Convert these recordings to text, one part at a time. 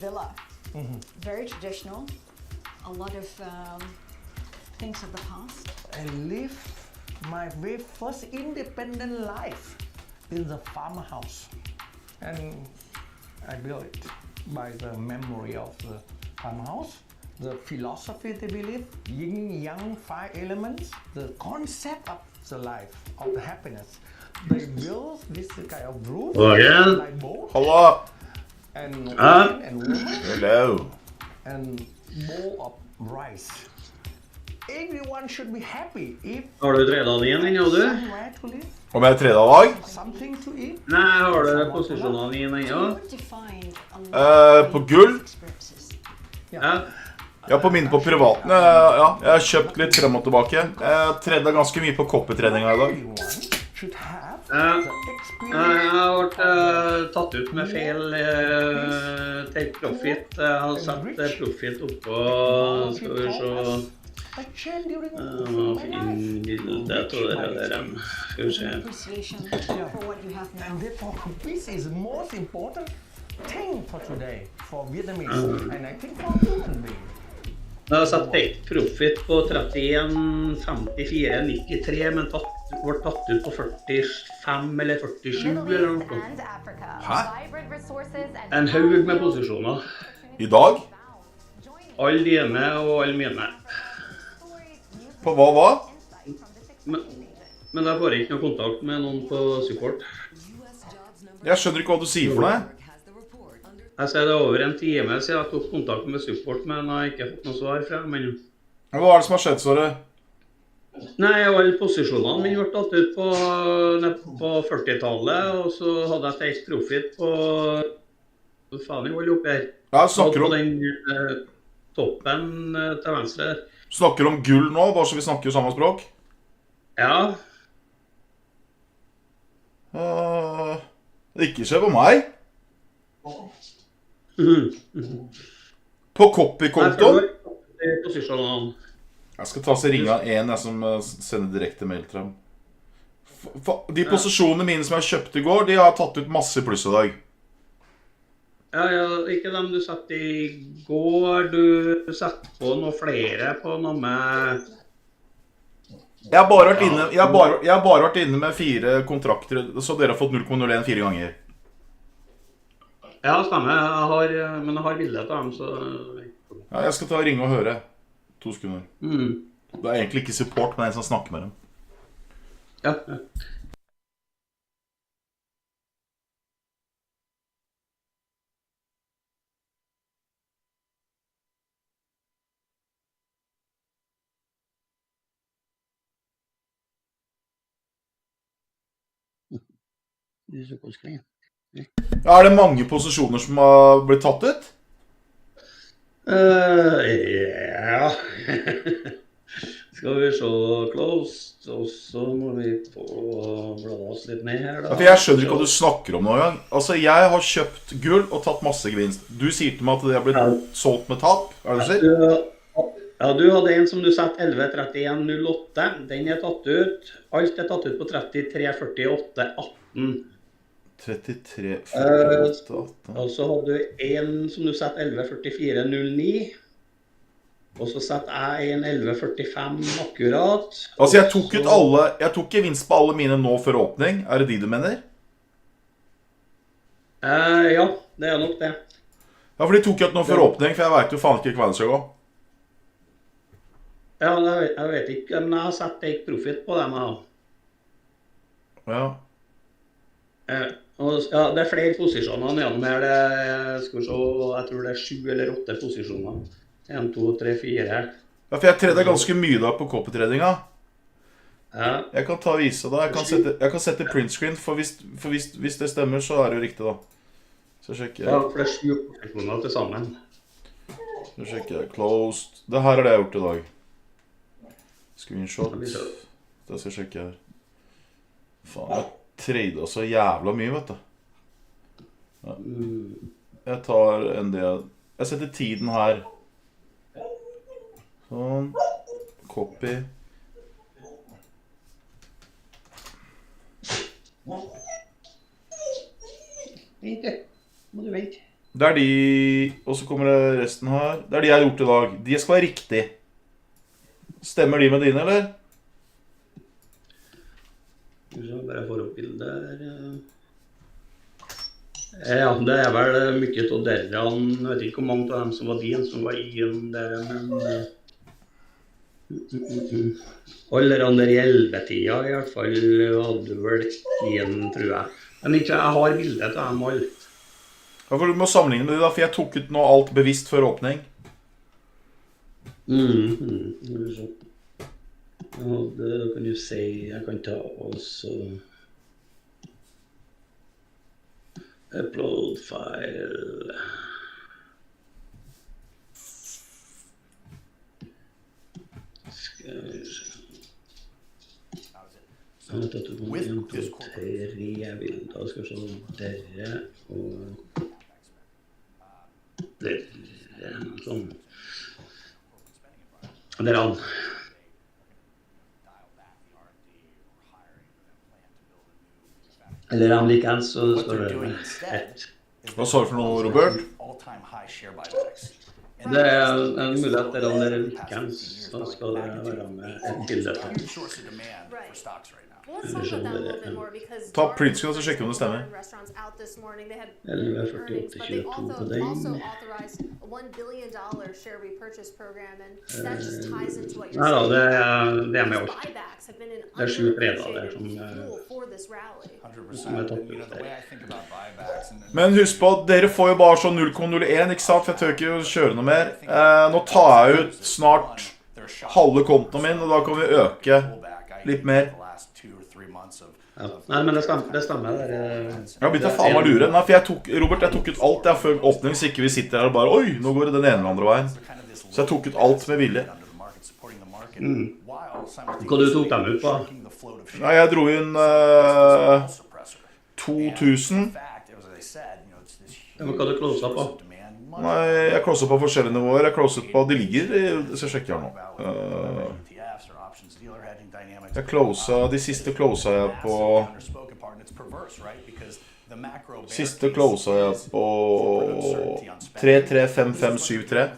Villa. Very traditional. A lot of things of the past. I live my very first independent life in the farmhouse, and I built it by the memory of the farmhouse, the philosophy they believe, yin yang 5 elements, the concept of the life, of the happiness. They build this kind of roof, like boat, Hello. and man and woman, Hello. and bowl of rice. Everyone should be happy if Har du tredje igjen ennå, du? somewhere to live, Om jeg er tredje dag? something to eat. Nei, har du posisjonene dine ennå? You want to find a lot På of gull? experiences. Ja. Ja, på mine på privaten. Ja, jeg har kjøpt litt frem og tilbake. Jeg tredde ganske mye på koppetreninga i dag. Everyone should have Ja. the experience. Jeg har vært tatt ut med feil take profit. Jeg har satt profit oppå, skal vi se, I changed during fin bilde av det der. Skal vi se. Appreciation for what you have now. And therefore, this is the most important thing for today for Vietnamese, and I think for human being. Jeg har satt take profit på 31,54,93, men ble tatt ut på 45 eller 47 eller noe. Hæ? En haug med posisjoner. I dag? Alle dine og alle mine. På hva? Men jeg får ikke noe kontakt med noen på support. Jeg skjønner ikke hva du sier for noe. Jeg ser det er over en time siden jeg tok kontakt med support, men jeg har ikke fått noe svar fra dem ennå. Hva er det som har skjedd, Såre? Nei, alle posisjonene mine ble tatt ut på 40-tallet, og så hadde jeg take profit på... Hva faen jeg holder oppe her? Ja, snakker På om, den toppen til venstre. snakker om gull nå, bare så vi snakker jo samme språk. Ja, Det ikke skjer på meg. På copy-kontoen. posisjonene. Jeg skal ta så ringe en jeg som sender direkte mail til dem. De posisjonene mine som jeg kjøpte i går, de har tatt ut masse pluss i dag. Ja, ikke dem du satt i går, du satt på noe flere på noe med... Jeg har bare vært inne med 4 kontrakter, så dere har fått 0,01 4 ganger. Ja, stemmer. Men jeg har bildet av dem, så... Ja, jeg skal ta og ringe og høre. 2 sekunder. Det er egentlig ikke support, men en som snakker med dem. Ja. Ja, er det mange posisjoner som har blitt tatt ut? Ja. Skal vi se closed, og så må vi få bla oss litt ned her da. Ja, for jeg skjønner ikke hva du snakker om noen gang. Altså, jeg har kjøpt gull og tatt masse gevinst. Du sier til meg at det har blitt solgt med tap, er det du sier? Ja, du hadde en som du satt 11,31,08. Den er tatt ut. Alt er tatt ut på 33,48,18. 33,48. Og så hadde du en som du satt 11,44,09. Og så satt jeg en 11,45 akkurat. Altså, jeg tok gevinst på alle mine nå før åpning. Er det de du mener? Ja, det er nok det. Ja, for de tok jeg nå før åpning, for jeg vet jo faen ikke hva det skal gå. Ja, jeg vet ikke, men jeg har sett take profit på dem. Ja. Ja, det er flere posisjoner gjennom her. Jeg tror det er 7 eller 8 posisjoner. 1, 2, 3, 4. Ja, for jeg tredde ganske mye da på koppetredninga. Ja. Jeg kan ta og vise deg. Jeg kan sette print screen, for hvis det stemmer, så er det jo riktig da. Så sjekker jeg. Ja, for det er 7 posisjoner til sammen. Så sjekker jeg. Closed. Det her er det jeg har gjort i dag. Screenshot. Da skal jeg sjekke her. Faen, jeg tradet så jævla mye, vet du. Ja. Jeg tar en del. Jeg setter tiden her. Sånn. Copy. Vent, må du vente. Det er de, og så kommer det resten her. Det er de jeg har gjort i dag. De skal være riktig. Stemmer de med dine, eller? Så bare får opp bildet her. Ja, det er vel mye av dere. Jeg vet ikke hvor mange av dem som var din, som var igjen der, men... Alle de der i 11-tida i hvert fall hadde vel igjen, tror jeg. Men ikke, jeg har bildet til dem alle. Ja, for du må sammenligne med de da, for jeg tok ut nå alt bevisst før åpning. Ja, det kan du si, jeg kan ta også upload file. Skal vi se. Jeg har tatt ut noen 1, 2, 3 bilder, skal vi se, dere og dere, sånn. Det er han. Eller om likens, så står det ett. Hva sa du for noe, Robert? Det er en mulighet til om det er likens, så skal det være med et bilde til. Ta print-screen og sjekke om det stemmer. 11.48.22 på den. Nei da, det er med alt. Det er 7 fredag der som er tatt ut der. Men husk på at dere får jo bare sånn 0,01, ikke sant? For jeg tør ikke å kjøre noe mer. Nå tar jeg ut snart halve kontoen min, og da kan vi øke litt mer. Ja. Nei, men det stemmer der. Jeg har blitt å faen meg lure. Nei, for Robert, jeg tok ut alt der før åpning, så ikke vi sitter her og bare, oi, nå går det den ene eller andre veien. Så jeg tok ut alt med vilje. Hva du tok dem ut på? Nei, jeg dro inn 2000. Hva du closet på? Nei, jeg closet på forskjellige nivåer. Jeg closet på, de ligger, så jeg sjekker her nå. Jeg closet, de siste closet jeg på... Siste closet jeg på 3-3-5-5-7-3.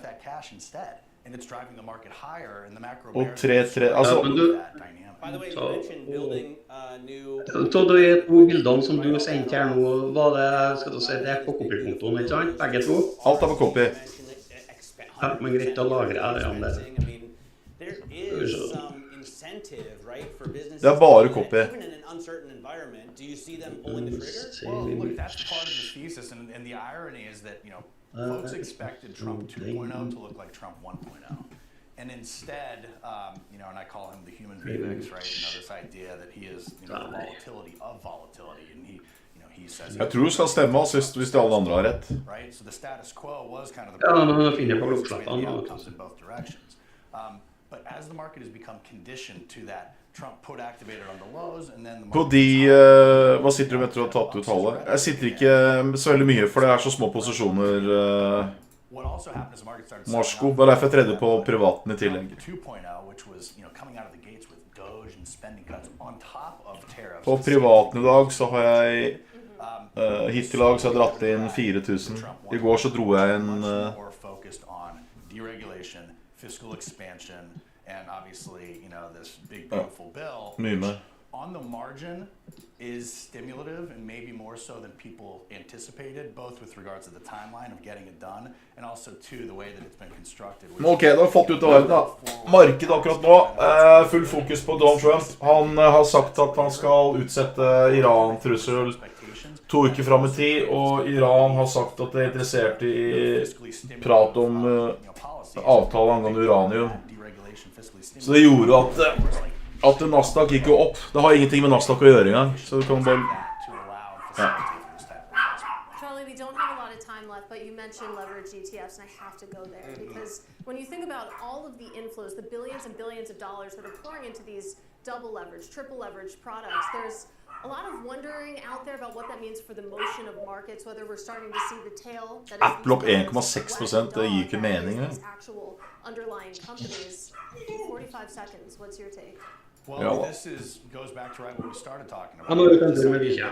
Og 3-3, altså... Så de 2 bildene som du sendte her nå, var det, skal du si, det er på kopikontoen, ikke sant? Begge 2? Alt er på copy. Ja, men greit å lagre det om det. Det er bare copy. Folks expected Trump 2.0 to look like Trump 1.0. And instead, and I call him the human remix, right? This idea that he is, the volatility of volatility, and he says. Jeg tror du skal stemme oss hvis de alle andre har rett. Right. So the status quo was kind of the. Ja, men finner på blokkslappene. Comes in both directions. But as the market has become conditioned to that, Trump put activated on the lows, and then the På de, hva sitter du med etter å ha tatt ut halve? Jeg sitter ikke så veldig mye, for det er så små posisjoner. Marsko, bare derfor jeg tredje på privaten i tillegg. På privaten i dag så har jeg, hit i dag så har jeg dratt inn 4000. I går så dro jeg inn fiscal expansion and obviously, this big beautiful bill. On the margin is stimulative and maybe more so than people anticipated, both with regards to the timeline of getting it done and also to the way that it's been constructed. Ok, da har vi fått ut av verden da. Markedet akkurat nå, full fokus på Donald Trump. Han har sagt at han skal utsette Iran-trussel 2 uker frem i tid, og Iran har sagt at det er interessert i prat om avtale angående uranium. Så det gjorde at Nasdaq gikk jo opp. Det har ingenting med Nasdaq å gjøre engang. Så du kan bare... Ja. Charlie, we don't have a lot of time left, but you mentioned leverage ETFs, and I have to go there because when you think about all of the inflows, the billions and billions of dollars that are pouring into these double leverage, triple leverage products, there's a lot of wondering out there about what that means for the motion of markets, whether we're starting to see the tail that is Apple opp 1,6%, det gir ikke mening. actual underlying companies. 45 seconds, what's your take? Well, Ja da. goes back to right what we started talking about. Han har ut en tur med bikkja.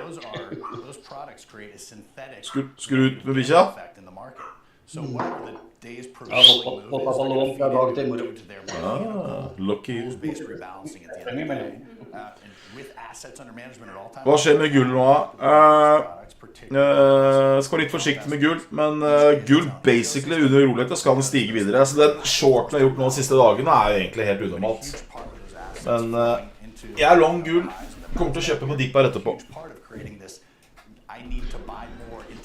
Those products create a synthetic Skal du ut med bikkja? effect in the market. So whatever the days per Ja, rolling hoppa move is, på they're lån gonna fra feed dag into til it morgen. due to their mechanical Lucky. rules-based rebalancing at the end of the day. And with assets under management at all times. Hva skjer med gull nå, da? Skal være litt forsiktig med gull, men gull basically under uroligheter skal den stige videre. Så den shorten jeg har gjort nå de siste dagene er jo egentlig helt unormalt. Men jeg er long gull. Kommer til å kjøpe på dip her etterpå.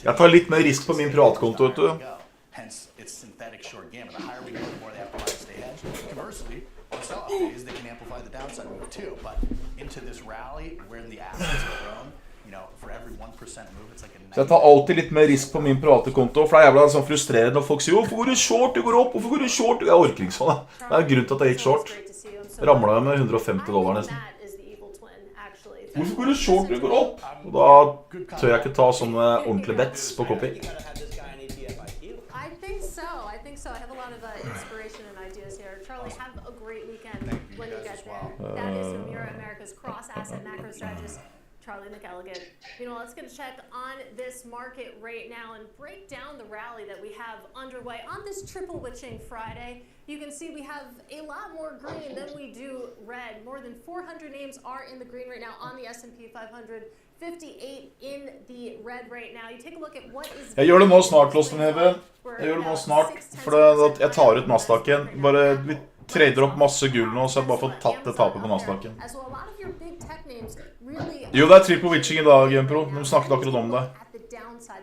Jeg tar litt mer risk på min privatkonto, vet du. Hence, it's synthetic short gamma. The higher we go, the more they have to buy to stay hedged. Conversely, on sell-off days, they can amplify the downside move too. But into this rally, when the assets have grown, you know, for every 1% move, it's like a Så jeg tar alltid litt mer risk på min private konto, for det er jævla sånn frustrerende når folk sier hvorfor går du short, det går opp, hvorfor går du short? Jeg orker ikke sånn. Det er grunn til at jeg gikk short. Ramlet med $150 nesten. Hvorfor går du short, det går opp? Og da tør jeg ikke ta sånne ordentlige bets på copy. I think so. I have a lot of inspiration and ideas here. Charlie, have a great weekend when you get there. That is Nomura America's cross-asset macro strategist, Charlie McElligott. You know, let's get a check on this market right now and break down the rally that we have underway on this triple witching Friday. You can see we have a lot more green than we do red. More than 400 names are in the green right now on the S&P 500. 58 in the red right now. You take a look at what is. Jeg gjør det nå snart, Lostenheve. Jeg gjør det nå snart, for jeg tar ut Nasdaqen. Bare, vi trader opp masse gull nå, så jeg bare får tatt det tapet på Nasdaqen. Jo, det er triple witching i dag, Genpro. De snakket akkurat om det.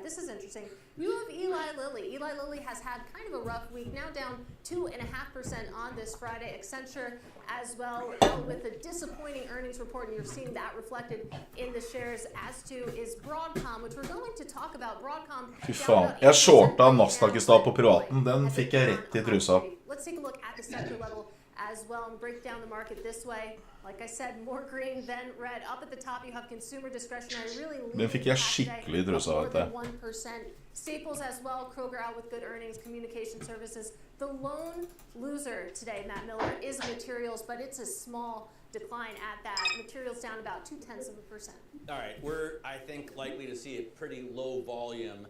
This is interesting. You have Eli Lilly. Eli Lilly has had kind of a rough week, now down 2.5% on this Friday. Accenture as well, out with a disappointing earnings report, and you're seeing that reflected in the shares, as to is Broadcom, which we're going to talk about. Broadcom. Fy faen. Jeg shorta Nasdaq i stad på privaten. Den fikk jeg rett i trusa. Let's take a look at the sector level as well and break down the market this way. Like I said, more green than red. Up at the top, you have consumer discretionary really Den fikk jeg skikkelig i trusa, vet du. 1%. Staples as well, Kroger out with good earnings, communication services. The lone loser today, Matt Miller, is materials, but it's a small decline at that. Materials down about 0.2%. All right, we're, I think, likely to see a pretty low volume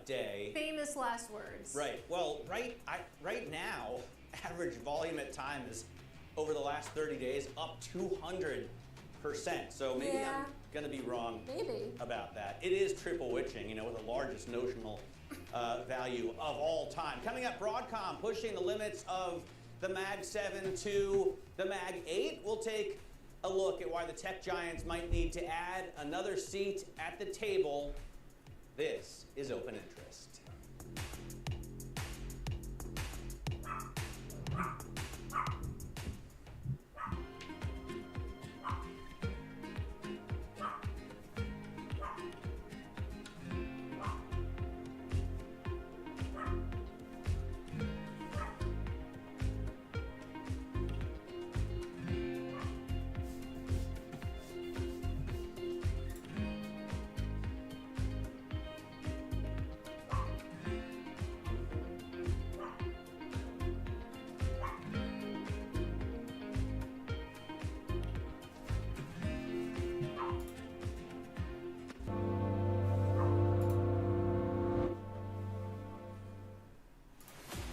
day. Famous last words. Right. Well, right now, average volume at time is over the last 30 days up 200%. So maybe I'm going to be wrong about that. It is triple witching, you know, with the largest notional value of all time. Coming up, Broadcom pushing the limits of the Mag 7 to the Mag 8. We'll take a look at why the tech giants might need to add another seat at the table. This is Open Interest.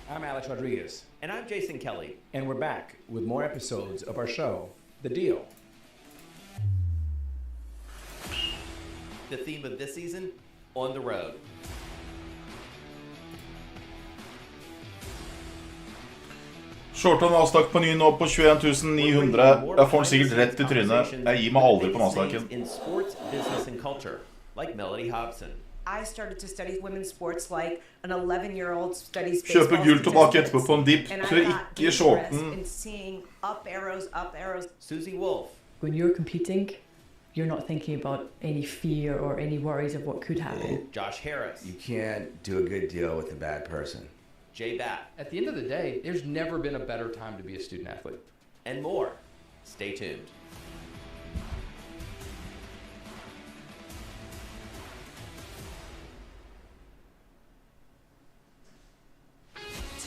I'm Alex Rodriguez. And I'm Jason Kelly. And we're back with more episodes of our show, The Deal. The theme of this season, On the Road. Shorta Nasdaq på ny nå på 21.900. Jeg får den sikkert rett i trynet. Jeg gir meg aldri på Nasdaqen. In sports, business and culture, like Melody Hobson. I started to study women's sports like an 11-year-old studies Kjøpe baseball gull tilbake statistics. etterpå på en dip, And så I got ikke shorten. interest in seeing up arrows. Susie Wolf. When you're competing, you're not thinking about any fear or any worries of what could happen. Josh Harris. You can't do a good deal with a bad person. Jay Batt. At the end of the day, there's never been a better time to be a student athlete. And more. Stay tuned.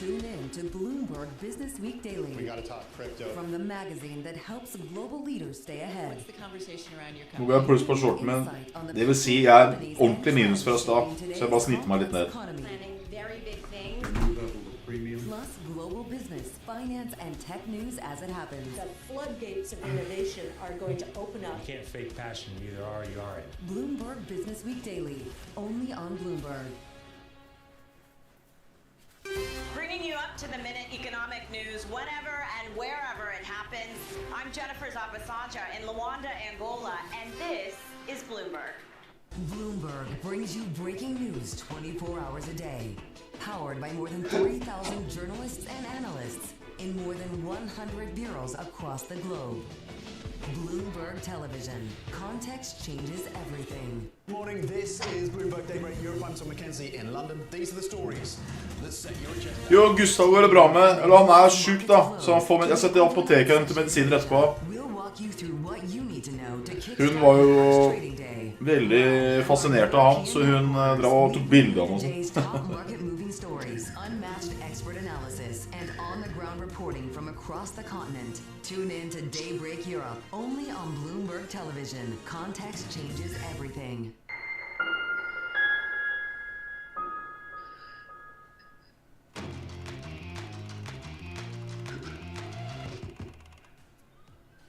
Tune in to Bloomberg Business Week Daily. We got to talk crypto. From the magazine that helps global leaders stay ahead. What's the conversation around your Nå går jeg pluss på shorten min. Det vil si jeg er ordentlig minus fra start, så jeg bare snitter meg litt ned. Planning very big things. Plus global business, finance, and tech news as it happens. The floodgates of innovation are going to open up. You can't fake passion, you either are or you aren't. Bloomberg Business Week Daily, only on Bloomberg. Bringing you up to the minute economic news whenever and wherever it happens. I'm Jennifer Zapasanja in Luanda, Angola, and this is Bloomberg. Bloomberg brings you breaking news 24 hours a day. Powered by more than 3,000 journalists and analysts in more than 100 bureaus across the globe. Bloomberg Television. Context changes everything. Good morning, this is Bloomberg Daybreak Europe. I'm Tom McKenzie in London. These are the stories that set your agenda. Jo, Gustav går det bra med. Eller han er syk da, så han får jeg setter apoteket og til medisiner etterpå. Hun var jo veldig fascinert av han, så hun drar og tok bilder av ham og sånt. Stories, unmatched expert analysis, and on-the-ground reporting from across the continent. Tune in to Daybreak Europe, only on Bloomberg Television. Context changes everything.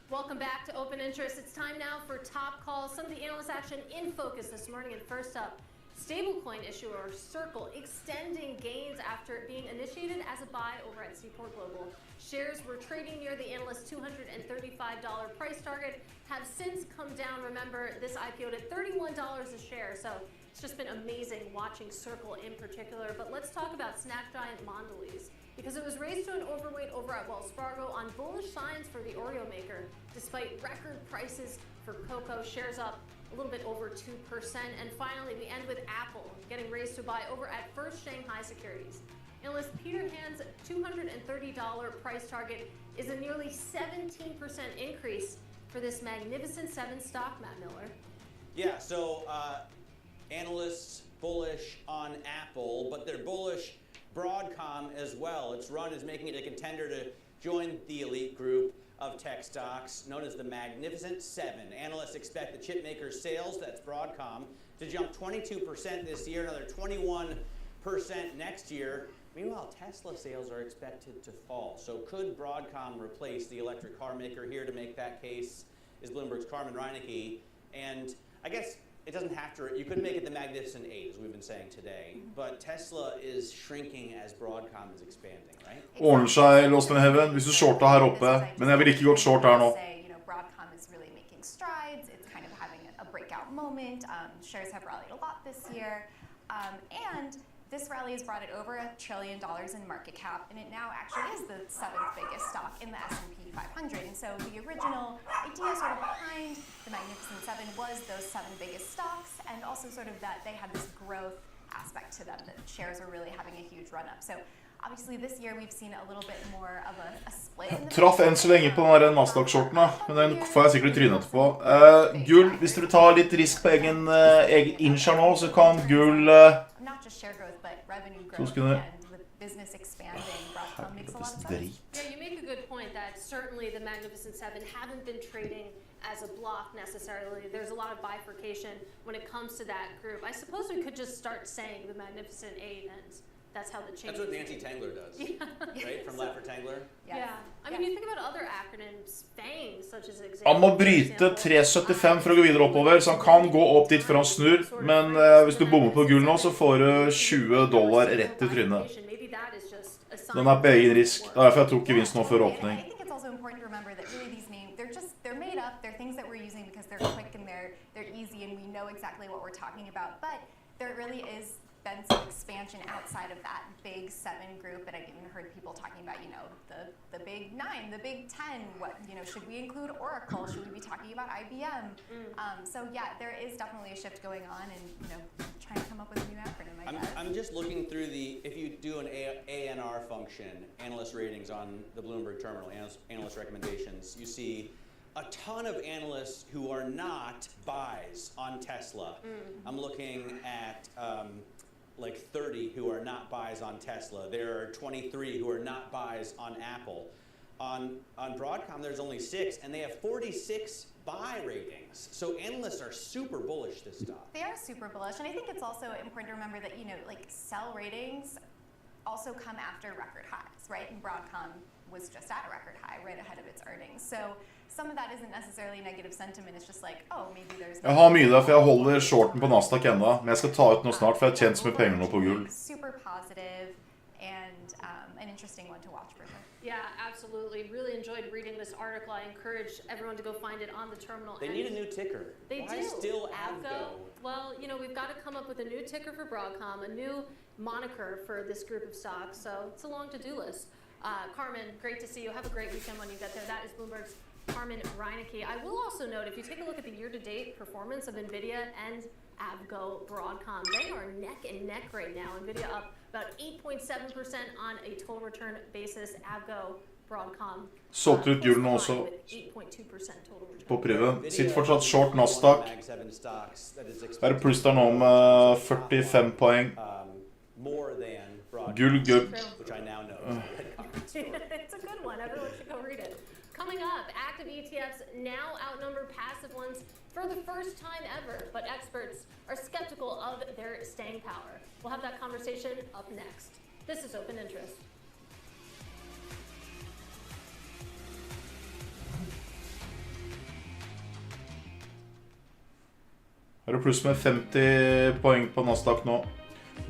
Welcome back to Open Interest. It's time now for top calls. Some of the analyst action in focus this morning. And first up, stablecoin issuer Circle extending gains after being initiated as a buy over at Seaport Global. Shares were trading near the analyst's $235 price target, have since come down. Remember, this IPO'd at $31 a share, so it's just been amazing watching Circle in particular. But let's talk about snack giant Mondelez, because it was raised to an overweight over at Wells Fargo on bullish signs for the Oreo maker. Despite record prices for cocoa, shares up a little bit over 2%. And finally, we end with Apple getting raised to buy over at First Shanghai Securities. Analyst Peter Hand's $230 price target is a nearly 17% increase for this Magnificent Seven stock, Matt Miller. Yeah, so analysts bullish on Apple, but they're bullish Broadcom as well. Its run is making it a contender to join the elite group of tech stocks known as the Magnificent Seven. Analysts expect the chipmaker's sales, that's Broadcom, to jump 22% this year, another 21% next year. Meanwhile, Tesla sales are expected to fall. So could Broadcom replace the electric car maker? Here to make that case is Bloomberg's Carmen Reineke. And I guess it doesn't have to, you could make it the Magnificent Eight, as we've been saying today, but Tesla is shrinking as Broadcom is expanding, right? Ordner seg, Lost in Heaven, hvis du shorta her oppe, men jeg vil ikke gått short her nå. Broadcom is really making strides. It's kind of having a breakout moment. Shares have rallied a lot this year. And this rally has brought it over $1 trillion in market cap, and it now actually is the 7th biggest stock in the S&P 500. And so the original idea sort of behind the Magnificent Seven was those 7 biggest stocks, and also sort of that they had this growth aspect to them, that shares are really having a huge run up. So obviously this year we've seen a little bit more of a split. Traff enn så lenge på den der Nasdaq-shorten da, men den får jeg sikkert trynet etterpå. Gull, hvis du tar litt risk på egen inch her nå, så kan gull... Not just share growth, but revenue Så growth skal det... and with business expanding, Broadcom makes a lot of sense. Yeah, you make a good point that certainly the Magnificent Seven haven't been trading as a block necessarily. There's a lot of bifurcation when it comes to that group. I suppose we could just start saying the Magnificent Eight, and that's how the change. That's what Nancy Tangler does, right? From Laffer Tangler. Yeah. I mean, you think about other acronyms, FANG, such as example. Han må bryte 3,75 for å gå videre oppover, så han kan gå opp dit før han snur. Men hvis du bommer på gull nå, så får du $20 rett i trynet. Den er på egen risk. Det er derfor jeg tok gevinst nå før åpning. I think it's also important to remember that really these names, they're made up. They're things that we're using because they're quick and they're easy and we know exactly what we're talking about. But there really is been some expansion outside of that big 7 group, and I've even heard people talking about, the big 9, the big 10. What, should we include Oracle? Should we be talking about IBM? So yeah, there is definitely a shift going on, and trying to come up with a new acronym, I guess. I'm just looking through if you do an ANR function, analyst ratings on the Bloomberg terminal, analyst recommendations, you see a ton of analysts who are not buys on Tesla. I'm looking at like 30 who are not buys on Tesla. There are 23 who are not buys on Apple. On Broadcom, there's only 6, and they have 46 buy ratings. So analysts are super bullish this stock. They are super bullish, and I think it's also important to remember that, you know, like sell ratings also come after record highs, right? And Broadcom was just at a record high right ahead of its earnings. So some of that isn't necessarily negative sentiment. It's just like, oh, maybe there's... Jeg har mye der, for jeg holder shorten på Nasdaq enda, men jeg skal ta ut nå snart, for jeg har tjent så mye penger nå på gull. Super positive and an interesting one to watch for sure. Yeah, absolutely. Really enjoyed reading this article. I encourage everyone to go find it on the terminal. They need a new ticker. They Why do. still AVGO? Well, you know, we've got to come up with a new ticker for Broadcom, a new moniker for this group of stocks. So it's a long to-do list. Carmen, great to see you. Have a great weekend when you get there. That is Bloomberg's Carmen Reinecke. I will also note, if you take a look at the year-to-date performance of NVIDIA and AVGO Broadcom, they are neck and neck right now. NVIDIA up about 8.7% on a total return basis. AVGO Broadcom Solgte ut gull nå også på priven. Sitter fortsatt short Nasdaq. Er det pluss der nå med 45 poeng. Gull, gubb. It's a good one. Everyone should go read it. Coming up, active ETFs now outnumber passive ones for the first time ever, but experts are skeptical of their staying power. We'll have that conversation up next. This is Open Interest. Her er det pluss med 50 poeng på Nasdaq nå.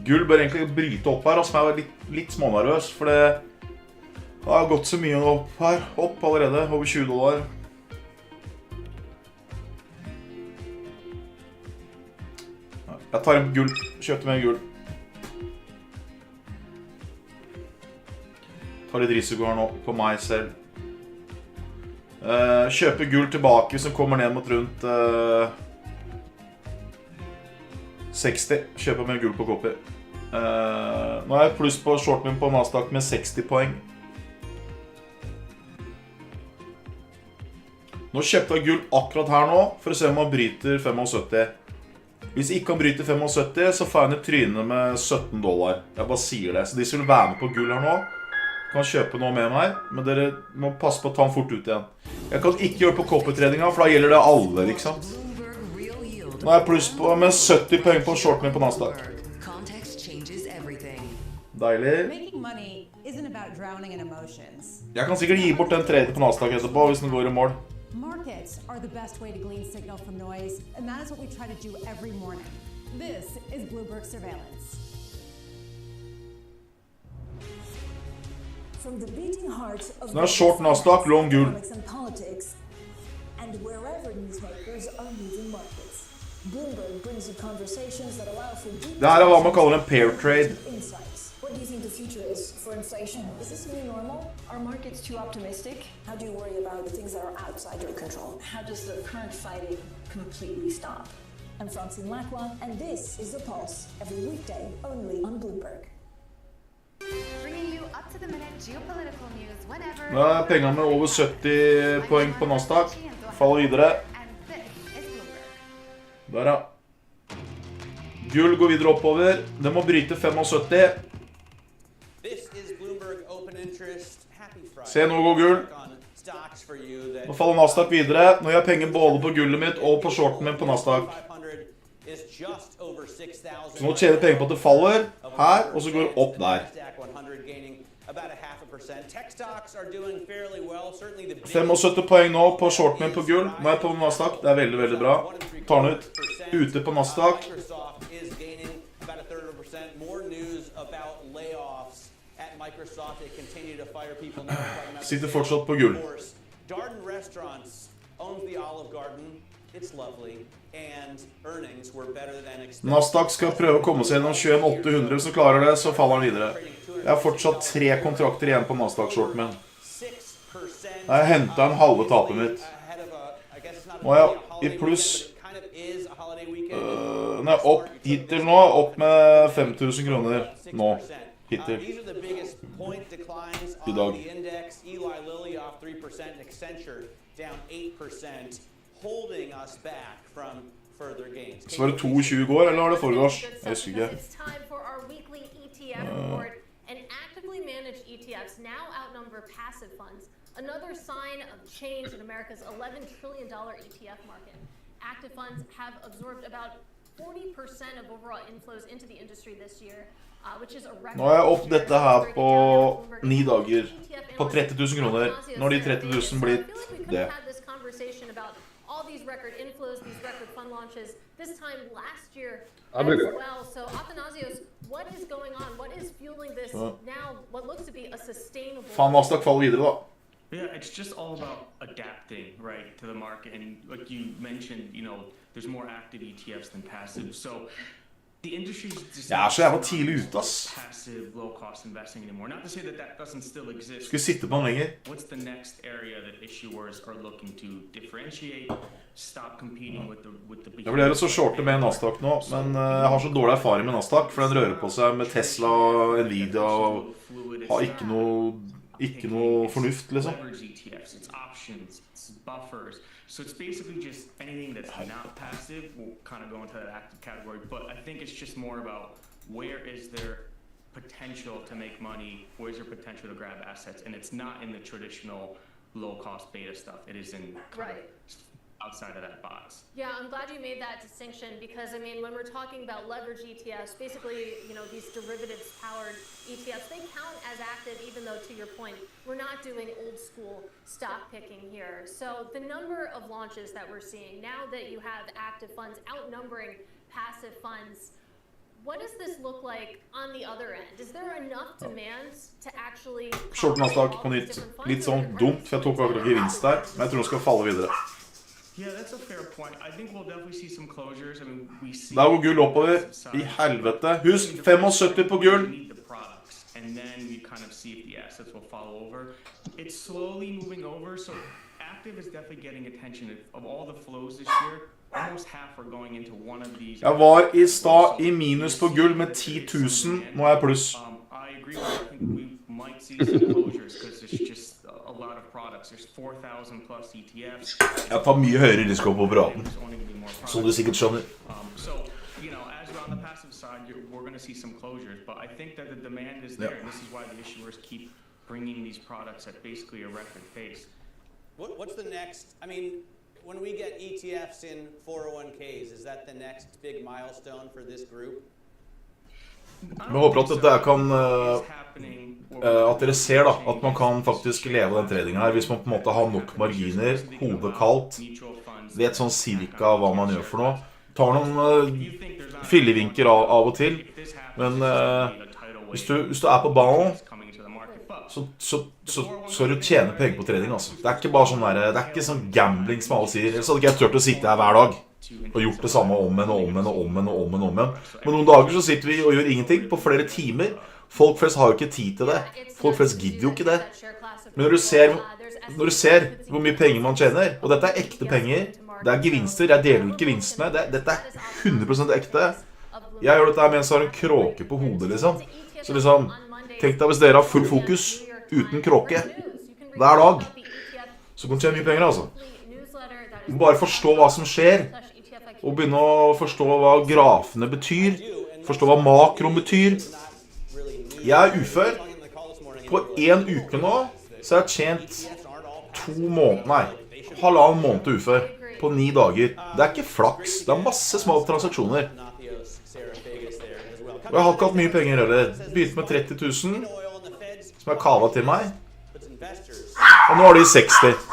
Gull bør egentlig bryte opp her, som jeg var litt smånervøs, for det har gått så mye opp her. Opp allerede, over $20. Jeg tar en gull, kjøpte med en gull. Tar litt risiko her nå på meg selv. Kjøper gull tilbake som kommer ned mot rundt 60. Kjøper med gull på copy. Nå er jeg pluss på shorten min på Nasdaq med 60 poeng. Nå kjøpte jeg gull akkurat her nå, for å se om han bryter 75. Hvis ikke han bryter 75, så får han et tryne med $17. Jeg bare sier det. Så de som vil være med på gull her nå, kan kjøpe noe med meg, men dere må passe på å ta den fort ut igjen. Jeg kan ikke gjøre på copy-tradinga, for da gjelder det alle, ikke sant? Nå er jeg pluss på med 70 poeng på shorten min på Nasdaq. Deilig. Jeg kan sikkert gi bort den traden på Nasdaq etterpå, hvis den går i mål. Markets are the best way to glean signal from noise, and that is what we try to do every morning. This is Bloomberg Surveillance. From the beating heart of Så nå er short Nasdaq, long gull. and politics, and wherever newsmakers are moving markets. Bloomberg brings you conversations that allow for deep Det her er hva man kaller en pair trade. insights. What do you think the future is for inflation? Is this new normal? Are markets too optimistic? How do you worry about the things that are outside your control? How does the current fighting completely stop? I'm Francine Lacroix, and this is The Pulse, every weekday only on Bloomberg. Bringing you up to the minute geopolitical news whenever. Nå er pengene med over 70 poeng på Nasdaq. Faller videre. Der ja. Gull går videre oppover. Det må bryte 75. Se, nå går gull. Nå faller Nasdaq videre. Nå gjør jeg penger både på gullet mitt og på shorten min på Nasdaq. Så nå tjener jeg penger på at det faller her, og så går det opp der. 75 poeng nå på shorten min på gull. Nå er jeg på Nasdaq. Det er veldig, veldig bra. Tar den ut. Ute på Nasdaq. Sitter fortsatt på gull. Nasdaq skal prøve å komme seg gjennom 21.800. Hvis du klarer det, så faller den videre. Jeg har fortsatt 3 kontrakter igjen på Nasdaq-shorten min. Jeg har hentet en halve tapet mitt. Nå er jeg i pluss. Nå er jeg opp hittil nå, opp med 5.000 kroner nå. Hittil. I dag. Holding us back from further gains. Så var det 22 går, eller var det foregårs? Jeg husker ikke. It's time for our weekly ETF report, and actively managed ETFs now outnumber passive funds. Another sign of change in America's $11 trillion ETF market. Active funds have absorbed about 40% of overall inflows into the industry this year, which is a record. Nå har jeg opp dette her på 9 dager, på 30 000 kroner. Når de 30 000 blir det. All these record inflows, these record fund launches, this time last year as well. So Athanasios, what is going on? What is fueling this now, what looks to be a sustainable... Faen, Nasdaq faller videre da. Yeah, it's just all about adapting, right, to the market. And like you mentioned, you know, there's more active ETFs than passive. So the industry's just så jævla tidlig ute, ass. Passive, low-cost investing anymore. Not to say that that doesn't still exist. Skal vi sitte på den lenger? What's the next area that issuers are looking to differentiate, stop competing with the big... Jeg vurderer så shorte med Nasdaq nå, men jeg har så dårlig erfaring med Nasdaq, for den rører på seg med Tesla, Nvidia, og har ikke noe fornuft, liksom. It's options, it's buffers. So it's basically just anything that's not passive will kind of go into that active category. But I think it's just more about where is there potential to make money, where's there potential to grab assets, and it's not in the traditional low-cost beta stuff. It is in kind of outside of that box. Yeah, I'm glad you made that distinction because, I mean, when we're talking about leverage ETFs, basically, you know, these derivatives-powered ETFs, they count as active even though, to your point, we're not doing old-school stock picking here. So the number of launches that we're seeing, now that you have active funds outnumbering passive funds, what does this look like on the other end? Is there enough demand to actually... Short Nasdaq på nytt. Litt sånn dumt, for jeg tok akkurat gevinst der, men jeg tror den skal falle videre. Yeah, that's a fair point. I think we'll definitely see some closures. I mean, we see... Der går gull oppover. I helvete. Husk, 75 på gull. And then we kind of see if the assets will follow over. It's slowly moving over, so active is definitely getting attention. Of all the flows this year, almost half are going into one of these... Jeg var I stad I minus på gull med 10 000. Nå jeg pluss. I agree with you. I think we might see some closures because there's just a lot of products. There's 4,000 plus ETFs. Jeg tar mye høyere risiko på operaten, som du sikkert skjønner. So, you know, as we're on the passive side, we're going to see some closures, but I think that the demand is there, and this is why the issuers keep bringing these products at basically a record pace. What's the next, I mean, when we get ETFs in 401ks, is that the next big milestone for this group? Jeg håper at dette kan at dere ser da, at man kan faktisk leve den tradingen her hvis man på en måte har nok marginer, hodet kaldt, vet sånn cirka hva man gjør for noe, tar noen fillevinker av og til, men hvis du på ballen, så skal du tjene penger på trading, altså. Det ikke bare sånn der, det ikke sånn gambling som alle sier, ellers hadde ikke jeg tørt å sitte her hver dag og gjort det samme om igjen. Men noen dager så sitter vi og gjør ingenting på flere timer. Folk flest har jo ikke tid til det. Folk flest gidder jo ikke det. Men når du ser hvor mye penger man tjener, og dette ekte penger, det gevinster, jeg deler ikke gevinstene, dette 100% ekte. Jeg gjør dette mens jeg har en kråke på hodet, liksom. Så liksom, tenk deg hvis dere har full fokus, uten kråke, hver dag, så kan du tjene mye penger, altså. Du må bare forstå hva som skjer, og begynne å forstå hva grafene betyr, forstå hva makroen betyr. Jeg ufør. På 1 uke nå, så har jeg tjent 2 måneder, nei, 1,5 måned ufør, på 9 dager. Det ikke flaks, det masse små transaksjoner. Og jeg har ikke hatt mye penger heller. Begynte med 30 000, som jeg kavet til meg. Og nå har de 60.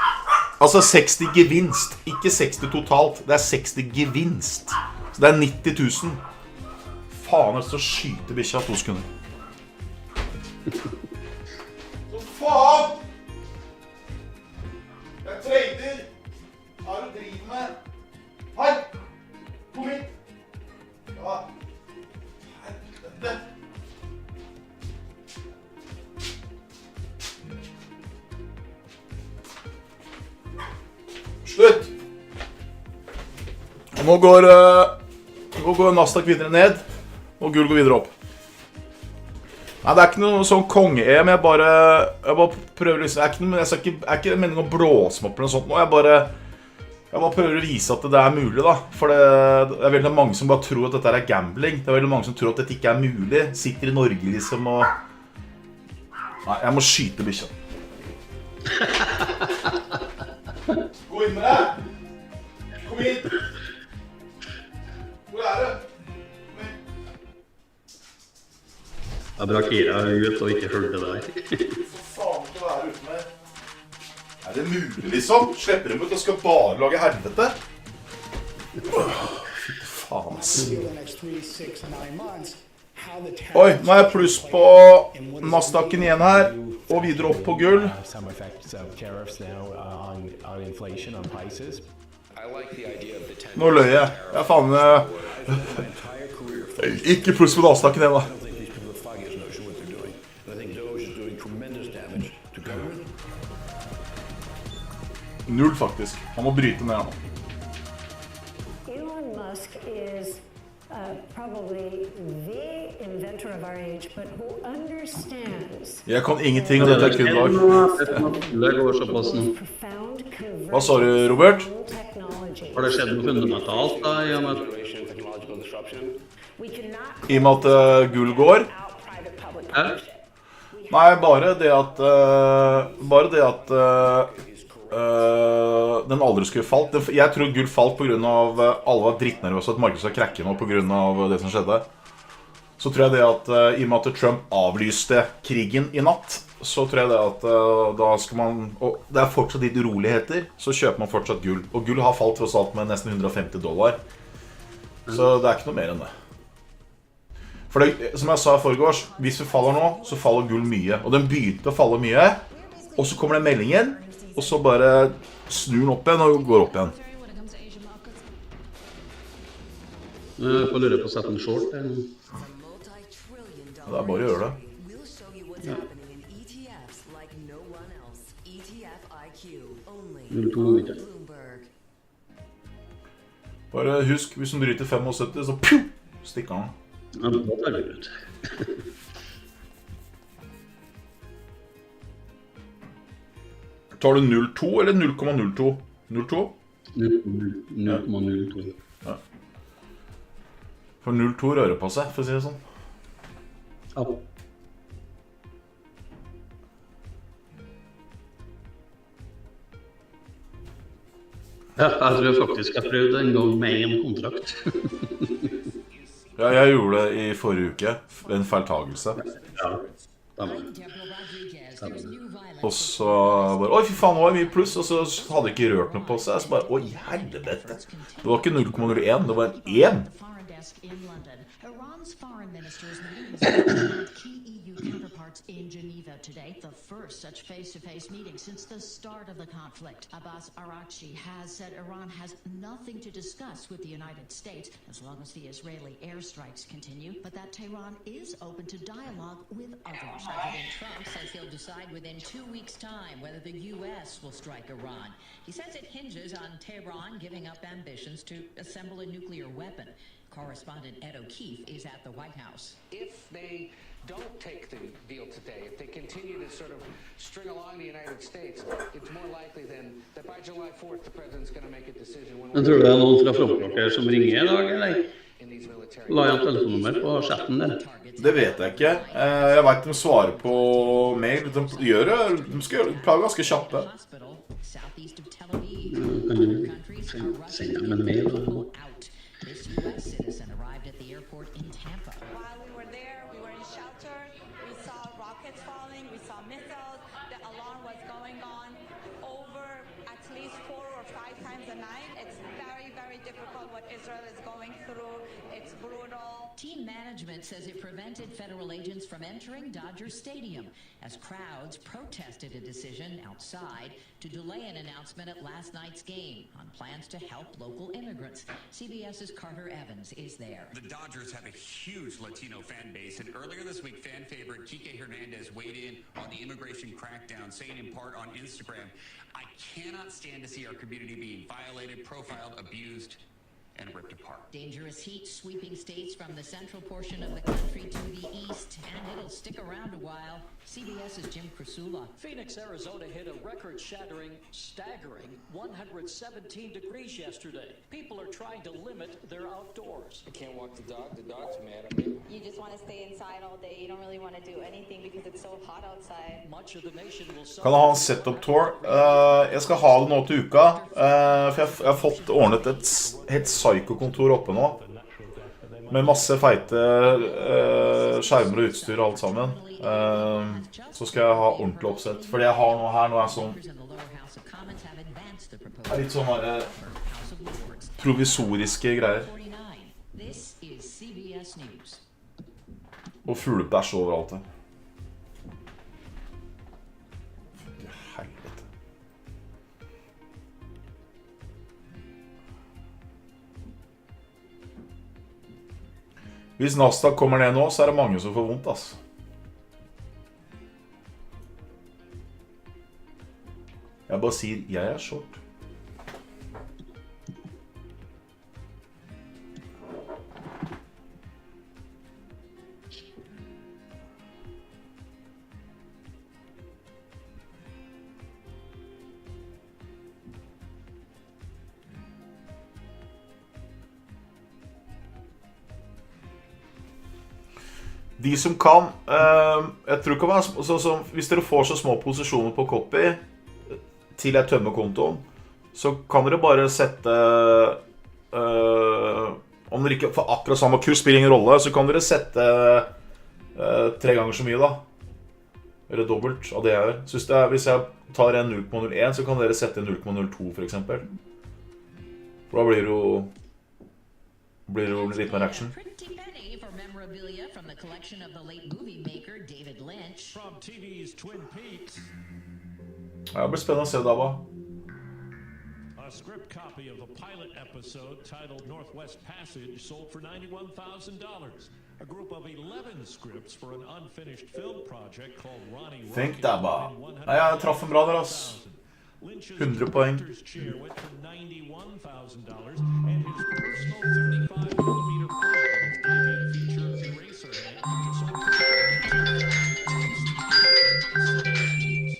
Altså 60 gevinst, ikke 60 totalt, det 60 gevinst. Så det 90 000. Faen, jeg skal skyte bikkja 2 sekunder. Så faen! Jeg trader! Hva du driver med? Hei! Kom hit! Ja. Helvete! Slutt! Og nå går Nasdaq videre ned, og gull går videre opp. Nei, det ikke noe sånn konge-EM, jeg bare prøver liksom, jeg ikke meningen å blåse meg opp eller noe sånt nå, jeg bare Jeg bare prøver å vise at det mulig da. For det veldig mange som bare tror at dette er gambling. Det veldig mange som tror at dette ikke mulig. Sitter I Norge liksom og... Nei, jeg må skyte bikkja. Gå inn med deg! Kom inn! Hvor det? Jeg brakk Kira ut og ikke følte det der. For faen ikke være ute med. Er det mulig liksom? Slipper dem ut og skal bare lage helvete? Fy faen, ass. Oi, nå er jeg pluss på Nasdaqen igjen her, og videre opp på gull. Nå løy jeg. Jeg faen... Ikke pluss på Nasdaqen igjen da. Null faktisk. Han må bryte ned nå. Elon Musk is probably the inventor of our age, but who understands. Jeg kan ingenting av dette kunnlag. Hva sa du, Robert? Har det skjedd noe fundamentalt da, Jan? I og med at gull går? Nei, bare det at den aldri skulle falt. Jeg tror gull falt på grunn av alle var drittnervøse at markedet skal krekke nå på grunn av det som skjedde. Så tror jeg det at I og med at Trump avlyste krigen I natt, så tror jeg det at da skal man, og det fortsatt litt uroligheter, så kjøper man fortsatt gull. Og gull har falt for salt med nesten $150. Så det ikke noe mer enn det. For det, som jeg sa I forgårs, hvis vi faller nå, så faller gull mye. Og den begynte å falle mye, og så kommer det meldingen, og så bare snur den opp igjen og går opp igjen. Jeg får lure på å sette en short. Det bare å gjøre det. Ja. 02 Bare husk, hvis den bryter 75, så pju, stikker den. Ja, det tar vi ut. Tar du 0,2 eller 0,02? 0,2? 0,02. Ja. For 0,2 rører på seg, for å si det sånn. Ja. Ja, jeg tror faktisk jeg prøvde en gang med en kontrakt. Ja, jeg gjorde det I forrige uke, en feiltagelse. Ja, Og så bare, oi fy faen, det var mye pluss, og så hadde jeg ikke rørt noe på seg, så bare, oi helvete. Det var ikke 0,01, det var en 1. Iran's foreign ministers meeting with key EU counterparts in Geneva today, the first such face-to-face meeting since the start of the conflict. Abbas Araghchi has said Iran has nothing to discuss with the United States as long as the Israeli airstrikes continue, but that Tehran is open to dialogue with others. President Trump says he'll decide within 2 weeks' time whether the U.S. will strike Iran. He says it hinges on Tehran giving up ambitions to assemble a nuclear weapon. Correspondent Ed O'Keefe is at the White House. If they don't take the deal today, if they continue to sort of string along the United States, it's more likely than that by July 4th the president's going to make a decision. Men tror du det noen fra Frontblokker som ringer I dag, eller? La jeg telefonnummer på chatten der? Det vet jeg ikke. Jeg vet de svarer på mail. De gjør det. De skal plage ganske kjappe. Send dem en mail. This U.S. citizen arrived at the airport in Tampa. While we were there, we were in shelter. We saw rockets falling. We saw missiles. The alarm was going on over at least 4 or 5 times a night. It's very, very difficult what Israel is going through. It's brutal. Team management says it prevented federal agents from entering Dodger Stadium as crowds protested a decision outside to delay an announcement at last night's game on plans to help local immigrants. CBS's Carter Evans is there. The Dodgers have a huge Latino fan base, and earlier this week, fan favorite Kike Hernandez weighed in on the immigration crackdown, saying in part on Instagram, "I cannot stand to see our community being violated, profiled, abused, and ripped apart." Dangerous heat sweeping states from the central portion of the country to the east, and it'll stick around a while. CBS's Jim Krasula. Phoenix, Arizona hit a record-shattering, staggering 117 degrees yesterday. People are trying to limit their outdoors. I can't walk the dog's mad at me. You just want to stay inside all day. You don't really want to do anything because it's so hot outside. Much of the nation will Kan jeg ha en setup tour? Jeg skal ha det nå til uka, for jeg har fått ordnet et helt psyko-kontor oppe nå. Med masse feite skjermer og utstyr og alt sammen. Så skal jeg ha ordentlig oppsett. Fordi jeg har noe her, nå er sånn litt sånn her provisoriske greier. Og fuglebæsj overalt her. Helvete. Hvis Nasdaq kommer ned nå, så er det mange som får vondt, ass. Jeg bare sier, jeg er short. De som kan, jeg tror det kan være, hvis dere får så små posisjoner på copy til jeg tømmer kontoen, så kan dere bare sette, om dere ikke får akkurat samme kurs, spiller ingen rolle, så kan dere sette 3 ganger så mye da, eller dobbelt av det jeg gjør. Så hvis jeg tar en 0,01, så kan dere sette 0,02 for eksempel. For da blir det jo litt mer action. From the collection of the late movie maker David Lynch. From TV's Twin Peaks. Ja, det blir spennende å se det, Abba. A script copy of a pilot episode titled Northwest Passage sold for $91,000. A group of 11 scripts for an unfinished film project called Ronnie Rocket. Think det, Abba. Nei, jeg traff en bra der, ass. 100 poeng. Went for $91,000 and his personal 35mm feature Eraserhead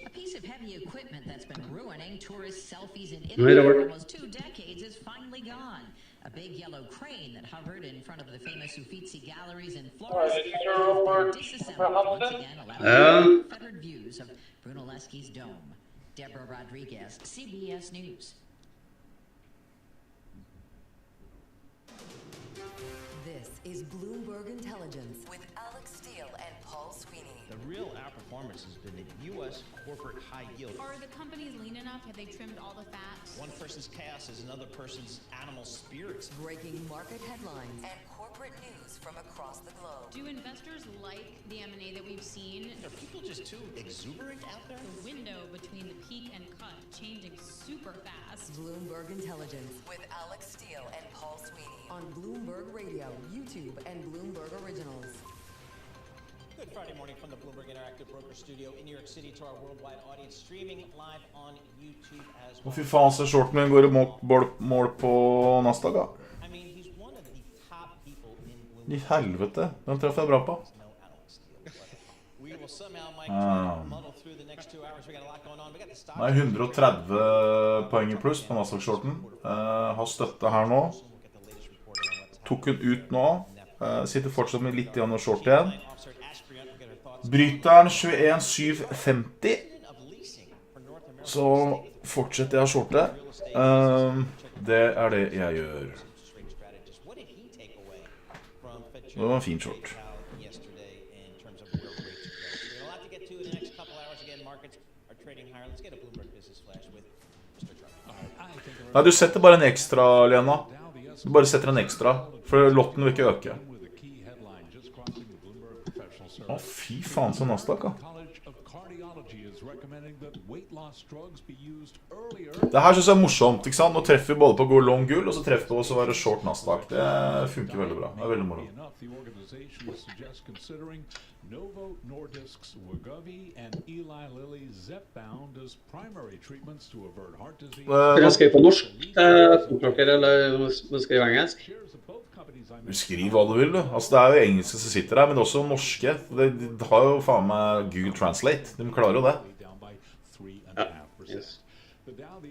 A piece of heavy equipment that's been ruining tourist selfies in Italy for almost 2 decades is finally gone. A big yellow crane that hovered in front of the famous Uffizi galleries in Florence has been disassembled once again, allowing unfettered views of Brunelleschi's dome. Deborah Rodriguez, CBS News. This is Bloomberg Intelligence with Alex Steele and Paul Sweeney. The real outperformance has been in U.S. corporate high yield. Are the companies lean enough? Have they trimmed all the fat? One person's chaos is another person's animal spirits. Breaking market headlines and corporate news from across the globe. Do investors like the M&A that we've seen? Are people just too exuberant out there? The window between the peak and cut changing super fast. Bloomberg Intelligence with Alex Steele and Paul Sweeney on Bloomberg Radio, YouTube, and Bloomberg Originals. Good Friday morning from the Bloomberg Interactive Broker Studio in New York City to our worldwide audience, streaming live on YouTube as well. Fy faen, så shorten min går i mål på Nasdaq, da. I helvete, den traff jeg bra på. Nei, 130 poeng i pluss på Nasdaq-shorten. Har støtte her nå. Tok hun ut nå. Sitter fortsatt med litt igjen og short igjen. Bryteren 21,750. Så fortsetter jeg å shorte. Det er det jeg gjør. Det var en fin short. Nei, du setter bare en ekstra, Lena. Du bare setter en ekstra, for lotten vil ikke øke. Å, fy faen, så Nasdaq, da. Det her synes jeg er morsomt, ikke sant? Nå treffer vi både på go long gull, og så treffer vi også å være short Nasdaq. Det funker veldig bra. Det er veldig moro. Novo Nordisk's Wegovy and Eli Lilly's Zepbound as primary treatments to avert heart disease. Skal jeg skrive på norsk til dere, eller skal jeg skrive engelsk? Du skriver hva du vil, du. Altså, det jo engelske som sitter her, men det også norske. De har jo faen meg Google Translate. De klarer jo det. Ja, yes.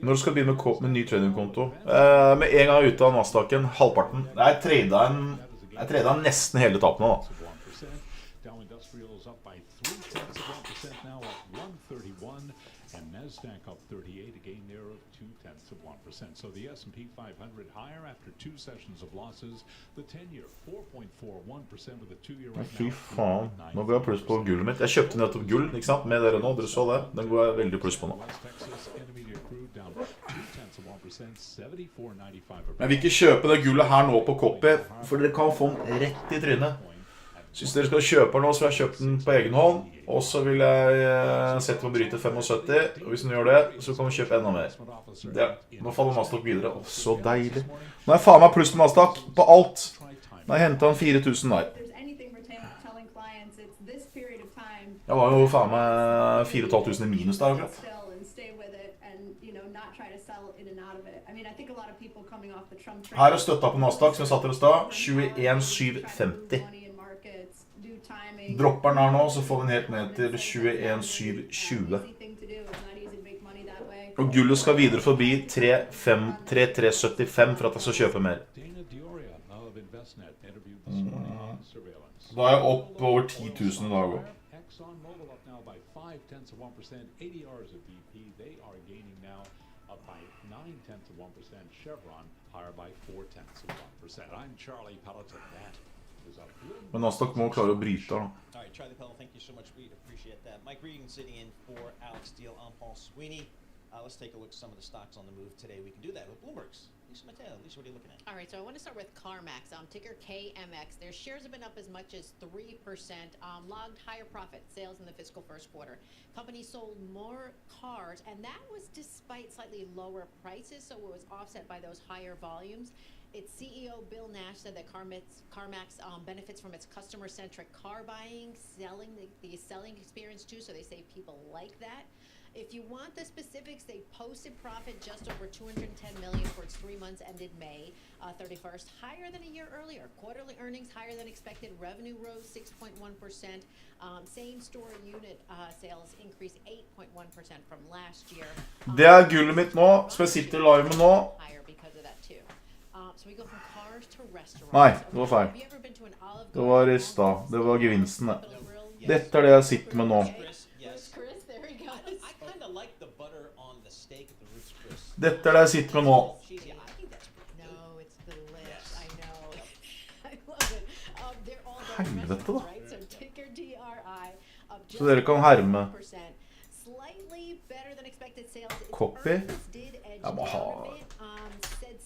Når du skal begynne med ny tradingkonto med en gang ute av Nasdaqen, halvparten. Jeg tradet nesten hele tapen nå da. Nasdaq up 38, a gain there of 0.2%. So the S&P 500 higher after 2 sessions of losses. The 10-year 4.41% with a 2-year right Fy faen, nå går jeg pluss på gullet mitt. Jeg kjøpte nettopp gull, ikke sant, med dere nå, dere så det. Den går jeg veldig pluss på nå. Men jeg vil ikke kjøpe det gullet her nå på Copy, for dere kan få den rett I trynet. Hvis dere skal kjøpe den nå, så vil jeg kjøpe den på egen hånd, og så vil jeg sette meg å bryte 75, og hvis den gjør det, så kan vi kjøpe enda mer. Nå faller Nasdaq videre, så deilig. Nå jeg faen meg pluss på Nasdaq, på alt. Nå har jeg hentet den 4.000 der. Jeg var jo faen meg 4.500 I minus der akkurat. Her støtta på Nasdaq, som jeg satt til å stå, 21,750. Dropper den her nå, så får den helt ned til 21,720. Og gullet skal videre forbi 3,375 for at jeg skal kjøpe mer. Da jeg opp over 10.000 I dag også. Men Nasdaq må klare å bryte da. All right, Charlie Pell, thank you so much. We appreciate that. Mike Regan sitting in for Alex Steele. I'm Paul Sweeney. Let's take a look at some of the stocks on the move today. We can do that with Bloomberg's. Lisa Mateo, Lisa, what are you looking at? All right, so I want to start with CarMax, ticker KMX. Their shares have been up as much as 3%, logged higher profit sales in the fiscal first quarter. Company sold more cars, and that was despite slightly lower prices, so it was offset by those higher volumes. Its CEO, Bill Nash, said that CarMax benefits from its customer-centric car buying, the selling experience too, so they say people like that. If you want the specifics, they posted profit just over $210 million for its 3 months ended May 31st, higher than a year earlier. Quarterly earnings higher than expected. Revenue rose 6.1%. Same-store unit sales increased 8.1% from last year. Det gullet mitt nå, som jeg sitter live med nå. So we go from cars to restaurants. Nei, det var feil. Det var I stad. Det var gevinsten. Dette det jeg sitter med nå. Dette det jeg sitter med nå. Helvete da. Så dere kan herme. Copy. Jeg må ha...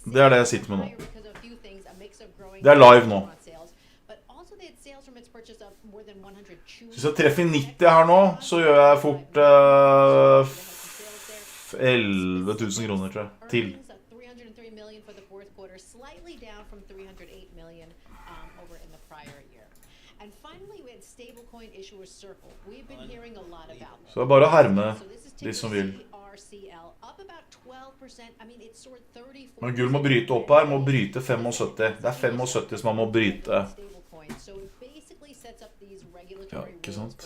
Det det jeg sitter med nå. Det live nå. Hvis jeg treffer 90 her nå, så gjør jeg fort 11.000 kroner, tror jeg, til. Så det bare å herme de som vil. Men gull må bryte opp her, må bryte 75. Det 75 som man må bryte. Ja, ikke sant?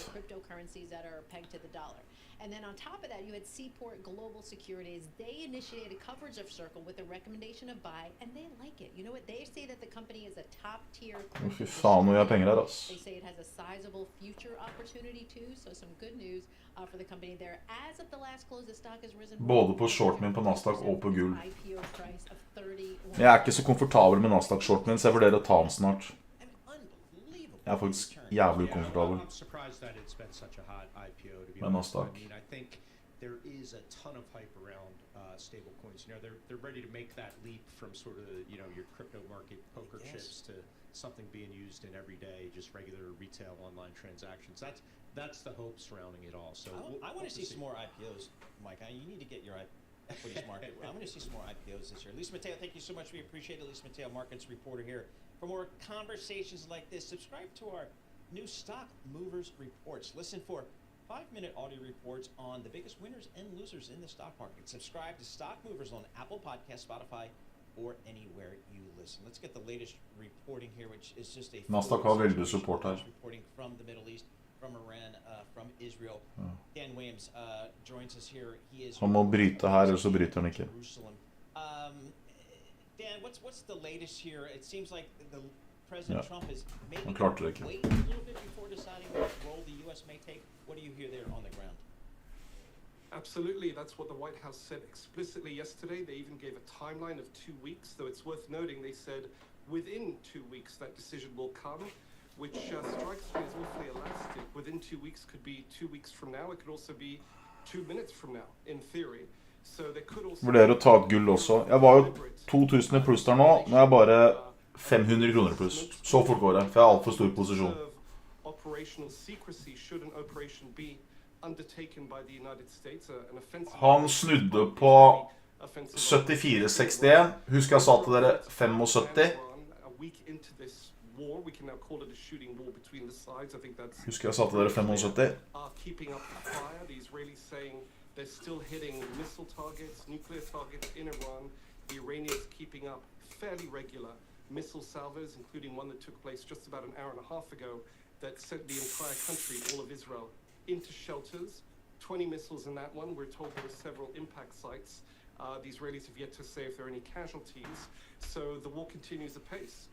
And then on top of that, you had Seaport Global Securities. They initiated coverage of Circle with a recommendation of buy, and they like it. You know what? They say that the company is a top-tier... Fy faen, nå gjør jeg penger her, ass. They say it has a sizable future opportunity too, so some good news for the company there. As of the last close, the stock has risen... Både på shorten min på Nasdaq og på gull. Jeg ikke så komfortabel med Nasdaq-shorten min, så jeg vurderer å ta den snart. Jeg faktisk jævlig ukomfortabel med Nasdaq. I think there is a ton of hype around stable coins. You know, they're ready to make that leap from sort of, you know, your crypto market poker chips to something being used in everyday, just regular retail online transactions. That's the hope surrounding it all. So I want to see some more IPOs, Mike. You need to get your equities market. I'm going to see some more IPOs this year. Lisa Mateo, thank you so much. We appreciate it. Lisa Mateo, markets reporter here. For more conversations like this, subscribe to our new Stock Movers Reports. Listen for 5-minute audio reports on the biggest winners and losers in the stock market. Subscribe to Stock Movers on Apple Podcasts, Spotify, or anywhere you listen. Let's get the latest reporting here, which is just a Nasdaq har veldig support her. reporting from the Middle East, from Iran, from Israel. Dan Williams joins us here. He is Han må bryte her, eller så bryter han ikke. Dan, what's the latest here? It seems like the President Trump is maybe waiting a little bit before deciding what role the U.S. may take. What do you hear there on the ground? Absolutely, that's what the White House said explicitly yesterday. They even gave a timeline of 2 weeks, though it's worth noting they said within 2 weeks that decision will come, which strikes me as awfully elastic. Within 2 weeks could be 2 weeks from now. It could also be 2 minutes from now, in theory. So there could also... Vurderer å ta et gull også. Jeg var jo 2000 pluss der nå, nå er jeg bare 500 kroner pluss. Så fort går det, for jeg har alt for stor posisjon. Operational secrecy should an operation be undertaken by the United States, an offensive... Han snudde på 74-61. Husk jeg sa til dere 75. War. We can now call it a shooting war between the sides. I think that's... Husker jeg sa til dere 75. Keeping up the fire. The Israelis saying they're still hitting missile targets, nuclear targets in Iran. The Iranians keeping up fairly regular missile salvos, including one that took place just about an hour and a half ago that sent the entire country, all of Israel, into shelters. 20 missiles in that one. We're told there were several impact sites. The Israelis have yet to say if there are any casualties. So the war continues apace.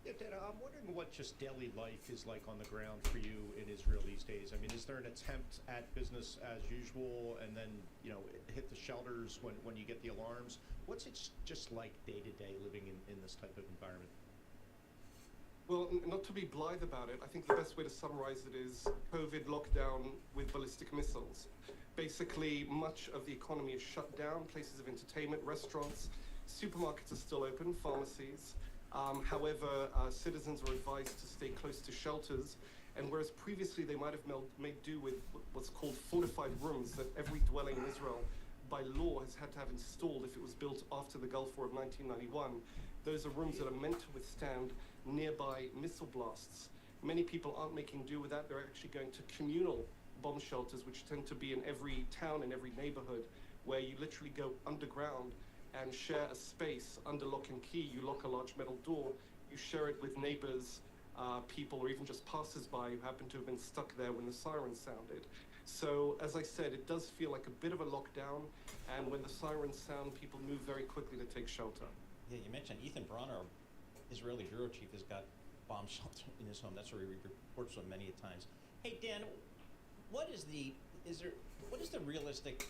Yeah, Dan, I'm wondering what just daily life is like on the ground for you in Israel these days. I mean, is there an attempt at business as usual and then, you know, hit the shelters when you get the alarms? What's it just like day to day living in this type of environment? Well, not to be blithe about it, I think the best way to summarize it is COVID lockdown with ballistic missiles. Basically, much of the economy is shut down, places of entertainment, restaurants, supermarkets are still open, pharmacies. However, citizens are advised to stay close to shelters, and whereas previously they might have made do with what's called fortified rooms that every dwelling in Israel by law has had to have installed if it was built after the Gulf War of 1991, those are rooms that are meant to withstand nearby missile blasts. Many people aren't making do with that. They're actually going to communal bomb shelters, which tend to be in every town, in every neighborhood, where you literally go underground and share a space under lock and key. You lock a large metal door, you share it with neighbors, people, or even just passers-by who happen to have been stuck there when the sirens sounded. So, as I said, it does feel like a bit of a lockdown, and when the sirens sound, people move very quickly to take shelter. Yeah, you mentioned Ethan Bronner, Israeli bureau chief, has got bomb shelter in his home. That's where he reports on many times. Hey, Dan, what is the realistic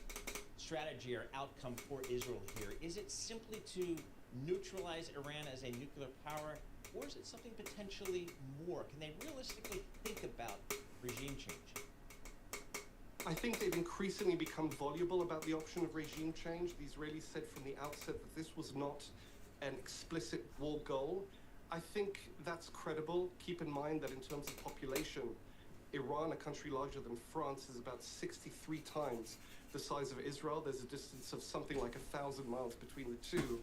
strategy or outcome for Israel here? Is it simply to neutralize Iran as a nuclear power, or is it something potentially more? Can they realistically think about regime change? I think they've increasingly become voluble about the option of regime change. The Israelis said from the outset that this was not an explicit war goal. I think that's credible. Keep in mind that in terms of population, Iran, a country larger than France, is about 63 times the size of Israel. There's a distance of something like 1,000 miles between the two.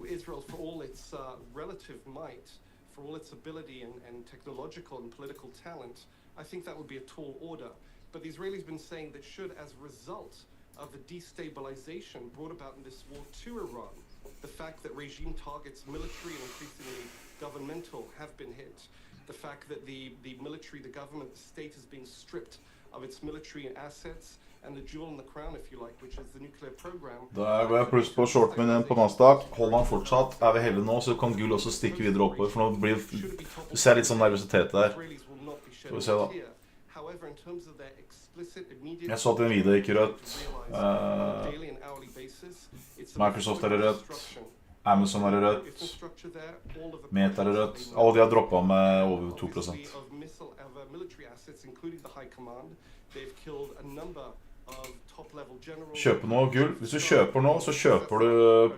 Israel, for all its relative might, for all its ability and technological and political talent, I think that would be a tall order. But the Israelis have been saying that should, as a result of the destabilization brought about in this war to Iran, the fact that regime targets, military and increasingly governmental, have been hit, the fact that the military, the government, the state is being stripped of its military assets, and the jewel in the crown, if you like, which is the nuclear program. Der går jeg pluss på shorten min på Nasdaq. Holder han fortsatt. Er vi heldige nå, så kan gull også stikke videre oppover, for nå blir du ser litt sånn nervøsitet der. Skal vi se da. Jeg så at Nvidia gikk rødt. Microsoft er rødt. Amazon er rødt. Meta er rødt. Alle de har droppet med over 2%. Kjøpe noe gull. Hvis du kjøper nå, så kjøper du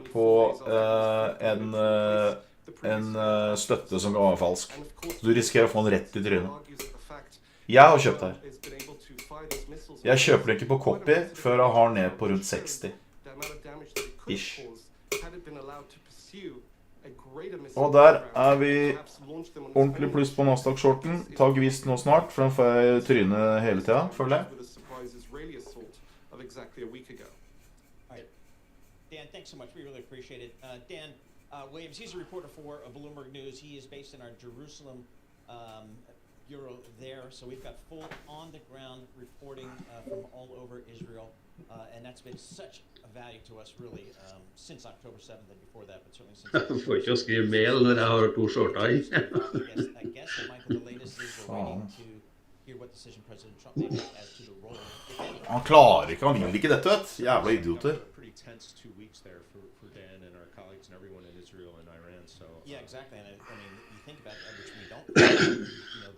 på en støtte som kan være falsk. Så du risikerer å få den rett i trynet. Jeg har kjøpt her. Jeg kjøper det ikke på copy før jeg har ned på rundt 60. Ish. Og der er vi ordentlig pluss på Nasdaq-shorten. Ta gvist nå snart, for den får jeg i trynet hele tiden, føler jeg. Dan, thanks so much. We really appreciate it. Dan, Williams, he's a reporter for Bloomberg News. He is based in our Jerusalem bureau there. So we've got full on-the-ground reporting from all over Israel. And that's been such a value to us, really, since October 7th and before that, but certainly since... Jeg får ikke skrive mail når jeg har 2 shorter i. I guess, Michael, the latest is we're waiting to hear what decision President Trump made as to the role, if any. Han klarer ikke, han vil ikke dette, vet. Jævla idioter. Pretty tense 2 weeks there for Dan and our colleagues and everyone in Israel and Iran, so... Yeah, exactly, and I mean, you think about it, which we don't,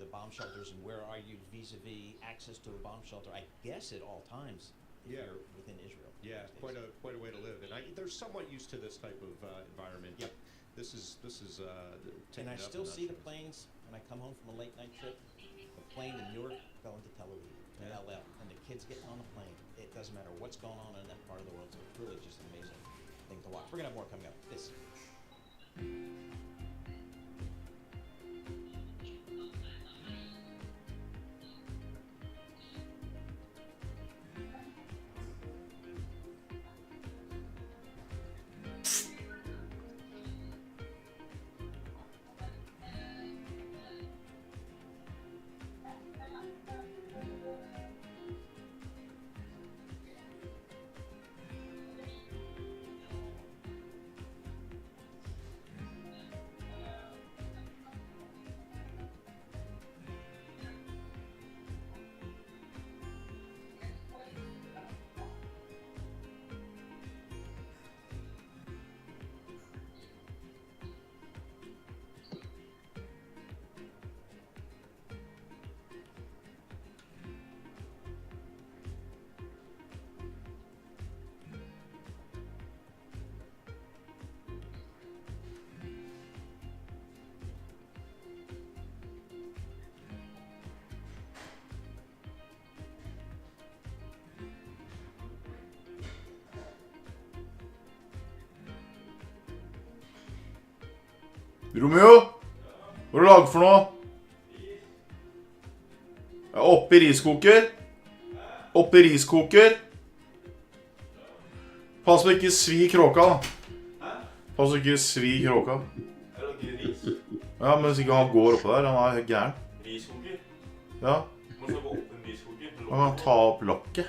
the bomb shelters and where are you vis-a-vis access to a bomb shelter, I guess at all times, if you're within Israel. Yeah, quite a way to live, and they're somewhat used to this type of environment. Yep. This is And I still see the planes when I come home from a late night trip. The plane in Newark going to Tel Aviv, to LL, and the kids getting on the plane. It doesn't matter what's going on in that part of the world. So it's really just an amazing thing to watch. We're gonna have more coming up. This. Romeo? Hva har du laget for noe? Oppi riskoker? Oppi riskoker? Pass på ikke svi kråka da. Pass på ikke svi kråka. Er det ikke ris? Ja, men hvis ikke han går oppe der, han er helt gæren. Riskoker? Ja. Man skal gå opp en riskoker. Han kan ta opp lakket.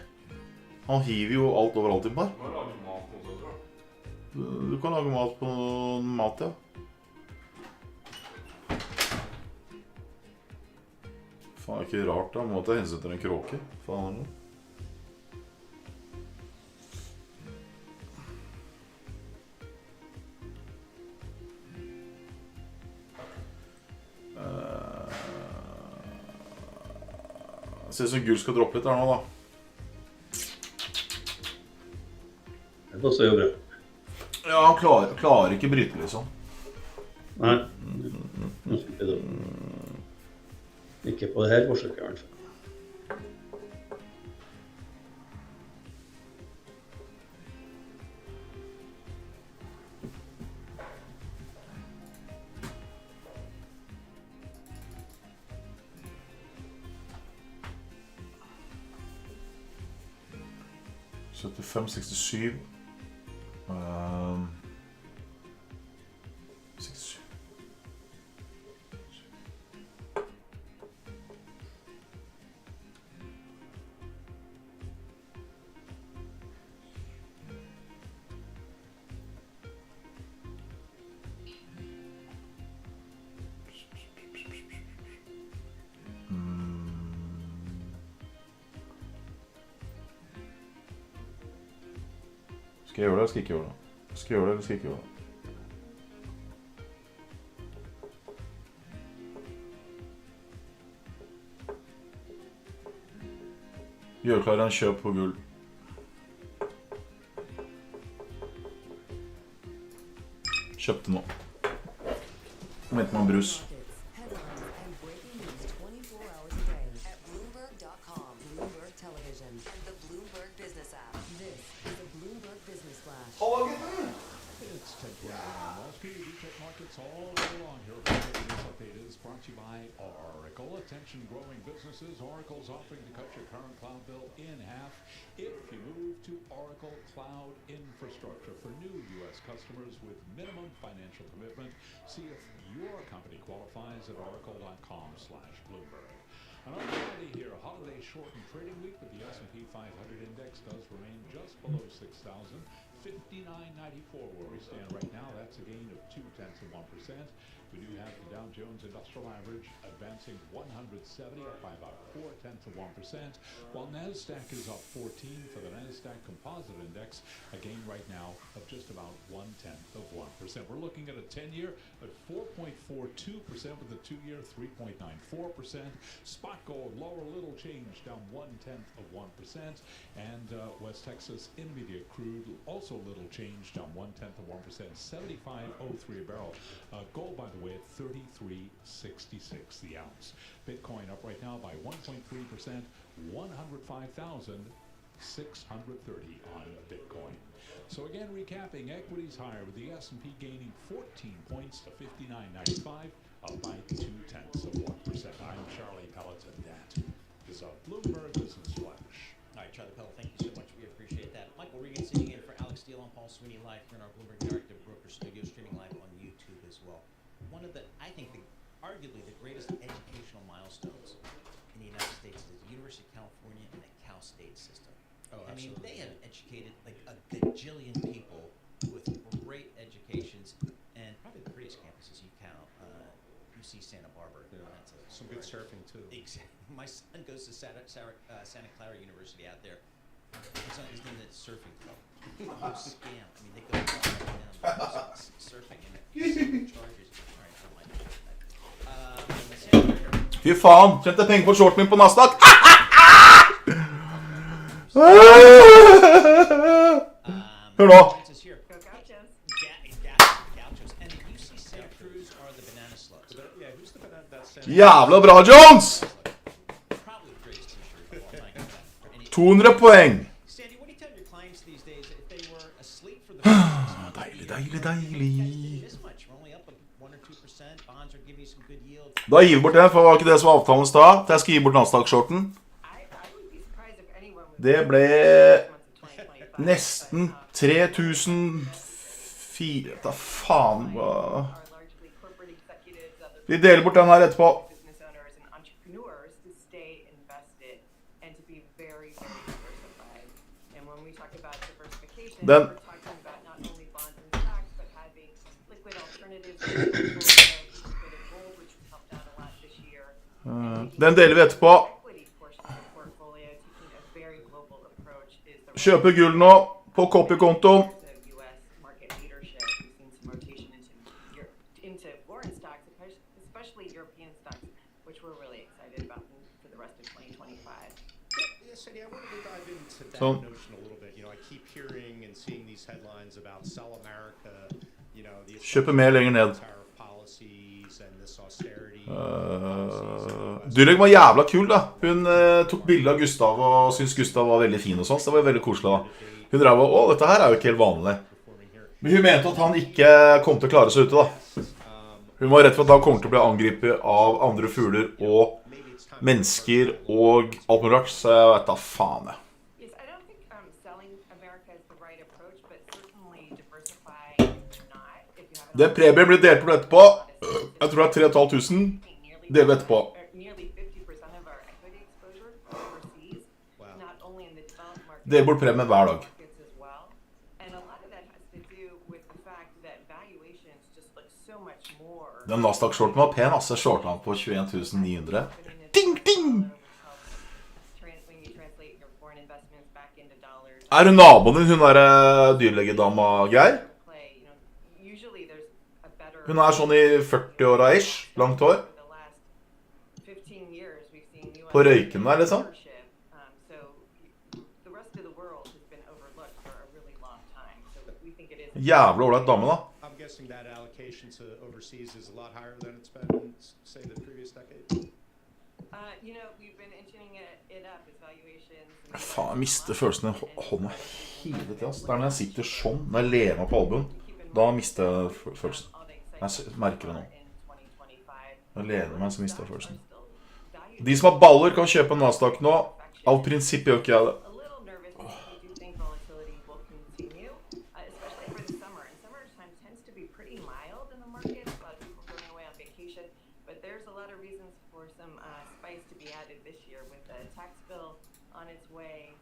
Han hiver jo alt overalt i den der. Man kan lage mat på det, tror jeg. Du kan lage mat på mat, ja. Faen, er ikke rart da, må ta hensyn til en kråke. Faen er det? Ser ut som Gull skal droppe litt her nå da. Det passer jo bra. Ja, han klarer ikke bryte liksom. Nei. Ikke på det her forsøket i hvert fall. Fem, 67. 67. Skal jeg gjøre det, eller skal jeg ikke gjøre det? Skal jeg gjøre det, eller skal jeg ikke gjøre det? Gjør klar en kjøp på Gull. Kjøpte nå. Venter man brus. Attention growing businesses, Oracle's offering to cut your current cloud bill in half if you move to Oracle Cloud cloud infrastructure for new U.S. customers with minimum financial commitment. See if your company qualifies at oracle.com/Bloomberg. And on Friday here, a holiday shortened trading week, but the S&P 500 index does remain just below 6,000. 59.94 where we stand right now. That's a gain of 0.2%. We do have the Dow Jones Industrial Average advancing 170 up by about 0.4%, while NASDAQ is up 14 for the NASDAQ Composite Index, a gain right now of just about 0.1%. We're looking at a 10-year at 4.42%, with a 2-year 3.94%. Spot gold lower, little change, down 0.1%, and West Texas Intermediate crude also little change, down 0.1%, 75.03 a barrel. Gold, by the way, at 33.66 the ounce. Bitcoin up right now by 1.3%, 105,630 on Bitcoin. So again, recapping, equities higher with the S&P gaining 14 points to 59.95, up by 0.2%. I'm Charlie Pelleton. That is a Bloomberg Business Flash. All right, Charlie Pelleton, thank you so much. We appreciate that. Michael Regan sitting in for Alex Steele and Paul Sweeney live here in our Bloomberg Interactive Broker Studio, streaming live on YouTube as well. One of the, I think, arguably the greatest educational milestones in the United States is the University of California and the Cal State system. Oh, I mean, absolutely. they have educated like a gajillion people with great educations, and probably the prettiest campus is UCal, UC Santa Barbara. Yeah. That's Some good surfing too. Exactly. My son goes to Santa Clara University out there. His name is Surfing Club. The whole scam. I mean, they go surfing and charges. All right, I don't like that. Fy faen, tjente penger på shorten min på Nasdaq. Hør nå. Jævla bra, Jones! 200 poeng. Deilig, deilig. Da gir vi bort det, for det var ikke det som var avtalen i stad. Jeg skal gi bort Nasdaq-shorten. Det ble nesten 3.004. Da faen hva... Vi deler bort den her etterpå. Den. Den deler vi etterpå. Kjøper gull nå på Copy-kontoen. Sånn. Kjøper mer lenger ned. Dyrek var jævla kul da. Hun tok bilde av Gustav og syntes Gustav var veldig fin og sånn, så det var veldig koselig da. Hun drev og, dette her er jo ikke helt vanlig. Men hun mente at han ikke kom til å klare seg ute da. Hun var rett for at han kommer til å bli angripet av andre fugler og mennesker og alt mulig rart, så jeg vet da faen jeg. Den premien blir delt på etterpå. Jeg tror det er 3.500. Deler vi etterpå. Deler bort premien hver dag. Den Nasdaq-shorten var pen, altså. Shorten var på 21.900. Ding, ding! Er hun naboen din, hun der dyrlegedama, Geir? Hun er sånn i 40-åra-ish, langt hår. På røyken der, liksom. Jævla ålreit dame, da. Faen, jeg mister følelsen i hånda hele tiden. Det er når jeg sitter sånn, når jeg lener meg på albuen. Da mister jeg følelsen. Jeg merker det nå. Jeg lener meg, så mister jeg følelsen. De som har baller kan kjøpe en Nasdaq nå. Av prinsipp gjør ikke jeg det. its way.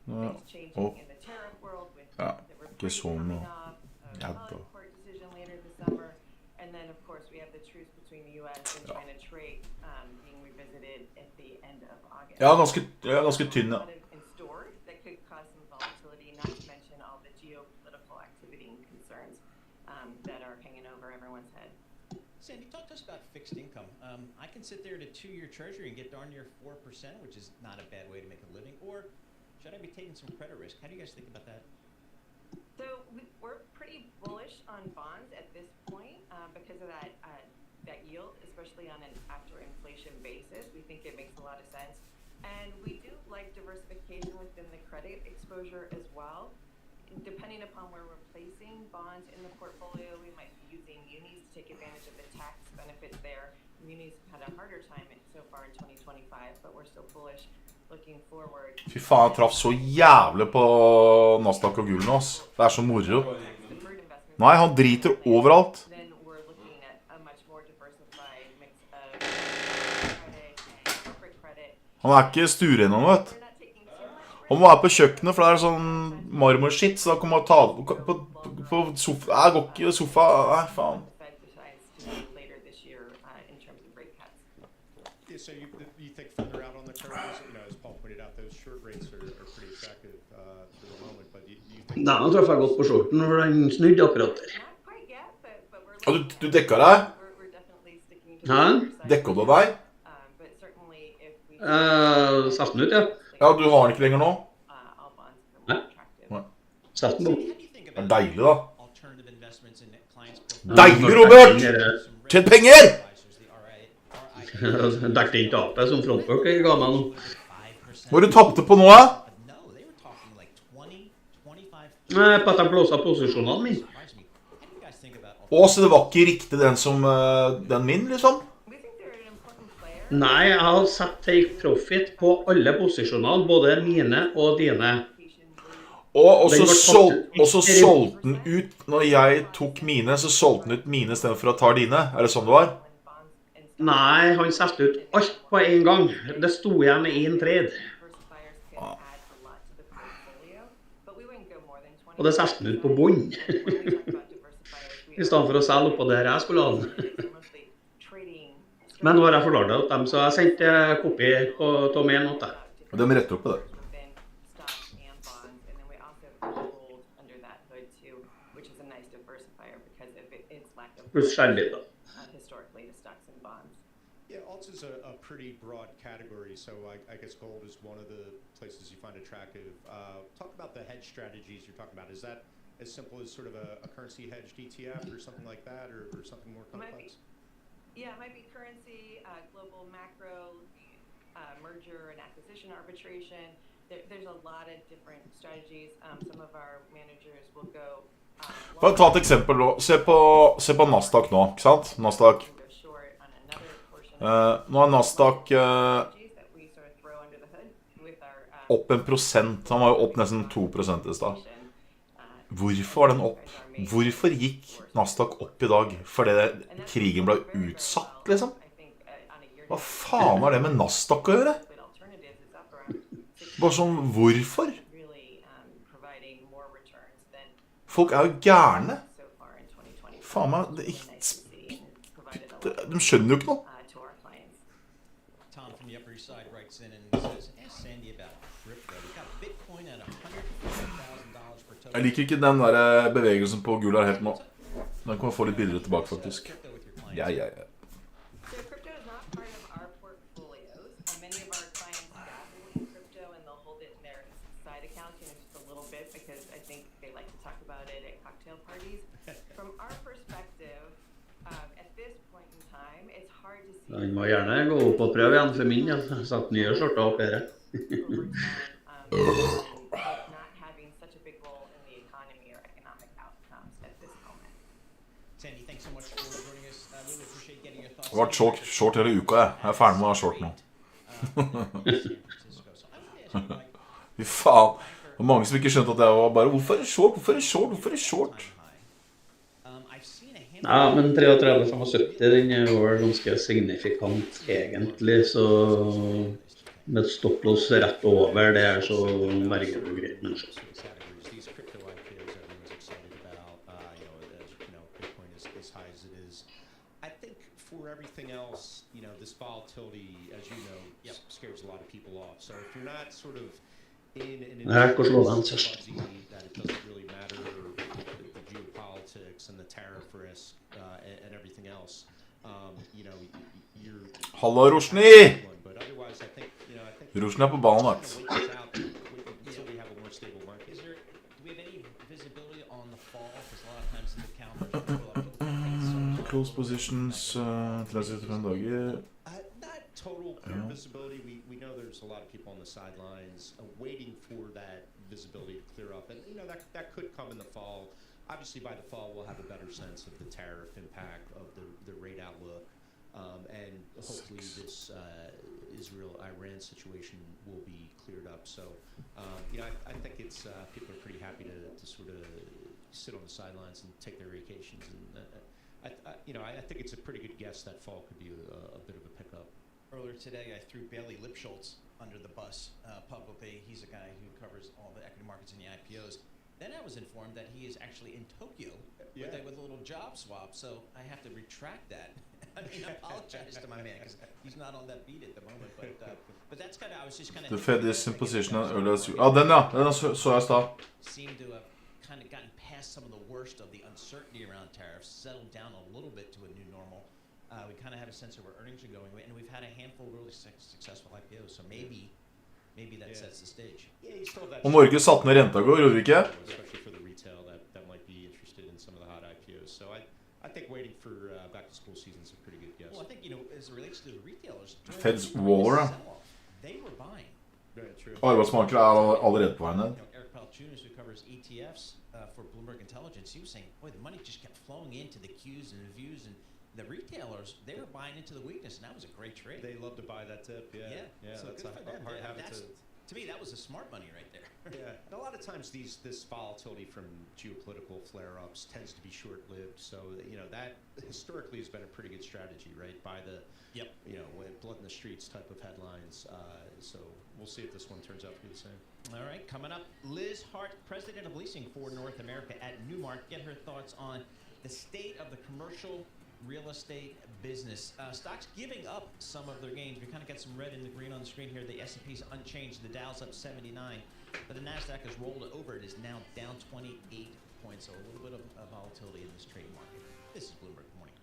Ja, Things changing og in the tariff world with ja, the ikke reprieve sånn coming nå. off, Ja, a court decision later this summer, and then of course we have the truce between the U.S. and China trade being revisited at the end of August. Ja, ganske tynn, ja. In store that could cause some volatility, not to mention all the geopolitical activity and concerns that are hanging over everyone's head. Sandy, talk to us about fixed income. I can sit there at a 2-year treasury and get darn near 4%, which is not a bad way to make a living. Or should I be taking some credit risk? How do you guys think about that? So we're pretty bullish on bonds at this point because of that yield, especially on an after-inflation basis. We think it makes a lot of sense. And we do like diversification within the credit exposure as well. Depending upon where we're placing bonds in the portfolio, we might be using munis to take advantage of the tax benefits there. Munis had a harder time so far in 2025, but we're still bullish looking forward. Fy faen, jeg traff så jævlig på Nasdaq og gull nå, ass. Det så moro. Nei, han driter overalt. Then we're looking at a much more diversified mix of credit and corporate credit. Han ikke sturen nå, vet du. Han må være på kjøkkenet, for det sånn marmorskitt, så da kommer han ta på sofa. Jeg går ikke i sofa, nei, faen. Yeah, so you think further out on the curve, as Paul pointed out, those short rates are pretty attractive for the moment, but you think... Nei, nå traff jeg godt på shorten, for den snudde akkurat der. Ja, du dekket deg? Hæ? Dekket du deg? Satt den ut, ja. Ja, du har den ikke lenger nå? Nei. Satt den på. Det deilig, da. Deilig, Robert! Tjent penger! Dekte ikke tapet som frontbøker ga meg nå. Hva du tappte på nå, da? Nei, på at jeg blåset posisjonene mine. Å, så det var ikke riktig den min, liksom? Nei, jeg har sett take profit på alle posisjonene, både mine og dine. Og så solgte den ut, når jeg tok mine, så solgte den ut mine i stedet for å ta dine. Er det sånn det var? Nei, han setter ut alt på en gang. Det sto igjen med en trade. Og det setter den ut på bånd. I stedet for å selge oppå der jeg skulle ha den. Men nå har jeg forklart det til dem, så jeg sendte kopi til meg en måte. Og de retter opp på det. Pluss skjermbilder. Alts is a pretty broad category, so I guess gold is one of the places you find attractive. Talk about the hedge strategies you're talking about. Is that as simple as sort of a currency hedged ETF or something like that, or something more complex? Yeah, it might be currency, global macro, merger and acquisition arbitration. There's a lot of different strategies. Some of our managers will go... Bare ta et eksempel nå. Se på Nasdaq nå, ikke sant? Nasdaq. Nå er Nasdaq opp 1%. Han var jo opp nesten 2% i sted. Hvorfor var den opp? Hvorfor gikk Nasdaq opp i dag? Fordi krigen ble utsatt, liksom? Hva faen har det med Nasdaq å gjøre? Bare sånn, hvorfor? Folk er jo gærne. Faen meg, de skjønner jo ikke noe. Jeg liker ikke den der bevegelsen på gull her helt nå. Den kan få litt bilder tilbake, faktisk. Ja. Han må gjerne gå opp og prøve igjen for min, altså. Satt nye skjorter opp her. Det har vært short hele uka, jeg. Jeg er ferdig med å ha short nå. Fy faen. Det var mange som ikke skjønte at jeg var bare, hvorfor er det short? Hvorfor er det short? Hvorfor er det short? Ja, men 33,75, den er jo ganske signifikant egentlig, så Med stopploss rett over, det er så merger du greit, men så. These crypto IPOs everyone's excited about, Bitcoin is as high as it is. I think for everything else, this volatility, as you know, scares a lot of people off. So if you're not sort of in an Her slår den fuzzy sørst. that it doesn't really matter the geopolitics and the tariff risk and everything else, you're. Halla, Rosny! But otherwise, I think Rosny på ballen, vet until we have a more stable market. Do we have any visibility on the fall? Because a lot of times in the calendar, Close positions, 35 dager. Not total clear visibility. We know there's a lot of people on the sidelines waiting for that visibility to clear up, and that could come in the fall. Obviously, by the fall, we'll have a better sense of the tariff impact of the rate outlook, and hopefully this Israel-Iran situation will be cleared up. So, I think it's people are pretty happy to sort of sit on the sidelines and take their vacations, and I think it's a pretty good guess that fall could be a bit of a pickup. Earlier today, I threw Bailey Lipschultz under the bus publicly. He's a guy who covers all the equity markets and the IPOs. Then I was informed that he is actually in Tokyo with a little job swap, so I have to retract that. I mean, I apologize to my man because he's not on that beat at the moment, but that's kind of, I was just kind of... The Fed is in position on early as you... Den så jeg stad. Seem to have kind of gotten past some of the worst of the uncertainty around tariffs, settled down a little bit to a new normal. We kind of have a sense of where earnings are going, and we've had a handful of really successful IPOs, so maybe that sets the stage. Og Norge satt ned renta i går, gjorde vi ikke? Especially for the retail that might be interested in some of the hot IPOs. So I think waiting for back to school season is a pretty good guess. Well, I think, as it relates to the retailers, Fed's Waller. They were buying. Very true. Arbeidsmarkedet allerede på vei ned. Eric Palchunas, who covers ETFs for Bloomberg Intelligence, he was saying, boy, the money just kept flowing into the Qs and the views, and the retailers, they were buying into the weakness, and that was a great trade. They love to buy that tip, yeah. So That's good for them. hard habit To me, that was a smart money right there. Yeah, and a lot of times this volatility from geopolitical flare-ups tends to be short-lived. So that historically has been a pretty good strategy, right? By the blood in the streets type of headlines. So we'll see if this one turns out to be the same. All right, coming up, Liz Hart, president of leasing for North America at Newmark, get her thoughts on the state of the commercial real estate business. Stocks giving up some of their gains. We kind of got some red and the green on the screen here. The S&P's unchanged. The Dow's up 79. But the NASDAQ has rolled over. It is now down 28 points. So a little bit of volatility in this trade market. This is Bloomberg Morning.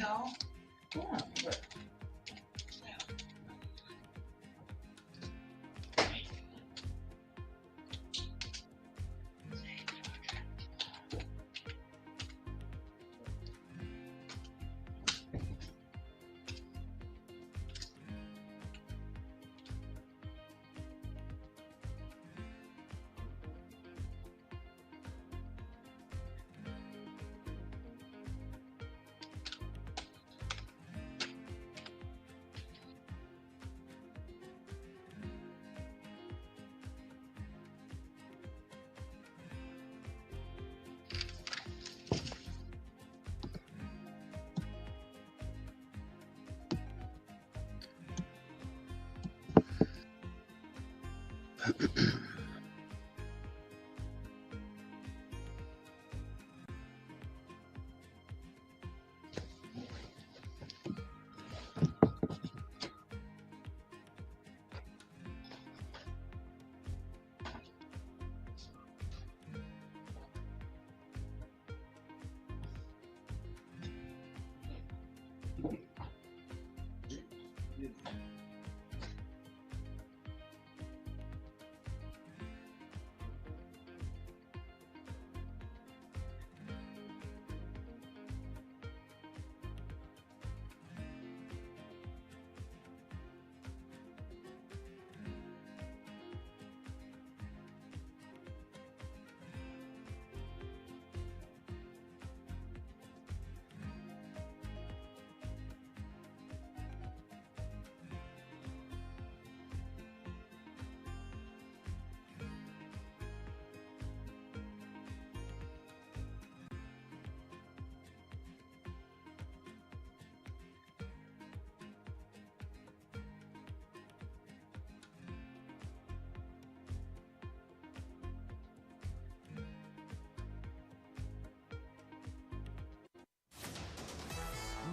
Ja.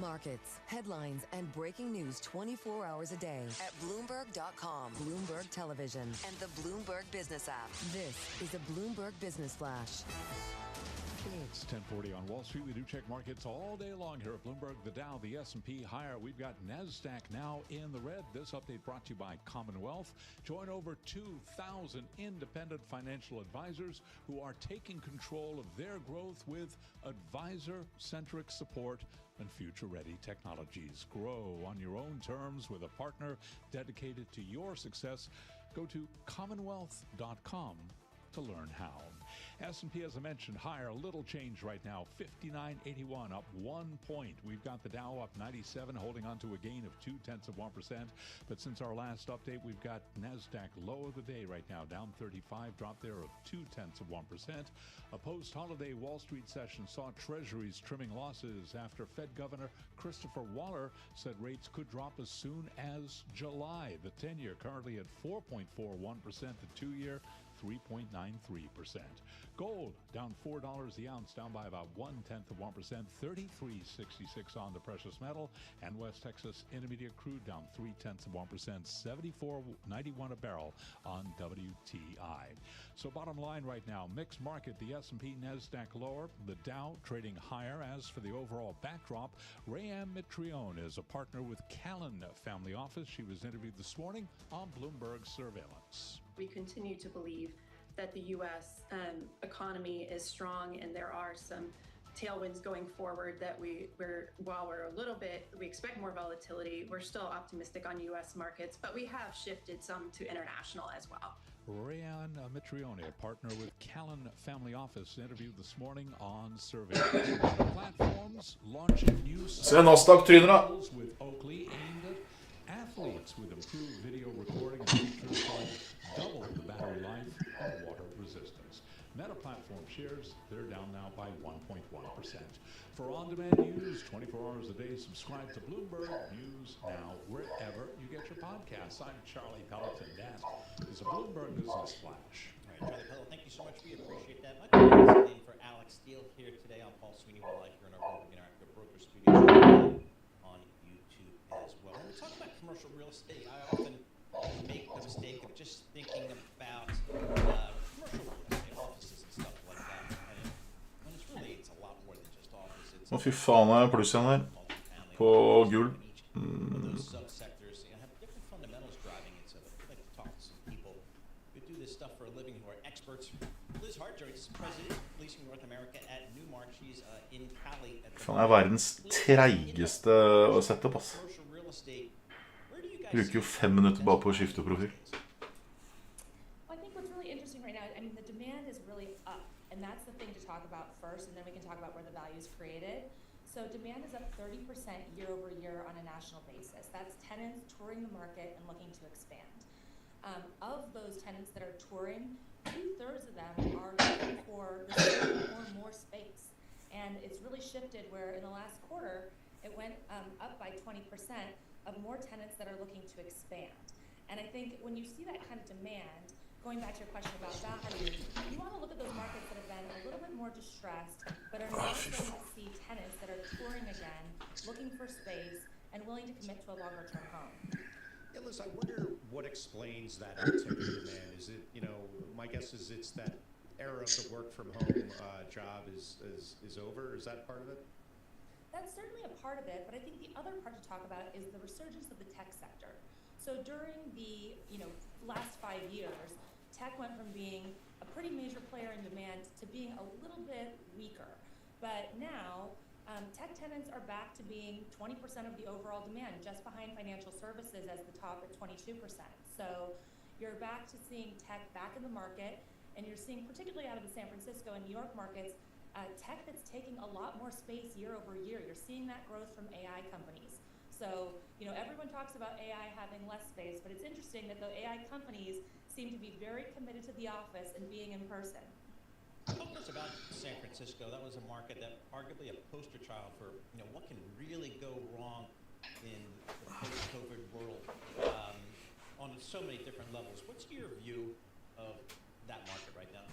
Markets, headlines, and breaking news 24 hours a day at Bloomberg.com, Bloomberg Television, and the Bloomberg Business app. This is a Bloomberg Business Flash. It's 10:40 on Wall Street. We do check markets all day long here at Bloomberg. The Dow, the S&P higher. We've got NASDAQ now in the red. This update brought to you by Commonwealth. Join over 2,000 independent financial advisors who are taking control of their growth with advisor-centric support and future-ready technologies. Grow on your own terms with a partner dedicated to your success. Go to commonwealth.com to learn how. S&P, as I mentioned, higher, little change right now, 59.81, up 1 point. We've got the Dow up 97, holding on to a gain of 0.2%. But since our last update, we've got NASDAQ low of the day right now, down 35, drop there of 0.2%. A post-holiday Wall Street session saw Treasuries trimming losses after Fed Governor Christopher Waller said rates could drop as soon as July. The 10-year currently at 4.41%, the 2-year 3.93%. Gold down $4 the ounce, down by about 0.1%, 33.66 on the precious metal. And West Texas Intermediate crude down 0.3%, 74.91 a barrel on WTI. So bottom line right now, mixed market. The S&P, NASDAQ lower, the Dow trading higher. As for the overall backdrop, Rayanne Mitrione is a partner with Callan Family Office. She was interviewed this morning on Bloomberg Surveillance. We continue to believe that the U.S. Economy is strong, and there are some tailwinds going forward that while we expect more volatility, we're still optimistic on U.S. markets, but we have shifted some to international as well. Rayanne Mitrione, a partner with Callan Family Office, interviewed this morning on Surveillance. Platforms launching new Nasdaq-tryner. with Oakley aimed at athletes with improved video recording and features like double the battery life and water resistance. Meta Platform shares, they're down now by 1.1%. For on-demand news, 24 hours a day, subscribe to Bloomberg News Now, wherever you get your podcasts. I'm Charlie Pelleton. That is a Bloomberg Business Flash. All right, Charlie Pelleton, thank you so much. We appreciate that much. Sitting in for Alex Steele here today. I'm Paul Sweeney. We're live here in our Bloomberg Interactive Broker Studio on YouTube as well. When we talk about commercial real estate, I often make the mistake of just thinking about commercial real estate, offices and stuff like that. And when it's a lot more than just offices. Å, fy faen, er det pluss igjen her. på gull. Those subsectors have different fundamentals driving it. So I'd like to talk to some people who do this stuff for a living, who are experts. Liz Hart joins us, President of Leasing North America at Newmark. She's in Cali at the Faen, er verdens treigeste setup, ass. Bruker jo 5 minutter bare på å skifte profil. Well, I think what's really interesting right now, I mean, the demand is really up, and that's the thing to talk about first, and then we can talk about where the value is created. So demand is up 30% year over year on a national basis. That's tenants touring the market and looking to expand. Of those tenants that are touring, 2/3 of them are looking for the same or more space. And it's really shifted where in the last quarter, it went up by 20% of more tenants that are looking to expand. And I think when you see that kind of demand, going back to your question about value, you want to look at those markets that have been a little bit more distressed, but are now starting to see tenants that are touring again, looking for space, and willing to commit to a longer-term home. Yeah, Liz, I wonder what explains that uptick in demand. Is it, my guess is it's that era of the work from home job is over. Is that part of it? That's certainly a part of it, but I think the other part to talk about is the resurgence of the tech sector. So during the last 5 years, tech went from being a pretty major player in demand to being a little bit weaker. But now, tech tenants are back to being 20% of the overall demand, just behind financial services as the top at 22%. So you're back to seeing tech back in the market, and you're seeing, particularly out of the San Francisco and New York markets, tech that's taking a lot more space year over year. You're seeing that growth from AI companies. So, everyone talks about AI having less space, but it's interesting that the AI companies seem to be very committed to the office and being in person. Talk to us about San Francisco. That was a market that arguably a poster child for what can really go wrong in the post-COVID world on so many different levels. What's your view of that market right now?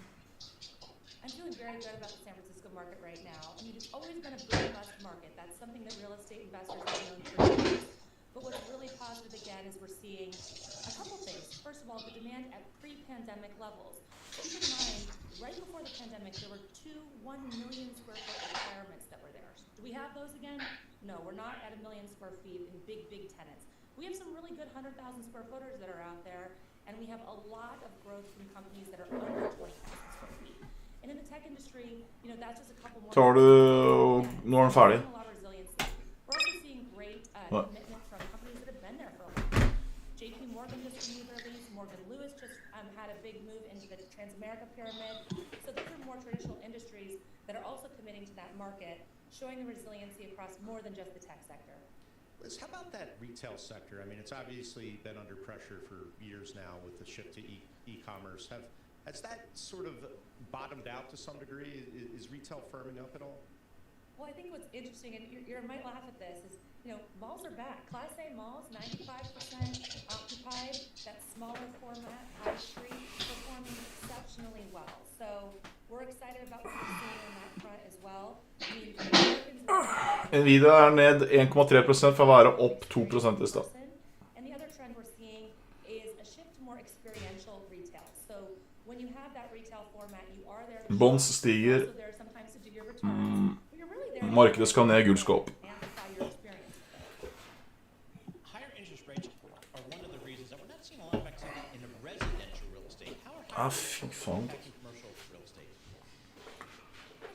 I'm feeling very good about the San Francisco market right now. I mean, it's always been a boom-bust market. That's something that real estate investors have known for years. But what's really positive again is we're seeing a couple things. First of all, the demand at pre-pandemic levels. Keep in mind, right before the pandemic, there were 1 million square foot requirements that were there. Do we have those again? No, we're not at 1 million square feet in big tenants. We have some really good 100,000 square footers that are out there, and we have a lot of growth from companies that are under 20,000 square feet. And in the tech industry, that's just a couple more. Tar du Nå er den ferdig. A lot of resiliency. We're also seeing great commitment from companies that have been there for a long time. JP Morgan just renewed their lease. Morgan Lewis just had a big move into the Transamerica pyramid. So these are more traditional industries that are also committing to that market, showing the resiliency across more than just the tech sector. Liz, how about that retail sector? I mean, it's obviously been under pressure for years now with the shift to e-commerce. Has that sort of bottomed out to some degree? Is retail firming up at all? Well, I think what's interesting, and you might laugh at this, is malls are back. Class A malls, 95% occupied. That smaller format, high street, performing exceptionally well. So we're excited about what we're seeing on that front as well. I mean, Nvidia er ned 1,3% for å være opp 2% i stad. And the other trend we're seeing is a shift to more experiential retail. So when you have that retail format, you are there to Bonds stiger. Markedet skal ned, gull skal opp. Higher interest rates are one of the reasons that we're not seeing a lot of activity in the residential real estate. How are Fy faen. commercial real estate?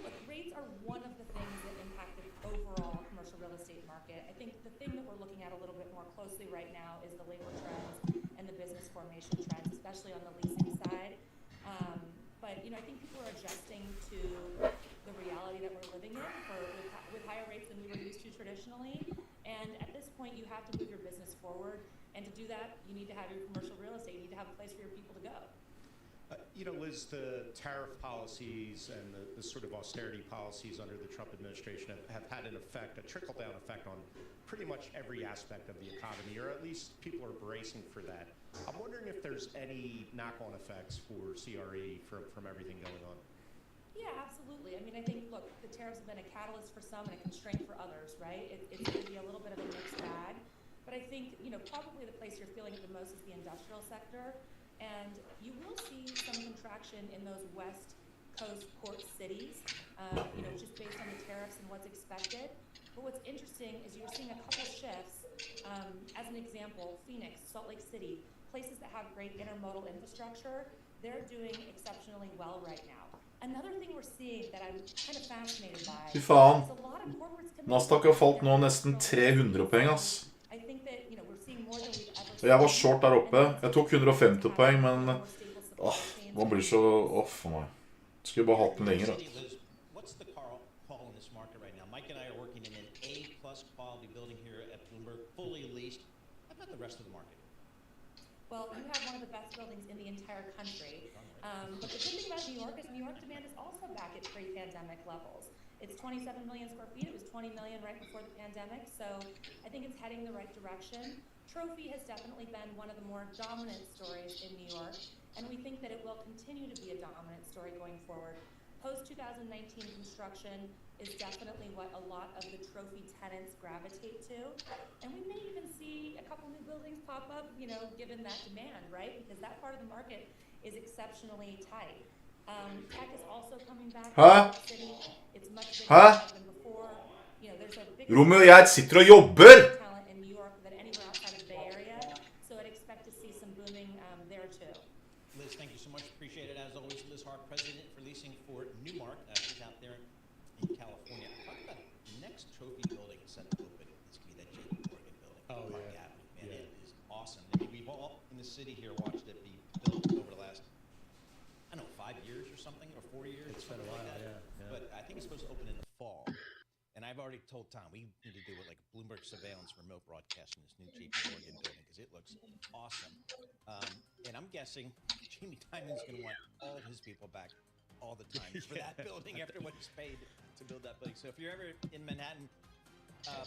Look, rates are one of the things that impact the overall commercial real estate market. I think the thing that we're looking at a little bit more closely right now is the labor trends and the business formation trends, especially on the leasing side. But I think people are adjusting to the reality that we're living in with higher rates than we were used to traditionally. And at this point, you have to move your business forward. And to do that, you need to have your commercial real estate. You need to have a place for your people to go. Liz, the tariff policies and the sort of austerity policies under the Trump administration have had an effect, a trickle-down effect on pretty much every aspect of the economy, or at least people are bracing for that. I'm wondering if there's any knock-on effects for CRE from everything going on. Yeah, absolutely. I mean, I think, look, the tariffs have been a catalyst for some and a constraint for others, right? It's going to be a little bit of a mixed bag. But I think, probably the place you're feeling it the most is the industrial sector. And you will see some contraction in those West Coast port cities, just based on the tariffs and what's expected. But what's interesting is you're seeing a couple shifts. As an example, Phoenix, Salt Lake City, places that have great intermodal infrastructure, they're doing exceptionally well right now. Another thing we're seeing that I'm kind of fascinated by Fy faen. is a lot of corporates coming Nasdaq har falt nå nesten 300 poeng, ass. I think that, we're seeing more than we've ever Og jeg var short der oppe. Jeg tok 150 poeng, men man blir så off for meg. Skulle bare hatt den lenger, da. What's the call in this market right now? Mike and I are working in an A-plus quality building here at Bloomberg, fully leased. How about the rest of the market? Well, you have one of the best buildings in the entire country. But the good thing about New York is New York demand is also back at pre-pandemic levels. It's 27 million square feet. It was 20 million right before the pandemic. So I think it's heading the right direction. Trophy has definitely been one of the more dominant stories in New York. And we think that it will continue to be a dominant story going forward. Post-2019 construction is definitely what a lot of the Trophy tenants gravitate to. And we may even see a couple new buildings pop up, given that demand, right? Because that part of the market is exceptionally tight. Tech is also coming back. It's much bigger than before. There's a big Romeo og jeg sitter og jobber! talent in New York than anywhere outside of the Bay Area. So I'd expect to see some booming there too. Liz, thank you so much. Appreciate it. As always, Liz Hart, president for leasing for Newmark. She's out there in California. Talk about the next Trophy building set to open. It's going to be that JP Morgan building. Park Avenue. Man, it is awesome. I mean, we've all in the city here watched it be built over the last, 5 years or something, or 4 years. It's been a while, yeah. But I think it's supposed to open in the fall. And I've already told Tom we need to do it like Bloomberg surveillance remote broadcast in this new JP Morgan building because it looks awesome. And I'm guessing Jamie Dimon's going to want all of his people back all the time for that building after what he's paid to build that building. So if you're ever in Manhattan,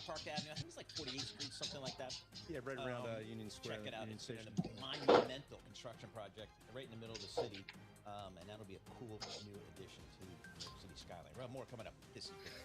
Park Avenue, I think it's like 48th Street, something like that. Yeah, right around Union Square. Check it out. Union It's Station. a monumental construction project right in the middle of the city. And that'll be a cool new addition to New York City skyline. We'll have more coming up this evening.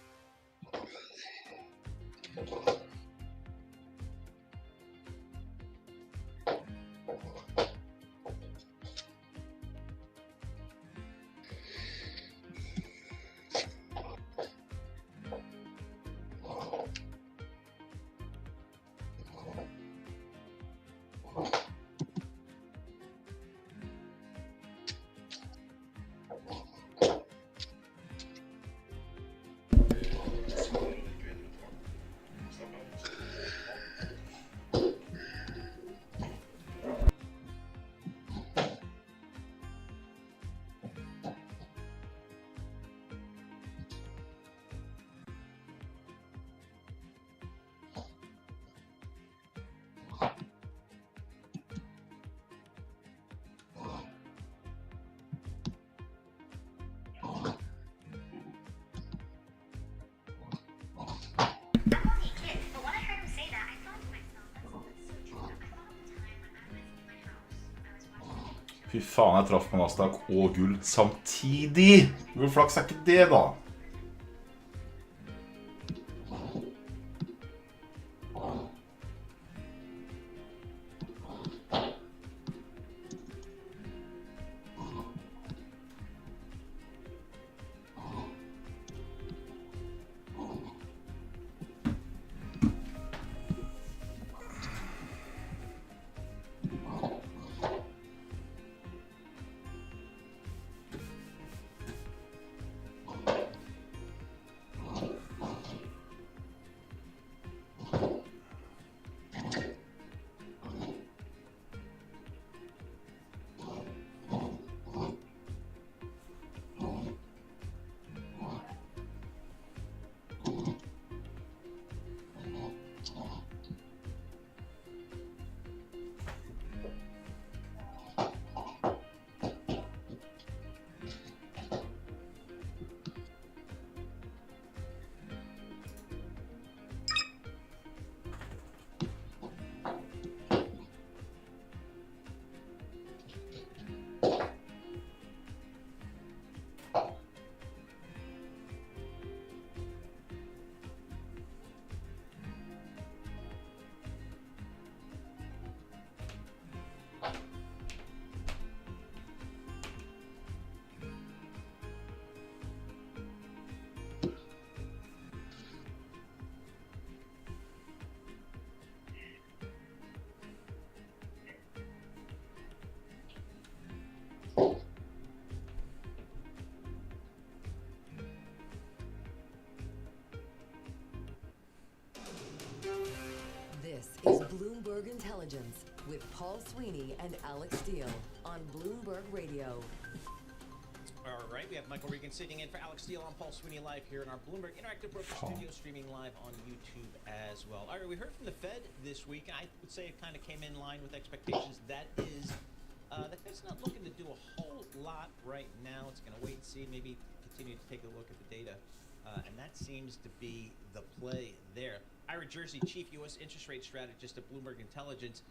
Fy faen, jeg traff på Nasdaq og gull samtidig! Hvor flaks er ikke det, da? Intelligence with Paul Sweeney and Alex Steele on Bloomberg Radio. All right, we have Michael Regan sitting in for Alex Steele on Paul Sweeney Live here in our Bloomberg Interactive Broker Studio, streaming live on YouTube as well. All right, we heard from the Fed this week. I would say it kind of came in line with expectations. That is, the Fed's not looking to do a whole lot right now. It's going to wait and see, maybe continue to take a look at the data. And that seems to be the play there. Ira Jersey, Chief U.S. Interest Rate Strategist at Bloomberg Intelligence.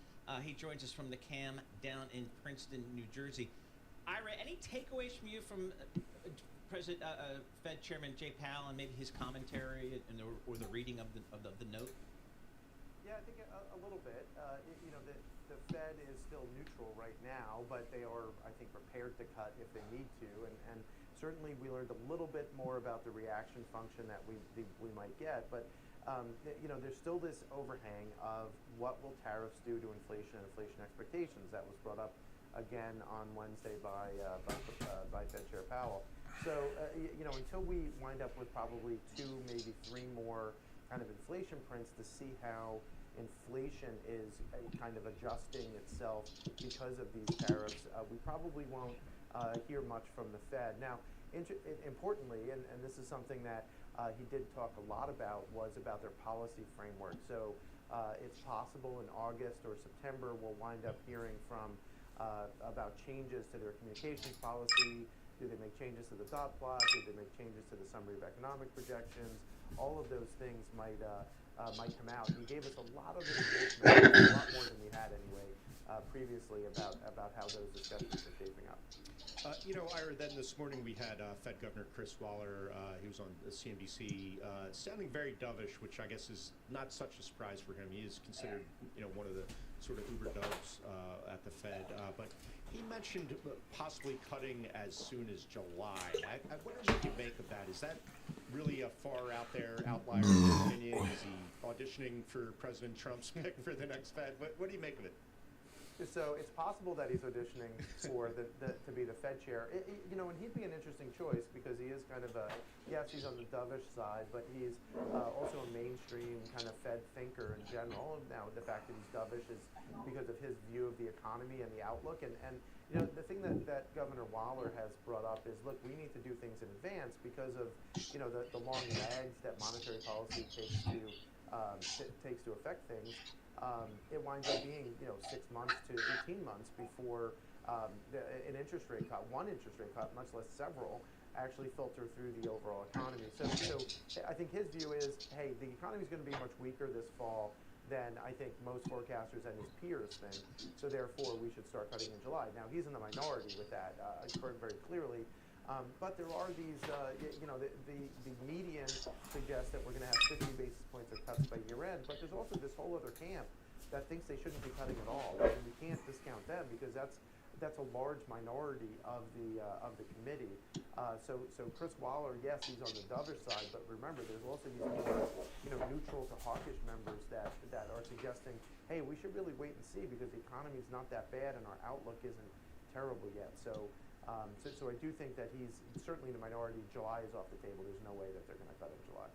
He joins us from the CAM down in Princeton, New Jersey. Ira, any takeaways from you from Fed Chairman Jay Powell and maybe his commentary or the reading of the note? Yeah, I think a little bit. The Fed is still neutral right now, but they are, I think, prepared to cut if they need to. And certainly we learned a little bit more about the reaction function that we might get. But, there's still this overhang of what will tariffs do to inflation and inflation expectations. That was brought up again on Wednesday by Fed Chair Powell. So, until we wind up with probably 2, maybe 3 more kind of inflation prints to see how inflation is kind of adjusting itself because of these tariffs, we probably won't hear much from the Fed. Now, importantly, and this is something that he did talk a lot about, was about their policy framework. So it's possible in August or September we'll wind up hearing from about changes to their communications policy. Do they make changes to the dot plot? Do they make changes to the summary of economic projections? All of those things might come out. He gave us a lot of information, a lot more than we had anyway, previously about how those discussions are shaping up. Ira, then this morning we had Fed Governor Chris Waller. He was on CNBC, sounding very dovish, which I guess is not such a surprise for him. He is considered, one of the sort of uber doves at the Fed. But he mentioned possibly cutting as soon as July. I wonder what you make of that. Is that really a far out there outlier in your opinion? Is he auditioning for President Trump's pick for the next Fed? What do you make of it? So it's possible that he's auditioning for to be the Fed chair. And he'd be an interesting choice because he is kind of yes, he's on the dovish side, but he's also a mainstream kind of Fed thinker in general. Now, the fact that he's dovish is because of his view of the economy and the outlook. And the thing that Governor Waller has brought up is, look, we need to do things in advance because of, the long lags that monetary policy takes to affect things. It winds up being 6 months to 18 months before an interest rate cut, one interest rate cut, much less several, actually filter through the overall economy. So I think his view is, hey, the economy is going to be much weaker this fall than I think most forecasters and his peers think. So therefore, we should start cutting in July. Now, he's in the minority with that, very clearly. But there are these, the median suggests that we're going to have 50 basis points of cuts by year end, but there's also this whole other camp that thinks they shouldn't be cutting at all. And we can't discount them because that's a large minority of the committee. So Chris Waller, yes, he's on the dovish side, but remember, there's also these more, neutral to hawkish members that are suggesting, hey, we should really wait and see because the economy is not that bad and our outlook isn't terrible yet. So I do think that he's certainly in the minority. July is off the table. There's no way that they're going to cut in July.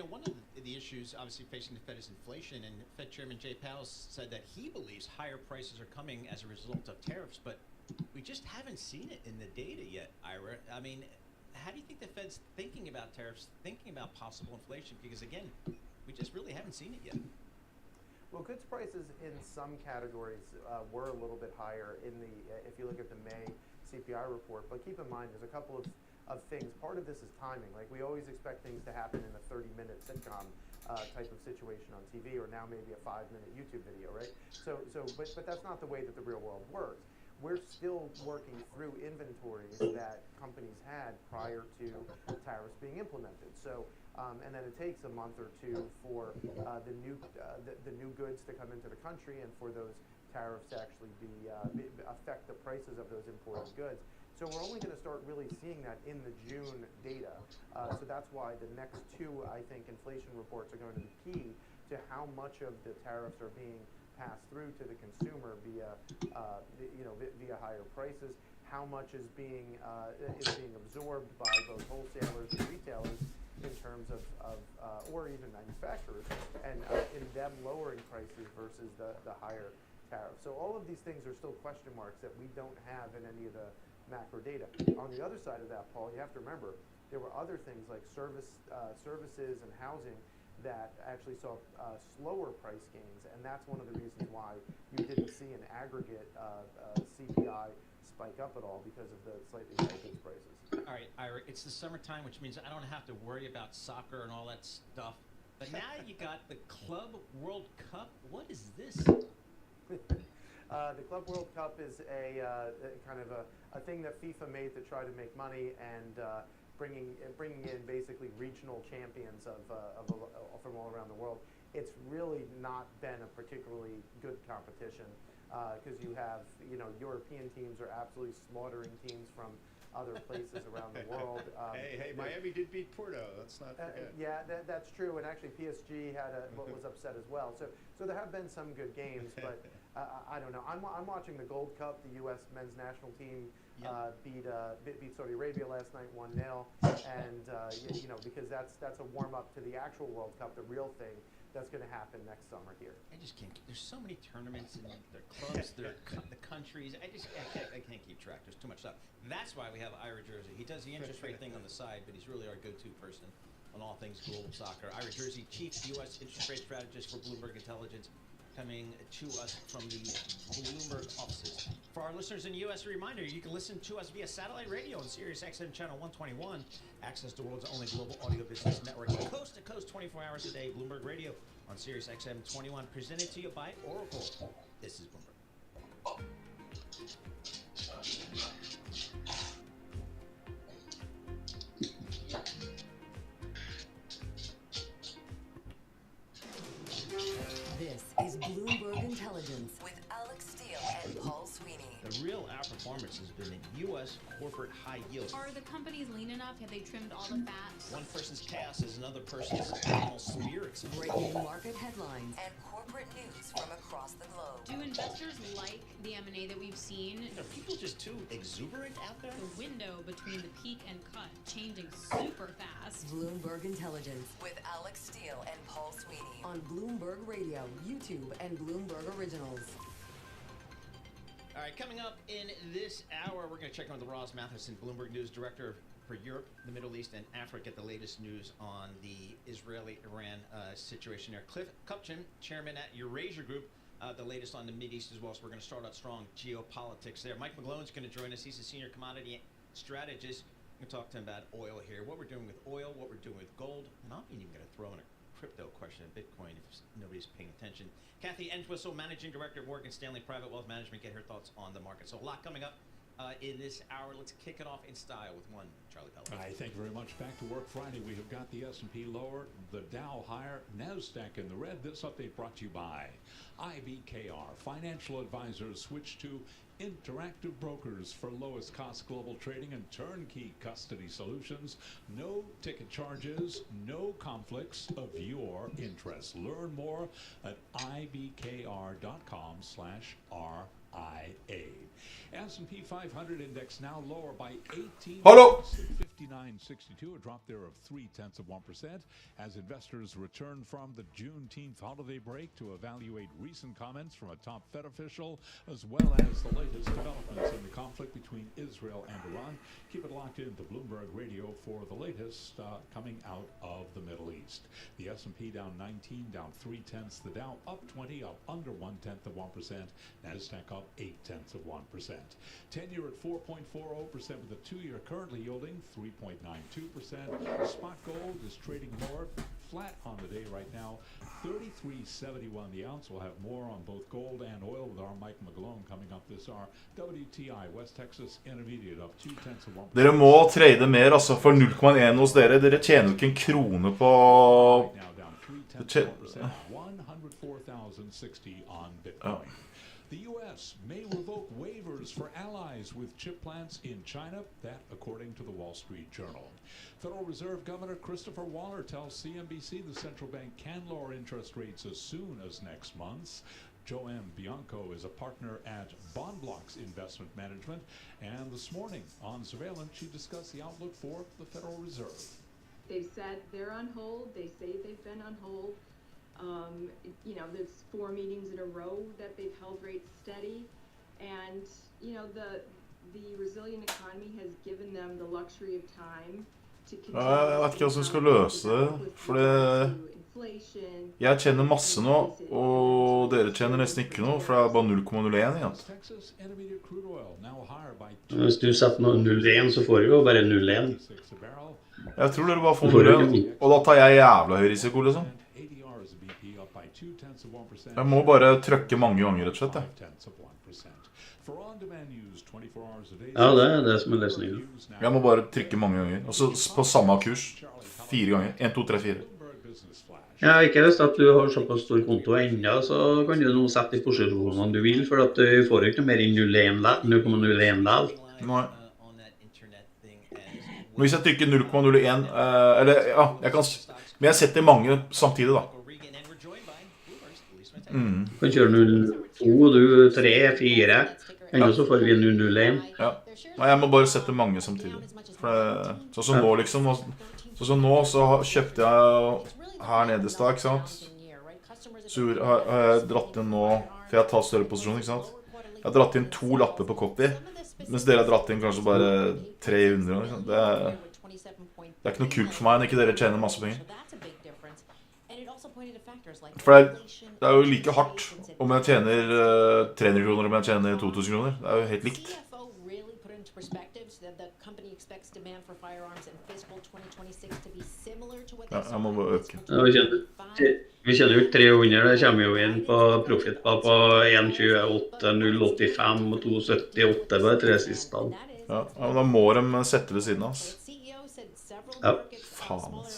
One of the issues obviously facing the Fed is inflation, and Fed Chairman Jay Powell said that he believes higher prices are coming as a result of tariffs, but we just haven't seen it in the data yet, Ira. I mean, how do you think the Fed's thinking about tariffs, thinking about possible inflation? Because again, we just really haven't seen it yet. Well, goods prices in some categories were a little bit higher if you look at the May CPI report, but keep in mind there's a couple of things. Part of this is timing. Like, we always expect things to happen in a 30-minute sitcom type of situation on TV, or now maybe a 5-minute YouTube video, right? But that's not the way that the real world works. We're still working through inventories that companies had prior to tariffs being implemented. So, and then it takes a month or two for the new goods to come into the country and for those tariffs to actually affect the prices of those imported goods. So we're only going to start really seeing that in the June data. So that's why the next two, I think, inflation reports are going to be key to how much of the tariffs are being passed through to the consumer via higher prices, how much is being absorbed by both wholesalers and retailers in terms of or even manufacturers, and in them lowering prices versus the higher tariffs. So all of these things are still question marks that we don't have in any of the macro data. On the other side of that, Paul, you have to remember there were other things like services and housing that actually saw slower price gains, and that's one of the reasons why you didn't see an aggregate CPI spike up at all because of the slightly higher goods prices. All right, Ira, it's the summertime, which means I don't have to worry about soccer and all that stuff. But now you got the Club World Cup. What is this? The Club World Cup is a kind of a thing that FIFA made to try to make money and bringing in basically regional champions from all around the world. It's really not been a particularly good competition because you have, European teams are absolutely slaughtering teams from other places around the world. Hey, Miami did beat Porto. Let's not forget. Yeah, that's true. And actually, PSG was upset as well. So there have been some good games, but I don't know. I'm watching the Gold Cup. The U.S. men's national team beat Saudi Arabia last night 1-0, and because that's a warm up to the actual World Cup, the real thing. That's going to happen next summer here. I just can't. There's so many tournaments and their clubs, the countries. I can't keep track. There's too much stuff. That's why we have Ira Jersey. He does the interest rate thing on the side, but he's really our go-to person on all things global soccer. Ira Jersey, Chief U.S. Interest Rate Strategist for Bloomberg Intelligence, coming to us from the Bloomberg offices. For our listeners in the U.S., a reminder, you can listen to us via satellite radio on Sirius XM Channel 121. Access the world's only global audio business network, coast to coast, 24 hours a day. Bloomberg Radio on Sirius XM 21, presented to you by Oracle. This is Bloomberg. This is Bloomberg Intelligence with Alex Steele and Paul Sweeney. The real outperformance has been in U.S. corporate high yields. Are the companies lean enough? Have they trimmed all the fat? One person's chaos is another person's animal spirits. Breaking market headlines and corporate news from across the globe. Do investors like the M&A that we've seen? Are people just too exuberant out there? The window between the peak and cut changing super fast. Bloomberg Intelligence with Alex Steele and Paul Sweeney on Bloomberg Radio, YouTube, and Bloomberg Originals. All right, coming up in this hour, we're going to check on with Roz Matheson, Bloomberg News Director for Europe, the Middle East, and Africa. Get the latest news on the Israeli-Iran situation there. Cliff Kupchan, chairman at Eurasia Group, the latest on the Mideast as well. So we're going to start out strong geopolitics there. Mike McGlone's going to join us. He's a senior commodity strategist. We're going to talk to him about oil here, what we're doing with oil, what we're doing with gold, and I'm even going to throw in a crypto question of Bitcoin if nobody's paying attention. Kathy Entwistle, Managing Director of Morgan Stanley Private Wealth Management, get her thoughts on the market. So a lot coming up in this hour. Let's kick it off in style with one Charlie Pellet. Hi, thank you very much. Back to work Friday. We have got the S&P lower, the Dow higher, NASDAQ in the red. This update brought to you by IBKR. Financial advisors switch to Interactive Brokers for lowest cost global trading and turnkey custody solutions. No ticket charges, no conflicts of your interest. Learn more at ibkr.com/RIA. S&P 500 index now lower by 18. Hello. 59.62, a drop there of 0.3%, as investors return from the Juneteenth holiday break to evaluate recent comments from a top Fed official, as well as the latest developments in the conflict between Israel and Iran. Keep it locked into Bloomberg Radio for the latest coming out of the Middle East. The S&P down 19, down 0.3. The Dow up 20, up under 0.1%. NASDAQ up 0.8%. 10-year at 4.40% with the 2-year currently yielding 3.92%. Spot gold is trading lower, flat on the day right now, 33.71 the ounce. We'll have more on both gold and oil with our Mike McGlone coming up this hour. WTI West Texas Intermediate up 0.2%. Dere må trade mer, altså, for 0,1 hos dere. Dere tjener ikke en krone på... Now down 0.3%, 104,060 on Bitcoin. The U.S. may revoke waivers for allies with chip plants in China, that according to the Wall Street Journal. Federal Reserve Governor Christopher Waller tells CNBC the central bank can lower interest rates as soon as next month. Joanne Bianco is a partner at BondBlocks Investment Management, and this morning on Surveillance she discussed the outlook for the Federal Reserve. they've said they're on hold. They say they've been on hold. You know, there's 4 meetings in a row that they've held rates steady, and you know the resilient economy has given them the luxury of time to continue. Jeg vet ikke hvordan vi skal løse det, for jeg tjener masse nå, og dere tjener nesten ikke noe, for det er bare 0,01 igjen. Hvis du setter noe 0,1, så får du jo bare 0,1. Jeg tror dere bare får 0,1, og da tar jeg jævla høy risiko, liksom. Jeg må bare trykke mange ganger, rett og slett. Ja, det er det som er løsningen. Jeg må bare trykke mange ganger, og så på samme kurs, 4 ganger, 1, 2, 3, 4. Ja, ikke hvis at du har såpass stor konto enda, så kan du nå sette de posisjonene du vil, for at du får ikke mer enn 0,01 der. Nei. Men hvis jeg trykker 0,01, eller ja, men jeg setter mange samtidig da. Du kan kjøre 0,2, du 3, 4, enda så får vi 0,01. Ja, nei, jeg må bare sette mange samtidig. Sånn som nå liksom, sånn som nå så kjøpte jeg her nede i stad, ikke sant? Så har jeg dratt inn nå, for jeg tar større posisjon, ikke sant? Jeg har dratt inn 2 lapper på copy, mens dere har dratt inn kanskje bare 300, ikke sant? Det er ikke noe kult for meg når ikke dere tjener masse penger. For det er jo like hardt om jeg tjener 300 kroner om jeg tjener 2000 kroner. Det er jo helt likt. Ja, jeg må bare øke. Vi kjenner jo 300, det kommer jo inn på profit på 1,28, 0,85 og 2,78 på de 3 siste. Ja, men da må de sette ved siden av oss. Ja. Faen, ass.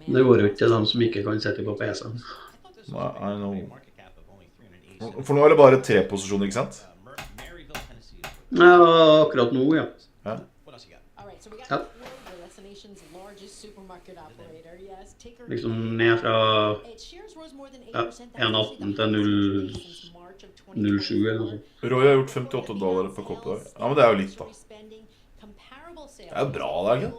Det går jo ikke til dem som ikke kan sette på PC-en. I know. For nå er det bare 3 posisjoner, ikke sant? Ja, akkurat nå, ja. Ja. Ja. Liksom ned fra 1,18 til 0,07 eller noe sånt. Roy har gjort $58 på kopp i dag. Ja, men det er jo litt da. Det er jo bra, det er ikke?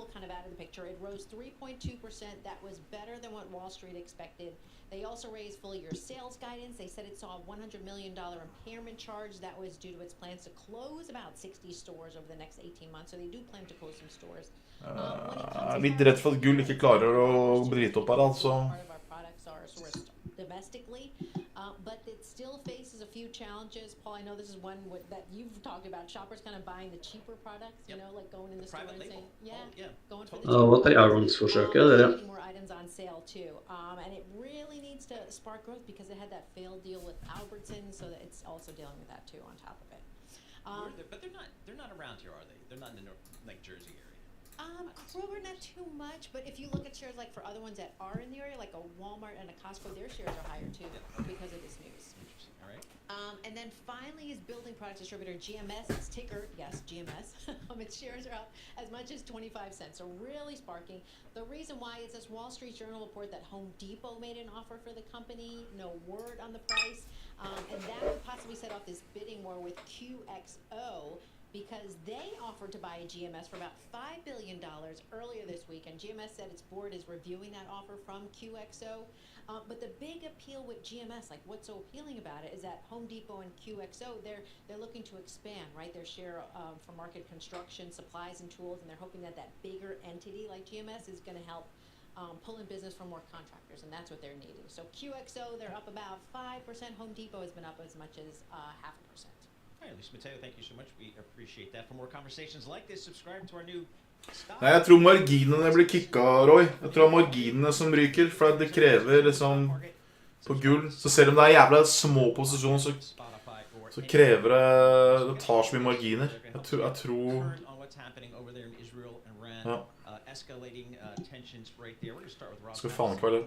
It rose 3.2%. That was better than what Wall Street expected. They also raised full-year sales guidance. They said it saw a $100 million impairment charge. That was due to its plans to close about 60 stores over the next 18 months. So they do plan to close some stores. Jeg er litt redd for at Gull ikke klarer å bryte opp her, altså. Domestically, but it still faces a few challenges. Paul, I know this is one that you've talked about. Shoppers kind of buying the cheaper products, you know, like going in the store and saying, going for the cheaper. More items on sale too, and it really needs to spark growth because it had that failed deal with Albertsons, so that it's also dealing with that too on top of it. But they're not around here, are they? They're not in the like Jersey area. Kroger not too much, but if you look at shares like for other ones that are in the area, like a Walmart and a Costco, their shares are higher too because of this news. Interesting. All right. And then finally is building products distributor GMS, its ticker, yes, GMS. Its shares are up as much as 25 cents, so really sparking. The reason why is this Wall Street Journal report that Home Depot made an offer for the company, no word on the price, and that would possibly set off this bidding war with QXO, because they offered to buy a GMS for about $5 billion earlier this week, and GMS said its board is reviewing that offer from QXO. But the big appeal with GMS, like what's so appealing about it, is that Home Depot and QXO, they're looking to expand, right? Their share for market construction, supplies and tools, and they're hoping that that bigger entity like GMS is going to help pull in business from more contractors, and that's what they're needing. So QXO, they're up about 5%. Home Depot has been up as much as 0.5%. All right, Lisa Mateo, thank you so much. We appreciate that. For more conversations like this, subscribe to our new stock. Nei, jeg tror marginene blir kicka, Roy. Jeg tror det er marginene som ryker, for det krever liksom på gull. Så selv om det er jævla små posisjoner, så krever det tar så mye marginer. Jeg tror ja. Skal faen ikke være det.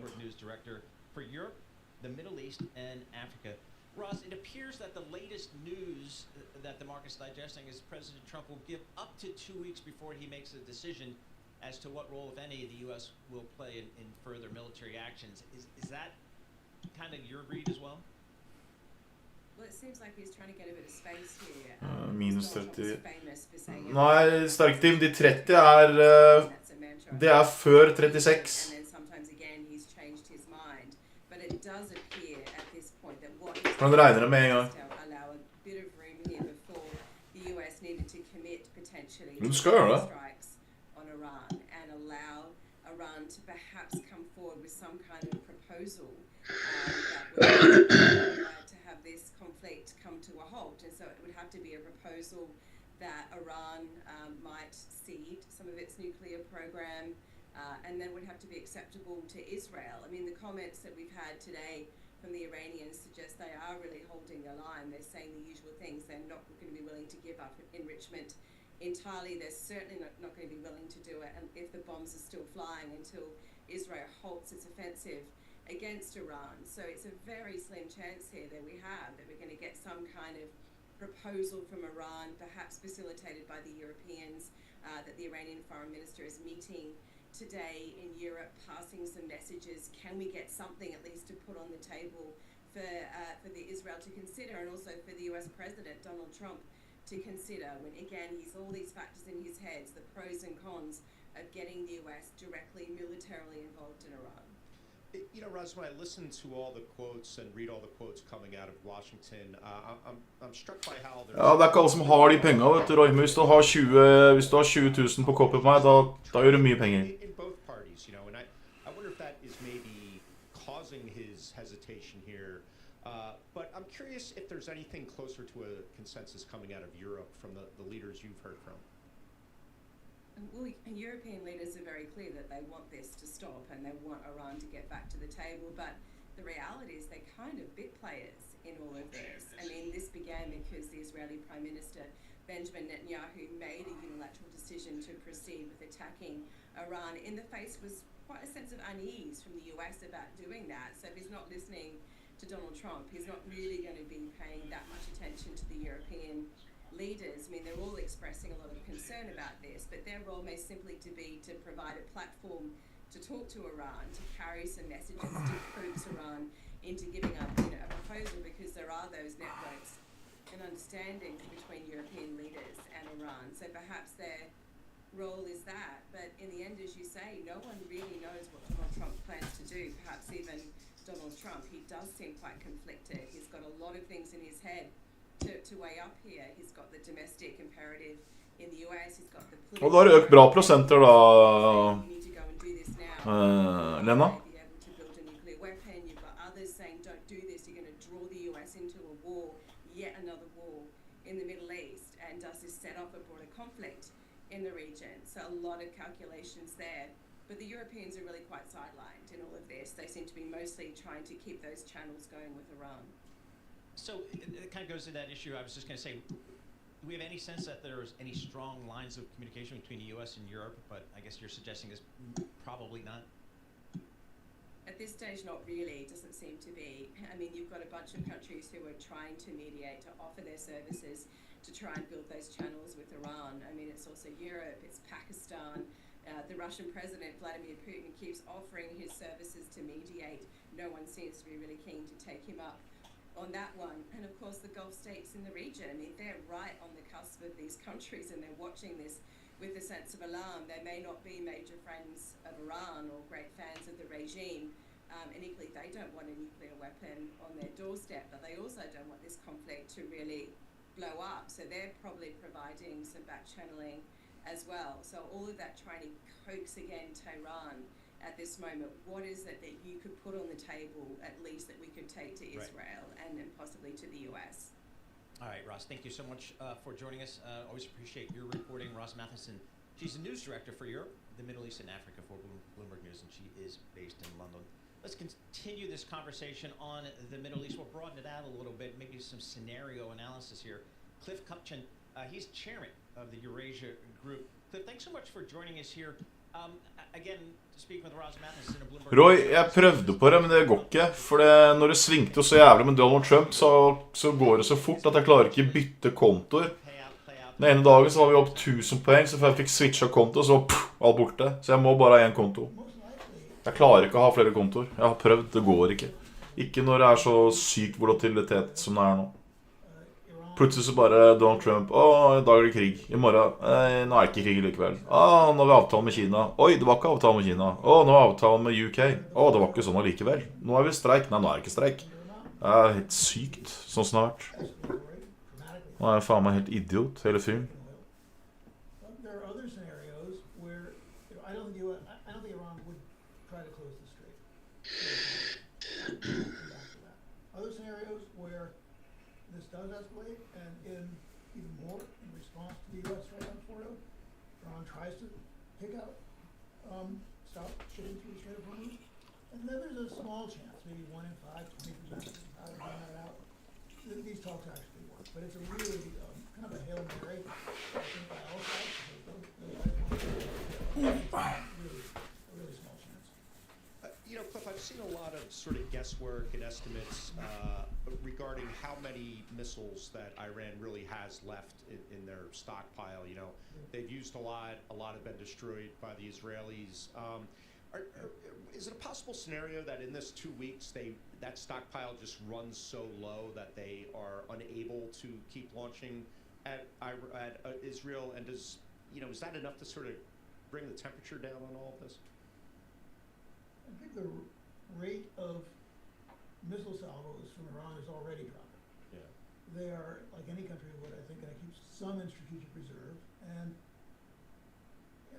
For Europe, the Middle East and Africa. Ross, it appears that the latest news that the market's digesting is President Trump will give up to 2 weeks before he makes a decision as to what role, if any, the U.S. will play in further military actions. Is that kind of your read as well? Minus 30. Nei, sterk team, de 30 det før 36. Men det regner det med en gang. Du skal gjøre det. That Iran might cede some of its nuclear program and then would have to be acceptable to Israel. I mean, the comments that we've had today from the Iranians suggest they are really holding their line. They're saying the usual things. They're not going to be willing to give up enrichment entirely. They're certainly not going to be willing to do it if the bombs are still flying until Israel halts its offensive against Iran. So it's a very slim chance here that we have that we're going to get some kind of proposal from Iran, perhaps facilitated by the Europeans, that the Iranian foreign minister is meeting today in Europe, passing some messages. Can we get something at least to put on the table for the Israel to consider, and also for the US President, Donald Trump, to consider when, again, he's all these factors in his heads, the pros and cons of getting the US directly militarily involved in Iran. You know, Roz, when I listen to all the quotes and read all the quotes coming out of Washington, I'm struck by how there's... Ja, det ikke alle som har de penger, vet du, Roy. Men hvis du har 20 000 på koppet på meg, da gjør du mye penger. In both parties, you know, and I wonder if that is maybe causing his hesitation here. But I'm curious if there's anything closer to a consensus coming out of Europe from the leaders you've heard from. Well, European leaders are very clear that they want this to stop and they want Iran to get back to the table, but the reality is they're kind of bit players in all of this. I mean, this began because the Israeli Prime Minister Benjamin Netanyahu made a unilateral decision to proceed with attacking Iran. In the face was quite a sense of unease from the US about doing that. So if he's not listening to Donald Trump, he's not really going to be paying that much attention to the European leaders. I mean, they're all expressing a lot of concern about this, but their role may simply be to provide a platform to talk to Iran, to carry some messages, to coax Iran into giving up, you know, a proposal, because there are those networks and understandings between European leaders and Iran. So perhaps their role is that, but in the end, as you say, no one really knows what Donald Trump plans to do. Perhaps even Donald Trump, he does seem quite conflicted. He's got a lot of things in his head to weigh up here. He's got the domestic imperative in the US, he's got the Og da har det økt bra prosenter da, Lena? You've got others saying don't do this, you're going to draw the US into a war, yet another war in the Middle East, and does this set off a broader conflict in the region? So a lot of calculations there. But the Europeans are really quite sidelined in all of this. They seem to be mostly trying to keep those channels going with Iran. So it kind of goes to that issue. I was just going to say, do we have any sense that there's any strong lines of communication between the U.S. and Europe? But I guess you're suggesting is probably not. At this stage, not really. It doesn't seem to be. I mean, you've got a bunch of countries who are trying to mediate, to offer their services, to try and build those channels with Iran. I mean, it's also Europe, it's Pakistan. The Russian president, Vladimir Putin, keeps offering his services to mediate. No one seems to be really keen to take him up on that one. And of course the Gulf states in the region, I mean, they're right on the cusp of these countries and they're watching this with a sense of alarm. They may not be major friends of Iran or great fans of the regime, and equally they don't want a nuclear weapon on their doorstep, but they also don't want this conflict to really blow up. So they're probably providing some back channeling as well. So all of that trying to coax again Tehran at this moment, what is it that you could put on the table at least that we could take to Israel and then possibly to the US? All right, Ross, thank you so much for joining us. Always appreciate your reporting. Ross Matheson, she's the news director for Europe, the Middle East and Africa for Bloomberg News, and she is based in London. Let's continue this conversation on the Middle East. We'll broaden it out a little bit, maybe some scenario analysis here. Cliff Kupchan, he's chairman of the Eurasia Group. Cliff, thanks so much for joining us here. Again, speaking with Ross Matheson of Bloomberg. Roy, jeg prøvde på det, men det går ikke. For når det svingte så jævlig med Donald Trump, så går det så fort at jeg klarer ikke bytte kontoer. Den ene dagen så var vi opp 1000 poeng, så før jeg fikk switcha konto, så alt borte. Så jeg må bare ha en konto. Jeg klarer ikke å ha flere kontoer. Jeg har prøvd, det går ikke. Ikke når det så syk volatilitet som det nå. Plutselig så bare Donald Trump. I dag er det krig. I morgen. Nå er det ikke krig likevel. Nå har vi avtale med Kina. Oi, det var ikke avtale med Kina. Nå har vi avtale med UK. Det var ikke sånn allikevel. Nå er vi streik. Nei, nå er det ikke streik. Det er helt sykt, sånn som det har vært. Nå er jeg faen meg helt idiot, hele fyren. There are other scenarios where I don't think Iran would try to close the strait. Other scenarios where this does escalate, and even more in response to the U.S. right on Fordo, Iran tries to pick out, stop shipping through the Strait of Hormuz, and then there's a small chance, maybe 1 in 5, 20%, how to find that out. These talks actually work, but it's a really kind of a Hail Mary, I think, by all sides. Really small chance. Cliff, I've seen a lot of sort of guesswork and estimates regarding how many missiles that Iran really has left in their stockpile. They've used a lot have been destroyed by the Israelis. Is it a possible scenario that in this 2 weeks that stockpile just runs so low that they are unable to keep launching at Israel? And is that enough to sort of bring the temperature down on all of this? I think the rate of missile salvos from Iran is already dropping. Yeah. They are, like any country would, I think, going to keep some in strategic reserve. And,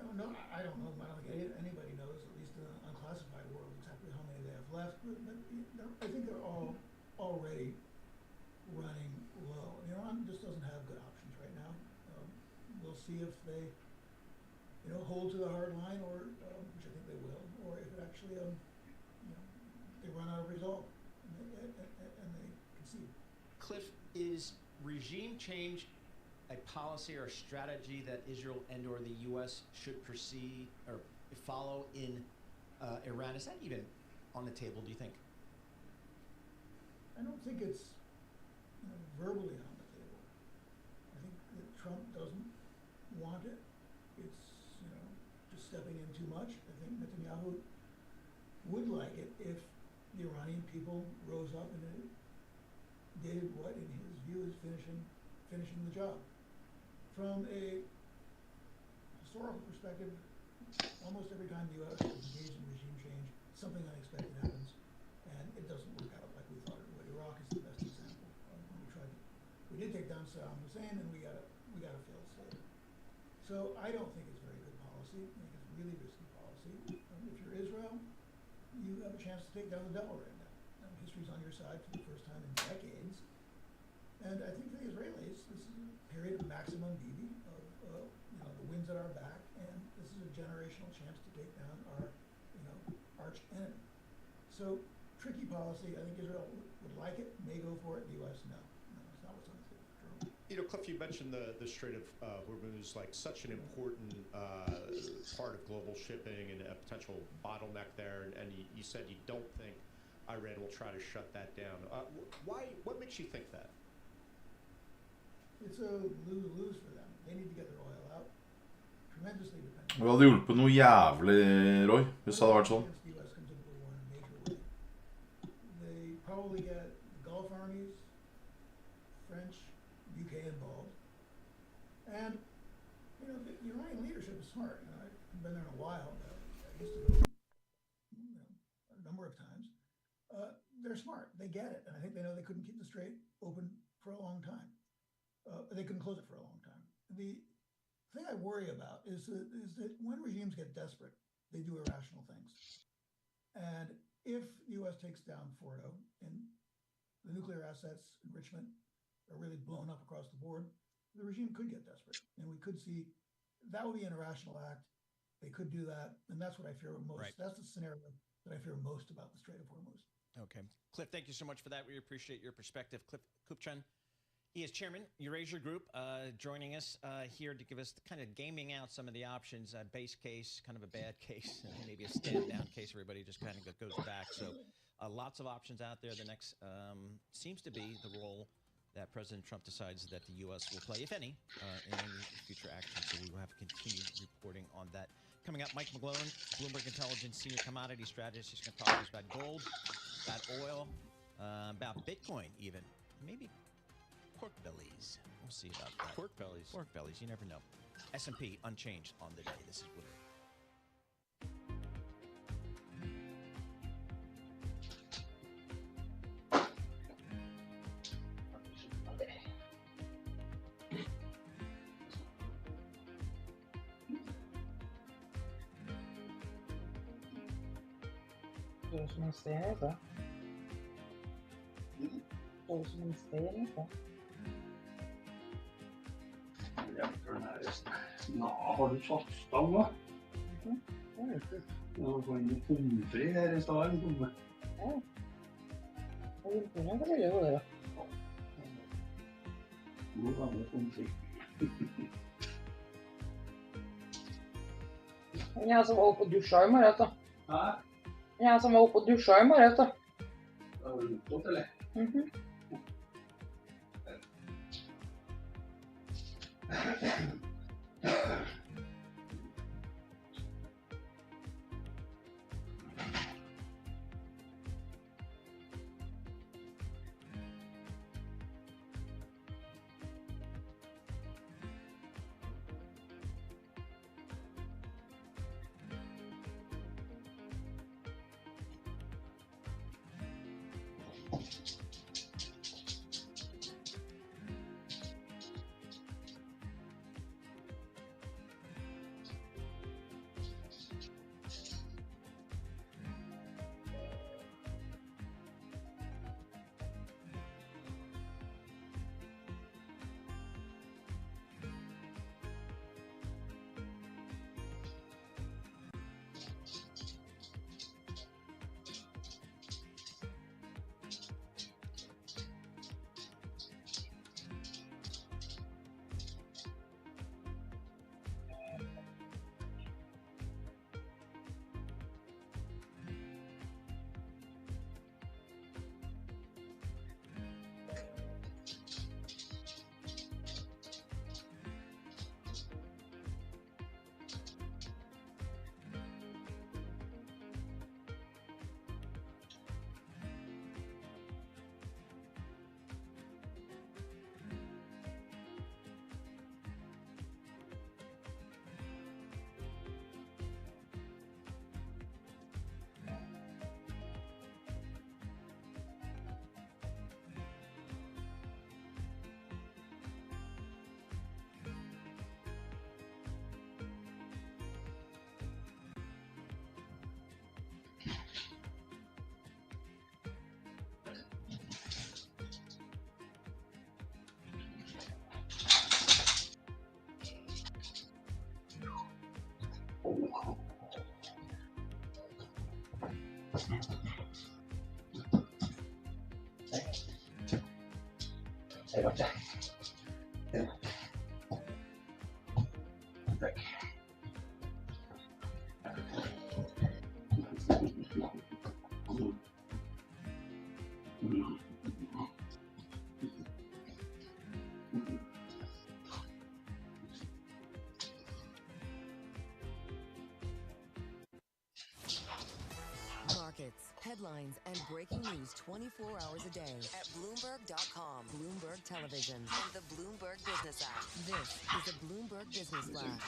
I don't know. I don't think anybody knows, at least in the unclassified world, exactly how many they have left. But I think they're all already running low. Iran just doesn't have good options right now. We'll see if they hold to the hard line, or which I think they will, or if it actually, they run out of resolve and they concede. Cliff, is regime change a policy or a strategy that Israel and/or the U.S. should proceed or follow in Iran? Is that even on the table, do you think? I don't think it's verbally on the table. I think that Trump doesn't want it. It's just stepping in too much. I think Netanyahu would like it if the Iranian people rose up and did what, in his view, is finishing the job. From a historical perspective, almost every time the U.S. is engaged in regime change, something unexpected happens, and it doesn't work out like we thought it would. Iraq is the best example. We did take down Saddam Hussein, and we got a failed state. So I don't think it's very good policy. I think it's really risky policy. If you're Israel, you have a chance to take down the devil right now. History's on your side for the first time in decades. And I think for the Israelis, this is a period of maximum bibi, of the winds at our back, and this is a generational chance to take down our, arch enemy. So tricky policy. I think Israel would like it, may go for it. The U.S. no, it's not what's on the table. Cliff, you mentioned the Strait of Hormuz, like such an important part of global shipping and a potential bottleneck there, and you said you don't think Iran will try to shut that down. What makes you think that? It's a lose-lose for them. They need to get their oil out. Tremendously dependent. Det hadde hjulpet noe jævlig, Roy, hvis det hadde vært sånn. The U.S. comes into war in a major way. They probably get the Gulf armies, French, UK involved. And, the Iranian leadership is smart. I've been there in a while. I used to go a number of times. They're smart. They get it. And I think they know they couldn't keep the strait open for a long time. They couldn't close it for a long time. The thing I worry about is that when regimes get desperate, they do irrational things. And if the U.S. takes down Fordo and the nuclear assets, enrichment, are really blown up across the board, the regime could get desperate. And we could see, that would be an irrational act. They could do that. And that's what I fear most. Right. That's the scenario that I fear most about the Strait of Hormuz. Okay. Cliff, thank you so much for that. We appreciate your perspective. Cliff Kupchan, he is chairman, Eurasia Group, joining us here to give us kind of gaming out some of the options, base case, kind of a bad case, maybe a stand-down case. Everybody just kind of goes back. So lots of options out there. The next seems to be the role that President Trump decides that the U.S. will play, if any, in any future action. So we will have continued reporting on that. Coming up, Mike McGlone, Bloomberg Intelligence Senior Commodity Strategist. He's going to talk to us about gold, about oil, about Bitcoin even. Maybe pork bellies. We'll see about that. Pork bellies. Pork bellies. You never know. S&P unchanged on the day. This is Bloomberg. Står som en stege. Står som en stege. Har du satsstang da? Ja, få inn en pomfri her I stedet. Ja. Og pomfri kan veldig godt da. God gamle pomfri. Jeg som var oppe og dusja I morges da. Hæ? Jeg som var oppe og dusja I morges da. Da var du oppått, eller? Sei gotcha. Markets, headlines, and breaking news 24 hours a day at Bloomberg.com, Bloomberg Television, and the Bloomberg Business app. This is a Bloomberg Business Flash.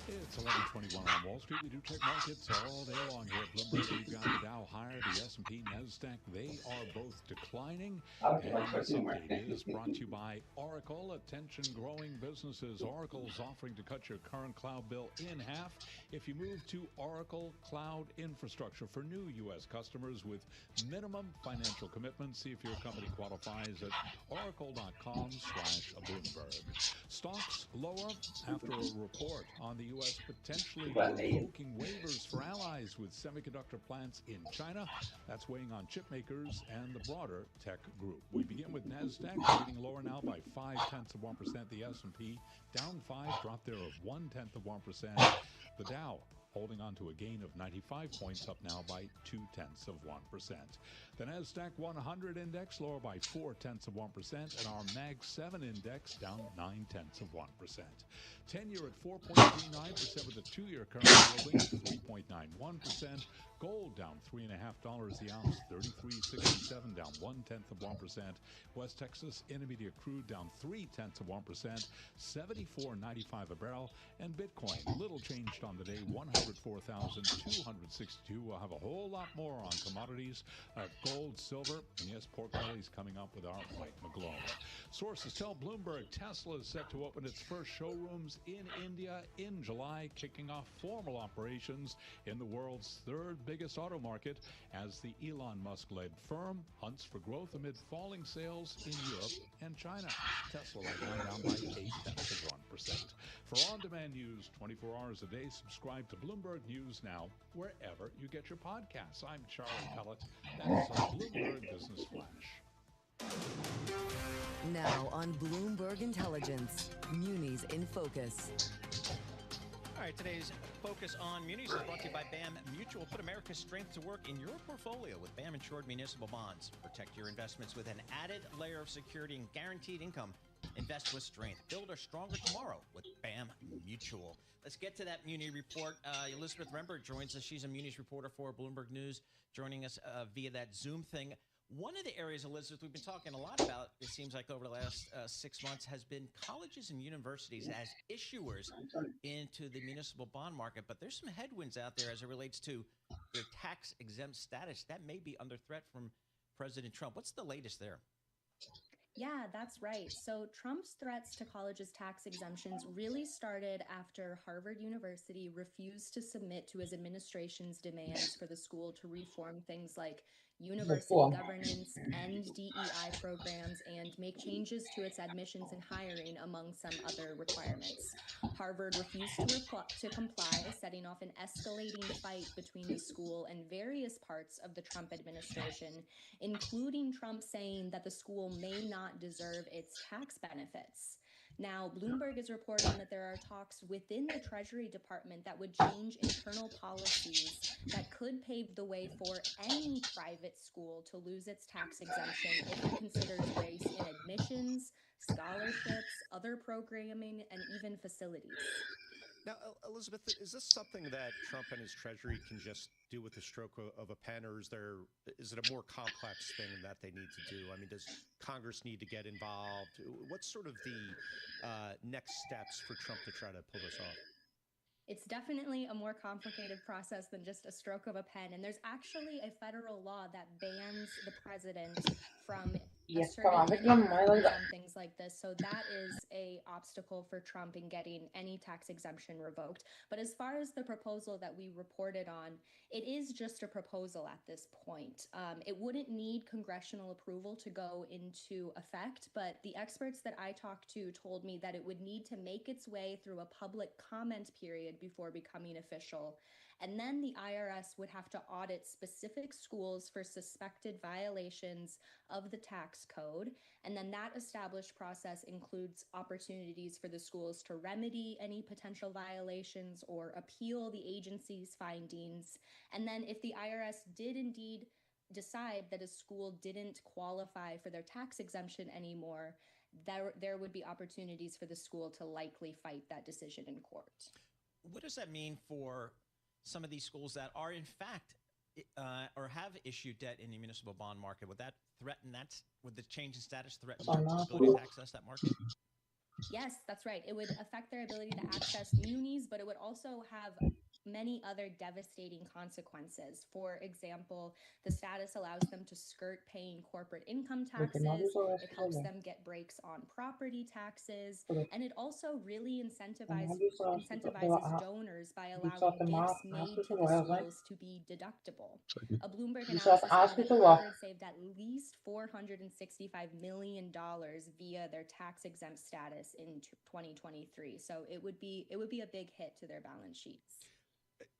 It's 11:21 on Wall Street. We do check markets all day long here at Bloomberg. We've got the Dow higher, the S&P, NASDAQ. They are both declining. And this update is brought to you by Oracle. Attention growing businesses. Oracle's offering to cut your current cloud bill in half if you move to Oracle Cloud Infrastructure for new U.S. customers with minimum financial commitments. See if your company qualifies at oracle.com/Bloomberg. Stocks lower after a report on the U.S. potentially revoking waivers for allies with semiconductor plants in China. That's weighing on chip makers and the broader tech group. We begin with NASDAQ, leading lower now by 0.5%. The S&P down 5, drop there of 0.1%. The Dow holding on to a gain of 95 points, up now by 0.2%. The NASDAQ 100 index lower by 0.4%, and our Mag 7 index down 0.9%. 10-year at 4.39% with the 2-year currently yielding 3.91%. Gold down $3.50 the ounce, 33.67, down 0.1%. West Texas Intermediate crude down 0.3%, 74.95 a barrel. And Bitcoin, little changed on the day, 104,262. We'll have a whole lot more on commodities, gold, silver, and yes, pork bellies coming up with our Mike McGlone. Sources tell Bloomberg Tesla is set to open its first showrooms in India in July, kicking off formal operations in the world's third biggest auto market as the Elon Musk-led firm hunts for growth amid falling sales in Europe and China. Tesla right now down by 0.8%. For on-demand news 24 hours a day, subscribe to Bloomberg News Now wherever you get your podcasts. I'm Charlie Pellet. That's a Bloomberg Business Flash. Now on Bloomberg Intelligence, Munis in Focus. All right, today's Focus on Munis is brought to you by BAM Mutual. Put America's strength to work in your portfolio with BAM Insured Municipal Bonds. Protect your investments with an added layer of security and guaranteed income. Invest with strength. Build a stronger tomorrow with BAM Mutual. Let's get to that Muni report. Elizabeth Remberg joins us. She's a Munis reporter for Bloomberg News, joining us via that Zoom thing. One of the areas, Elizabeth, we've been talking a lot about, it seems like over the last 6 months, has been colleges and universities as issuers into the municipal bond market. But there's some headwinds out there as it relates to their tax-exempt status. That may be under threat from President Trump. What's the latest there? Yeah, that's right. So Trump's threats to colleges' tax exemptions really started after Harvard University refused to submit to his administration's demands for the school to reform things like university governance, end DEI programs, and make changes to its admissions and hiring, among some other requirements. Harvard refused to comply, setting off an escalating fight between the school and various parts of the Trump administration, including Trump saying that the school may not deserve its tax benefits. Now, Bloomberg is reporting that there are talks within the Treasury Department that would change internal policies that could pave the way for any private school to lose its tax exemption if it considers race in admissions, scholarships, other programming, and even facilities. Now, Elizabeth, is this something that Trump and his Treasury can just do with the stroke of a pen, or is it a more complex thing that they need to do? I mean, does Congress need to get involved? What's sort of the next steps for Trump to try to pull this off? It's definitely a more complicated process than just a stroke of a pen. And there's actually a federal law that bans the president from things like this. So that is a obstacle for Trump in getting any tax exemption revoked. But as far as the proposal that we reported on, it is just a proposal at this point. It wouldn't need congressional approval to go into effect, but the experts that I talked to told me that it would need to make its way through a public comment period before becoming official. And then the IRS would have to audit specific schools for suspected violations of the tax code. And then that established process includes opportunities for the schools to remedy any potential violations or appeal the agency's findings. And then if the IRS did indeed decide that a school didn't qualify for their tax exemption anymore, there would be opportunities for the school to likely fight that decision in court. What does that mean for some of these schools that are in fact or have issued debt in the municipal bond market? Would that threaten that? Would the change in status threaten their ability to access that market? Yes, that's right. It would affect their ability to access munis, but it would also have many other devastating consequences. For example, the status allows them to skirt paying corporate income taxes. It helps them get breaks on property taxes. And it also really incentivizes donors by allowing gifts made to the schools to be deductible. A Bloomberg analysis found that Harvard saved at least $465 million via their tax-exempt status in 2023. So it would be a big hit to their balance sheets.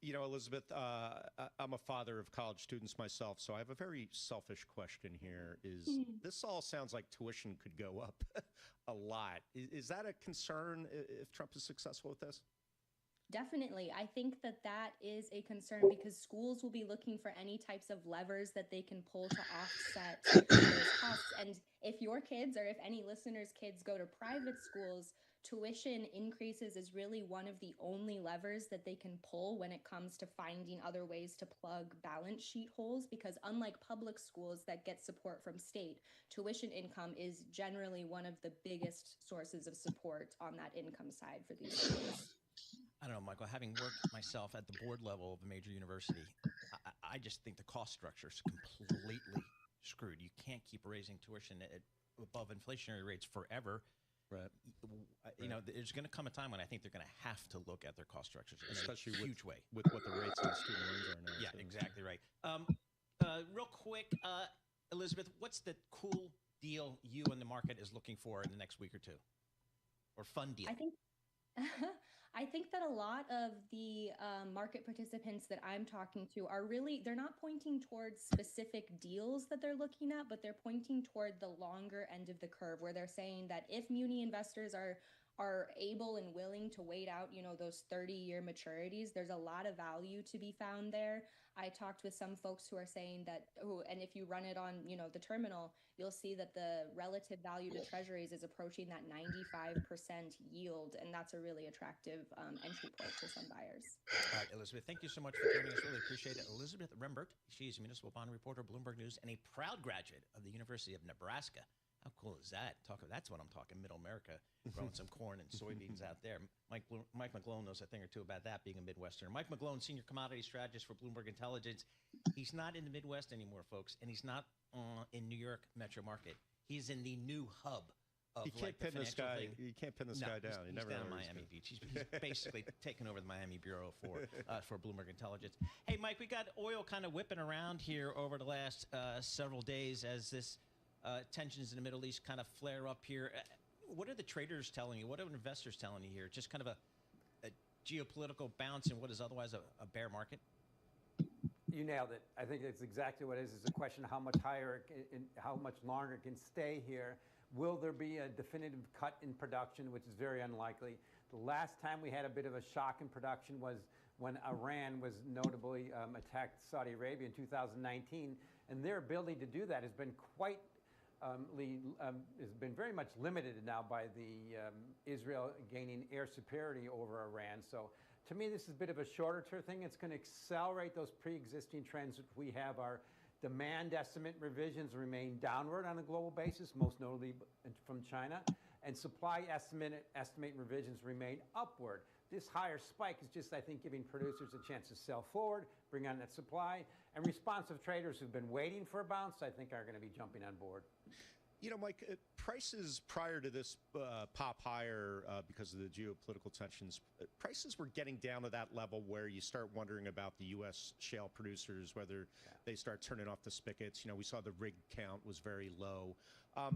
You know, Elizabeth, I'm a father of college students myself, so I have a very selfish question here. This all sounds like tuition could go up a lot. Is that a concern if Trump is successful with this? Definitely. I think that that is a concern because schools will be looking for any types of levers that they can pull to offset those costs. And if your kids or if any listeners' kids go to private schools, tuition increases is really one of the only levers that they can pull when it comes to finding other ways to plug balance sheet holes, because unlike public schools that get support from state, tuition income is generally one of the biggest sources of support on that income side for these schools. I don't know, Michael, having worked myself at the board level of a major university, I just think the cost structure is completely screwed. You can't keep raising tuition at above inflationary rates forever. Right. You know, there's going to come a time when I think they're going to have to look at their cost structures in Especially a huge way. With what the rates on student loans are now. Yeah, too. exactly right. Real quick, Elizabeth, what's the cool deal you and the market is looking for in the next week or two? Or fun deal? I think that a lot of the market participants that I'm talking to are really, they're not pointing towards specific deals that they're looking at, but they're pointing toward the longer end of the curve, where they're saying that if muni investors are able and willing to wait out, you know, those 30-year maturities, there's a lot of value to be found there. I talked with some folks who are saying that, and if you run it on, you know, the terminal, you'll see that the relative value to treasuries is approaching that 95% yield, and that's a really attractive entry point for some buyers. All right, Elizabeth, thank you so much for joining us. Really appreciate it. Elizabeth Rembert, she's a municipal bond reporter, Bloomberg News, and a proud graduate of the University of Nebraska. How cool is that? That's what I'm talking, Middle America, growing some corn and soybeans out there. Mike McGlone knows a thing or two about that, being a Midwesterner. Mike McGlone, senior commodity strategist for Bloomberg Intelligence. He's not in the Midwest anymore, folks, and he's not in New York metro market. He's in the new hub of You can't pin this guy. You can't pin this guy down. He's down in Miami Beach. He's basically taken over the Miami bureau for Bloomberg Intelligence. Hey, Mike, we got oil kind of whipping around here over the last several days as this tensions in the Middle East kind of flare up here. What are the traders telling you? What are investors telling you here? Just kind of a geopolitical bounce in what is otherwise a bear market? You nailed it. I think it's exactly what it is. It's a question of how much higher and how much longer it can stay here. Will there be a definitive cut in production, which is very unlikely? The last time we had a bit of a shock in production was when Iran was notably attacked Saudi Arabia in 2019, and their ability to do that has been has been very much limited now by the Israel gaining air superiority over Iran. So to me, this is a bit of a shorter term thing. It's going to accelerate those pre-existing trends that we have. Our demand estimate revisions remain downward on a global basis, most notably from China, and supply estimate revisions remain upward. This higher spike is just, I think, giving producers a chance to sell forward, bring on that supply, and responsive traders who've been waiting for a bounce, I think, are going to be jumping on board. You know, Mike, prices prior to this pop higher because of the geopolitical tensions, prices were getting down to that level where you start wondering about the U.S. shale producers, whether they start turning off the spigots. You know, we saw the rig count was very low.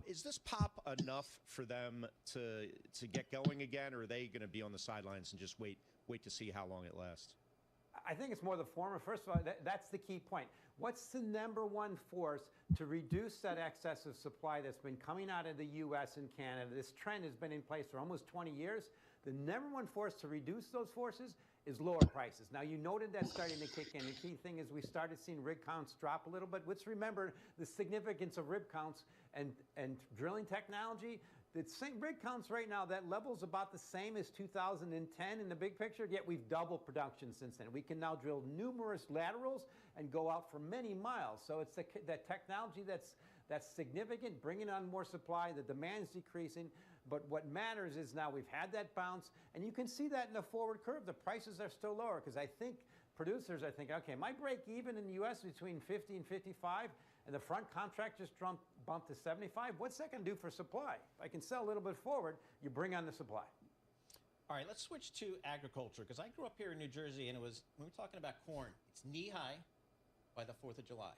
Is this pop enough for them to get going again, or are they going to be on the sidelines and just wait to see how long it lasts? I think it's more the former. First of all, that's the key point. What's the number one force to reduce that excess of supply that's been coming out of the U.S. and Canada? This trend has been in place for almost 20 years. The number one force to reduce those forces is lower prices. Now, you noted that starting to kick in. The key thing is we started seeing rig counts drop a little bit. Let's remember the significance of rig counts and drilling technology. The same rig counts right now, that level's about the same as 2010 in the big picture, yet we've doubled production since then. We can now drill numerous laterals and go out for many miles. So it's that technology that's significant, bringing on more supply, the demand's decreasing. But what matters is now we've had that bounce, and you can see that in the forward curve. The prices are still lower because I think producers are thinking, okay, my break even in the U.S. between 50 and 55, and the front contract just bumped to 75. What's that going to do for supply? If I can sell a little bit forward, you bring on the supply. All right, let's switch to agriculture, because I grew up here in New Jersey, and when we're talking about corn, it's knee-high by the 4th of July.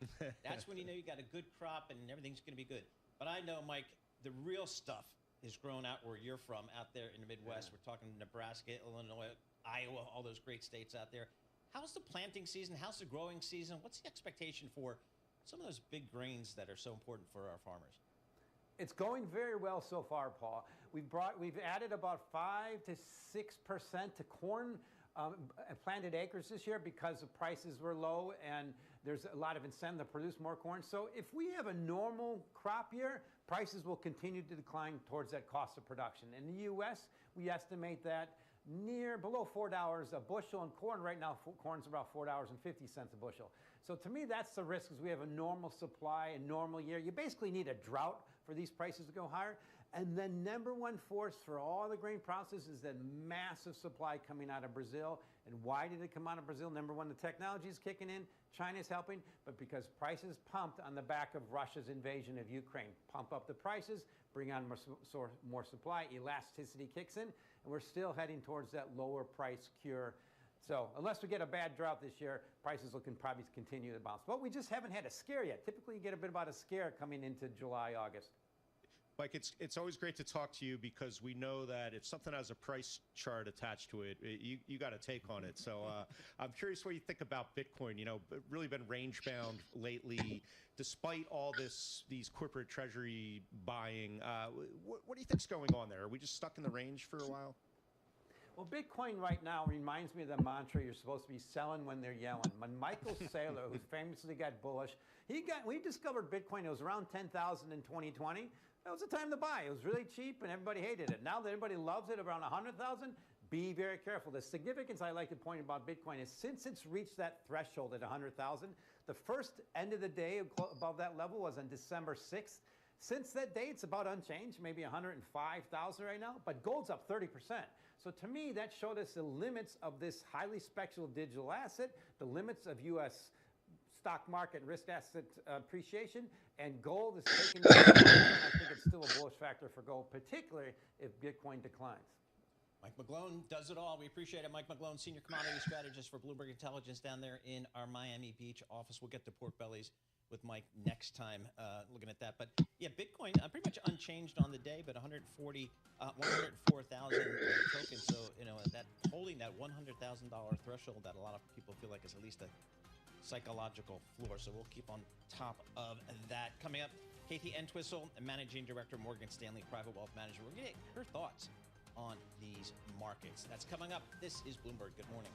That's when you know you got a good crop and everything's going to be good. But I know, Mike, the real stuff is grown out where you're from, out there in the Midwest. Yeah. We're talking Nebraska, Illinois, Iowa, all those great states out there. How's the planting season? How's the growing season? What's the expectation for some of those big grains that are so important for our farmers? It's going very well so far, Paul. We've added about 5 to 6% to corn planted acres this year because the prices were low and there's a lot of incentive to produce more corn. So if we have a normal crop year, prices will continue to decline towards that cost of production. In the U.S., we estimate that below $4 a bushel, and corn right now, corn's about $4.50 a bushel. So to me, that's the risk, is we have a normal supply, a normal year. You basically need a drought for these prices to go higher. And then number one force for all the grain processors is that massive supply coming out of Brazil. And why did it come out of Brazil? Number one, the technology is kicking in. China's helping, but because prices pumped on the back of Russia's invasion of Ukraine. Pump up the prices, bring on more supply, elasticity kicks in, and we're still heading towards that lower price cure. So unless we get a bad drought this year, prices can probably continue to bounce. But we just haven't had a scare yet. Typically you get a bit about a scare coming into July, August. Mike, it's always great to talk to you because we know that if something has a price chart attached to it, you got to take on it. So I'm curious what you think about Bitcoin. You know, really been range bound lately, despite all these corporate treasury buying. What do you think's going on there? Are we just stuck in the range for a while? Well, Bitcoin right now reminds me of the mantra, you're supposed to be selling when they're yelling. When Michael Saylor, who famously got bullish, we discovered Bitcoin, it was around 10,000 in 2020. That was the time to buy. It was really cheap and everybody hated it. Now that everybody loves it around 100,000, be very careful. The significance I like to point about Bitcoin is since it's reached that threshold at 100,000, the first end of the day above that level was on December 6th. Since that day, it's about unchanged, maybe 105,000 right now, but gold's up 30%. So to me, that showed us the limits of this highly speculative digital asset, the limits of U.S. stock market risk asset appreciation, and gold is taking I think it's still a bullish factor for gold, particularly if Bitcoin declines. Mike McGlone does it all. We appreciate it. Mike McGlone, Senior Commodity Strategist for Bloomberg Intelligence down there in our Miami Beach office. We'll get to pork bellies with Mike next time, looking at that. But yeah, Bitcoin pretty much unchanged on the day, but 104,000 tokens. So, you know, that holding that $100,000 threshold that a lot of people feel like is at least a psychological floor. So we'll keep on top of that. Coming up, Katie Entwistle, Managing Director, Morgan Stanley Private Wealth Management. We're going to get her thoughts on these markets. That's coming up. This is Bloomberg. Good morning.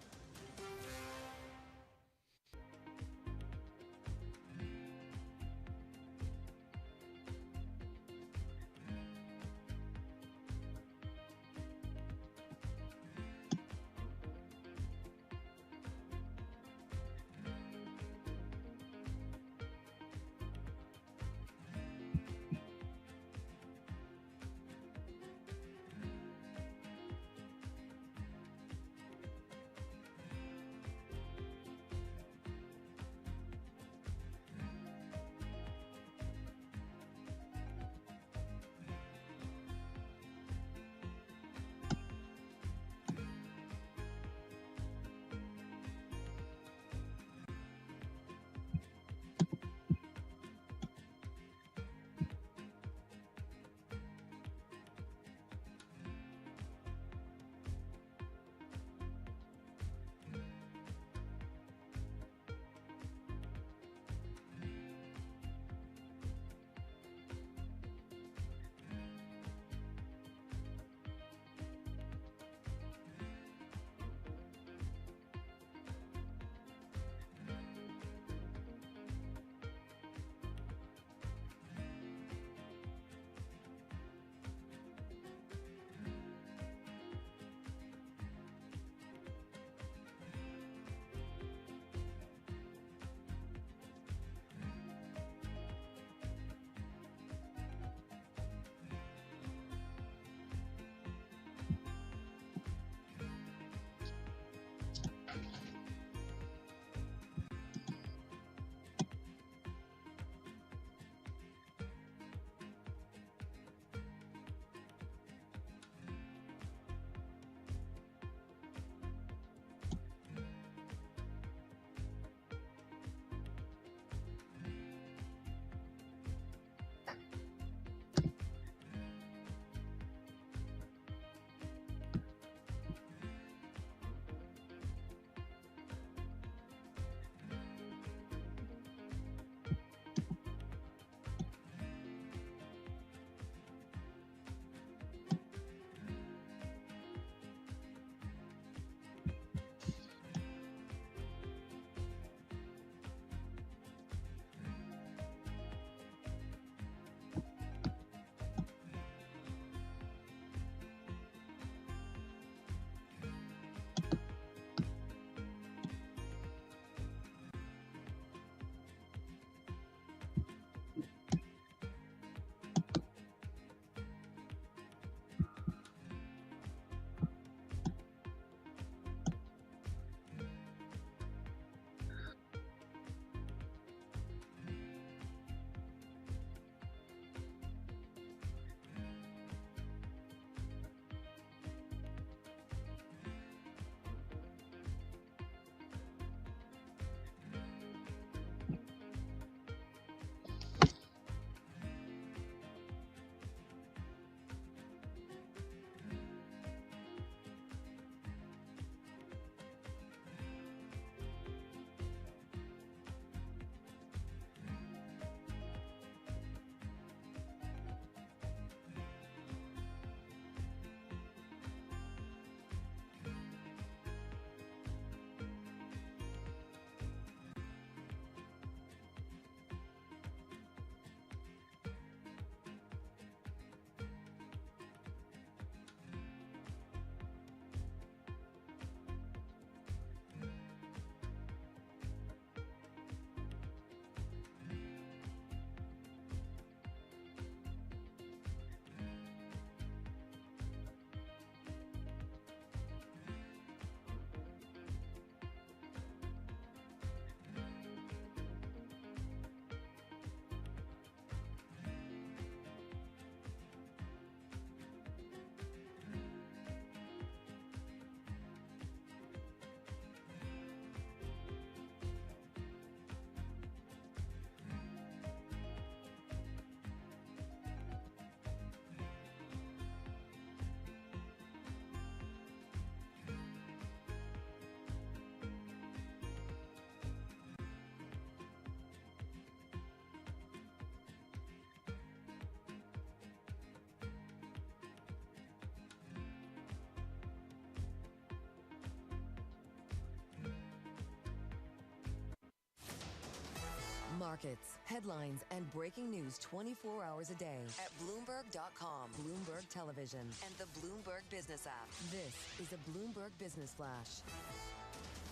markets, headlines, and breaking news 24 hours a day at Bloomberg.com, Bloomberg Television, and the Bloomberg Business app. This is a Bloomberg Business Flash.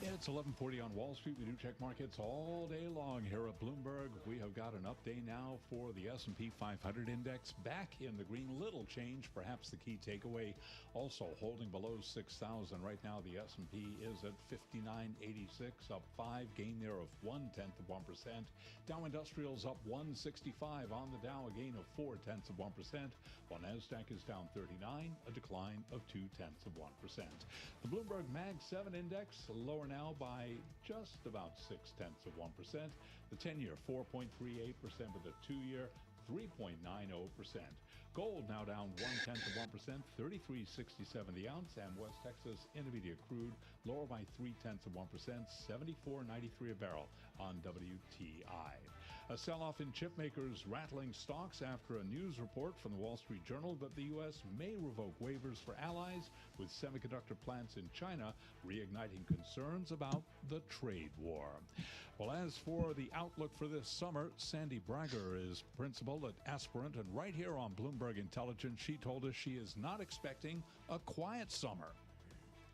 It's 11:40 on Wall Street. We do check markets all day long here at Bloomberg. We have got an update now for the S&P 500 index back in the green. Little change, perhaps the key takeaway. Also holding below 6,000 right now. The S&P is at 59.86, up 5, gain there of 0.1%. Dow Industrials up 165 on the Dow, a gain of 0.4%. While Nasdaq is down 39, a decline of 0.2%. The Bloomberg Mag 7 index lower now by just about 0.6%. The 10-year 4.38%, with the 2-year 3.90%. Gold now down 0.1%, 33.67 the ounce, and West Texas Intermediate crude lower by 0.3%, 74.93 a barrel on WTI. A sell-off in chip makers rattling stocks after a news report from the Wall Street Journal that the U.S. may revoke waivers for allies with semiconductor plants in China, reigniting concerns about the trade war. Well, as for the outlook for this summer, Sandy Bragger is principal at Aspirant, and right here on Bloomberg Intelligence, she told us she is not expecting a quiet summer.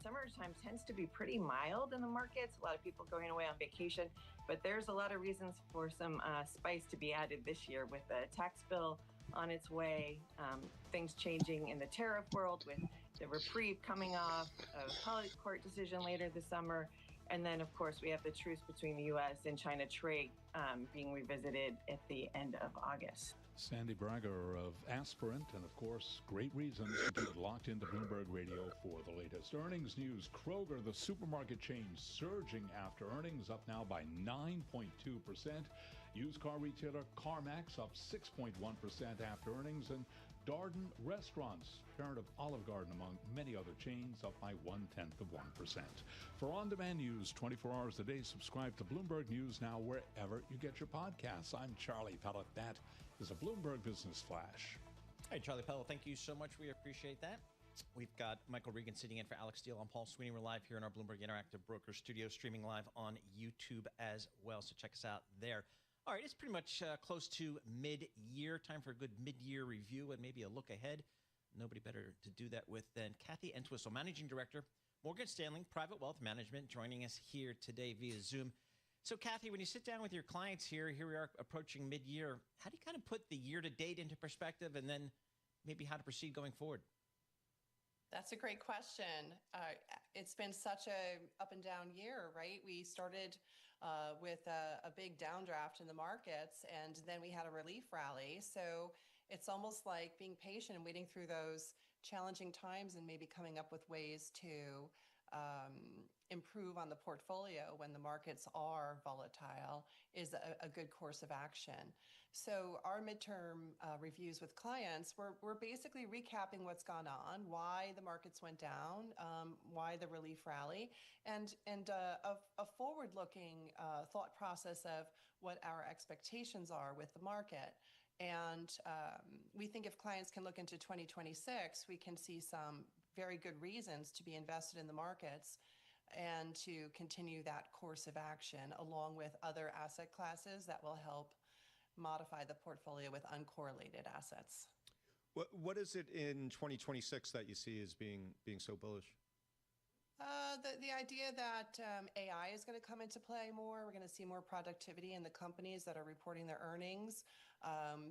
Summertime tends to be pretty mild in the markets. A lot of people going away on vacation, but there's a lot of reasons for some spice to be added this year with the tax bill on its way, things changing in the tariff world with the reprieve coming off, a appellate court decision later this summer, and then, of course, we have the truce between the U.S. and China trade being revisited at the end of August. Sandy Bragger of Aspirant, and of course, great reasons to keep it locked into Bloomberg Radio for the latest earnings news. Kroger, the supermarket chain, surging after earnings, up now by 9.2%. Used car retailer CarMax up 6.1% after earnings, and Darden Restaurants, parent of Olive Garden, among many other chains, up by 0.1%. For on-demand news 24 hours a day, subscribe to Bloomberg News Now wherever you get your podcasts. I'm Charlie Pellet. That is a Bloomberg Business Flash. Hey, Charlie Pellet, thank you so much. We appreciate that. We've got Michael Regan sitting in for Alex Steele. I'm Paul Sweeney. We're live here in our Bloomberg Interactive Brokers studio, streaming live on YouTube as well, so check us out there. All right, it's pretty much close to mid-year. Time for a good mid-year review and maybe a look ahead. Nobody better to do that with than Kathy Entwistle, Managing Director, Morgan Stanley Private Wealth Management, joining us here today via Zoom. So, Kathy, when you sit down with your clients here we are approaching mid-year. How do you kind of put the year-to-date into perspective, and then maybe how to proceed going forward? That's a great question. It's been such a up and down year, right? We started with a big downdraft in the markets, and then we had a relief rally. So it's almost like being patient and waiting through those challenging times and maybe coming up with ways to improve on the portfolio when the markets are volatile is a good course of action. So our midterm reviews with clients, we're basically recapping what's gone on, why the markets went down, why the relief rally, and a forward-looking thought process of what our expectations are with the market. And we think if clients can look into 2026, we can see some very good reasons to be invested in the markets and to continue that course of action along with other asset classes that will help modify the portfolio with uncorrelated assets. What is it in 2026 that you see as being so bullish? The idea that AI is going to come into play more. We're going to see more productivity in the companies that are reporting their earnings,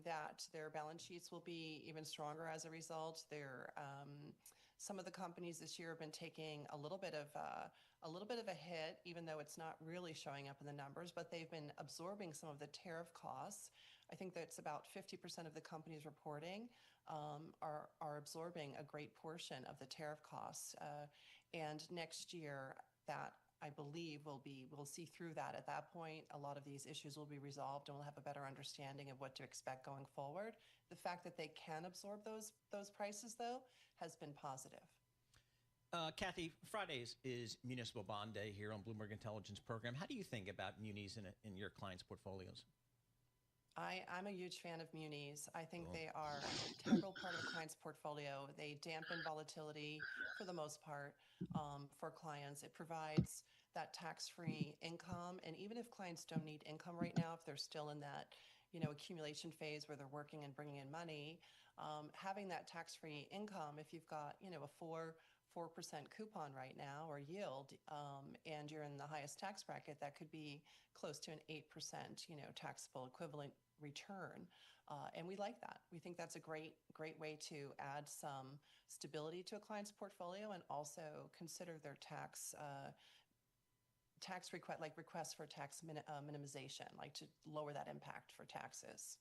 that their balance sheets will be even stronger as a result. Some of the companies this year have been taking a little bit of a hit, even though it's not really showing up in the numbers, but they've been absorbing some of the tariff costs. I think that's about 50% of the companies reporting are absorbing a great portion of the tariff costs. And next year, that I believe we'll see through that. At that point, a lot of these issues will be resolved and we'll have a better understanding of what to expect going forward. The fact that they can absorb those prices, though, has been positive. Kathy, Fridays is Municipal Bond Day here on Bloomberg Intelligence Program. How do you think about munis in your clients' portfolios? I'm a huge fan of munis. I think they are an integral part of a client's portfolio. They dampen volatility for the most part for clients. It provides that tax-free income. And even if clients don't need income right now, if they're still in that, accumulation phase where they're working and bringing in money, having that tax-free income, if you've got, a 4% coupon right now or yield, and you're in the highest tax bracket, that could be close to an 8%, taxable equivalent return. And we like that. We think that's a great way to add some stability to a client's portfolio and also consider their tax requests for tax minimization, like to lower that impact for taxes.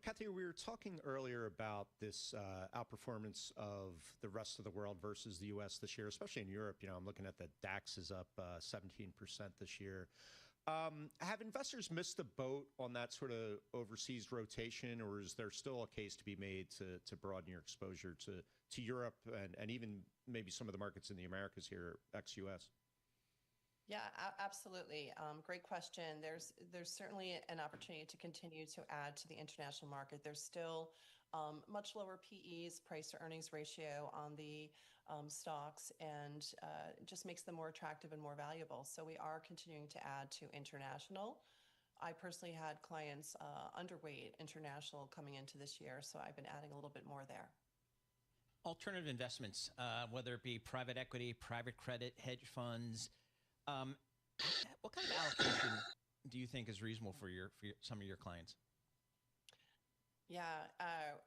Kathy, we were talking earlier about this outperformance of the rest of the world versus the U.S. this year, especially in Europe. I'm looking at the DAX is up 17% this year. Have investors missed the boat on that sort of overseas rotation, or is there still a case to be made to broaden your exposure to Europe and even maybe some of the markets in the Americas here, ex-U.S.? Yeah, absolutely. Great question. There's certainly an opportunity to continue to add to the international market. There's still much lower PEs, price to earnings ratio on the stocks, and it just makes them more attractive and more valuable. So we are continuing to add to international. I personally had clients underweight international coming into this year, so I've been adding a little bit more there. Alternative investments, whether it be private equity, private credit, hedge funds, what kind of allocation do you think is reasonable for some of your clients? Yeah,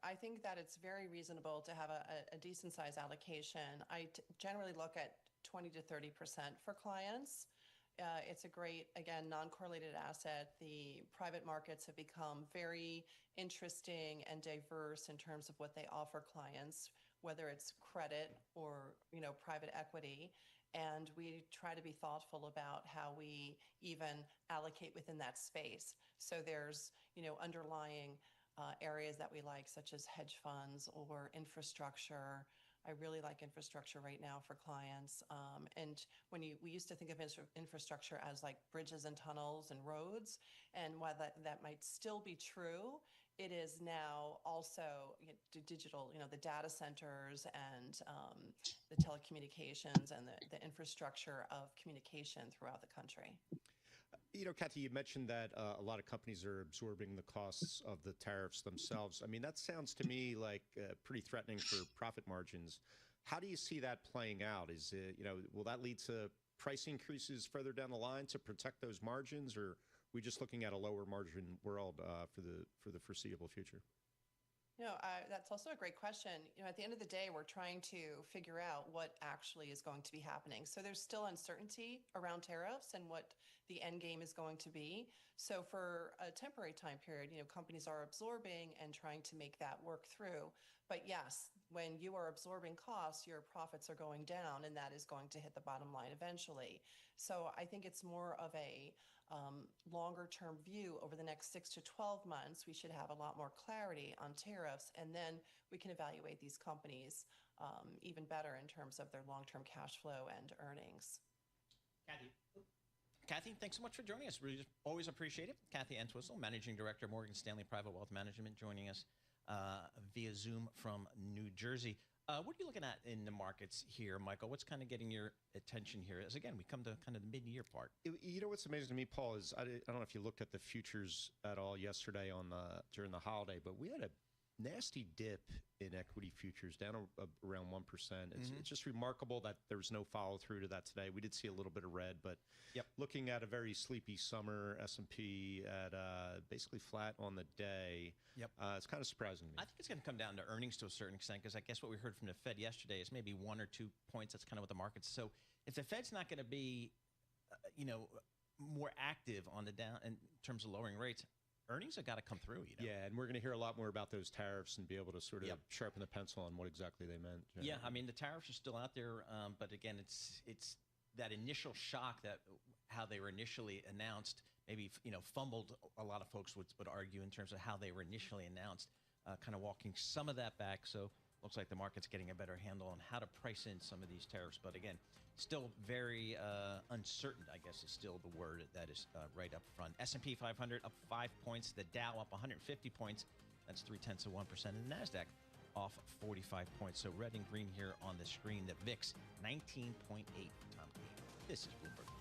I think that it's very reasonable to have a decent size allocation. I generally look at 20 to 30% for clients. It's a great, again, non-correlated asset. The private markets have become very interesting and diverse in terms of what they offer clients, whether it's credit or private equity. And we try to be thoughtful about how we even allocate within that space. So there's, underlying areas that we like, such as hedge funds or infrastructure. I really like infrastructure right now for clients. And we used to think of infrastructure as like bridges and tunnels and roads. And while that might still be true, it is now also digital, the data centers and the telecommunications and the infrastructure of communication throughout the country. Kathy, you mentioned that a lot of companies are absorbing the costs of the tariffs themselves. I mean, that sounds to me like pretty threatening for profit margins. How do you see that playing out? Is it, will that lead to price increases further down the line to protect those margins, or are we just looking at a lower margin world for the foreseeable future? That's also a great question. At the end of the day, we're trying to figure out what actually is going to be happening. So there's still uncertainty around tariffs and what the end game is going to be. So for a temporary time period, companies are absorbing and trying to make that work through. But yes, when you are absorbing costs, your profits are going down, and that is going to hit the bottom line eventually. So I think it's more of a longer term view. Over the next 6 to 12 months, we should have a lot more clarity on tariffs, and then we can evaluate these companies even better in terms of their long-term cash flow and earnings. Kathy, thanks so much for joining us. We always appreciate it. Kathy Entwistle, Managing Director, Morgan Stanley Private Wealth Management, joining us via Zoom from New Jersey. What are you looking at in the markets here, Michael? What's kind of getting your attention here? As again, we come to kind of the mid-year part. What's amazing to me, Paul, is I don't know if you looked at the futures at all yesterday during the holiday, but we had a nasty dip in equity futures, down around 1%. It's just remarkable that there was no follow through to that today. We did see a little bit of red, but looking at a very sleepy summer, S&P at basically flat on the day. It's kind of surprising to me. I think it's going to come down to earnings to a certain extent, because I guess what we heard from the Fed yesterday is maybe 1 or 2 points. That's kind of what the market's. So if the Fed's not going to be, more active on the down in terms of lowering rates, earnings have got to come through. Yeah, and we're going to hear a lot more about those tariffs and be able to sort of sharpen the pencil on what exactly they meant. Yeah, I mean, the tariffs are still out there, but again, it's that initial shock that how they were initially announced, maybe fumbled. A lot of folks would argue in terms of how they were initially announced, kind of walking some of that back. So looks like the market's getting a better handle on how to price in some of these tariffs. But again, still very uncertain, I guess, is still the word that is right up front. S&P 500 up 5 points. The Dow up 150 points. That's 0.3%. And the NASDAQ off 45 points. So red and green here on the screen. The VIX 19.8 for Tom Keene. This is Bloomberg.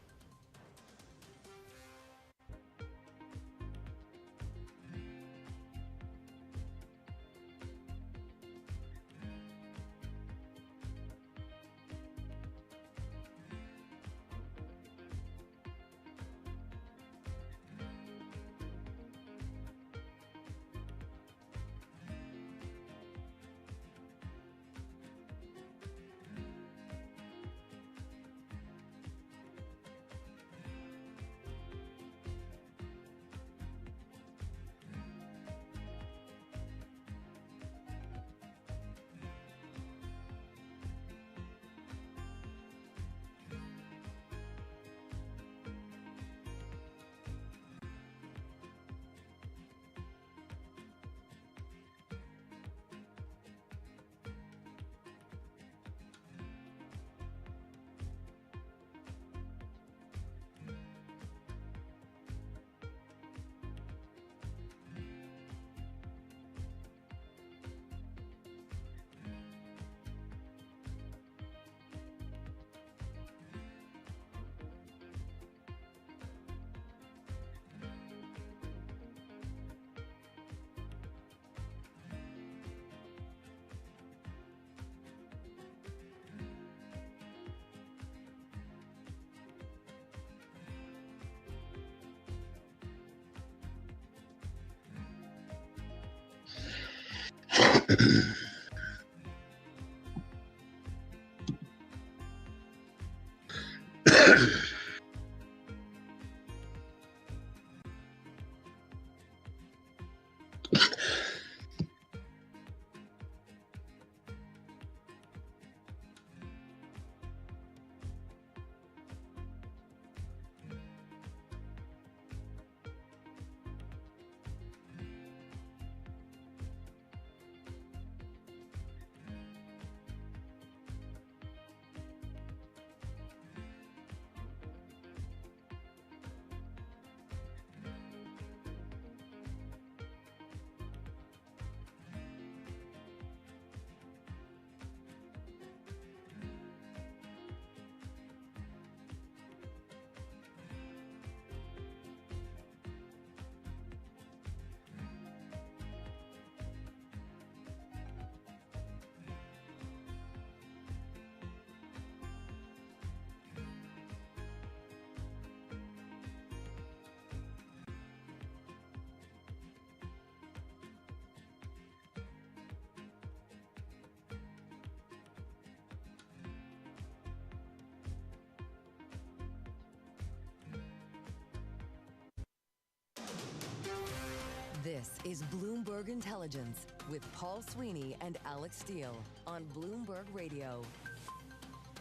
This is Bloomberg Intelligence with Paul Sweeney and Alex Steele on Bloomberg Radio.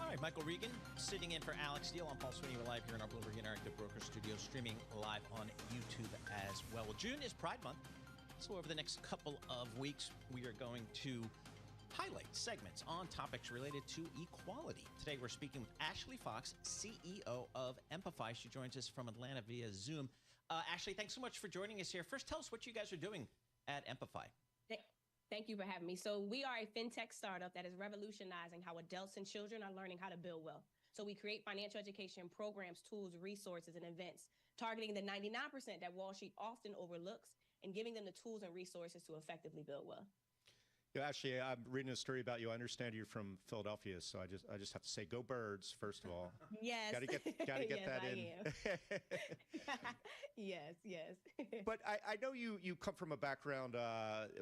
All right, Michael Regan sitting in for Alex Steele. I'm Paul Sweeney. We're live here in our Bloomberg Interactive Broker Studio, streaming live on YouTube as well. Well, June is Pride Month, so over the next couple of weeks, we are going to highlight segments on topics related to equality. Today, we're speaking with Ashley Fox, CEO of Empify. She joins us from Atlanta via Zoom. Ashley, thanks so much for joining us here. First, tell us what you guys are doing at Empify. Thank you for having me. So we are a fintech startup that is revolutionizing how adults and children are learning how to build wealth. So we create financial education programs, tools, resources, and events targeting the 99% that Wall Street often overlooks and giving them the tools and resources to effectively build wealth. Yeah, actually, I'm reading a story about you. I understand you're from Philadelphia, so I just have to say, go Birds, first of all. Yes. Gotta get Yes, that I in. am. Yes. But I know you come from a background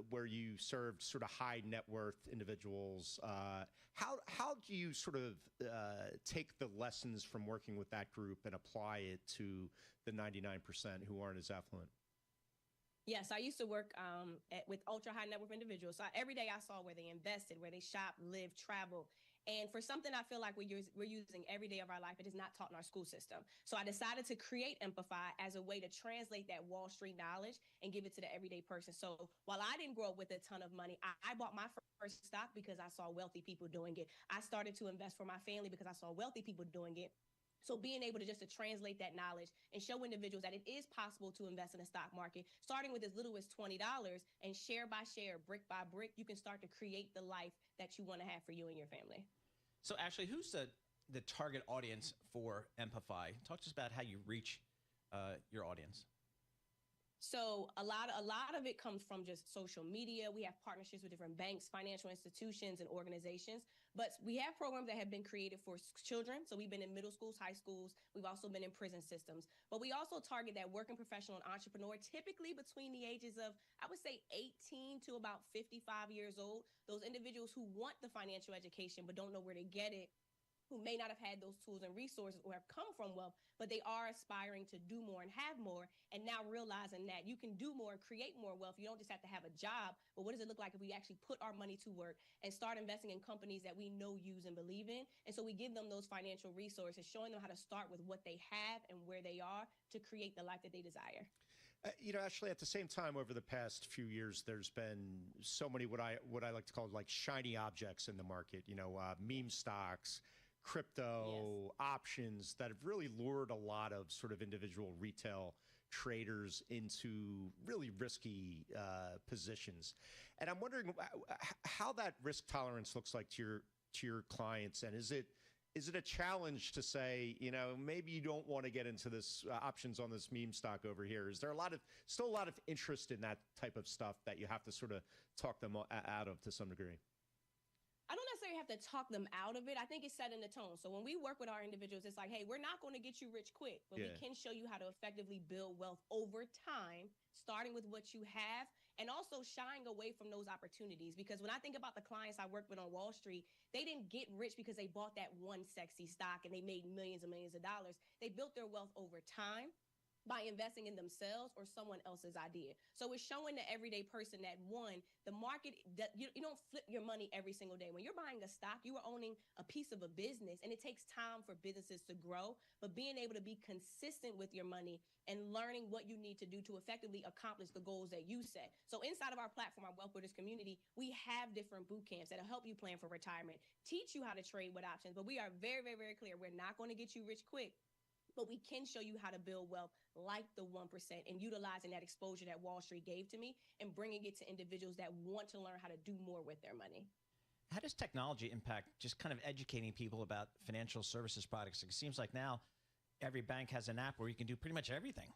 where you served sort of high net worth individuals. How do you sort of take the lessons from working with that group and apply it to the 99% who aren't as affluent? Yes, I used to work with ultra high net worth individuals. So every day I saw where they invested, where they shop, live, travel. And for something I feel like we're using every day of our life, it is not taught in our school system. So I decided to create Empify as a way to translate that Wall Street knowledge and give it to the everyday person. So while I didn't grow up with a ton of money, I bought my first stock because I saw wealthy people doing it. I started to invest for my family because I saw wealthy people doing it. So being able to just to translate that knowledge and show individuals that it is possible to invest in the stock market, starting with as little as $20 and share by share, brick by brick, you can start to create the life that you want to have for you and your family. So Ashley, who's the target audience for Empify? Talk to us about how you reach your audience. So a lot of it comes from just social media. We have partnerships with different banks, financial institutions, and organizations. But we have programs that have been created for children. So we've been in middle schools, high schools. We've also been in prison systems. But we also target that working professional and entrepreneur, typically between the ages of, I would say, 18 to about 55 years old. Those individuals who want the financial education but don't know where to get it, who may not have had those tools and resources or have come from wealth, but they are aspiring to do more and have more, and now realizing that you can do more and create more wealth. You don't just have to have a job, but what does it look like if we actually put our money to work and start investing in companies that we know, use, and believe in? And so we give them those financial resources, showing them how to start with what they have and where they are to create the life that they desire. Ashley, at the same time, over the past few years, there's been so many what I like to call like shiny objects in the market, meme stocks, crypto, options that have really lured a lot of sort of individual retail traders into really risky positions. And I'm wondering how that risk tolerance looks like to your clients, and is it a challenge to say, maybe you don't want to get into this options on this meme stock over here? Is there still a lot of interest in that type of stuff that you have to sort of talk them out of to some degree? I don't necessarily have to talk them out of it. I think it's setting the tone. So when we work with our individuals, it's like, hey, we're not going to get you rich quick, but we can show you how to effectively build wealth over time, starting with what you have and also shying away from those opportunities. Because when I think about the clients I worked with on Wall Street, they didn't get rich because they bought that one sexy stock and they made millions and millions of dollars. They built their wealth over time by investing in themselves or someone else's idea. So it's showing the everyday person that, one, the market, you don't flip your money every single day. When you're buying a stock, you are owning a piece of a business, and it takes time for businesses to grow. But being able to be consistent with your money and learning what you need to do to effectively accomplish the goals that you set. So inside of our platform, our Wealth Builders community, we have different boot camps that'll help you plan for retirement, teach you how to trade with options. But we are very, very, very clear. We're not going to get you rich quick, but we can show you how to build wealth like the 1% and utilizing that exposure that Wall Street gave to me and bringing it to individuals that want to learn how to do more with their money. How does technology impact just kind of educating people about financial services products? It seems like now every bank has an app where you can do pretty much everything.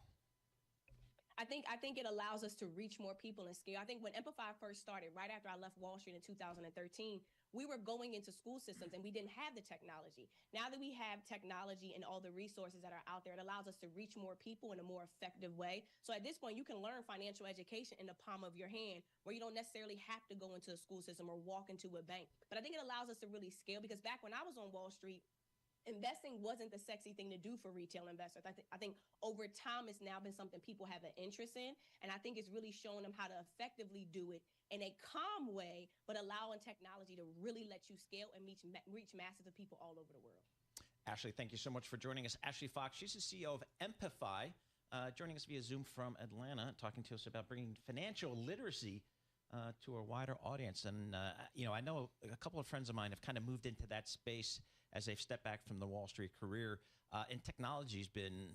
I think it allows us to reach more people and scale. I think when Empify first started, right after I left Wall Street in 2013, we were going into school systems and we didn't have the technology. Now that we have technology and all the resources that are out there, it allows us to reach more people in a more effective way. So at this point, you can learn financial education in the palm of your hand, where you don't necessarily have to go into a school system or walk into a bank. But I think it allows us to really scale, because back when I was on Wall Street, investing wasn't the sexy thing to do for retail investors. I think over time, it's now been something people have an interest in. And I think it's really showing them how to effectively do it in a calm way, but allowing technology to really let you scale and reach masses of people all over the world. Ashley, thank you so much for joining us. Ashley Fox, she's the CEO of Empify, joining us via Zoom from Atlanta, talking to us about bringing financial literacy to a wider audience. And, I know a couple of friends of mine have kind of moved into that space as they've stepped back from the Wall Street career. And technology's been,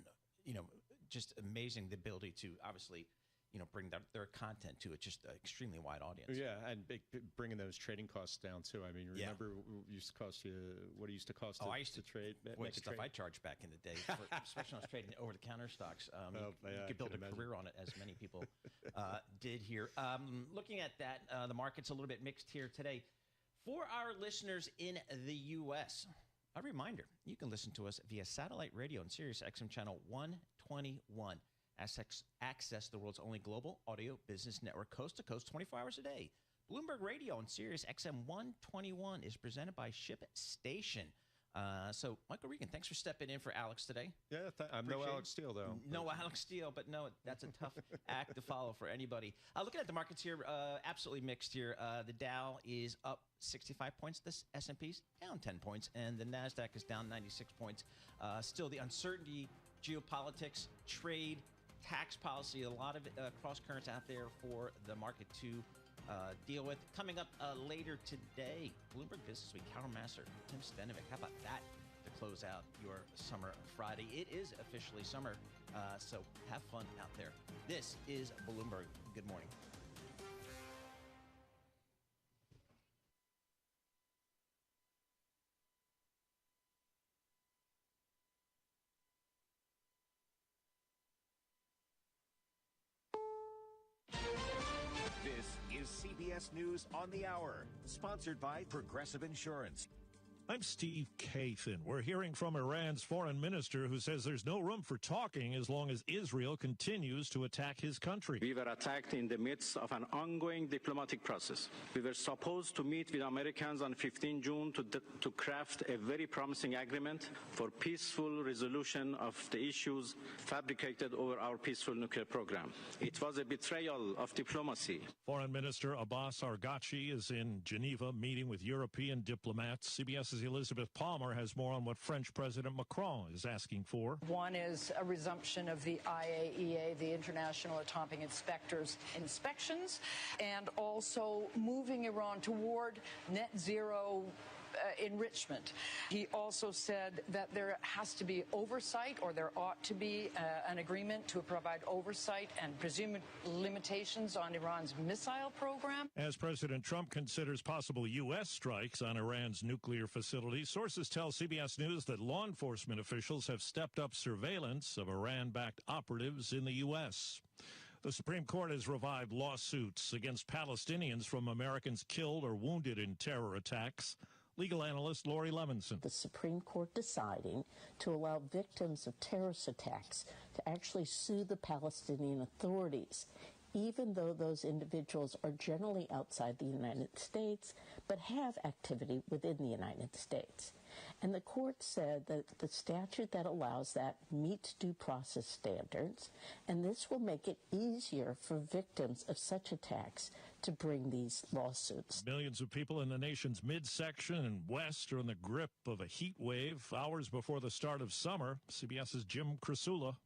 just amazing, the ability to obviously, bring their content to it, just an extremely wide audience. Yeah, and bringing those trading costs down too. I mean, remember what it used to cost you to trade? Boy, stuff I charged back in the day, especially when I was trading over-the-counter stocks. You could build a career on it, as many people did here. Looking at that, the market's a little bit mixed here today. For our listeners in the U.S., a reminder, you can listen to us via satellite radio on Sirius XM channel 121. Access the world's only global audio business network, coast to coast, 24 hours a day. Bloomberg Radio on Sirius XM 121 is presented by ShipStation. So, Michael Regan, thanks for stepping in for Alex today. Yeah, I'm no Alex Steele, though. No Alex Steele, but no, that's a tough act to follow for anybody. Looking at the markets here, absolutely mixed here. The Dow is up 65 points. The S&P's down 10 points, and the NASDAQ is down 96 points. Still, the uncertainty, geopolitics, trade, tax policy, a lot of cross currents out there for the market to deal with. Coming up later today, Bloomberg Business Week, Carol Massar, Tim Stenovec. How about that? to close out your summer Friday. It is officially summer, so have fun out there. This is Bloomberg. Good morning. This is CBS News on the Hour, sponsored by Progressive Insurance. I'm Steve Kathan. We're hearing from Iran's foreign minister who says there's no room for talking as long as Israel continues to attack his country. We were attacked in the midst of an ongoing diplomatic process. We were supposed to meet with Americans on 15 June to craft a very promising agreement for peaceful resolution of the issues fabricated over our peaceful nuclear program. It was a betrayal of diplomacy. Foreign Minister Abbas Araghchi is in Geneva meeting with European diplomats. CBS's Elizabeth Palmer has more on what French President Macron is asking for. One is a resumption of the IAEA, the International Atomic Inspectors inspections, and also moving Iran toward net zero enrichment. He also said that there has to be oversight, or there ought to be an agreement to provide oversight and presumed limitations on Iran's missile program. As President Trump considers possible U.S. strikes on Iran's nuclear facilities, sources tell CBS News that law enforcement officials have stepped up surveillance of Iran-backed operatives in the U.S. The Supreme Court has revived lawsuits against Palestinians from Americans killed or wounded in terror attacks. Legal analyst Lori Levinson. The Supreme Court deciding to allow victims of terrorist attacks to actually sue the Palestinian authorities, even though those individuals are generally outside the United States, but have activity within the United States. And the court said that the statute that allows that meets due process standards, and this will make it easier for victims of such attacks to bring these lawsuits. Millions of people in the nation's midsection and west are in the grip of a heat wave hours before the start of summer. CBS's Jim Krasula.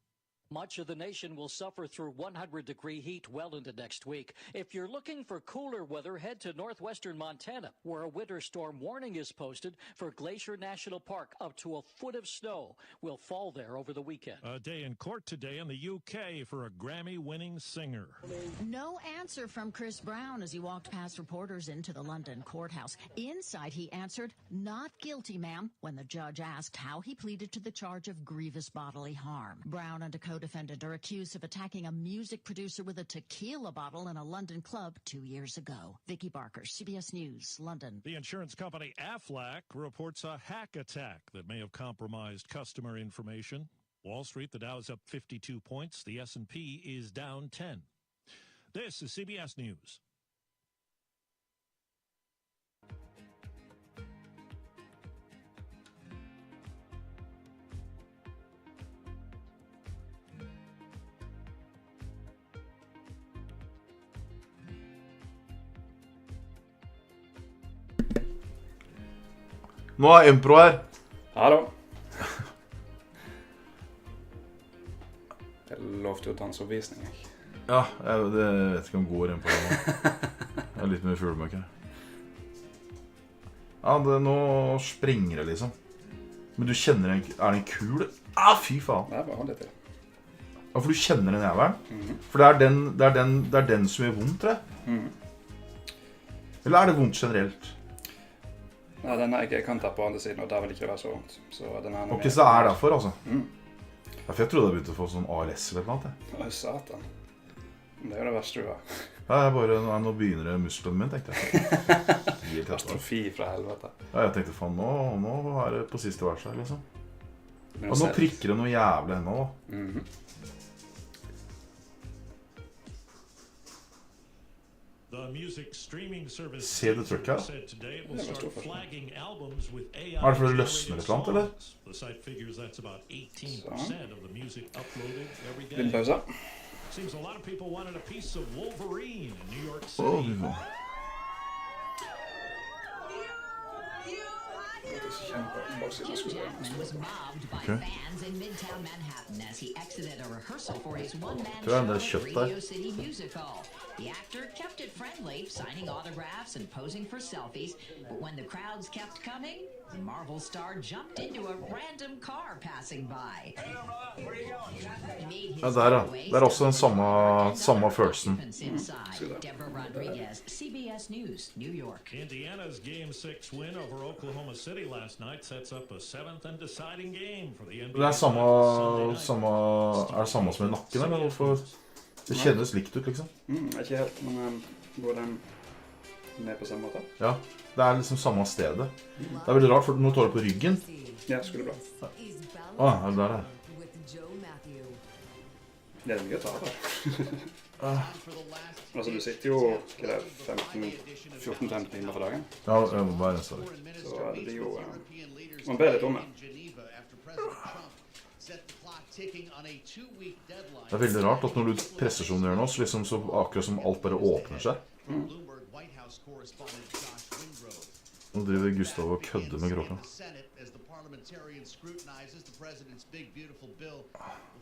Much of the nation will suffer through 100-degree heat well into next week. If you're looking for cooler weather, head to northwestern Montana, where a winter storm warning is posted for Glacier National Park. Up to a foot of snow will fall there over the weekend. A day in court today in the UK for a Grammy-winning singer. No answer from Chris Brown as he walked past reporters into the London courthouse. Inside, he answered, "Not guilty, ma'am," when the judge asked how he pleaded to the charge of grievous bodily harm. Brown and a co-defendant are accused of attacking a music producer with a tequila bottle in a London club 2 years ago. Vicky Barker, CBS News, London. The insurance company Aflac reports a hack attack that may have compromised customer information. Wall Street, the Dow is up 52 points. The S&P is down 10. This is CBS News. Nå er Impro her. Hallo. Jeg lovte jo danseoppvisning, ikke? Ja, jeg vet ikke om går Impro nå. Jeg er litt med fuglmøk her. Ja, nå sprenger det liksom. Men du kjenner den, er den kul? Ah, fy faen. Nei, bare hold det til. Ja, for du kjenner den jævelen? For det er den som gjør vondt, tror jeg. Eller er det vondt generelt? Nei, den er ikke kant på andre siden, og der vil det ikke være så vondt. Så den er ok, så det er derfor, altså? Ja, for jeg trodde jeg begynte å få sånn ALS eller noe annet. Å, satan. Det er jo det verste du har. Ja, jeg bare, nå begynner det muskelen min, tenkte jeg. Astrofi fra helvete. Ja, jeg tenkte, faen, nå er det på siste vers her, liksom. Og nå prikker det noe jævlig henne da. The music streaming service Ser du trykket her? said today it will start flagging albums with AI. Er det for det løsner et eller annet, eller? The site figures that's about 18% of the music uploaded every day. Liten pause. Seems a lot of people wanted a piece of Wolverine in New York City. Was mobbed by fans in Midtown Manhattan as he exited a rehearsal for his one-man show at Radio City Music Hall. The actor kept it friendly, signing autographs and posing for selfies, but when the crowds kept coming, The Marvel star jumped into a random car passing by. Ja, der, ja. Det også den samme følelsen. Deborah Rodriguez, CBS News, New York. Indiana's Game 6 win over Oklahoma City last night sets up a 7th and deciding game for the NBA. Det det samme som I nakken, eller hvorfor? Det kjennes likt ut, liksom. Ikke helt, men går den ned på samme måte? Ja, det liksom samme stedet. Det veldig rart, for nå tar du på ryggen. Ja, skulle bra. Åh, det der. Det mye å ta da. Altså, du sitter jo, hva det 14-15 timer for dagen. Ja, jeg må bare så det blir jo... Man ber litt om det. Det veldig rart at når du presser som du gjør nå, så liksom så akkurat som alt bare åpner seg. Nå driver Gustav og kødder med kroppen.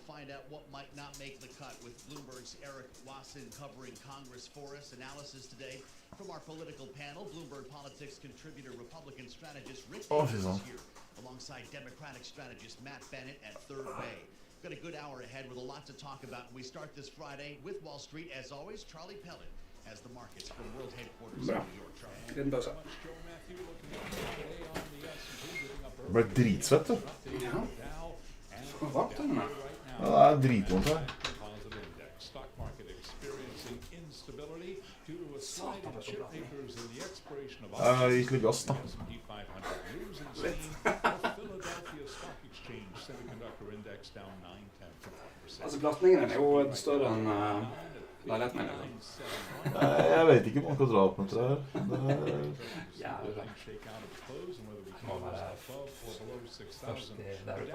Find out what might not make the cut with Bloomberg's Eric Wasson covering Congress for us. Analysis today from our political panel, Bloomberg Politics contributor, Republican strategist Rick Davis here, alongside Democratic strategist Matt Bennett at Third Way. We've got a good hour ahead with a lot to talk about. We start this Friday with Wall Street, as always, Charlie Pellet as the markets from World Headquarters in New York. Liten pause. Det ble dritsvett, du. Ja. Hva var det denne? Ja, det dritvondt her. Jeg gikk litt gass, da. Altså, belastningen jo større enn leiligheten min. Jeg vet ikke om man kan dra opp med det her. Ja, det må være først der ute.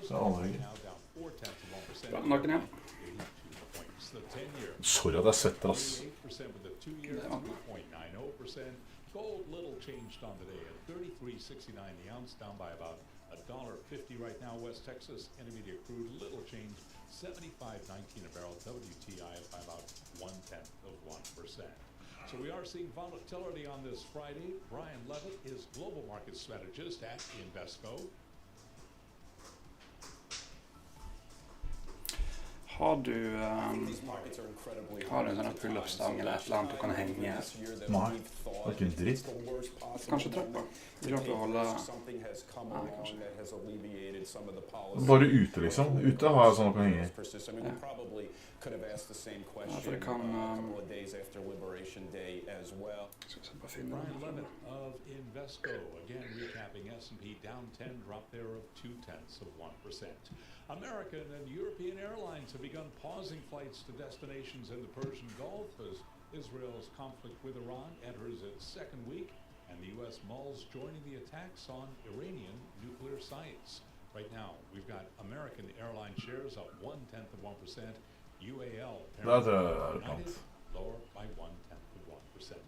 Så aner jeg ikke. Nakken igjen. Sorry at jeg svetter, ass. Gold little changed on the day at $33.69 the ounce, down by about $1.50 right now. West Texas Intermediate crude little change, $75.19 a barrel. WTI up by about 0.1%. So we are seeing volatility on this Friday. Brian Levitt is global market strategist at Invesco. Har du en sånn pull-up-stang eller et eller annet du kan henge? Nei, det er ikke en dritt. Kanskje trappa. Du har til å holde... Bare ute, liksom. Ute har jeg sånn at kan henge. Ja, for det kan... Skal vi se på filmen. Brian Levitt of Invesco, again recapping S&P down 10, drop there of 0.2%. American and European airlines have begun pausing flights to destinations in the Persian Gulf as Israel's conflict with Iran enters its second week, and the U.S. mulls joining the attacks on Iranian nuclear sites. Right now, we've got American airline shares up 0.1%, UAL apparently lower by 0.1%.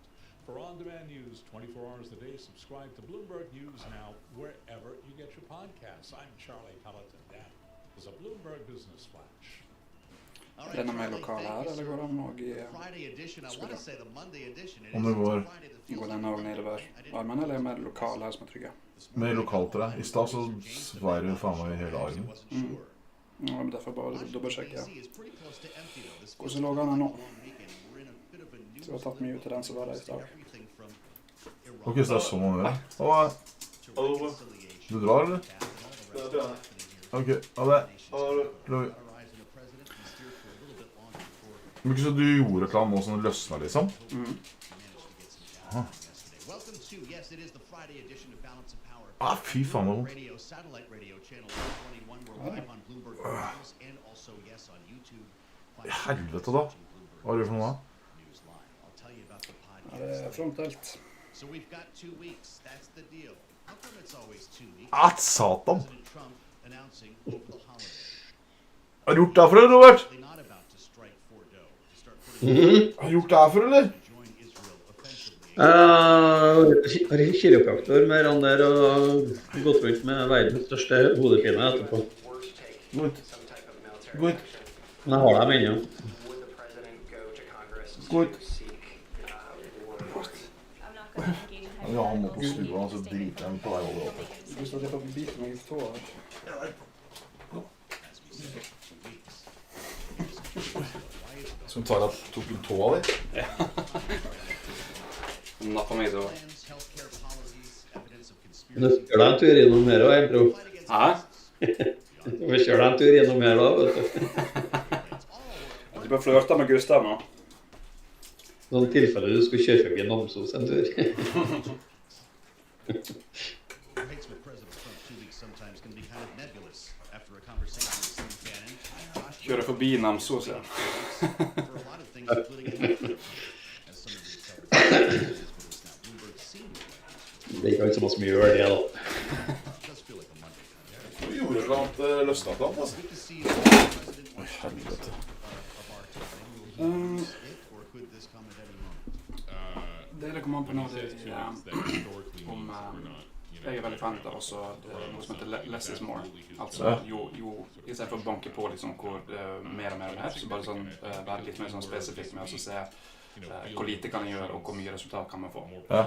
For on-demand news, 24 hours a day, subscribe to Bloomberg News now wherever you get your podcasts. I'm Charlie Pelleton. That is a Bloomberg Business Flash. Den med lokal her, eller går den også i... Om det går... Går den også nedover armen, eller med lokal her som trygge? Med lokal til deg. I sted så sveier det faen meg i hele armen. Ja, men derfor bare dobbeltsjekke, ja. Hvordan lå han her nå? Så jeg har tatt mye ut til den som var der i sted. Ok, så det er sånn man gjør. Hallo. Du drar, eller? Ja, det er det. Ok, ha det. Men ikke så du gjorde et eller annet nå som løsnet, liksom? Fy faen, det var helvete da. Hva er det for noe da? Ja, det er frontalt. Satan! Har du gjort det her for det, Robert? Har du gjort det her for, eller? Jeg har ikke kiropraktor med han der og gått rundt med verdens største hodepine etterpå. Godt. Men jeg har dem ennå. Godt. Ja, han må på stua, så driter han på deg over oppe. Gustav, det får bite meg i tåa. Som Tara tok en tå av deg? Ja. Nappa meg i tåa. Men du kjører deg en tur innom her også, bro. Hæ? Du får kjøre deg en tur innom her også, vet du. Du bare flørter med Gustav nå. Sånn tilfelle du skulle kjøre forbi Namsos en tur. Kjører forbi Namsos, ja. Det er ikke så mye som gjør det, da. Du gjorde et eller annet løsnet på, altså. Oi, helvete. Det kommer an på noe om jeg er veldig fan av også noe som heter less is more. Altså jo i stedet for å banke på liksom hvor mer og mer det så bare sånn være litt mer sånn spesifikk med å se hvor lite kan jeg gjøre og hvor mye resultat kan man få. Ja.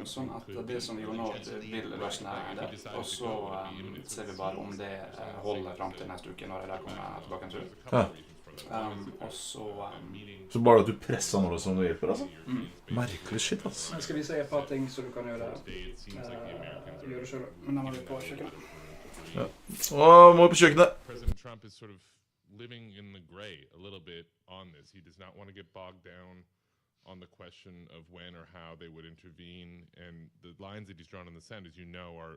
Sånn at det som vi jo nå vil løsne det, og så ser vi bare om det holder frem til neste uke når jeg kommer tilbake en tur. Ja. Og så bare at du presser noe som du hjelper, altså? Merkelig shit, altså. Skal vi se et par ting som du kan gjøre selv, men da må vi på kjøkkenet. Ja. Må vi på kjøkkenet. President Trump is sort of living in the gray a little bit on this. He does not want to get bogged down on the question of when or how they would intervene, and the lines that he's drawn in the sand, as you know, are,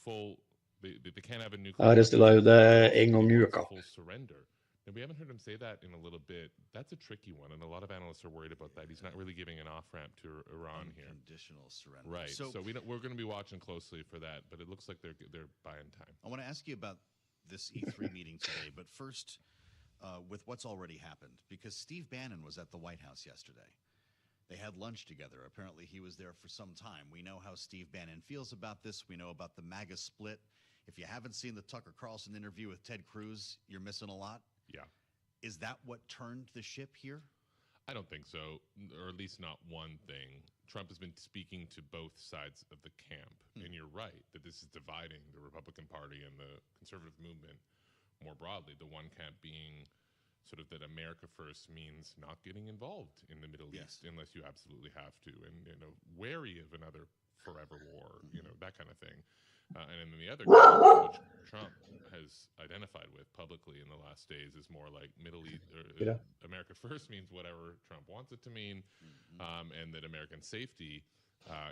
full. They can't have a nuclear. Full surrender. And we haven't heard him say that in a little bit. That's a tricky one, and a lot of analysts are worried about that. He's not really giving an off-ramp to Iran here. Unconditional surrender. Right. So we're going to be watching closely for that, but it looks like they're buying time. I want to ask you about this E3 meeting today, but first, with what's already happened, because Steve Bannon was at the White House yesterday. They had lunch together. Apparently, he was there for some time. We know how Steve Bannon feels about this. We know about the MAGA split. If you haven't seen the Tucker Carlson interview with Ted Cruz, you're missing a lot. Yeah. Is that what turned the ship here? I don't think so, or at least not one thing. Trump has been speaking to both sides of the camp, and you're right that this is dividing the Republican Party and the conservative movement more broadly. The one camp being sort of that America first means not getting involved in the Middle East unless you absolutely have to, and wary of another forever war, that kind of thing. And then the other camp, which Trump has identified with publicly in the last days, is more like Middle East, America first means whatever Trump wants it to mean, and that American safety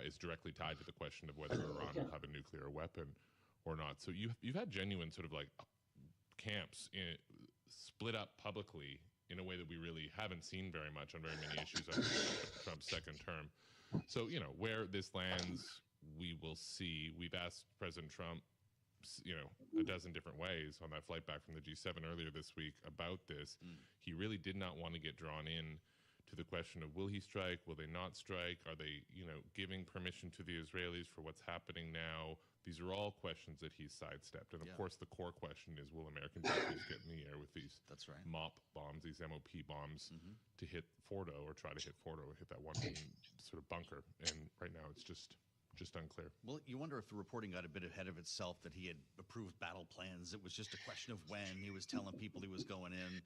is directly tied to the question of whether Iran will have a nuclear weapon or not. So you've had genuine sort of like camps split up publicly in a way that we really haven't seen very much on very many issues under Trump's second term. So, where this lands, we will see. We've asked President Trump, a dozen different ways on that flight back from the G7 earlier this week about this. He really did not want to get drawn in to the question of will he strike, will they not strike, are they, giving permission to the Israelis for what's happening now? These are all questions that he's sidestepped. And of course, the core question is, will American forces get in the air with these MOP bombs, these MOP bombs, to hit Fordo or try to hit Fordo, hit that one sort of bunker? And right now, it's just unclear. Well, you wonder if the reporting got a bit ahead of itself, that he had approved battle plans. It was just a question of when he was telling people he was going in.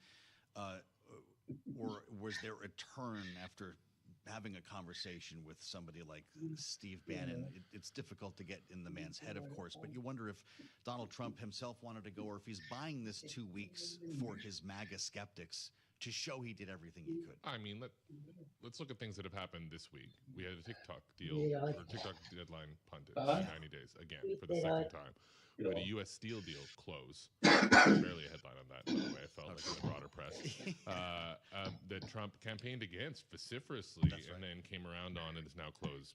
Or was there a turn after having a conversation with somebody like Steve Bannon? It's difficult to get in the man's head, of course, but you wonder if Donald Trump himself wanted to go, or if he's buying this 2 weeks for his MAGA skeptics to show he did everything he could. I mean, let's look at things that have happened this week. We had a TikTok deal, or TikTok deadline punted for 90 days, again, for the second time. We had a U.S. Steel deal close. Barely a headline on that, by the way. I felt like in the broader press. That Trump campaigned against vociferously, and then came around on and is now closed.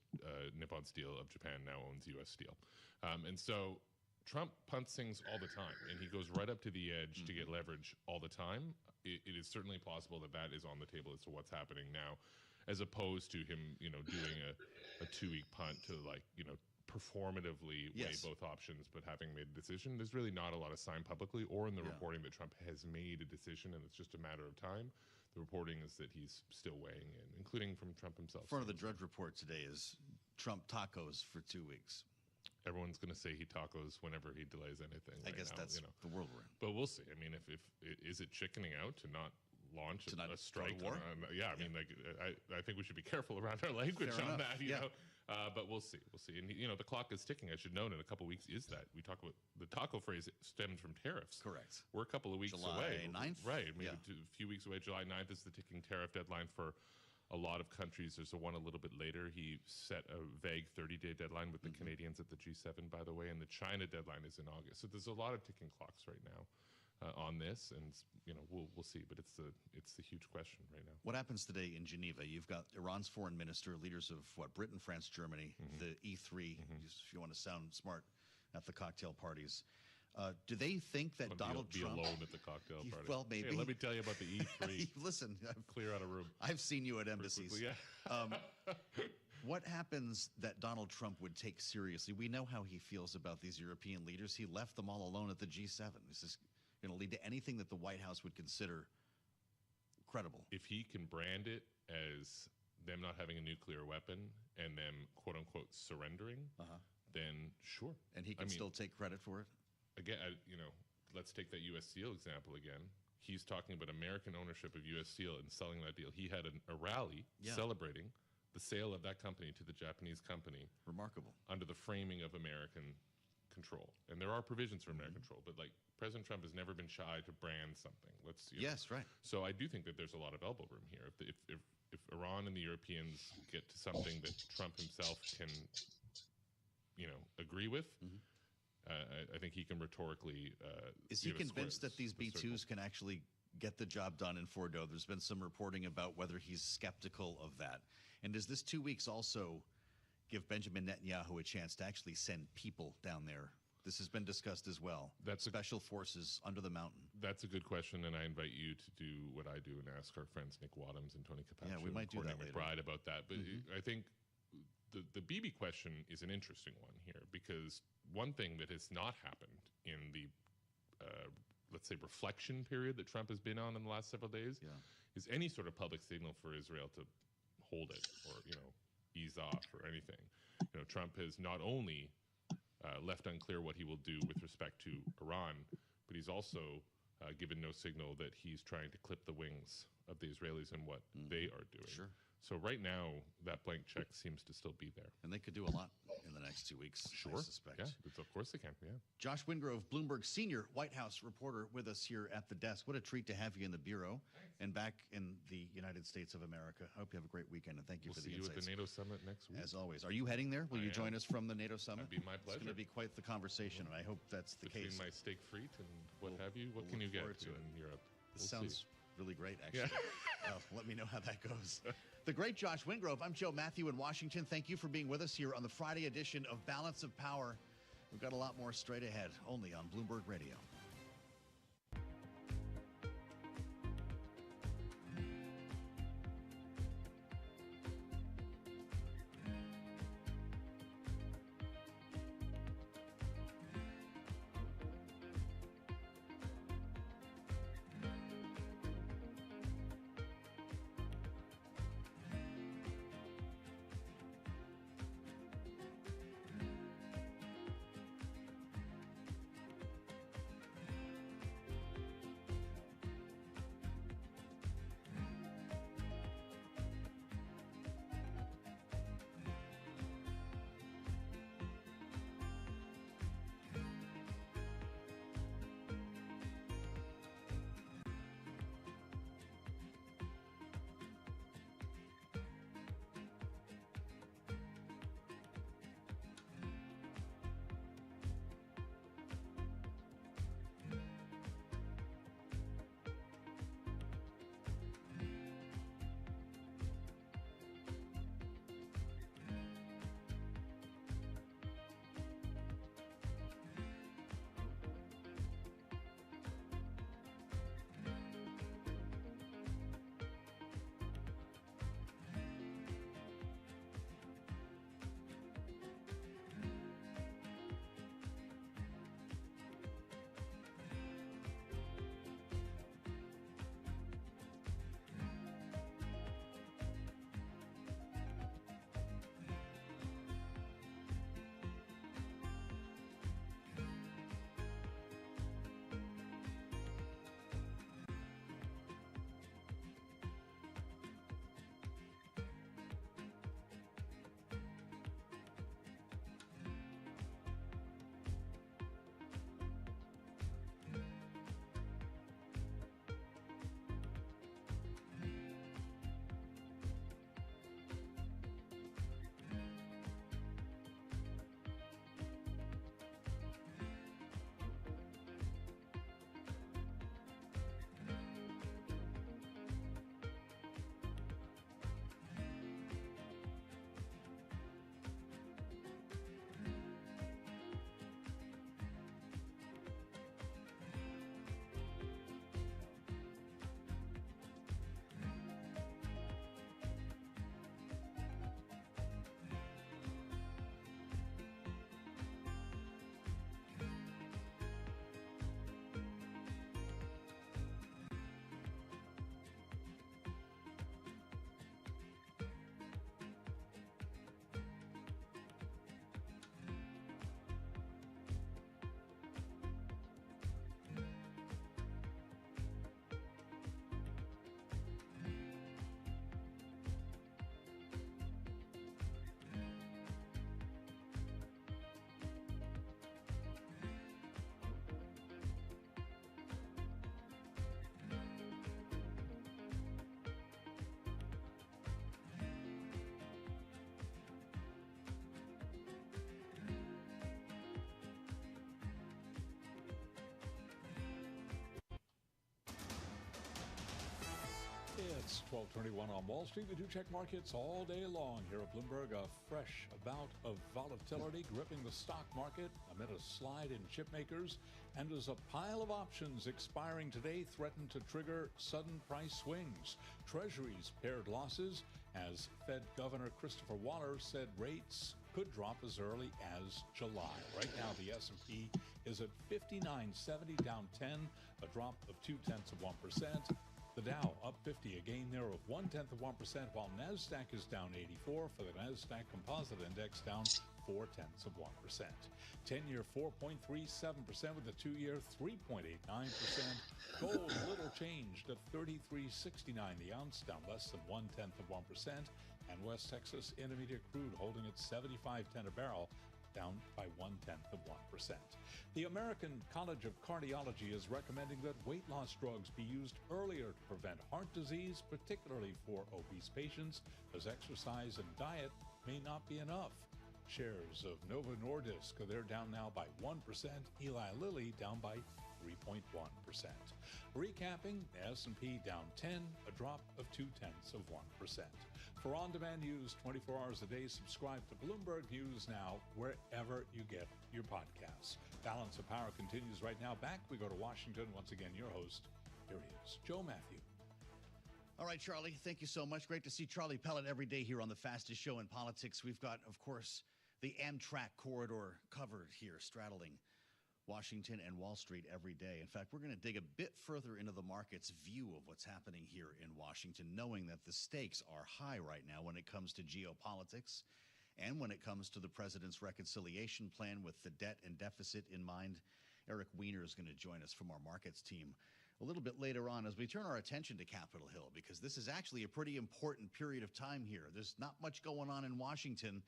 Nippon Steel of Japan now owns U.S. Steel. And so Trump punts things all the time, and he goes right up to the edge to get leverage all the time. It is certainly possible that is on the table as to what's happening now, as opposed to him, doing a 2-week punt to performatively weigh both options, but having made a decision. There's really not a lot of sign publicly or in the reporting that Trump has made a decision, and it's just a matter of time. the reporting is that he's still weighing in, including from Trump himself. Front of the Drudge Report today is Trump tacos for 2 weeks. Everyone's going to say he tacos whenever he delays anything. I guess now, that's the world we're in. But we'll see. I mean, if is it chickening out to not launch a strike? war? I mean, like I think we should be careful around our language Fair on enough. that. You know, but we'll see. We'll see. And the clock is ticking. I should note in a couple of weeks is that we talk about the taco phrase stems from tariffs. Correct. We're a couple of weeks July away. 9th? Right. I mean, a few weeks away. July 9th is the ticking tariff deadline for a lot of countries. There's one a little bit later. He set a vague 30-day deadline with the Canadians at the G7, by the way, and the China deadline is in August. So there's a lot of ticking clocks right now on this, and we'll see. But it's the huge question right now. What happens today in Geneva? You've got Iran's foreign minister, leaders of Britain, France, Germany, the E3. If you want to sound smart at the cocktail parties. Do they think that Donald Trump... be alone at the cocktail party? Well, maybe. Hey, let me tell you about the E3. Listen. Clear out a room. I've seen you at embassies. Quickly, yeah. What happens that Donald Trump would take seriously? We know how he feels about these European leaders. He left them all alone at the G7. Is this going to lead to anything that the White House would consider credible? If he can brand it as them not having a nuclear weapon and them, quote unquote, surrendering, then sure. And he can still take credit for it? Again, let's take that U.S. Steel example again. He's talking about American ownership of U.S. Steel and selling that deal. He had a rally celebrating the sale of that company to the Japanese company. Remarkable. Under the framing of American control. And there are provisions for American control, but like President Trump has never been shy to brand something. Yes, right. So I do think that there's a lot of elbow room here. If Iran and the Europeans get to something that Trump himself can, agree with, I think he can rhetorically. Is he convinced that these B-2s can actually get the job done in Fordo? There's been some reporting about whether he's skeptical of that. And does this 2 weeks also give Benjamin Netanyahu a chance to actually send people down there? This has been discussed as well. That's special forces under the mountain. That's a good question, and I invite you to do what I do and ask our friends Nick Wadhams and Tony Capaccio. Yeah, we might do that and later. McBride about that. But I think the Bibi question is an interesting one here, because one thing that has not happened in the, let's say, reflection period that Trump has been on in the last several days is any sort of public signal for Israel to hold it or, ease off or anything. Trump has not only left unclear what he will do with respect to Iran, but he's also given no signal that he's trying to clip the wings of the Israelis and what they are doing. Sure. So right now, that blank check seems to still be there. And they could do a lot in the next 2 weeks, Sure. I suspect. Yeah, of course they can, yeah. Josh Wingrove, Bloomberg senior White House reporter, with us here at the desk. What a treat to have you in the Bureau and back in the United States of America. I hope you have a great weekend, and thank you for the insights. We'll see you at the NATO summit next week. As always. Are you heading there? Will you join us from the NATO summit? That'd be my pleasure. It's going to be quite the conversation, and I hope that's the Between case. my steak frite and what have you, what can you get in Europe? This We'll sounds see. really great, actually. Let me know how that goes. The great Josh Wingrove. I'm Joe Matthew in Washington. Thank you for being with us here on the Friday edition of Balance of Power. We've got a lot more straight ahead, only on Bloomberg Radio. It's 12:21 on Wall Street. We do check markets all day long here at Bloomberg. A fresh bout of volatility gripping the stock market amid a slide in chip makers, and as a pile of options expiring today threaten to trigger sudden price swings. Treasuries pared losses as Fed Governor Christopher Waller said rates could drop as early as July. Right now, the S&P is at 5970, down 10, a drop of 0.2%. The Dow up 50, a gain there of 0.1%, while NASDAQ is down 84 for the NASDAQ Composite Index, down 0.4%. 10-year 4.37% with the 2-year 3.89%. Gold little changed at $33.69 the ounce, down less than 0.1%. And West Texas Intermediate crude holding at $75.10 a barrel, down by 0.1%. The American College of Cardiology is recommending that weight loss drugs be used earlier to prevent heart disease, particularly for obese patients, as exercise and diet may not be enough. Shares of Novo Nordisk, they're down now by 1%. Eli Lilly down by 3.1%. Recapping, S&P down 10, a drop of 0.2%. For on-demand news 24 hours a day, subscribe to Bloomberg News Now wherever you get your podcasts. Balance of Power continues right now. Back, we go to Washington. Once again, your host, here he is, Joe Matthew. All right, Charlie, thank you so much. Great to see Charlie Pellet every day here on the fastest show in politics. We've got, of course, the Amtrak corridor covered here, straddling Washington and Wall Street every day. In fact, we're going to dig a bit further into the market's view of what's happening here in Washington, knowing that the stakes are high right now when it comes to geopolitics and when it comes to the president's reconciliation plan with the debt and deficit in mind. Eric Weiner is going to join us from our markets team a little bit later on as we turn our attention to Capitol Hill, because this is actually a pretty important period of time here. There's not much going on in Washington.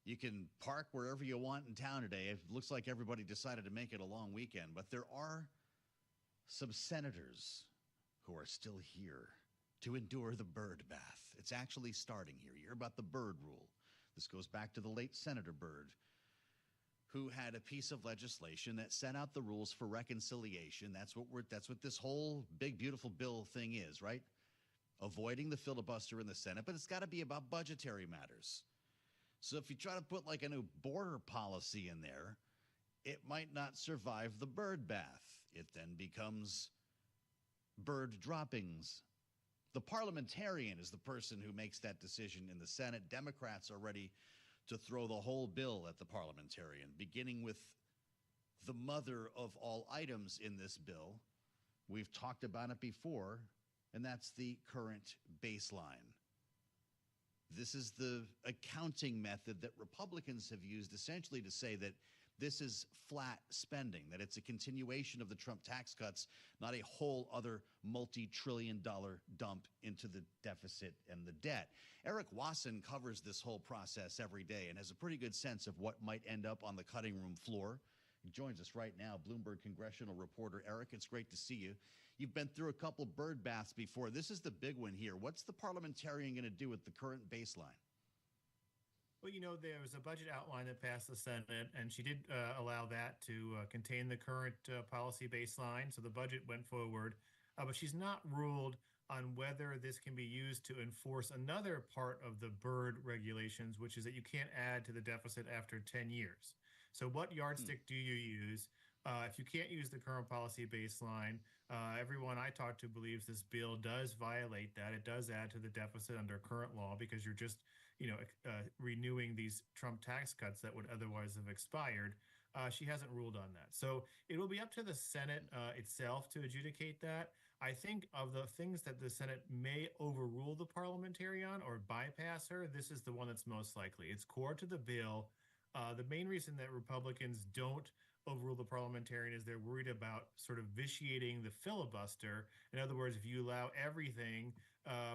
You can park wherever you want in town today. It looks like everybody decided to make it a long weekend, but there are some senators who are still here to endure the bird bath. It's actually starting here. You hear about the Byrd rule. This goes back to the late Senator Byrd, who had a piece of legislation that set out the rules for reconciliation. That's what this whole big, beautiful bill thing is, right? Avoiding the filibuster in the Senate, but it's got to be about budgetary matters. So if you try to put like a new border policy in there, it might not survive the bird bath. It then becomes bird droppings. The parliamentarian is the person who makes that decision in the Senate. Democrats are ready to throw the whole bill at the parliamentarian, beginning with the mother of all items in this bill. We've talked about it before, and that's the current baseline. This is the accounting method that Republicans have used essentially to say that this is flat spending, that it's a continuation of the Trump tax cuts, not a whole other multi-trillion-dollar dump into the deficit and the debt. Eric Wasson covers this whole process every day and has a pretty good sense of what might end up on the cutting room floor. He joins us right now, Bloomberg congressional reporter. Eric, it's great to see you. You've been through a couple bird baths before. This is the big one here. What's the parliamentarian going to do with the current baseline? Well, you know, there was a budget outline that passed the Senate, and she did allow that to contain the current policy baseline. So the budget went forward, but she's not ruled on whether this can be used to enforce another part of the Byrd regulations, which is that you can't add to the deficit after 10 years. So what yardstick do you use? If you can't use the current policy baseline, everyone I talk to believes this bill does violate that. It does add to the deficit under current law because you're just, renewing these Trump tax cuts that would otherwise have expired. She hasn't ruled on that. So it will be up to the Senate itself to adjudicate that. I think of the things that the Senate may overrule the parliamentarian or bypass her, this is the one that's most likely. It's core to the bill. The main reason that Republicans don't overrule the parliamentarian is they're worried about sort of vitiating the filibuster. In other words, if you allow everything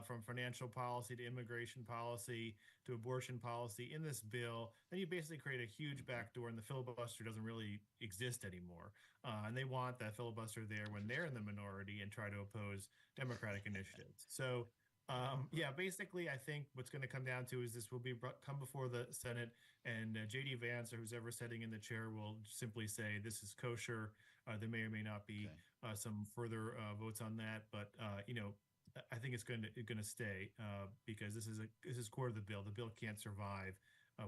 from financial policy to immigration policy to abortion policy in this bill, then you basically create a huge backdoor and the filibuster doesn't really exist anymore. And they want that filibuster there when they're in the minority and try to oppose Democratic initiatives. So basically, I think what's going to come down to is this will come before the Senate, and J.D. Vance or who's ever sitting in the chair will simply say this is kosher. There may or may not be some further votes on that, but I think it's going to stay because this is core to the bill. The bill can't survive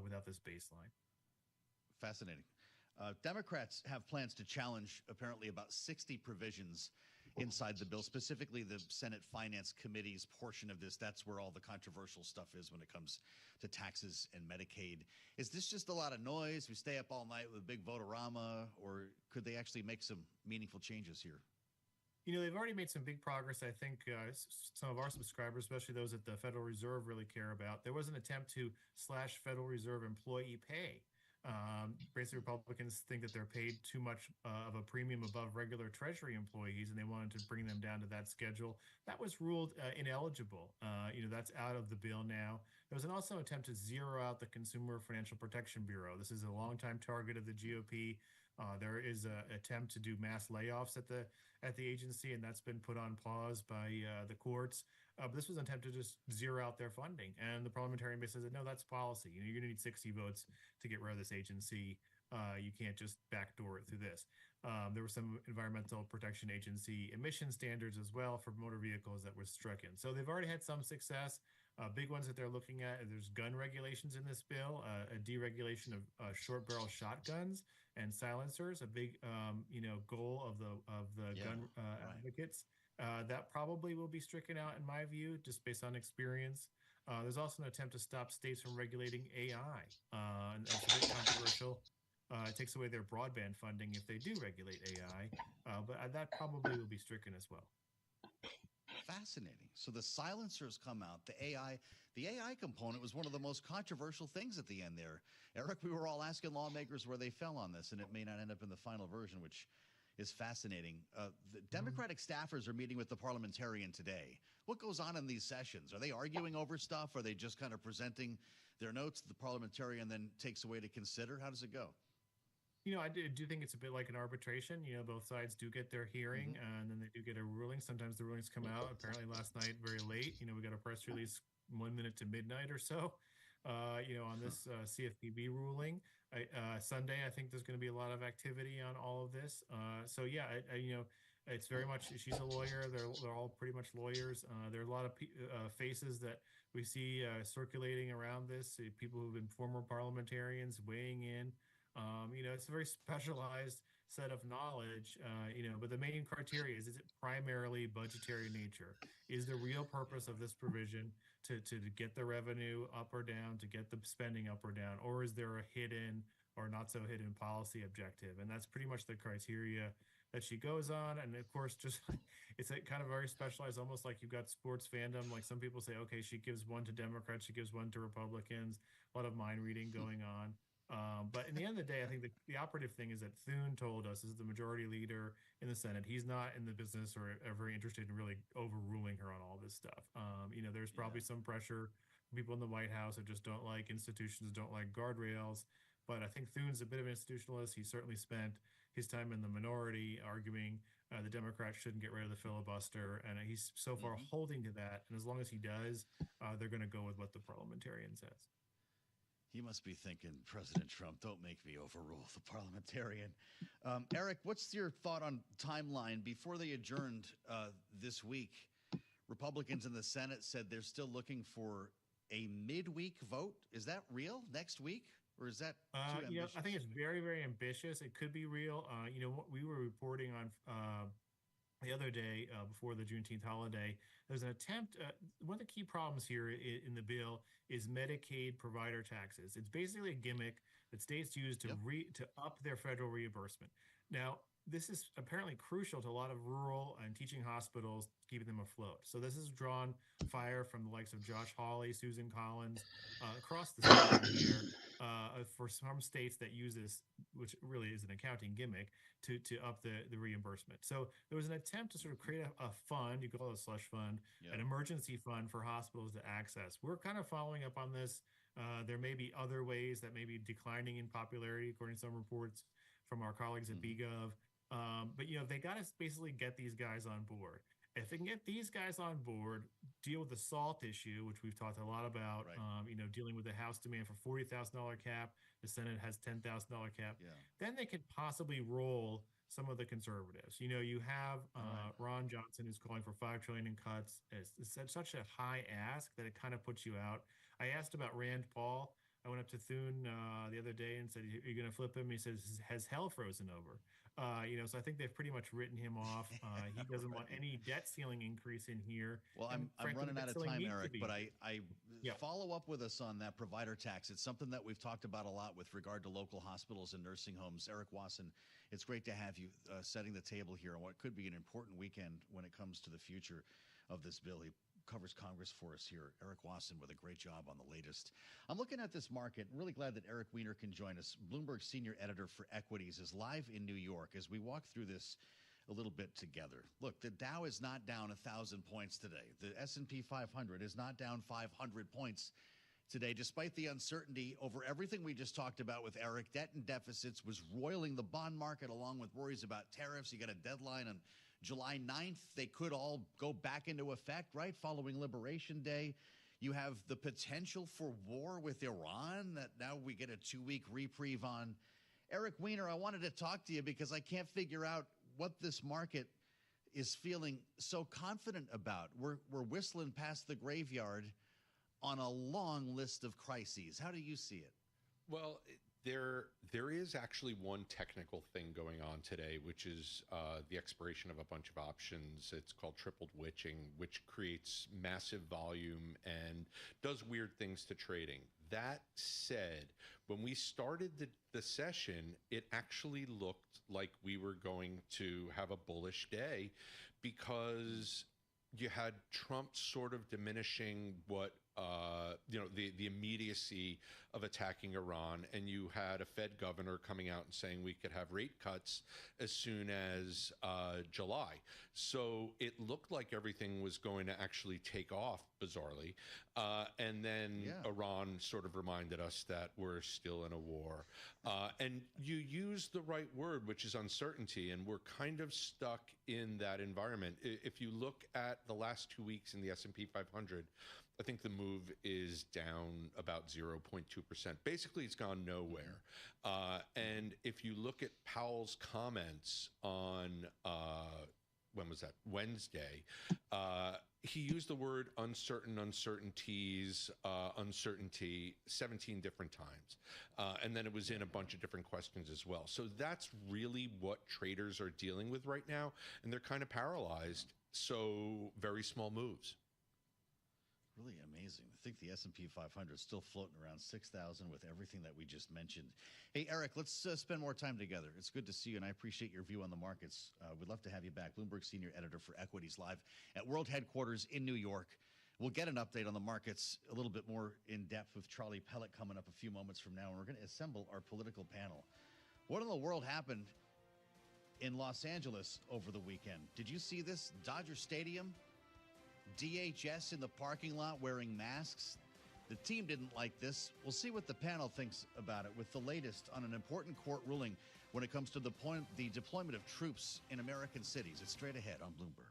without this baseline. Fascinating. Democrats have plans to challenge apparently about 60 provisions inside the bill, specifically the Senate Finance Committee's portion of this. That's where all the controversial stuff is when it comes to taxes and Medicaid. Is this just a lot of noise? We stay up all night with a big votorama, or could they actually make some meaningful changes here? You know, they've already made some big progress. I think some of our subscribers, especially those at the Federal Reserve, really care about. There was an attempt to slash Federal Reserve employee pay. Basically, Republicans think that they're paid too much of a premium above regular Treasury employees, and they wanted to bring them down to that schedule. That was ruled ineligible. That's out of the bill now. There was also an attempt to zero out the Consumer Financial Protection Bureau. This is a longtime target of the GOP. There is an attempt to do mass layoffs at the agency, and that's been put on pause by the courts. But this was an attempt to just zero out their funding, and the parliamentarian base says, no, that's policy. You're going to need 60 votes to get rid of this agency. You can't just backdoor it through this. There were some Environmental Protection Agency emission standards as well for motor vehicles that were struck in. So they've already had some success. Big ones that they're looking at, there's gun regulations in this bill, a deregulation of short barrel shotguns and silencers, a big goal of the gun advocates. That probably will be stricken out in my view, just based on experience. There's also an attempt to stop states from regulating AI, and that's a bit controversial. It takes away their broadband funding if they do regulate AI, but that probably will be stricken as well. Fascinating. So the silencers come out. The AI component was one of the most controversial things at the end there. Eric, we were all asking lawmakers where they fell on this, and it may not end up in the final version, which is fascinating. The Democratic staffers are meeting with the parliamentarian today. What goes on in these sessions? Are they arguing over stuff? Are they just kind of presenting their notes that the parliamentarian then takes away to consider? How does it go? I do think it's a bit like an arbitration. Both sides do get their hearing, and then they do get a ruling. Sometimes the rulings come out. Apparently last night, very late. We got a press release 1 minute to midnight or so, on this CFPB ruling. Sunday, I think there's going to be a lot of activity on all of this. It's very much, she's a lawyer. They're all pretty much lawyers. There are a lot of faces that we see circulating around this, people who've been former parliamentarians weighing in. It's a very specialized set of knowledge, but the main criteria is it primarily budgetary nature? Is the real purpose of this provision to get the revenue up or down, to get the spending up or down, or is there a hidden or not so hidden policy objective? And that's pretty much the criteria that she goes on. And of course, just it's a kind of very specialized, almost like you've got sports fandom. Like some people say, okay, she gives one to Democrats, she gives one to Republicans, a lot of mind reading going on. But in the end of the day, I think the operative thing is that Thune told us, as the majority leader in the Senate, he's not in the business or very interested in really overruling her on all this stuff. There's probably some pressure from people in the White House that just don't like institutions, don't like guardrails. But I think Thune's a bit of an institutionalist. He certainly spent his time in the minority arguing the Democrats shouldn't get rid of the filibuster. And he's so far holding to that. And as long as he does, they're going to go with what the parliamentarian says. He must be thinking, President Trump, don't make me overrule the parliamentarian. Eric, what's your thought on timeline? Before they adjourned this week, Republicans in the Senate said they're still looking for a midweek vote. Is that real next week? Or is that too ambitious? I think it's very, very ambitious. It could be real. What we were reporting on the other day before the Juneteenth holiday, there's an attempt. One of the key problems here in the bill is Medicaid provider taxes. It's basically a gimmick that states use to up their federal reimbursement. Now, this is apparently crucial to a lot of rural and teaching hospitals, keeping them afloat. So this has drawn fire from the likes of Josh Hawley, Susan Collins, across the state here, for some states that use this, which really is an accounting gimmick, to up the reimbursement. So there was an attempt to sort of create a fund, you call it a slush fund, an emergency fund for hospitals to access. We're kind of following up on this. There may be other ways that may be declining in popularity, according to some reports from our colleagues at BGov. But they got to basically get these guys on board. if they can get these guys on board, deal with the SALT issue, which we've talked a lot about, dealing with the House demand for $40,000 cap, the Senate has $10,000 cap, then they could possibly roll some of the conservatives. You have Ron Johnson, who's calling for $5 trillion in cuts. It's such a high ask that it kind of puts you out. I asked about Rand Paul. I went up to Thune the other day and said, "Are you going to flip him?" He says, "Has hell frozen over?" So I think they've pretty much written him off. He doesn't want any debt ceiling increase in here. Well, I'm running out of time, Eric, but I follow up with us on that provider tax. It's something that we've talked about a lot with regard to local hospitals and nursing homes. Eric Wasson, it's great to have you setting the table here on what could be an important weekend when it comes to the future of this bill. He covers Congress for us here. Eric Wasson with a great job on the latest. I'm looking at this market. Really glad that Eric Weiner can join us. Bloomberg senior editor for equities is live in New York as we walk through this a little bit together. Look, the Dow is not down 1,000 points today. The S&P 500 is not down 500 points today, despite the uncertainty over everything we just talked about with Eric. Debt and deficits was roiling the bond market along with worries about tariffs. You got a deadline on July 9th, they could all go back into effect, right, following Liberation Day. You have the potential for war with Iran that now we get a 2-week reprieve on. Eric Weiner, I wanted to talk to you because I can't figure out what this market is feeling so confident about. We're whistling past the graveyard on a long list of crises. How do you see it? Well, there is actually one technical thing going on today, which is the expiration of a bunch of options. It's called tripled witching, which creates massive volume and does weird things to trading. That said, when we started the session, it actually looked like we were going to have a bullish day because you had Trump sort of diminishing what the immediacy of attacking Iran, and you had a Fed governor coming out and saying we could have rate cuts as soon as July. So it looked like everything was going to actually take off, bizarrely. And then Iran sort of reminded us that we're still in a war. And you used the right word, which is uncertainty, and we're kind of stuck in that environment. If you look at the last 2 weeks in the S&P 500, I think the move is down about 0.2%. Basically, it's gone nowhere. And if you look at Powell's comments on, when was that? Wednesday, he used the word uncertain, uncertainties, uncertainty 17 different times. And then it was in a bunch of different questions as well. So that's really what traders are dealing with right now. And they're kind of paralyzed. So very small moves. Really amazing. I think the S&P 500 is still floating around 6,000 with everything that we just mentioned. Hey, Eric, let's spend more time together. It's good to see you, and I appreciate your view on the markets. We'd love to have you back. Bloomberg senior editor for Equities, live at World Headquarters in New York. We'll get an update on the markets a little bit more in depth with Charlie Pellet coming up a few moments from now, and we're going to assemble our political panel. What in the world happened in Los Angeles over the weekend? Did you see this? Dodger Stadium? DHS in the parking lot wearing masks. The team didn't like this. We'll see what the panel thinks about it with the latest on an important court ruling when it comes to the deployment of troops in American cities. It's straight ahead on Bloomberg.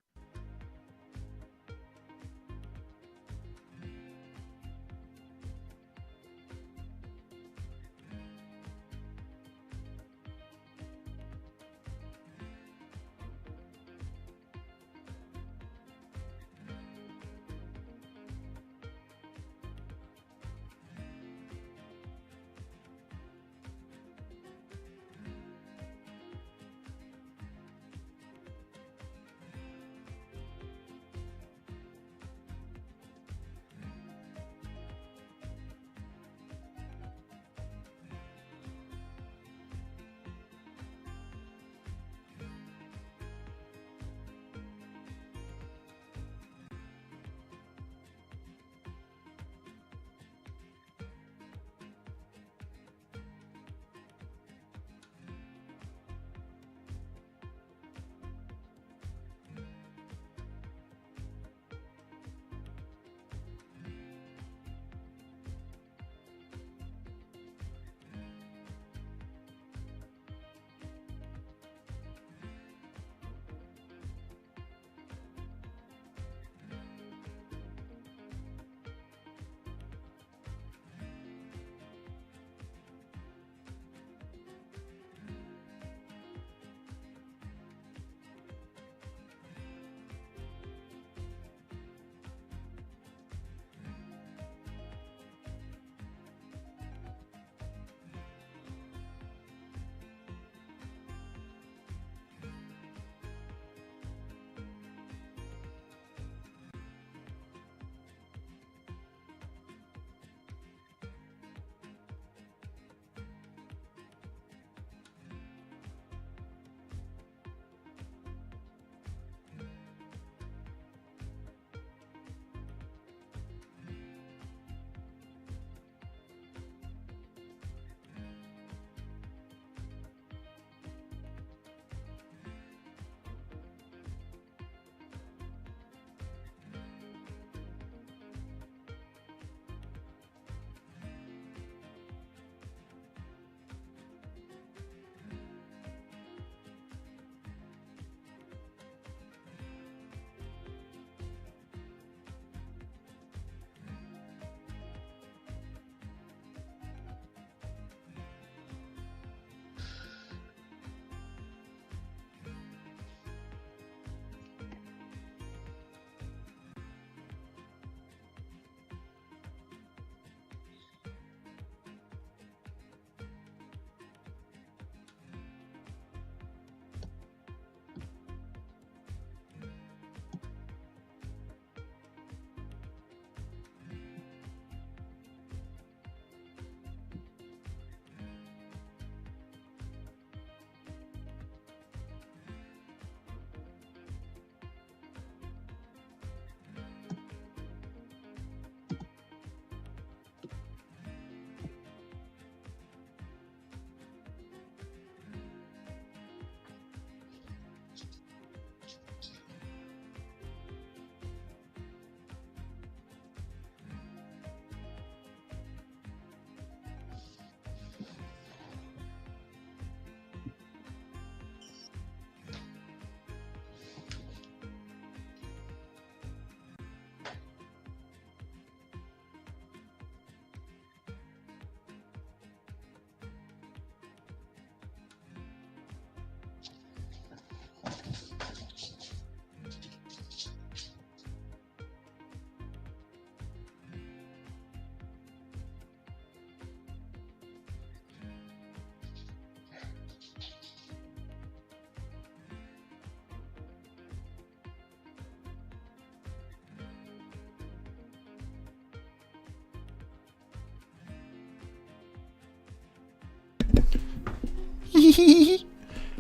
Jeg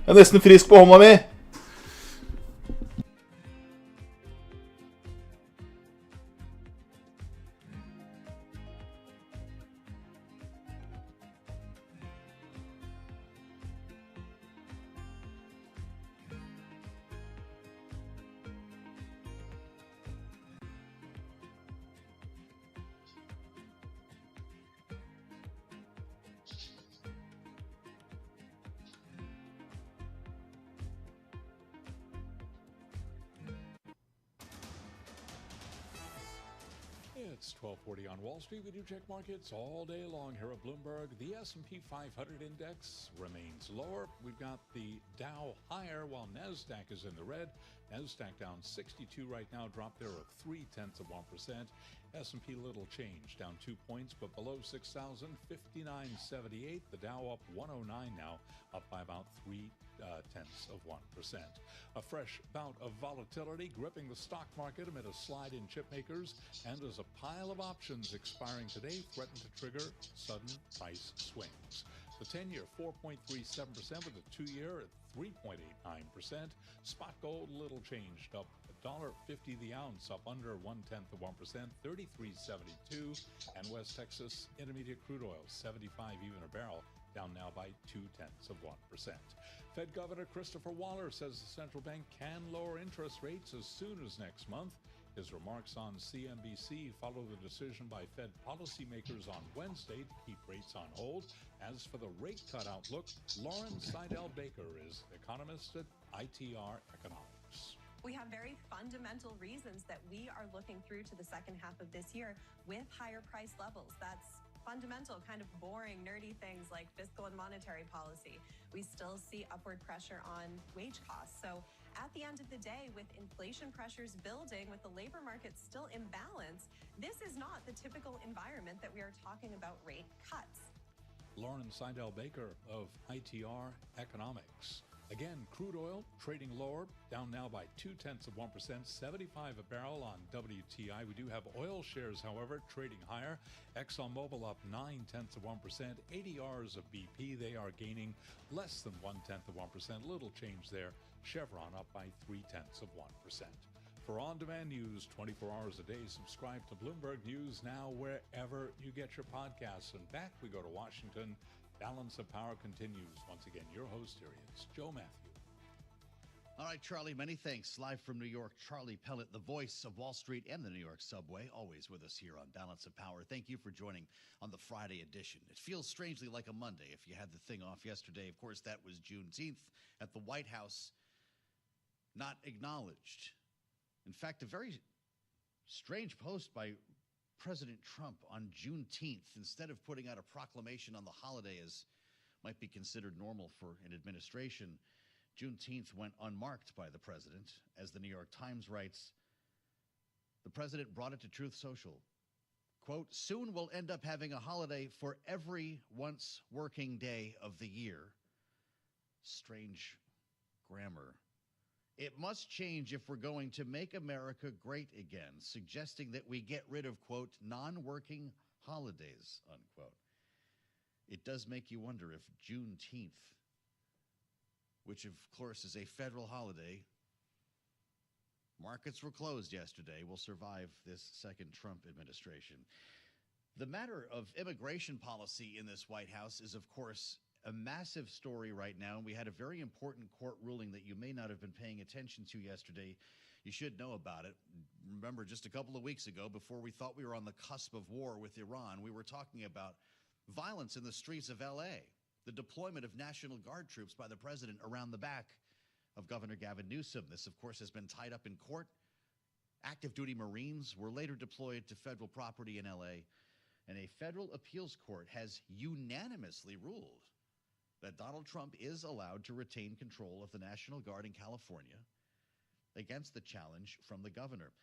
er nesten frisk på hånda mi. It's 12:40 on Wall Street. We do check markets all day long here at Bloomberg. The S&P 500 index remains lower. We've got the Dow higher while NASDAQ is in the red. NASDAQ down 62 right now, drop there of 0.3%. S&P little change, down 2 points, but below 6,059.78. The Dow up 109 now, up by about 0.3%. A fresh bout of volatility gripping the stock market amid a slide in chip makers and as a pile of options expiring today threaten to trigger sudden price swings. The 10-year 4.37% with the 2-year at 3.89%. Spot gold little changed, up $1.50 the ounce, up under 0.1%, 33.72. And West Texas Intermediate crude oil 75 even a barrel, down now by 0.2%. Fed Governor Christopher Waller says the central bank can lower interest rates as soon as next month. His remarks on CNBC follow the decision by Fed policymakers on Wednesday to keep rates on hold. As for the rate cut outlook, Lauren Seidel-Baker is economist at ITR Economics. We have very fundamental reasons that we are looking through to the second half of this year with higher price levels. That's fundamental, kind of boring, nerdy things like fiscal and monetary policy. We still see upward pressure on wage costs. So at the end of the day, with inflation pressures building, with the labor market still in balance, this is not the typical environment that we are talking about rate cuts. Lauren Seidel-Baker of ITR Economics. Again, crude oil trading lower, down now by 0.2%, 75 a barrel on WTI. We do have oil shares, however, trading higher. ExxonMobil up 0.9%, ADRs of BP, they are gaining less than 0.1%, little change there. Chevron up by 0.3%. For on-demand news 24 hours a day, subscribe to Bloomberg News now wherever you get your podcasts. And back we go to Washington. Balance of Power continues. Once again, your host here is Joe Matthew. All right, Charlie, many thanks. Live from New York, Charlie Pellet, the voice of Wall Street and the New York subway, always with us here on Balance of Power. Thank you for joining on the Friday edition. It feels strangely like a Monday if you had the thing off yesterday. Of course, that was Juneteenth at the White House, not acknowledged. In fact, a very strange post by President Trump on Juneteenth, instead of putting out a proclamation on the holiday as might be considered normal for an administration, Juneteenth went unmarked by the president. As the New York Times writes, the president brought it to Truth Social. Quote, soon we'll end up having a holiday for every once working day of the year. Strange grammar. It must change if we're going to make America great again, suggesting that we get rid of, quote, non-working holidays, unquote. It does make you wonder if Juneteenth, which of course is a federal holiday, markets were closed yesterday, will survive this second Trump administration. The matter of immigration policy in this White House is, of course, a massive story right now, and we had a very important court ruling that you may not have been paying attention to yesterday. You should know about it. Remember, just a couple of weeks ago, before we thought we were on the cusp of war with Iran, we were talking about violence in the streets of L.A., the deployment of National Guard troops by the president around the back of Governor Gavin Newsom. This, of course, has been tied up in court. Active duty Marines were later deployed to federal property in L.A., and a federal appeals court has unanimously ruled that Donald Trump is allowed to retain control of the National Guard in California against the challenge from the governor.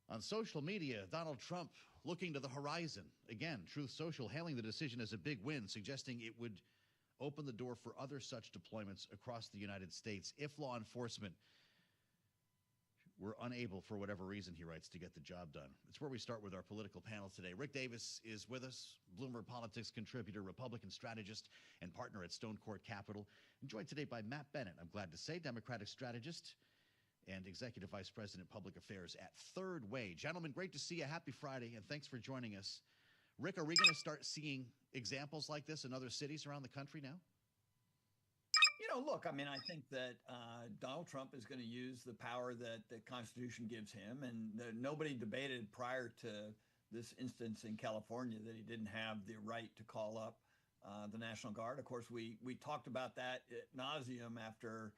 On social media, Donald Trump looking to the horizon. Again, Truth Social hailing the decision as a big win, suggesting it would open the door for other such deployments across the United States if law enforcement were unable, for whatever reason, he writes, to get the job done. It's where we start with our political panel today. Rick Davis is with us, Bloomberg Politics contributor, Republican strategist, and partner at Stone Court Capital. And joined today by Matt Bennett, I'm glad to say, Democratic strategist and Executive Vice President, Public Affairs at Third Way. Gentlemen, great to see you. Happy Friday, and thanks for joining us. Rick, are we going to start seeing examples like this in other cities around the country now? Look, I mean, I think that Donald Trump is going to use the power that the Constitution gives him. And nobody debated prior to this instance in California that he didn't have the right to call up the National Guard. Of course, we talked about that ad nauseum after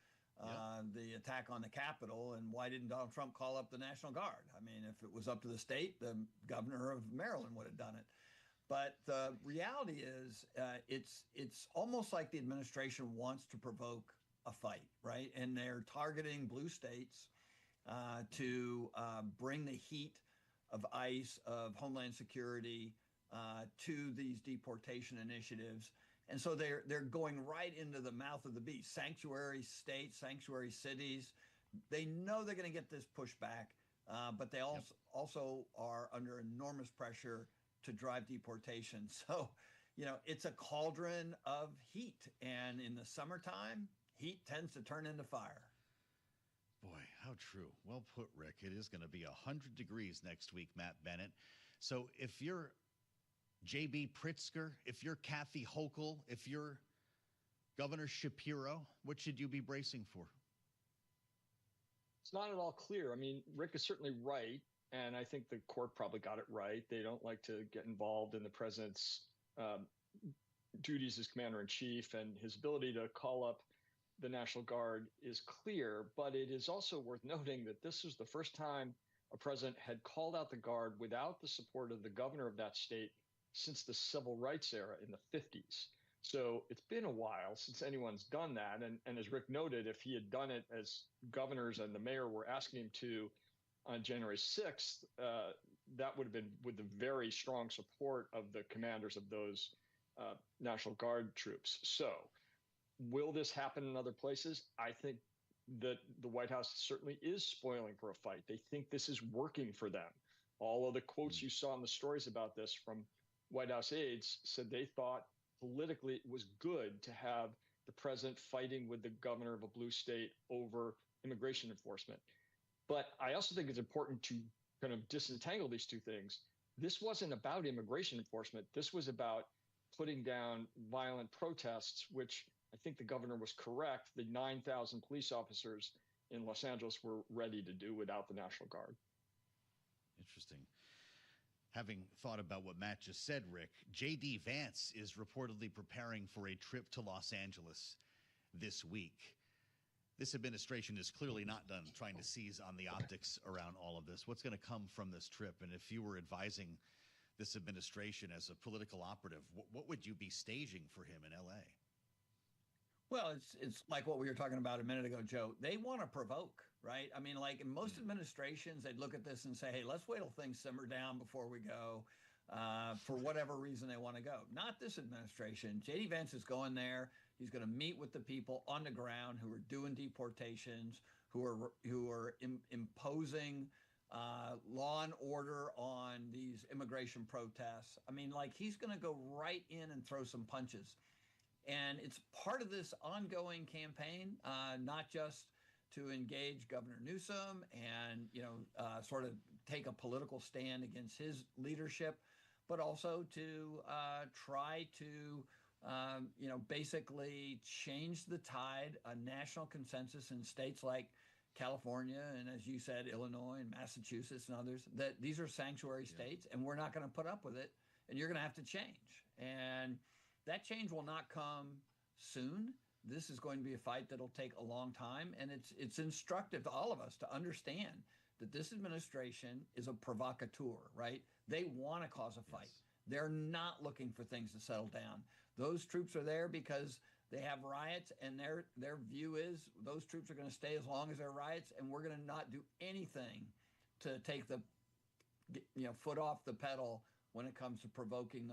the attack on the Capitol. And why didn't Donald Trump call up the National Guard? I mean, if it was up to the state, the governor of Maryland would have done it. But the reality is it's almost like the administration wants to provoke a fight, right? And they're targeting blue states to bring the heat of ICE, of Homeland Security to these deportation initiatives. And so they're going right into the mouth of the beast. Sanctuary states, sanctuary cities, they know they're going to get this pushback, but they also are under enormous pressure to drive deportation. So, it's a cauldron of heat. And in the summertime, heat tends to turn into fire. Boy, how true. Well put, Rick. It is going to be 100 degrees next week, Matt Bennett. So if you're J.B. Pritzker, if you're Kathy Hochul, if you're Governor Shapiro, what should you be bracing for? It's not at all clear. I mean, Rick is certainly right. And I think the court probably got it right. They don't like to get involved in the president's duties as commander-in-chief, and his ability to call up the National Guard is clear. But it is also worth noting that this is the first time a president had called out the Guard without the support of the governor of that state since the Civil Rights era in the 50s. So it's been a while since anyone's done that. And as Rick noted, if he had done it as governors and the mayor were asking him to on January 6th, that would have been with the very strong support of the commanders of those National Guard troops. So will this happen in other places? I think that the White House certainly is spoiling for a fight. They think this is working for them. All of the quotes you saw in the stories about this from White House aides said they thought politically it was good to have the president fighting with the governor of a blue state over immigration enforcement. But I also think it's important to kind of disentangle these two things. This wasn't about immigration enforcement. This was about putting down violent protests, which I think the governor was correct. The 9,000 police officers in Los Angeles were ready to do without the National Guard. Interesting. Having thought about what Matt just said, Rick, J.D. Vance is reportedly preparing for a trip to Los Angeles this week. This administration is clearly not done trying to seize on the optics around all of this. What's going to come from this trip? And if you were advising this administration as a political operative, what would you be staging for him in L.A.? Well, it's like what we were talking about a minute ago, Joe. They want to provoke, right? I mean, like in most administrations, they'd look at this and say, hey, let's wait till things simmer down before we go for whatever reason they want to go. Not this administration. J.D. Vance is going there. He's going to meet with the people on the ground who are doing deportations, who are imposing law and order on these immigration protests. I mean, like he's going to go right in and throw some punches. And it's part of this ongoing campaign, not just to engage Governor Newsom and, sort of take a political stand against his leadership, but also to try to basically change the tide, a national consensus in states like California and, as you said, Illinois and Massachusetts and others, that these are sanctuary states and we're not going to put up with it and you're going to have to change. And that change will not come soon. This is going to be a fight that'll take a long time. And it's instructive to all of us to understand that this administration is a provocateur, right? They want to cause a fight. Yes. They're not looking for things to settle down. Those troops are there because they have riots, and their view is those troops are going to stay as long as there are riots, and we're going to not do anything to take the foot off the pedal when it comes to provoking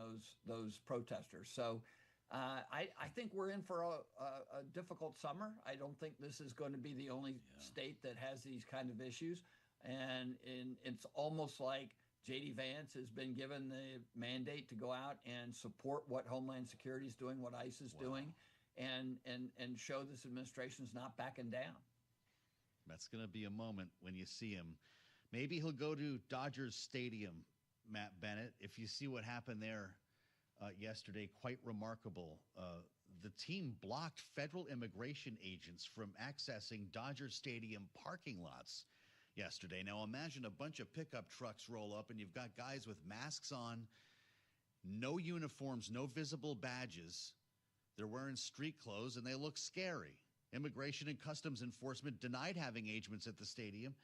those protesters. So I think we're in for a difficult summer. I don't think this is going to be the only state that has these kind of issues. And it's almost like J.D. Vance has been given the mandate to go out and support what Homeland Security is doing, what ICE is doing, and show this administration's not backing down. That's going to be a moment when you see him. Maybe he'll go to Dodgers Stadium, Matt Bennett. If you see what happened there yesterday, quite remarkable. The team blocked federal immigration agents from accessing Dodger Stadium parking lots yesterday. Now imagine a bunch of pickup trucks roll up and you've got guys with masks on, no uniforms, no visible badges. They're wearing street clothes and they look scary. Immigration and Customs Enforcement denied having agents at the stadium.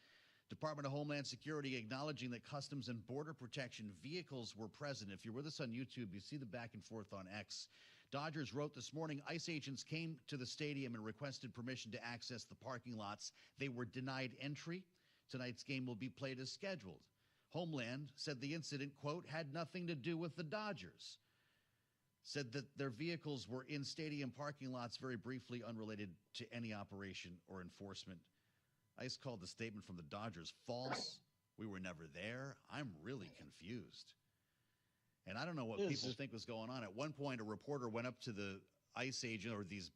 Department of Homeland Security acknowledging that Customs and Border Protection vehicles were present. If you're with us on YouTube, you see the back and forth on X. Dodgers wrote this morning, ICE agents came to the stadium and requested permission to access the parking lots. They were denied entry. Tonight's game will be played as scheduled. Homeland said the incident, quote, had nothing to do with the Dodgers. Said that their vehicles were in stadium parking lots very briefly, unrelated to any operation or enforcement. ICE called the statement from the Dodgers false. We were never there. I'm really confused. And I don't know what people think was going on. At one point, a reporter went up to the ICE agent or these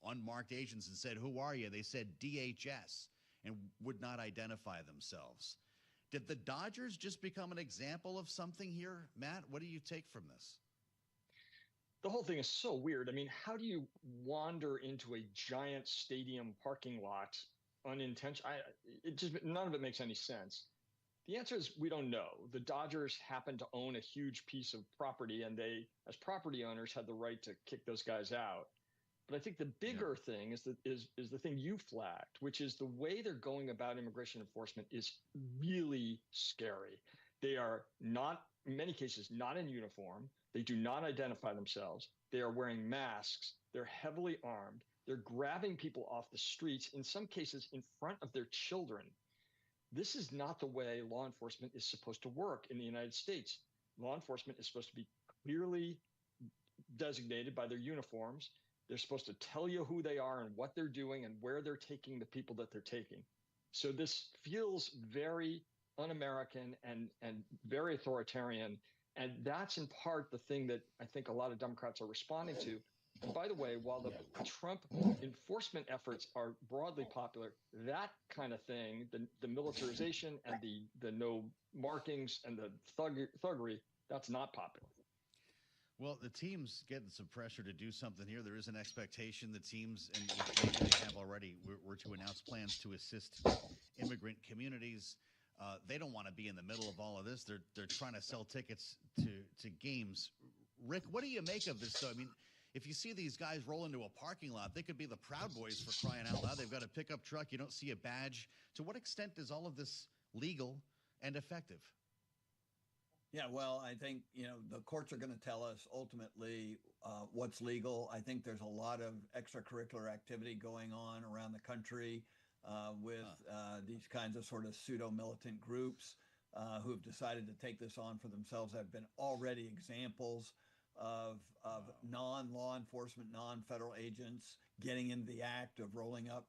unmarked agents and said, who are you? They said DHS and would not identify themselves. Did the Dodgers just become an example of something here? Matt, what do you take from this? The whole thing is so weird. I mean, how do you wander into a giant stadium parking lot unintentionally? None of it makes any sense. The answer is we don't know. The Dodgers happen to own a huge piece of property, and they, as property owners, had the right to kick those guys out. But I think the bigger thing is the thing you flagged, which is the way they're going about immigration enforcement is really scary. They are not, in many cases, not in uniform. They do not identify themselves. They are wearing masks. They're heavily armed. They're grabbing people off the streets, in some cases in front of their children. This is not the way law enforcement is supposed to work in the United States. Law enforcement is supposed to be clearly designated by their uniforms. They're supposed to tell you who they are and what they're doing and where they're taking the people that they're taking. So this feels very un-American and very authoritarian. And that's in part the thing that I think a lot of Democrats are responding to. And by the way, while the Trump enforcement efforts are broadly popular, that kind of thing, the militarization and the no markings and the thuggery, that's not popular. Well, the team's getting some pressure to do something here. There is an expectation the teams, and maybe they have already, were to announce plans to assist immigrant communities. They don't want to be in the middle of all of this. They're trying to sell tickets to games. Rick, what do you make of this? So, I mean, if you see these guys roll into a parking lot, they could be the Proud Boys for crying out loud. They've got a pickup truck. You don't see a badge. To what extent is all of this legal and effective? Yeah, well, I think, the courts are going to tell us ultimately what's legal. I think there's a lot of extracurricular activity going on around the country with these kinds of sort of pseudo-militant groups who have decided to take this on for themselves. There have been already examples of non-law enforcement, non-federal agents getting into the act of rolling up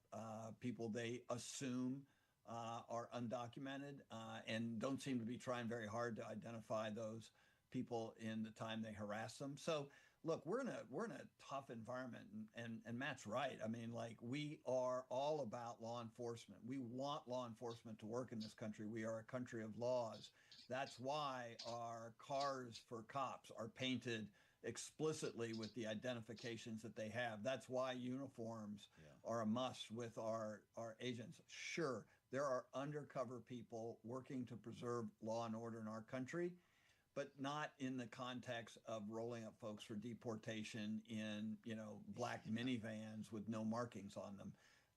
people they assume are undocumented and don't seem to be trying very hard to identify those people in the time they harass them. So look, we're in a tough environment, and Matt's right. I mean, like, we are all about law enforcement. We want law enforcement to work in this country. We are a country of laws. That's why our cars for cops are painted explicitly with the identifications that they have. That's why uniforms are a must with our agents. Sure, there are undercover people working to preserve law and order in our country, but not in the context of rolling up folks for deportation in, black minivans with no markings on them.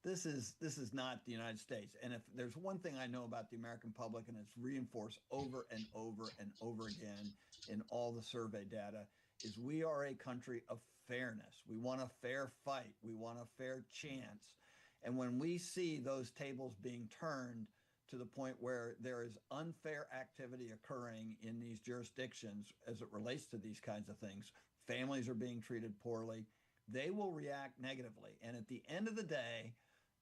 This is not the United States. And if there's one thing I know about the American public, and it's reinforced over and over and over again in all the survey data, is we are a country of fairness. We want a fair fight. We want a fair chance. And when we see those tables being turned to the point where there is unfair activity occurring in these jurisdictions as it relates to these kinds of things, families are being treated poorly, they will react negatively. And at the end of the day,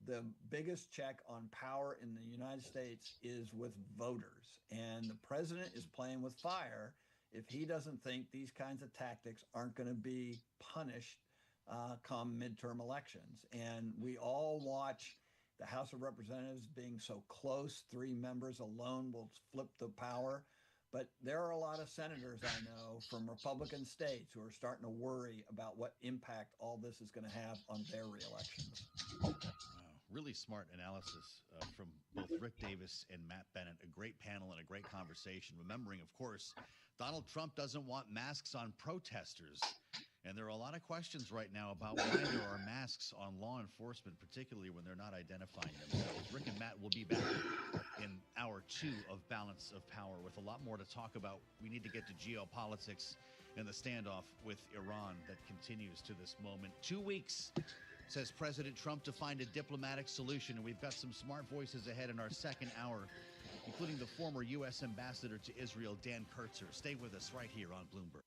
the biggest check on power in the United States is with voters. And the president is playing with fire if he doesn't think these kinds of tactics aren't going to be punished come midterm elections. And we all watch the House of Representatives being so close. 3 members alone will flip the power. But there are a lot of senators I know from Republican states who are starting to worry about what impact all this is going to have on their reelections. Really smart analysis from both Rick Davis and Matt Bennett. A great panel and a great conversation. Remembering, of course, Donald Trump doesn't want masks on protesters. And there are a lot of questions right now about why there are masks on law enforcement, particularly when they're not identifying themselves. Rick and Matt will be back in hour 2 of Balance of Power with a lot more to talk about. We need to get to geopolitics and the standoff with Iran that continues to this moment. 2 weeks, says President Trump, to find a diplomatic solution. And we've got some smart voices ahead in our second hour, including the former U.S. ambassador to Israel, Dan Kurtzer. Stay with us right here on Bloomberg.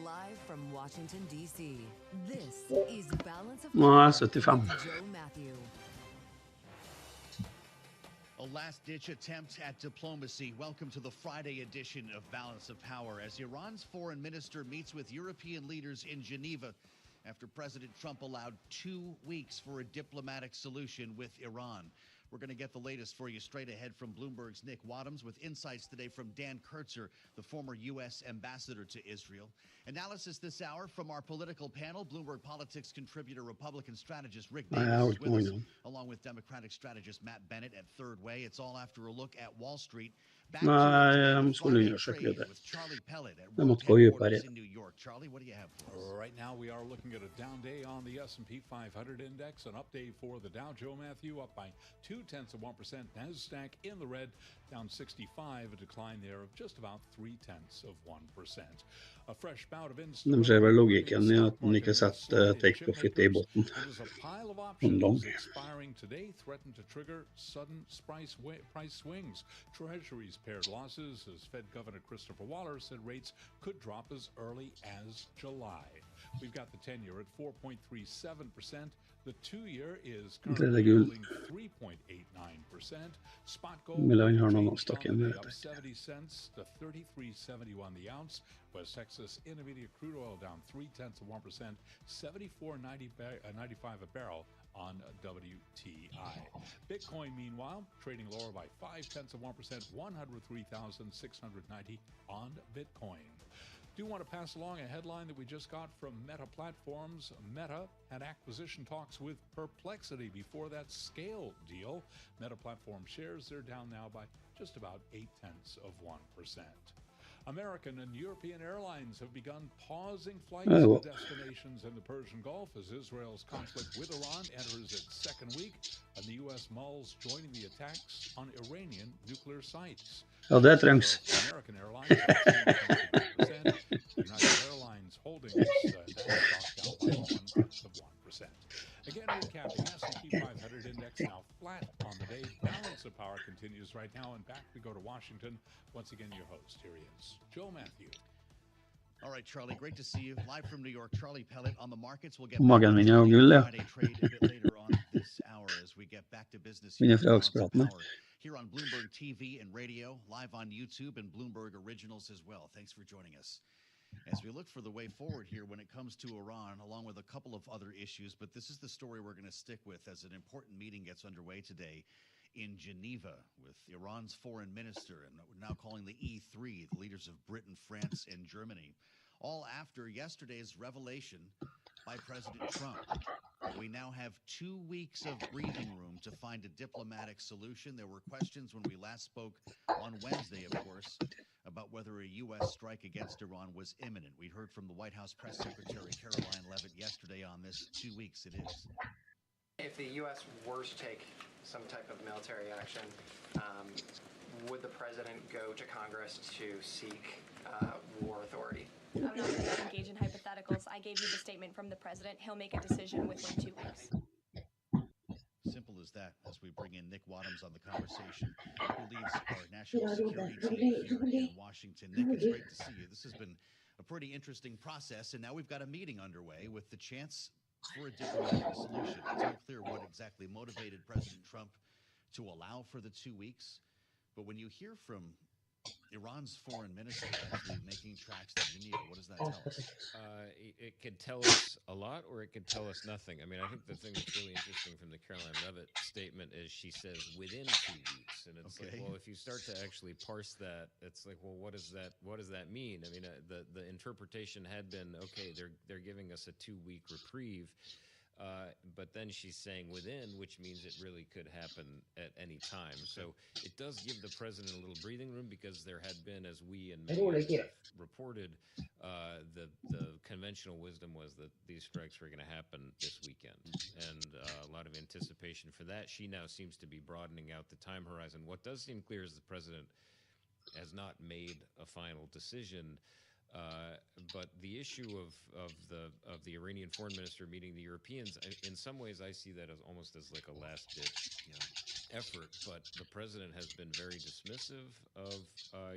Live from Washington, D.C., this is Balance of Nå er Power jeg 75. with Joe Matthews. last-ditch attempt at diplomacy. Welcome to the Friday edition of Balance of Power as Iran's foreign minister meets with European leaders in Geneva after President Trump allowed 2 weeks for a diplomatic solution with Iran. We're going to get the latest for you straight ahead from Bloomberg's Nick Wadhams with insights today from Dan Kurtzer, the former U.S. ambassador to Israel. Analysis this hour from our political panel, Bloomberg Politics contributor, Republican strategist Rick Davis is with us, along with Democratic strategist Matt Bennett at Third Way. It's all after a look at Wall Street. Nei, de skulle undersøke det. De måtte gå djupere. Charlie, what do you have for us? Right now we are looking at a down day on the S&P 500 index, an update for the Dow. Joe Matthew up by 0.2%. NASDAQ in the red, down 65, a decline there of just about 0.3%. A fresh bout of De ser vel logikken I at man ikke setter take profit I botten. Om lang. Expiring today threaten to trigger sudden price swings. Treasuries paired losses as Fed Governor Christopher Waller said rates could drop as early as July. We've got the 10-year at 4.37%. The 2-year is currently yielding 3.89%. Spot gold up 70 cents to 33.71 the ounce. West Texas Intermediate crude oil down 0.3%, 74.95 a barrel on WTI. Bitcoin, meanwhile, trading lower by 0.5%, 103,690 on Bitcoin. Do want to pass along a headline that we just got from Meta Platforms. Meta had acquisition talks with Perplexity before that Scale deal. Meta Platform shares, they're down now by just about 0.8%. American and European airlines have begun pausing flights to destinations in the Persian Gulf as Israel's conflict with Iran enters its second week, and the U.S. mulls joining the attacks on Iranian nuclear sites. Ja, det trengs. American Airlines United Airlines Holdings stock down by 1%. Again, recapping S&P 500 index now flat on the day. Balance of Power continues right now, and back we go to Washington. Once again, your host, here he is, Joe Matthew. All right, Charlie, great to see you. Live from New York, Charlie Pellet on the markets. We'll get Magen min er gull, ja. Friday trade a bit later on this hour as we get back to business Min here er fredagspraten. here on Bloomberg TV and radio, live on YouTube and Bloomberg Originals as well. Thanks for joining us. As we look for the way forward here when it comes to Iran, along with a couple of other issues, but this is the story we're going to stick with as an important meeting gets underway today in Geneva with Iran's foreign minister, and we're now calling the E3, the leaders of Britain, France, and Germany, all after yesterday's revelation by President Trump. We now have 2 weeks of breathing room to find a diplomatic solution. There were questions when we last spoke on Wednesday, of course, about whether a U.S. strike against Iran was imminent. We heard from the White House Press Secretary Caroline Leavitt yesterday on this. 2 weeks it is. If the U.S. were to take some type of military action, would the president go to Congress to seek war authority? I'm not going to engage in hypotheticals. I gave you the statement from the president. He'll make a decision within 2 weeks. Simple as that. As we bring in Nick Wadhams on the conversation, who leads our national security team here in Washington. Nick, it's great to see you. This has been a pretty interesting process, and now we've got a meeting underway with the chance for a diplomatic solution. It's unclear what exactly motivated President Trump to allow for the 2 weeks, but when you hear from Iran's foreign minister actually making tracks to Geneva, what does that tell us? It could tell us a lot, or it could tell us nothing. I mean, I think the thing that's really interesting from the Caroline Leavitt statement is she says within 2 weeks, and it's like, well, if you start to actually parse that, it's like, well, what does that mean? I mean, the interpretation had been, okay, they're giving us a 2 week reprieve. But then she's saying within, which means it really could happen at any time. So it does give the president a little breathing room, because there had been, as we and many have reported, the conventional wisdom was that these strikes were going to happen this weekend, and a lot of anticipation for that. She now seems to be broadening out the time horizon. What does seem clear is the president has not made a final decision. But the issue of the Iranian foreign minister meeting the Europeans, in some ways, I see that as almost as like a last ditch effort, but the president has been very dismissive of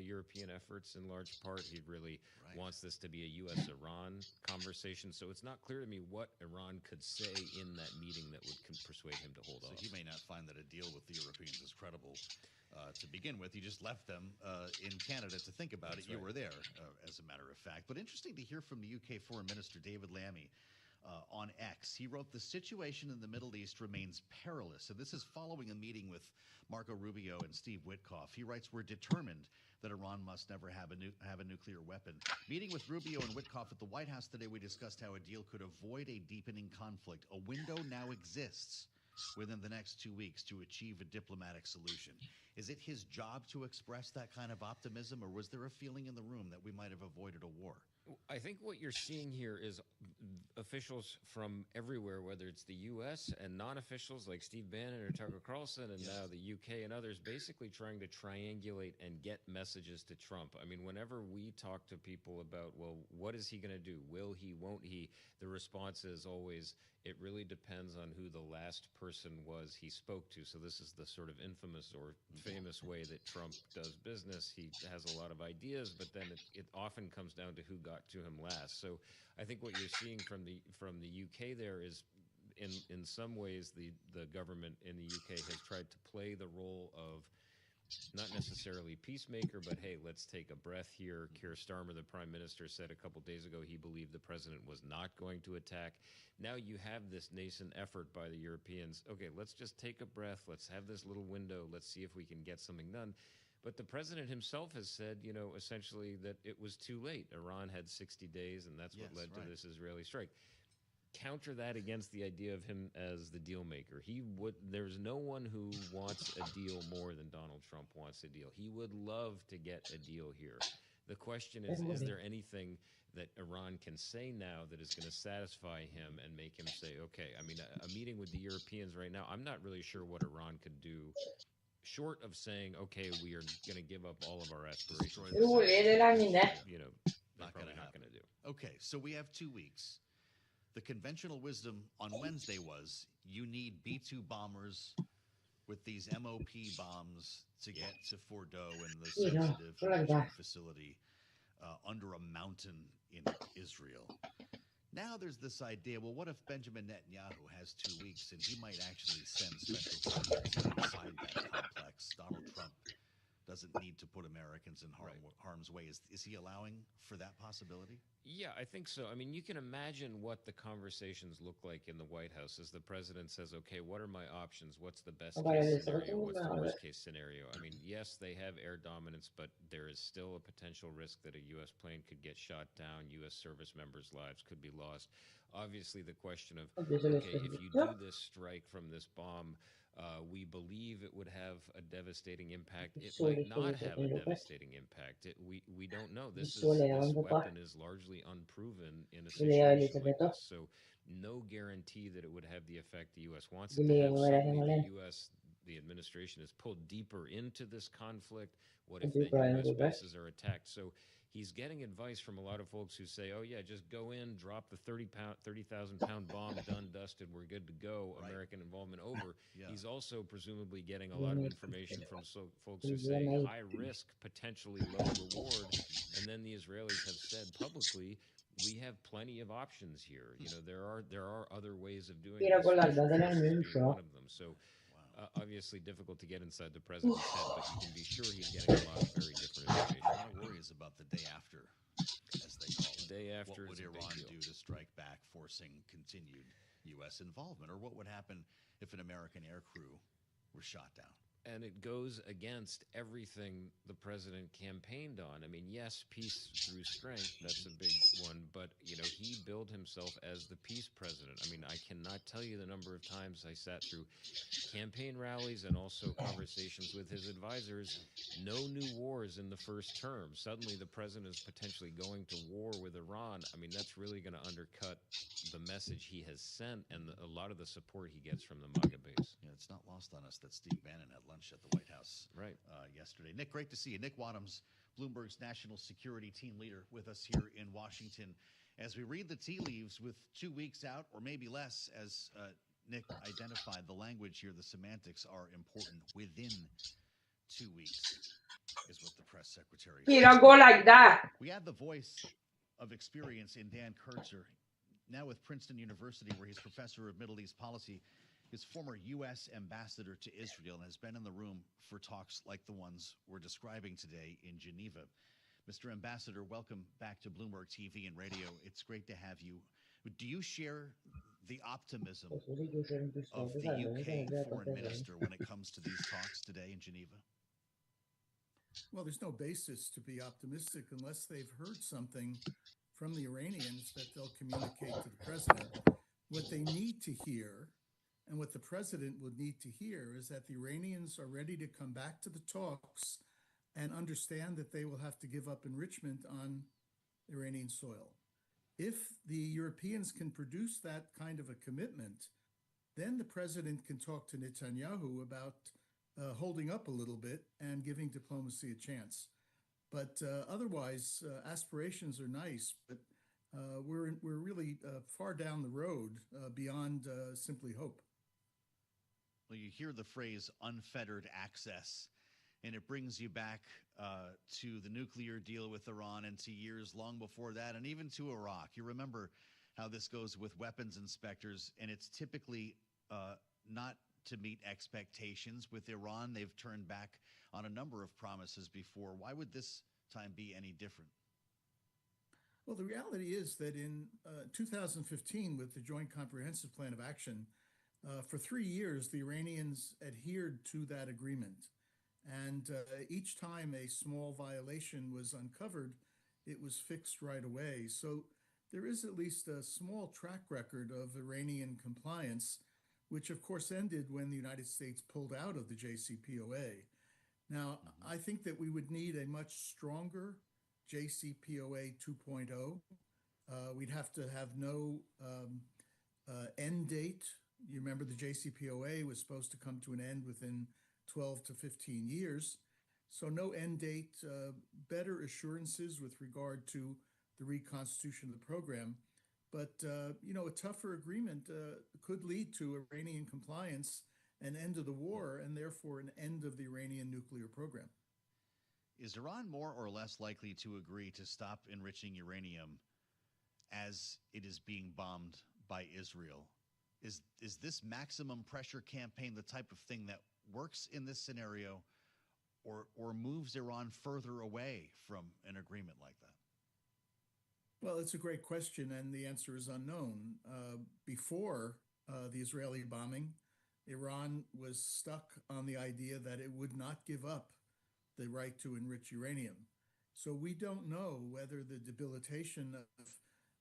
European efforts in large part. He really wants this to be a U.S.-Iran conversation, so it's not clear to me what Iran could say in that meeting that would persuade him to hold off. So he may not find that a deal with the Europeans is credible. To begin with, you just left them in Canada to think about it. You were there, as a matter of fact. But interesting to hear from the UK Foreign Minister David Lammy on X. He wrote, "The situation in the Middle East remains perilous." And this is following a meeting with Marco Rubio and Steve Witkoff. He writes, "We're determined that Iran must never have a nuclear weapon." Meeting with Rubio and Witkoff at the White House today, we discussed how a deal could avoid a deepening conflict. A window now exists within the next 2 weeks to achieve a diplomatic solution. Is it his job to express that kind of optimism, or was there a feeling in the room that we might have avoided a war? I think what you're seeing here is officials from everywhere, whether it's the U.S. and non-officials like Steve Bannon or Tucker Carlson, and now the U.K. and others, basically trying to triangulate and get messages to Trump. I mean, whenever we talk to people about, well, what is he going to do? Will he, won't he? The response is always, it really depends on who the last person was he spoke to. So this is the sort of infamous or famous way that Trump does business. He has a lot of ideas, but then it often comes down to who got to him last. So I think what you're seeing from the UK there is, in some ways, the government in the UK has tried to play the role of not necessarily peacemaker, but hey, let's take a breath here. Keir Starmer, the prime minister, said a couple days ago he believed the president was not going to attack. Now you have this nascent effort by the Europeans. Okay, let's just take a breath. Let's have this little window. Let's see if we can get something done. But the president himself has said, essentially that it was too late. Iran had 60 days, and that's what led to this Israeli strike. Counter that against the idea of him as the deal maker. There's no one who wants a deal more than Donald Trump wants a deal. He would love to get a deal here. The question is there anything that Iran can say now that is going to satisfy him and make him say, okay, I mean, a meeting with the Europeans right now, I'm not really sure what Iran could do short of saying, okay, we are going to give up all of our aspirations. They're probably not going to do. Okay, so we have 2 weeks. The conventional wisdom on Wednesday was you need B-2 bombers with these MOP bombs to get to Fordo and the sensitive enrichment facility under a mountain in Israel. Now there's this idea, well, what if Benjamin Netanyahu has 2 weeks and he might actually send special forces inside that complex? Donald Trump doesn't need to put Americans in harm's way. Is he allowing for that possibility? Yeah, I think so. I mean, you can imagine what the conversations look like in the White House as the president says, okay, what are my options? What's the best case scenario? What's the worst case scenario? I mean, yes, they have air dominance, but there is still a potential risk that a U.S. plane could get shot down. U.S. service members' lives could be lost. Obviously, the question of, okay, if you do this strike from this bomb, we believe it would have a devastating impact. It might not have a devastating impact. We don't know. This weapon is largely unproven in a situation like this. So no guarantee that it would have the effect the U.S. wants it to have. Certainly the U.S., the administration is pulled deeper into this conflict. What if the U.S. bases are attacked? So he's getting advice from a lot of folks who say, oh, yeah, just go in, drop the 30,000-pound bomb, done, dusted, we're good to go, American involvement over. Yeah. He's also presumably getting a lot of information from folks who say high risk, potentially low reward. And then the Israelis have said publicly, we have plenty of options here. There are other ways of doing this. One of them. So obviously difficult to get inside the president's head, but you can be sure he's getting a lot of very different information. A lot of worries about the day after, as they call it. The day after. What would Iran do to strike back, forcing continued U.S. involvement? Or what would happen if an American aircrew were shot down? And it goes against everything the president campaigned on. I mean, yes, peace through strength, that's a big one. But, he billed himself as the peace president. I mean, I cannot tell you the number of times I sat through campaign rallies and also conversations with his advisors. No new wars in the first term. Suddenly the president is potentially going to war with Iran. I mean, that's really going to undercut the message he has sent and a lot of the support he gets from the MAGA base. Yeah, it's not lost on us that Steve Bannon had lunch at the White House yesterday. Nick, great to see you. Nick Wadhams, Bloomberg's national security team leader, with us here in Washington. As we read the tea leaves with 2 weeks out, or maybe less, as Nick identified the language here, the semantics are important. Within 2 weeks is what the press secretary He said. don't go like that. We had the voice of experience in Dan Kurtzer, now with Princeton University, where he's professor of Middle East policy. His former U.S. ambassador to Israel and has been in the room for talks like the ones we're describing today in Geneva. Mr. Ambassador, welcome back to Bloomberg TV and radio. It's great to have you. Do you share the optimism of the UK foreign minister when it comes to these talks today in Geneva? Well, there's no basis to be optimistic unless they've heard something from the Iranians that they'll communicate to the president. What they need to hear, and what the president would need to hear, is that the Iranians are ready to come back to the talks and understand that they will have to give up enrichment on Iranian soil. If the Europeans can produce that kind of a commitment, then the president can talk to Netanyahu about holding up a little bit and giving diplomacy a chance. But otherwise, aspirations are nice, but we're really far down the road beyond simply hope. Well, you hear the phrase unfettered access, and it brings you back to the nuclear deal with Iran and to years long before that, and even to Iraq. You remember how this goes with weapons inspectors, and it's typically not to meet expectations. With Iran, they've turned back on a number of promises before. Why would this time be any different? Well, the reality is that in 2015, with the Joint Comprehensive Plan of Action, for 3 years, the Iranians adhered to that agreement. And each time a small violation was uncovered, it was fixed right away. So there is at least a small track record of Iranian compliance, which of course ended when the United States pulled out of the JCPOA. Now, I think that we would need a much stronger JCPOA 2.0. We'd have to have no end date. You remember the JCPOA was supposed to come to an end within 12 to 15 years. So no end date, better assurances with regard to the reconstitution of the program. But, a tougher agreement could lead to Iranian compliance, an end of the war, and therefore an end of the Iranian nuclear program. Is Iran more or less likely to agree to stop enriching uranium as it is being bombed by Israel? Is this maximum pressure campaign the type of thing that works in this scenario, or moves Iran further away from an agreement like that? Well, it's a great question, and the answer is unknown. Before the Israeli bombing, Iran was stuck on the idea that it would not give up the right to enrich uranium. So we don't know whether the debilitation of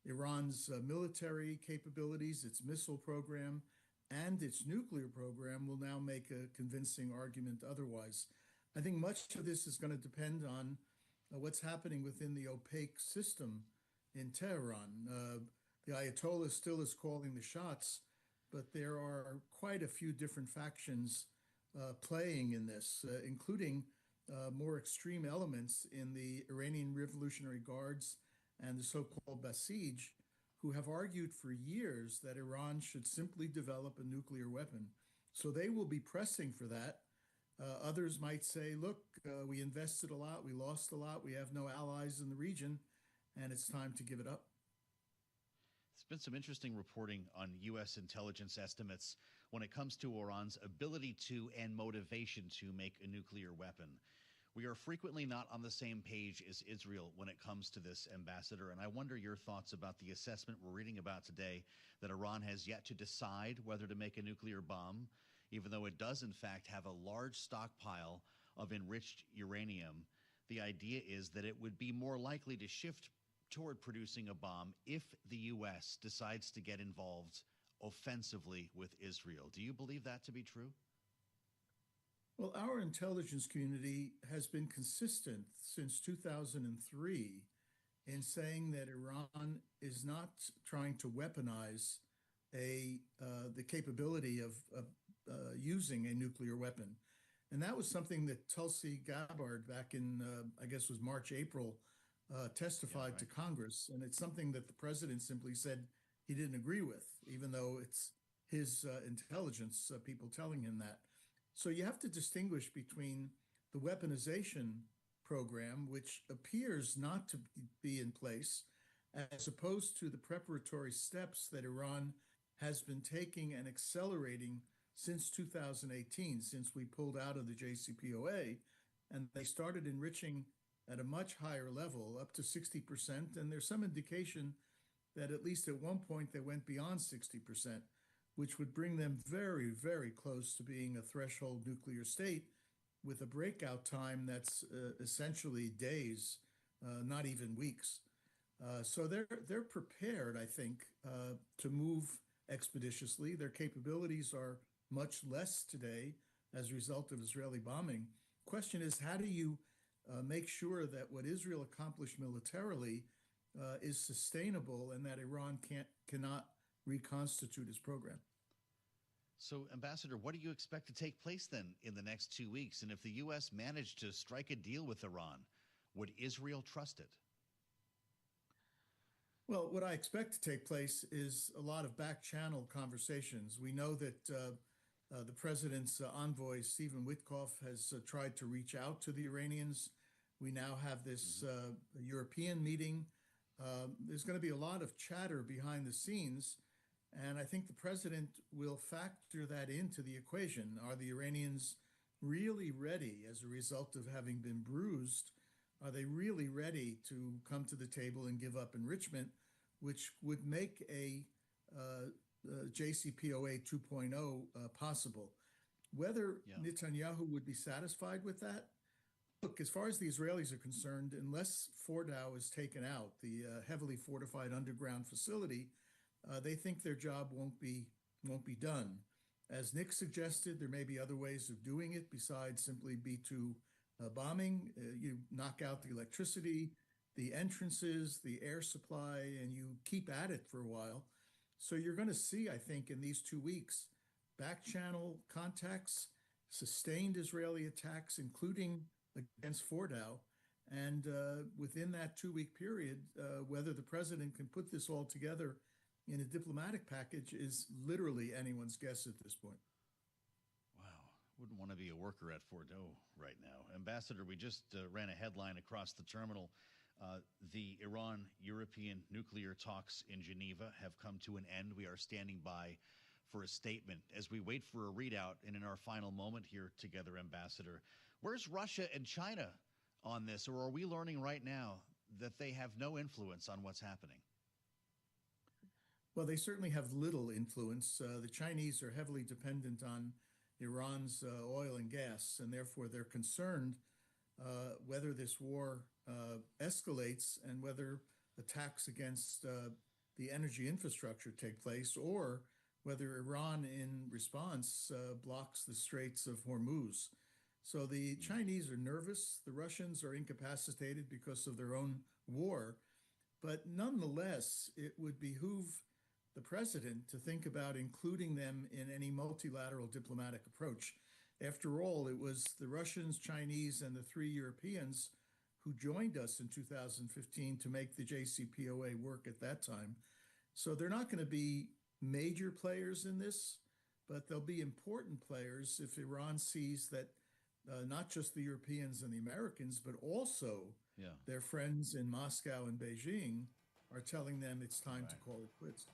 Iran's military capabilities, its missile program, and its nuclear program will now make a convincing argument otherwise. I think much of this is going to depend on what's happening within the opaque system in Tehran. The Ayatollah still is calling the shots, but there are quite a few different factions playing in this, including more extreme elements in the Iranian Revolutionary Guards and the so-called Basij, who have argued for years that Iran should simply develop a nuclear weapon. So they will be pressing for that. Others might say, look, we invested a lot, we lost a lot, we have no allies in the region, and it's time to give it up. There's been some interesting reporting on U.S. intelligence estimates when it comes to Iran's ability to and motivation to make a nuclear weapon. We are frequently not on the same page as Israel when it comes to this, Ambassador, and I wonder your thoughts about the assessment we're reading about today that Iran has yet to decide whether to make a nuclear bomb, even though it does in fact have a large stockpile of enriched uranium. The idea is that it would be more likely to shift toward producing a bomb if the U.S. decides to get involved offensively with Israel. Do you believe that to be true? Well, our intelligence community has been consistent since 2003 in saying that Iran is not trying to weaponize the capability of using a nuclear weapon. And that was something that Tulsi Gabbard back in, I guess was March, April, testified to Congress. And it's something that the president simply said he didn't agree with, even though it's his intelligence people telling him that. So you have to distinguish between the weaponization program, which appears not to be in place, as opposed to the preparatory steps that Iran has been taking and accelerating since 2018, since we pulled out of the JCPOA, and they started enriching at a much higher level, up to 60%. And there's some indication that at least at one point they went beyond 60%, which would bring them very, very close to being a threshold nuclear state with a breakout time that's essentially days, not even weeks. So they're prepared, I think, to move expeditiously. Their capabilities are much less today as a result of Israeli bombing. Question is, how do you make sure that what Israel accomplished militarily is sustainable and that Iran cannot reconstitute its program? So, Ambassador, what do you expect to take place then in the next 2 weeks? And if the U.S. managed to strike a deal with Iran, would Israel trust it? Well, what I expect to take place is a lot of back-channel conversations. We know that the president's envoy, Stephen Witkoff, has tried to reach out to the Iranians. We now have this European meeting. There's going to be a lot of chatter behind the scenes, and I think the president will factor that into the equation. Are the Iranians really ready as a result of having been bruised? Are they really ready to come to the table and give up enrichment, which would make a JCPOA 2.0 possible? Whether Netanyahu would be satisfied with that? Look, as far as the Israelis are concerned, unless Fordow is taken out, the heavily fortified underground facility, they think their job won't be done. As Nick suggested, there may be other ways of doing it besides simply B-2 bombing. You knock out the electricity, the entrances, the air supply, and you keep at it for a while. So you're going to see, I think, in these 2 weeks, back-channel contacts, sustained Israeli attacks, including against Fordow. And within that 2-week period, whether the president can put this all together in a diplomatic package is literally anyone's guess at this point. Wow. Wouldn't want to be a worker at Fordow right now. Ambassador, we just ran a headline across the terminal. The Iran-European nuclear talks in Geneva have come to an end. We are standing by for a statement. As we wait for a readout and in our final moment here together, Ambassador, where's Russia and China on this? Or are we learning right now that they have no influence on what's happening? Well, they certainly have little influence. The Chinese are heavily dependent on Iran's oil and gas, and therefore they're concerned whether this war escalates and whether attacks against the energy infrastructure take place, or whether Iran, in response, blocks the Straits of Hormuz. So the Chinese are nervous. The Russians are incapacitated because of their own war. But nonetheless, it would behoove the president to think about including them in any multilateral diplomatic approach. After all, it was the Russians, Chinese, and the 3 Europeans who joined us in 2015 to make the JCPOA work at that time. So they're not going to be major players in this, but they'll be important players if Iran sees that not just the Europeans and the Americans, but also their friends in Moscow and Beijing are telling them it's time to call it quits.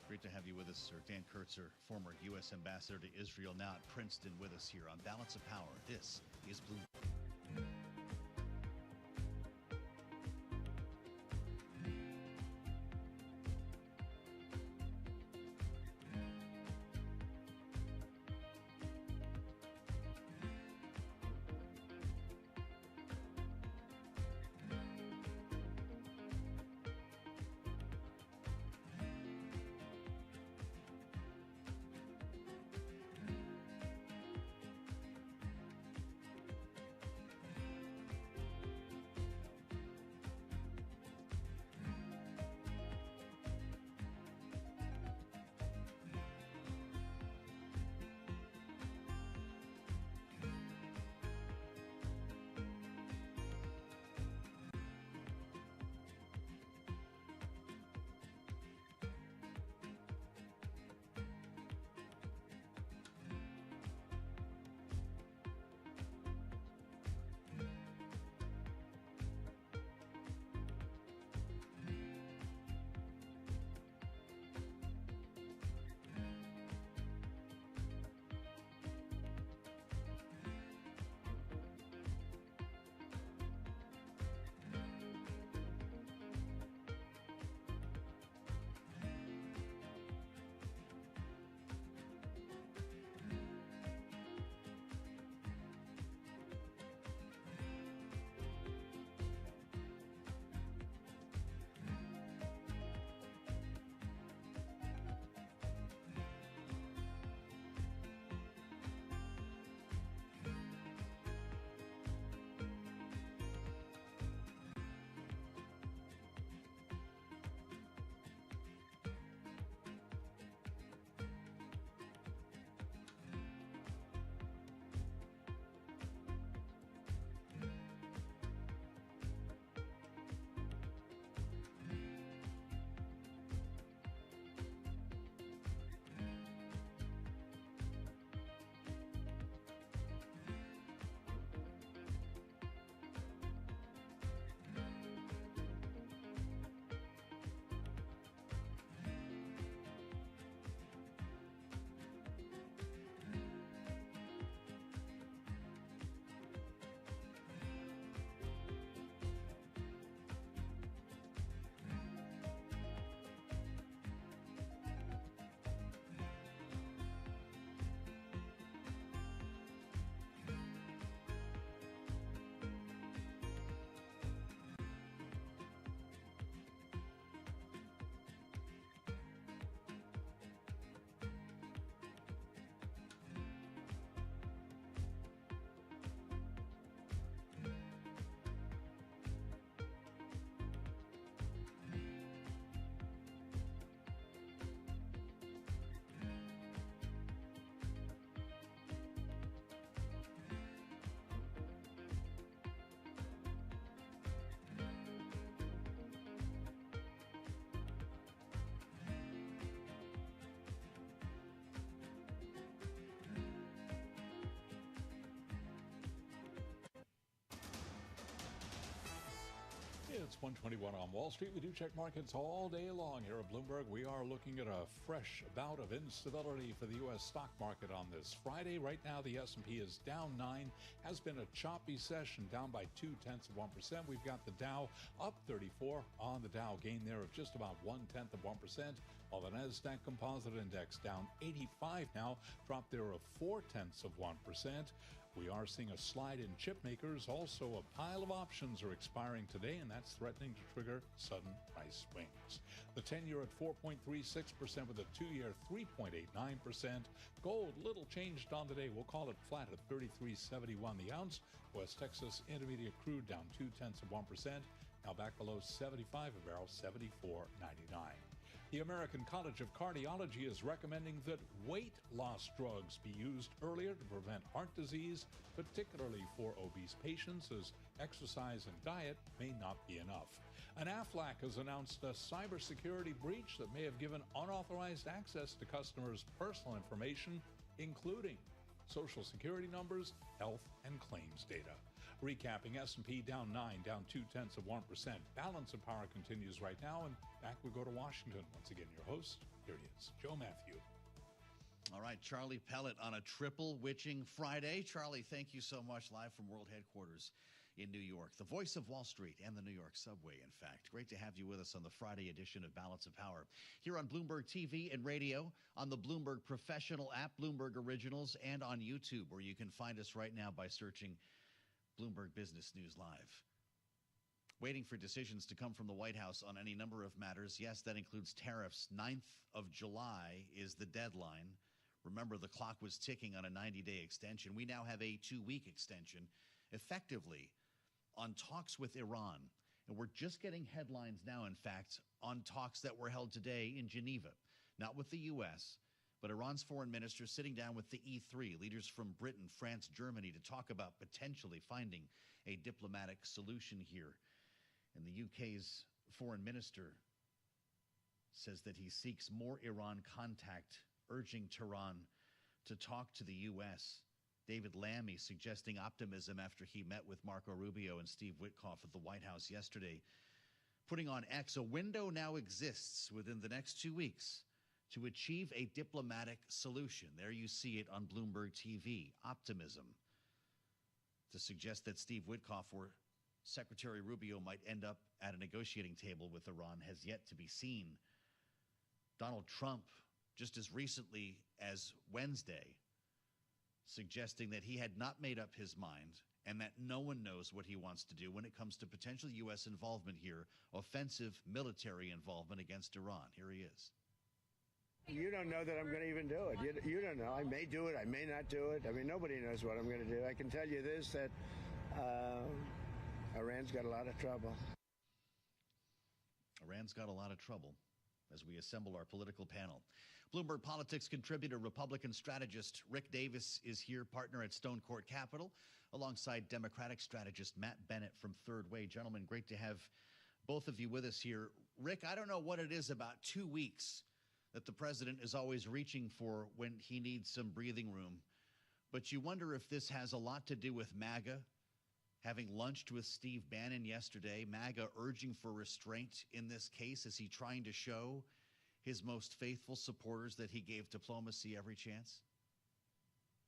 Great to have you with us, sir. Dan Kurtzer, former U.S. ambassador to Israel, now at Princeton, with us here on Balance of Power. This is Bloomberg. 121 on Wall Street. We do check markets all day long here at Bloomberg. We are looking at a fresh bout of instability for the U.S. stock market on this Friday. Right now, the S&P is down 9. Has been a choppy session, down by 0.2%. We've got the Dow up 34 on the Dow, gain there of just about 0.1%, while the NASDAQ Composite Index down 85 now, drop there of 0.4%. We are seeing a slide in chip makers. Also, a pile of options are expiring today, and that's threatening to trigger sudden price swings. The 10-year at 4.36% with a 2-year 3.89%. Gold, little changed on the day. We'll call it flat at $33.71 the ounce. West Texas Intermediate crude down 0.2%. Now back below 75 a barrel, 74.99. The American College of Cardiology is recommending that weight loss drugs be used earlier to prevent heart disease, particularly for obese patients, as exercise and diet may not be enough. And Aflac has announced a cybersecurity breach that may have given unauthorized access to customers' personal information, including Social Security numbers, health, and claims data. Recapping, S&P down 9, down 0.2%. Balance of power continues right now, and back we go to Washington. Once again, your host, here he is, Joe Matthew. All right, Charlie Pellet on a triple witching Friday. Charlie, thank you so much, live from World Headquarters in New York, the voice of Wall Street and the New York subway, in fact. Great to have you with us on the Friday edition of Balance of Power here on Bloomberg TV and radio, on the Bloomberg Professional app, Bloomberg Originals, and on YouTube, where you can find us right now by searching Bloomberg Business News Live. Waiting for decisions to come from the White House on any number of matters. Yes, that includes tariffs. 9th of July is the deadline. Remember, the clock was ticking on a 90-day extension. We now have a 2-week extension, effectively, on talks with Iran. And we're just getting headlines now, in fact, on talks that were held today in Geneva, not with the U.S., but Iran's foreign minister sitting down with the E3, leaders from Britain, France, Germany, to talk about potentially finding a diplomatic solution here. And the UK's foreign minister says that he seeks more Iran contact, urging Tehran to talk to the U.S. David Lammy suggesting optimism after he met with Marco Rubio and Steve Witkoff at the White House yesterday. Putting on X, a window now exists within the next 2 weeks to achieve a diplomatic solution. There you see it on Bloomberg TV. Optimism. To suggest that Steve Witkoff or Secretary Rubio might end up at a negotiating table with Iran has yet to be seen. Donald Trump, just as recently as Wednesday, suggesting that he had not made up his mind and that no one knows what he wants to do when it comes to potential U.S. involvement here, offensive military involvement against Iran. Here he is. You don't know that I'm going to even do it. You don't know. I may do it. I may not do it. I mean, nobody knows what I'm going to do. I can tell you this, that Iran's got a lot of trouble. Iran's got a lot of trouble as we assemble our political panel. Bloomberg Politics contributor, Republican strategist Rick Davis is here, partner at Stone Court Capital, alongside Democratic strategist Matt Bennett from Third Way. Gentlemen, great to have both of you with us here. Rick, I don't know what it is about 2 weeks that the president is always reaching for when he needs some breathing room. But you wonder if this has a lot to do with MAGA, having lunched with Steve Bannon yesterday, MAGA urging for restraint in this case. Is he trying to show his most faithful supporters that he gave diplomacy every chance?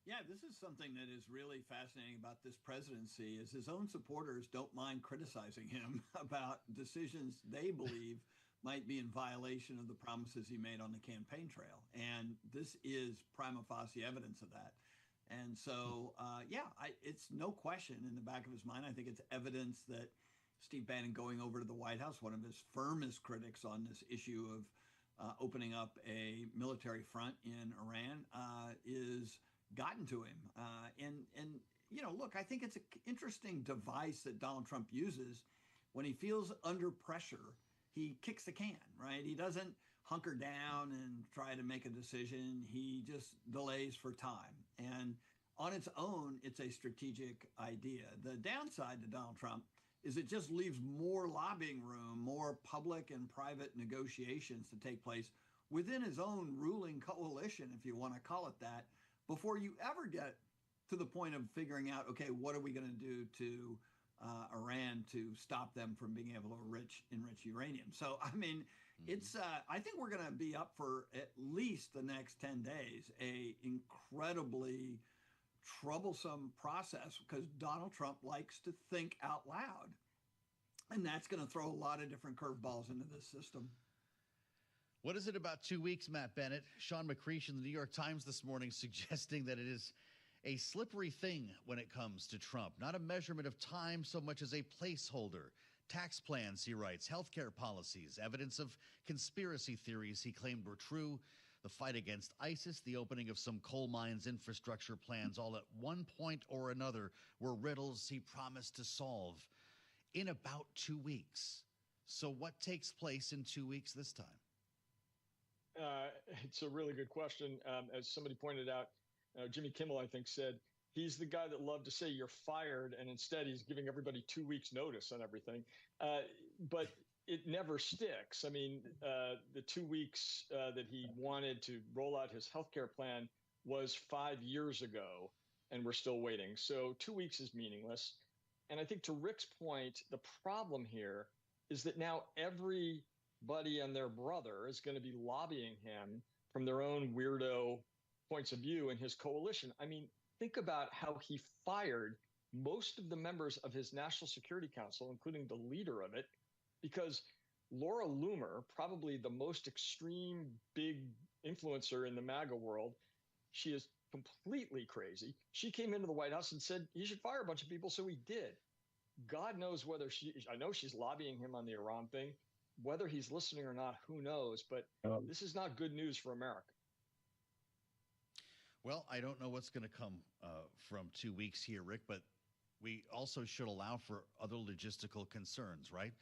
Yeah, this is something that is really fascinating about this presidency is his own supporters don't mind criticizing him about decisions they believe might be in violation of the promises he made on the campaign trail. And this is prima facie evidence of that. And so, it's no question in the back of his mind. I think it's evidence that Steve Bannon going over to the White House, one of his firmest critics on this issue of opening up a military front in Iran, is gotten to him. Look, I think it's an interesting device that Donald Trump uses when he feels under pressure. He kicks the can, right? He doesn't hunker down and try to make a decision. He just delays for time. And on its own, it's a strategic idea. The downside to Donald Trump is it just leaves more lobbying room, more public and private negotiations to take place within his own ruling coalition, if you want to call it that, before you ever get to the point of figuring out, okay, what are we going to do to Iran to stop them from being able to enrich uranium. So, I mean, it's I think we're going to be up for at least the next 10 days, a incredibly troublesome process because Donald Trump likes to think out loud. And that's going to throw a lot of different curveballs into this system. What is it about 2 weeks, Matt Bennett? Sean McCreesh in the New York Times this morning suggesting that it is a slippery thing when it comes to Trump, not a measurement of time so much as a placeholder. Tax plans, he writes, healthcare policies, evidence of conspiracy theories he claimed were true, the fight against ISIS, the opening of some coal mines, infrastructure plans, all at one point or another were riddles he promised to solve in about 2 weeks. So what takes place in 2 weeks this time? It's a really good question. As somebody pointed out, Jimmy Kimmel, I think, said he's the guy that loved to say you're fired, and instead he's giving everybody 2 weeks notice on everything. But it never sticks. I mean, the 2 weeks that he wanted to roll out his healthcare plan was 5 years ago, and we're still waiting. So 2 weeks is meaningless. And I think to Rick's point, the problem here is that now everybody and their brother is going to be lobbying him from their own weirdo points of view in his coalition. I mean, think about how he fired most of the members of his National Security Council, including the leader of it, because Laura Loomer, probably the most extreme big influencer in the MAGA world, she is completely crazy. She came into the White House and said he should fire a bunch of people, so he did. God knows whether I know she's lobbying him on the Iran thing. Whether he's listening or not, who knows? But this is not good news for America. Well, I don't know what's going to come from 2 weeks here, Rick, but we also should allow for other logistical concerns, right?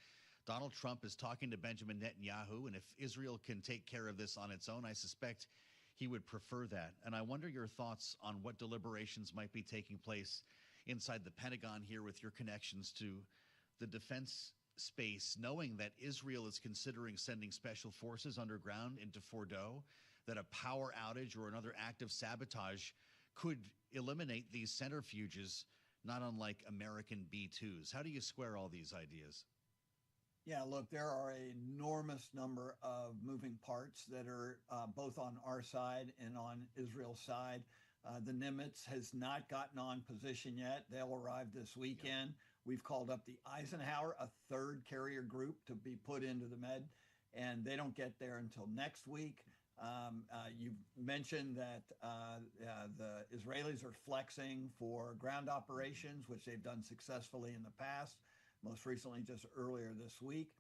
Donald Trump is talking to Benjamin Netanyahu, and if Israel can take care of this on its own, I suspect he would prefer that. And I wonder your thoughts on what deliberations might be taking place inside the Pentagon here with your connections to the defense space, knowing that Israel is considering sending special forces underground into Fordo, that a power outage or another act of sabotage could eliminate these centrifuges, not unlike American B-2s. How do you square all these ideas? Yeah, look, there are an enormous number of moving parts that are both on our side and on Israel's side. The Nimitz has not gotten on position yet. They'll arrive this weekend. Yep. We've called up the Eisenhower, a third carrier group, to be put into the Med, and they don't get there until next week. You mentioned that the Israelis are flexing for ground operations, which they've done successfully in the past, most recently just earlier this week.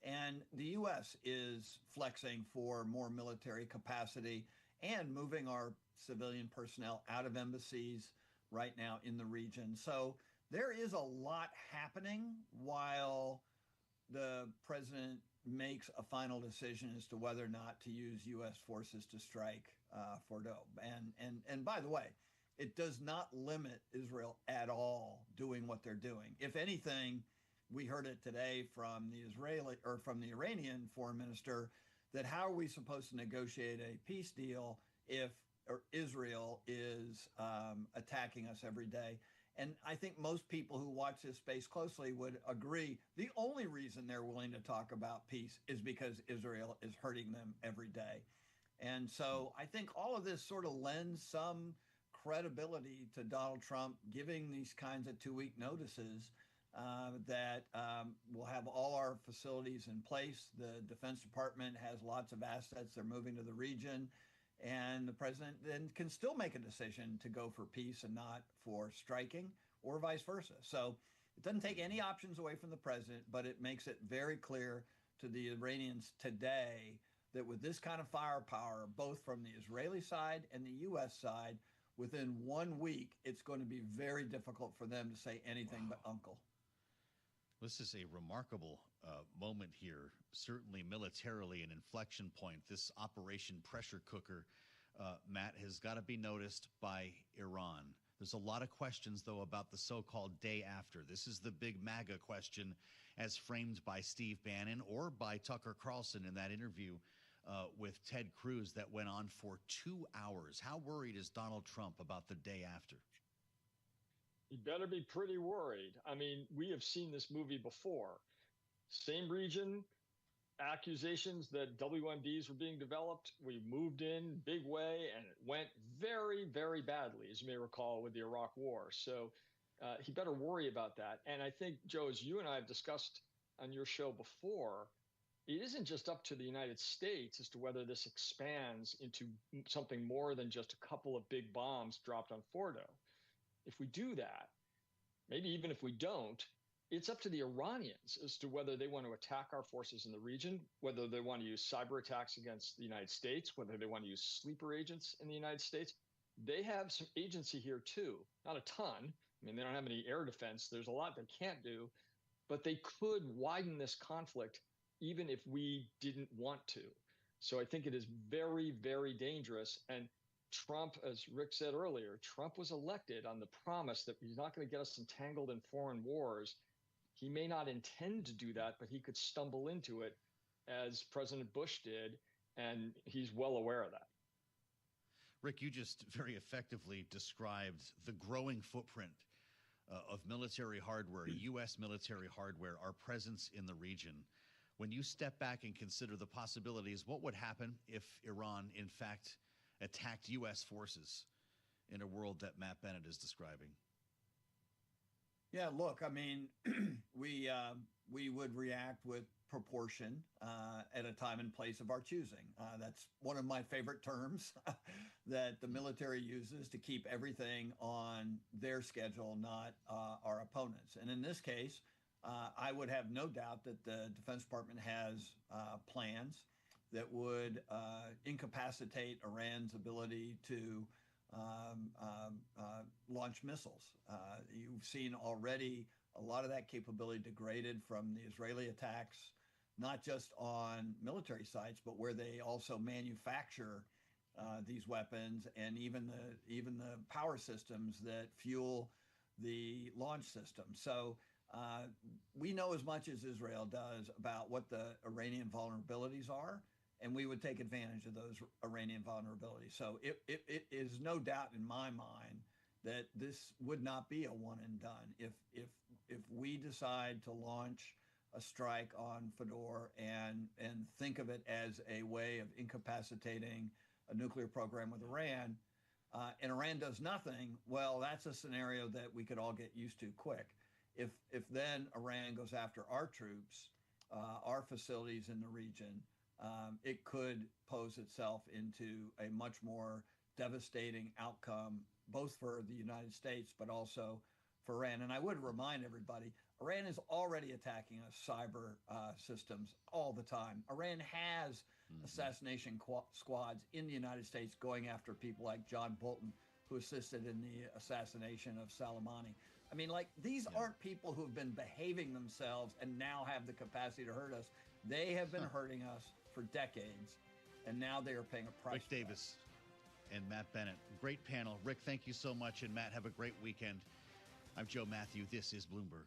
And the U.S. is flexing for more military capacity and moving our civilian personnel out of embassies right now in the region. So there is a lot happening while the president makes a final decision as to whether or not to use U.S. forces to strike Fordo. And by the way, it does not limit Israel at all doing what they're doing. If anything, we heard it today from the Iranian foreign minister that how are we supposed to negotiate a peace deal if Israel is attacking us every day? And I think most people who watch this space closely would agree the only reason they're willing to talk about peace is because Israel is hurting them every day. And so I think all of this sort of lends some credibility to Donald Trump giving these kinds of 2-week notices that we'll have all our facilities in place. The Defense Department has lots of assets. They're moving to the region. And the president then can still make a decision to go for peace and not for striking, or vice versa. So it doesn't take any options away from the president, but it makes it very clear to the Iranians today that with this kind of firepower, both from the Israeli side and the U.S. side, within 1 week, it's going to be very difficult for them to say anything but uncle. This is a remarkable moment here, certainly militarily an inflection point. This Operation Pressure Cooker, Matt, has got to be noticed by Iran. There's a lot of questions, though, about the so-called day after. This is the big MAGA question as framed by Steve Bannon or by Tucker Carlson in that interview with Ted Cruz that went on for 2 hours. How worried is Donald Trump about the day after? You better be pretty worried. I mean, we have seen this movie before. Same region, accusations that WMDs were being developed. We moved in big way, and it went very, very badly, as you may recall, with the Iraq War. So he better worry about that. And I think, Joe, as you and I have discussed on your show before, it isn't just up to the United States as to whether this expands into something more than just a couple of big bombs dropped on Fordo. If we do that, maybe even if we don't, it's up to the Iranians as to whether they want to attack our forces in the region, whether they want to use cyber attacks against the United States, whether they want to use sleeper agents in the United States. They have some agency here too, not a ton. I mean, they don't have any air defense. There's a lot they can't do, but they could widen this conflict even if we didn't want to. So I think it is very, very dangerous. And Trump, as Rick said earlier, Trump was elected on the promise that he's not going to get us entangled in foreign wars. He may not intend to do that, but he could stumble into it as President Bush did, and he's well aware of that. Rick, you just very effectively described the growing footprint of military hardware, U.S. military hardware, our presence in the region. When you step back and consider the possibilities, what would happen if Iran, in fact, attacked U.S. forces in a world that Matt Bennett is describing? Yeah, look, I mean, we would react with proportion at a time and place of our choosing. That's one of my favorite terms that the military uses to keep everything on their schedule, not our opponents. And in this case, I would have no doubt that the Defense Department has plans that would incapacitate Iran's ability to launch missiles. You've seen already a lot of that capability degraded from the Israeli attacks, not just on military sites, but where they also manufacture these weapons and even the power systems that fuel the launch system. So we know as much as Israel does about what the Iranian vulnerabilities are, and we would take advantage of those Iranian vulnerabilities. So it is no doubt in my mind that this would not be a one and done. If we decide to launch a strike on Fedor and think of it as a way of incapacitating a nuclear program with Iran, and Iran does nothing, well, that's a scenario that we could all get used to quick. If then Iran goes after our troops, our facilities in the region, it could pose itself into a much more devastating outcome, both for the United States, but also for Iran. And I would remind everybody, Iran is already attacking us cyber systems all the time. Iran has assassination squads in the United States going after people like John Bolton, who assisted in the assassination of Soleimani. I mean, like, these aren't people who have been behaving themselves and now have the capacity to hurt us. They have been hurting us for decades, and now they are paying a price. Rick Davis and Matt Bennett. Great panel. Rick, thank you so much, and Matt, have a great weekend. I'm Joe Matthew. This is Bloomberg.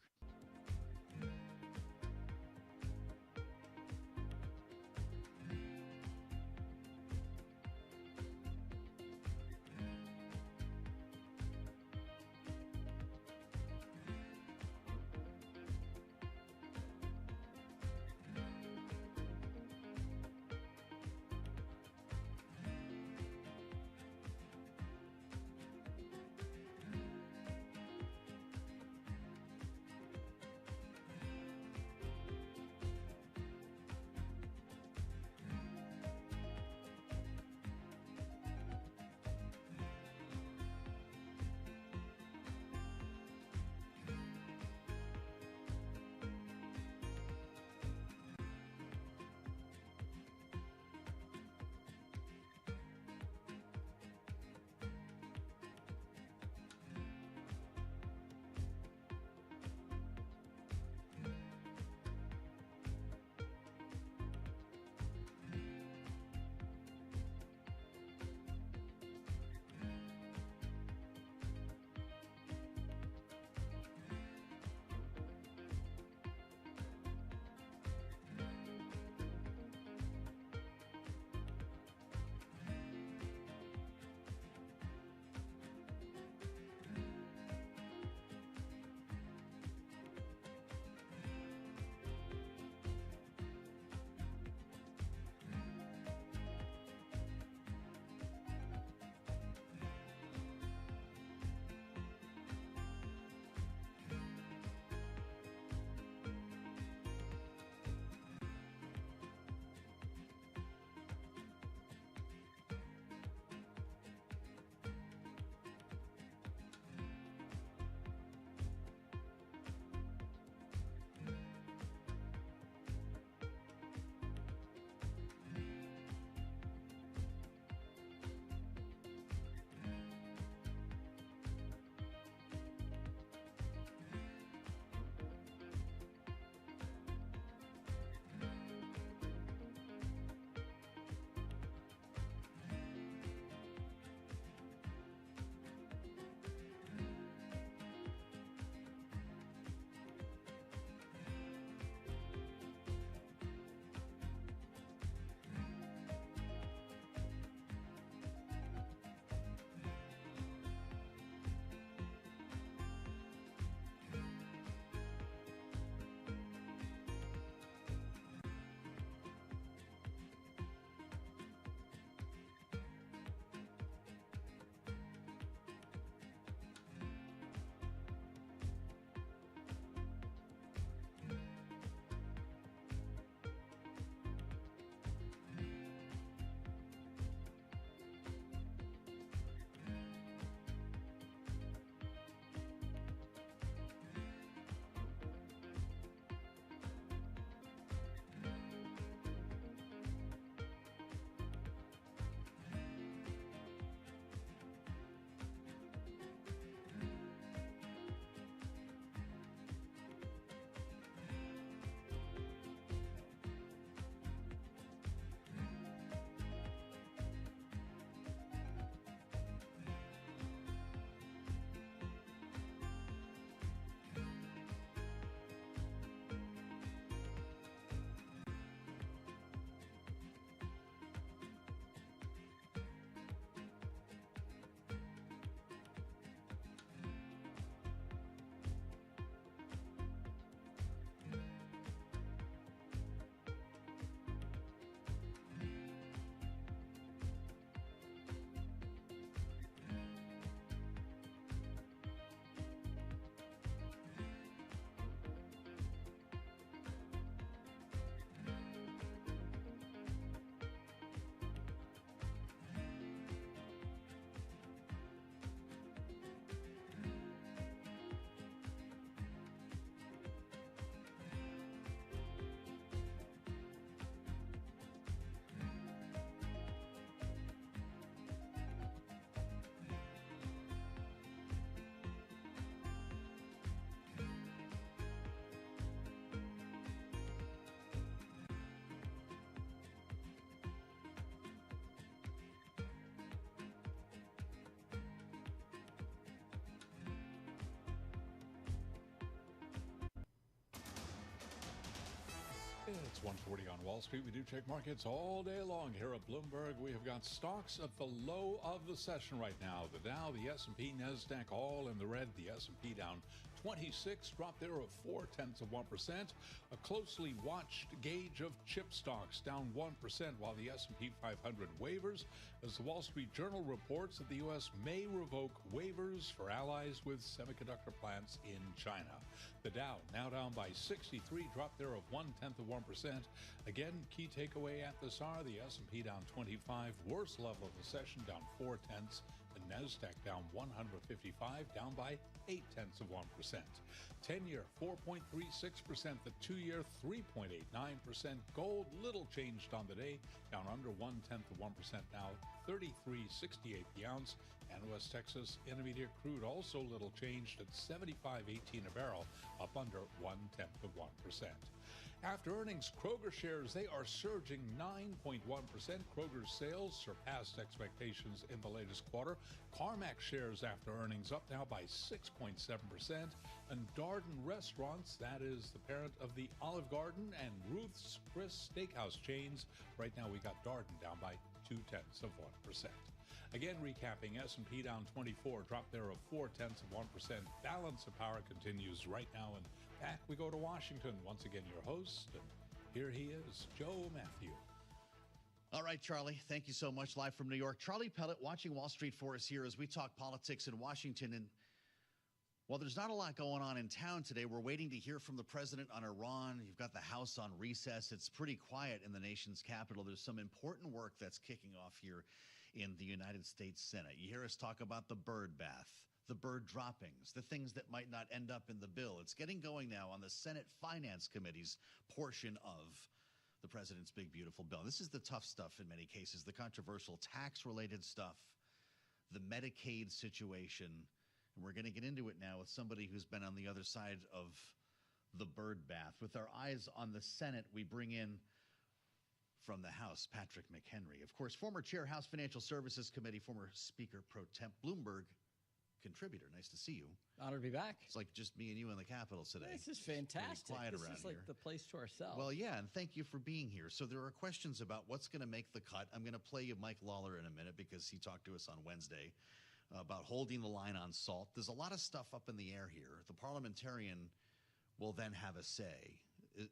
It's 1:40 on Wall Street. We do check markets all day long here at Bloomberg. We have got stocks at the low of the session right now. The Dow, the S&P, NASDAQ all in the red. The S&P down 26, drop there of 0.4%. A closely watched gauge of chip stocks down 1%, while the S&P 500 wavers as the Wall Street Journal reports that the U.S. may revoke waivers for allies with semiconductor plants in China. The Dow now down by 63, drop there of 0.1%. Again, key takeaway at this hour, the S&P down 25, worst level of the session, down 0.4. The NASDAQ down 155, down by 0.8%. 10-year, 4.36%. The 2-year, 3.89%. Gold, little changed on the day, down under 0.1% now, 33.68 the ounce. And West Texas Intermediate crude also little changed at 75.18 a barrel, up under 0.1%. After earnings, Kroger shares, they are surging 9.1%. Kroger's sales surpassed expectations in the latest quarter. CarMax shares after earnings up now by 6.7%. And Darden Restaurants, that is the parent of the Olive Garden and Ruth's Chris Steakhouse chains. Right now we got Darden down by 0.2%. Again, recapping, S&P down 24, drop there of 0.4%. Balance of power continues right now, and back we go to Washington. Once again, your host, and here he is, Joe Matthew. All right, Charlie, thank you so much. Live from New York, Charlie Pellet watching Wall Street for us here as we talk politics in Washington. And while there's not a lot going on in town today, we're waiting to hear from the president on Iran. You've got the House on recess. It's pretty quiet in the nation's capital. There's some important work that's kicking off here in the United States Senate. You hear us talk about the bird bath, the bird droppings, the things that might not end up in the bill. It's getting going now on the Senate Finance Committee's portion of the president's big, beautiful bill. This is the tough stuff in many cases, the controversial tax-related stuff, the Medicaid situation. And we're going to get into it now with somebody who's been on the other side of the bird bath. With our eyes on the Senate, we bring in from the House, Patrick McHenry. Of course, former chair, House Financial Services Committee, former Speaker Pro Temp, Bloomberg contributor. Nice to see you. Honored to be back. It's like just me and you in the Capitol today. This is fantastic. Quiet this around is like here. the place to ourselves. Well, yeah, and thank you for being here. So there are questions about what's going to make the cut. I'm going to play you Mike Lawler in a minute because he talked to us on Wednesday about holding the line on SALT. There's a lot of stuff up in the air here. The parliamentarian will then have a say.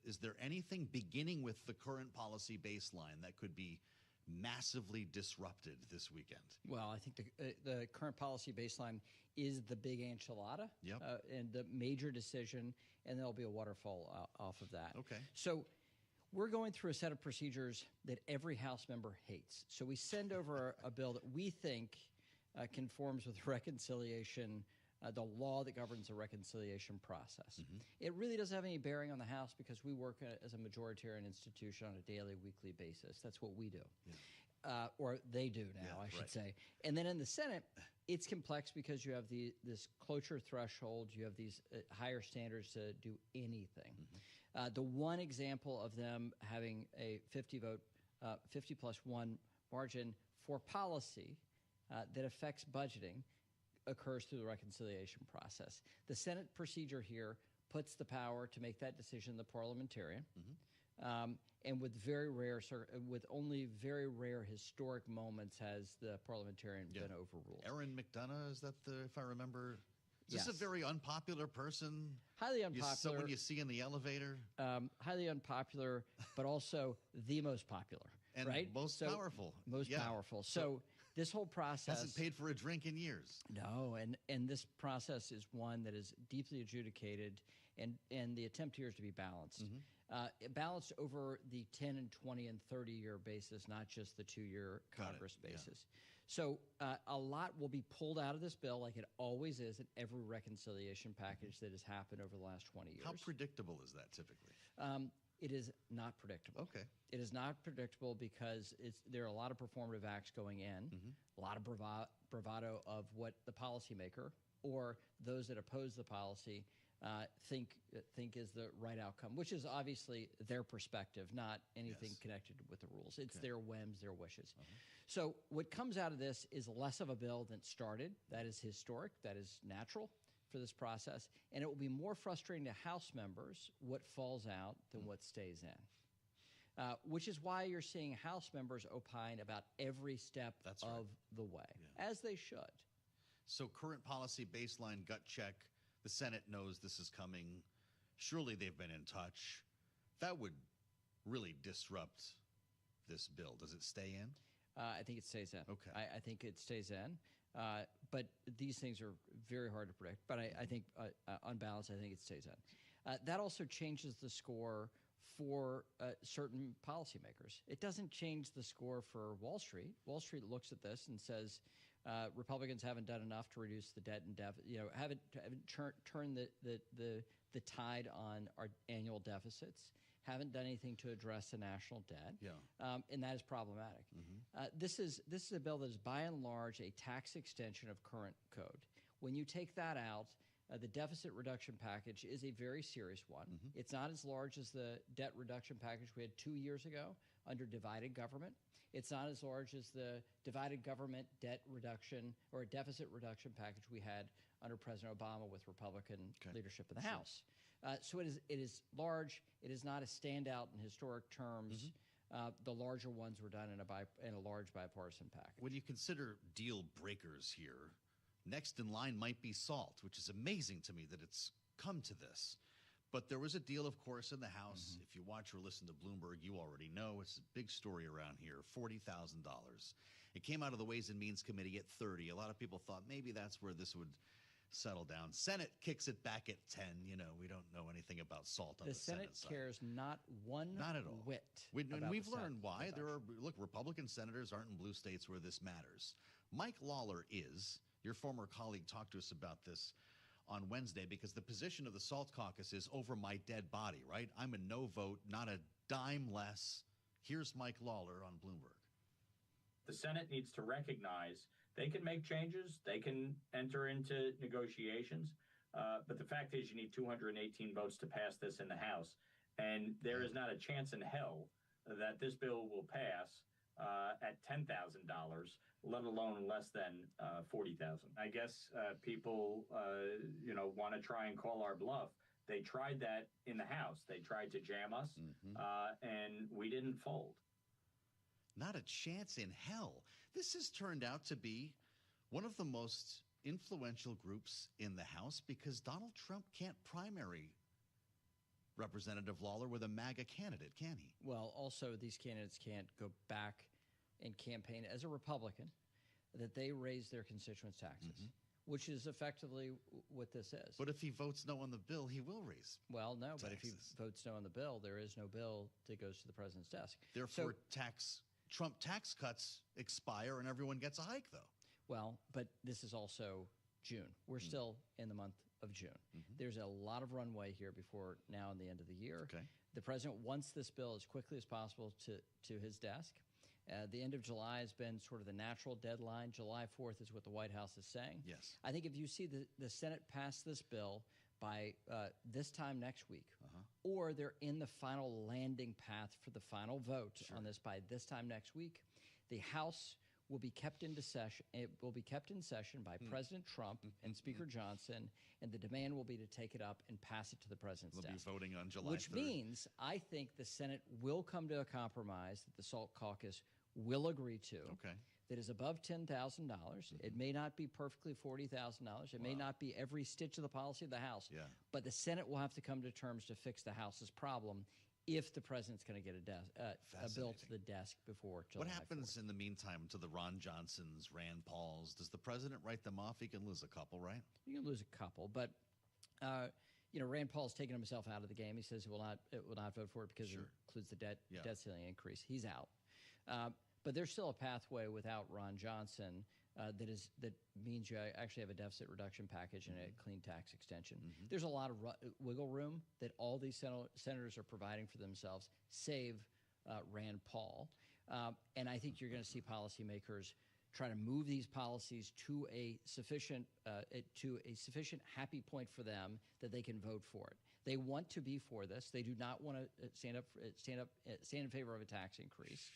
Is there anything beginning with the current policy baseline that could be massively disrupted this weekend? Well, I think the current policy baseline is the big enchilada and the major decision, and there'll be a waterfall off of that. Okay. So we're going through a set of procedures that every House member hates. So we send over a bill that we think conforms with reconciliation, the law that governs the reconciliation process. It really doesn't have any bearing on the House because we work as a majoritarian institution on a daily, weekly basis. That's what we do. Or they do now, I should say. And then in the Senate, it's complex because you have this cloture threshold. You have these higher standards to do anything. The one example of them having a 50-vote, 50+1 margin for policy that affects budgeting occurs through the reconciliation process. The Senate procedure here puts the power to make that decision the parliamentarian, and with only very rare historic moments has the parliamentarian been overruled. Erin McDonough, is that if I remember? Is this a very unpopular person? Highly unpopular. Someone you see in the elevator? Highly unpopular, but also the most popular. And right? most powerful. Most powerful. So this whole process hasn't paid for a drink in years. No, and this process is one that is deeply adjudicated, and the attempt here is to be balanced. Balanced over the 10 and 20 and 30-year basis, not just the 2-year Congress basis. So a lot will be pulled out of this bill, like it always is in every reconciliation package that has happened over the last 20 years. How predictable is that typically? It is not predictable. Okay. It is not predictable because there are a lot of performative acts going in, a lot of bravado of what the policymaker or those that oppose the policy think is the right outcome, which is obviously their perspective, not anything connected with the rules. It's their whims, their wishes. So what comes out of this is less of a bill than started. That is historic. That is natural for this process. And it will be more frustrating to House members what falls out than what stays in. which is why you're seeing House members opine about every step of the way, as they should. So current policy baseline gut check, the Senate knows this is coming. Surely they've been in touch. That would really disrupt this bill. Does it stay in? I think it stays in. Okay. I think it stays in. But these things are very hard to predict. But I think, on balance, I think it stays in. That also changes the score for certain policymakers. It doesn't change the score for Wall Street. Wall Street looks at this and says, Republicans haven't done enough to reduce the debt and deficit. Haven't turned the tide on our annual deficits. Haven't done anything to address the national debt. And that is problematic. This is a bill that is by and large a tax extension of current code. When you take that out, the deficit reduction package is a very serious one. It's not as large as the debt reduction package we had 2 years ago under divided government. It's not as large as the divided government debt reduction or deficit reduction package we had under President Obama with Republican leadership in the House. So it is large. It is not a standout in historic terms. The larger ones were done in a large bipartisan package. When you consider deal breakers here, next in line might be SALT, which is amazing to me that it's come to this. But there was a deal, of course, in the House. If you watch or listen to Bloomberg, you already know it's a big story around here, $40,000. It came out of the Ways and Means Committee at 30. A lot of people thought maybe that's where this would settle down. Senate kicks it back at 10. We don't know anything about SALT on the Senate side. cares not at all. Whit. And we've learned why. Republican senators aren't in blue states where this matters. Mike Lawler is. Your former colleague talked to us about this on Wednesday because the position of the SALT caucus is over my dead body, right? I'm a no vote, not a dime less. Here's Mike Lawler on Bloomberg. The Senate needs to recognize they can make changes, they can enter into negotiations, but the fact is you need 218 votes to pass this in the House, and there is not a chance in hell that this bill will pass at $10,000, let alone less than $40,000. I guess people, want to try and call our bluff. They tried that in the House. They tried to jam us, and we didn't fold. Not a chance in hell. This has turned out to be one of the most influential groups in the House because Donald Trump can't primary Representative Lawler with a MAGA candidate, can he? Well, also, these candidates can't go back and campaign as a Republican that they raise their constituents' taxes, which is effectively what this is. But if he votes no on the bill, he will raise Well, no, taxes. But if he votes no on the bill, there is no bill that goes to the president's desk. Therefore, Trump tax cuts expire and everyone gets a hike, though. Well, but this is also June. We're still in the month of June. There's a lot of runway here before now and the end of the year. The president wants this bill as quickly as possible to his desk. The end of July has been sort of the natural deadline. July 4th is what the White House is saying. Yes. I think if you see the Senate pass this bill by this time next week, or they're in the final landing path for the final vote on this by this time next week, the House will be kept into session. It will be kept in session by President Trump and Speaker Johnson, and the demand will be to take it up and pass it to the president's They'll desk. be voting on July 3rd. Which means I think the Senate will come to a compromise that the SALT caucus will agree to. That is above $10,000. It may not be perfectly $40,000. It may not be every stitch of the policy of the House. But the Senate will have to come to terms to fix the House's problem if the president's going to get a bill to the desk before July What happens in the meantime to the Ron Johnsons, Rand Pauls? Does the president write them off? He can lose a couple, right? You can lose a couple, but Rand Paul's taken himself out of the game. He says he will not vote for it because it includes the debt ceiling increase. He's out. But there's still a pathway without Ron Johnson that means you actually have a deficit reduction package and a clean tax extension. There's a lot of wiggle room that all these senators are providing for themselves, save Rand Paul. And I think you're going to see policymakers try to move these policies to a sufficient happy point for them that they can vote for it. They want to be for this. They do not want to stand in favor of a tax increase.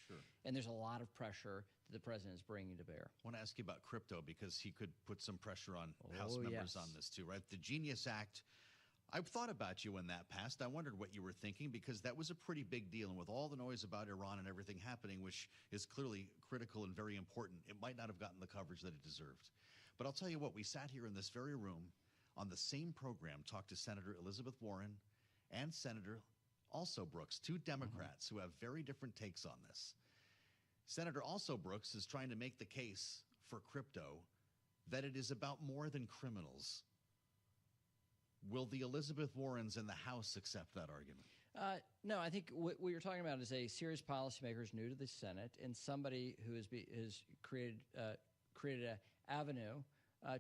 And there's a lot of pressure that the president is bringing to bear. I want to ask you about crypto because he could put some pressure on House members on this too, right? The Genius Act, I've thought about you when that passed. I wondered what you were thinking because that was a pretty big deal. And with all the noise about Iran and everything happening, which is clearly critical and very important, it might not have gotten the coverage that it deserved. But I'll tell you what, we sat here in this very room on the same program, talked to Senator Elizabeth Warren and Senator Also Brooks, two Democrats who have very different takes on this. Senator Also Brooks is trying to make the case for crypto that it is about more than criminals. Will the Elizabeth Warrens in the House accept that argument? No, I think what you're talking about is a serious policymakers new to the Senate and somebody who has created an avenue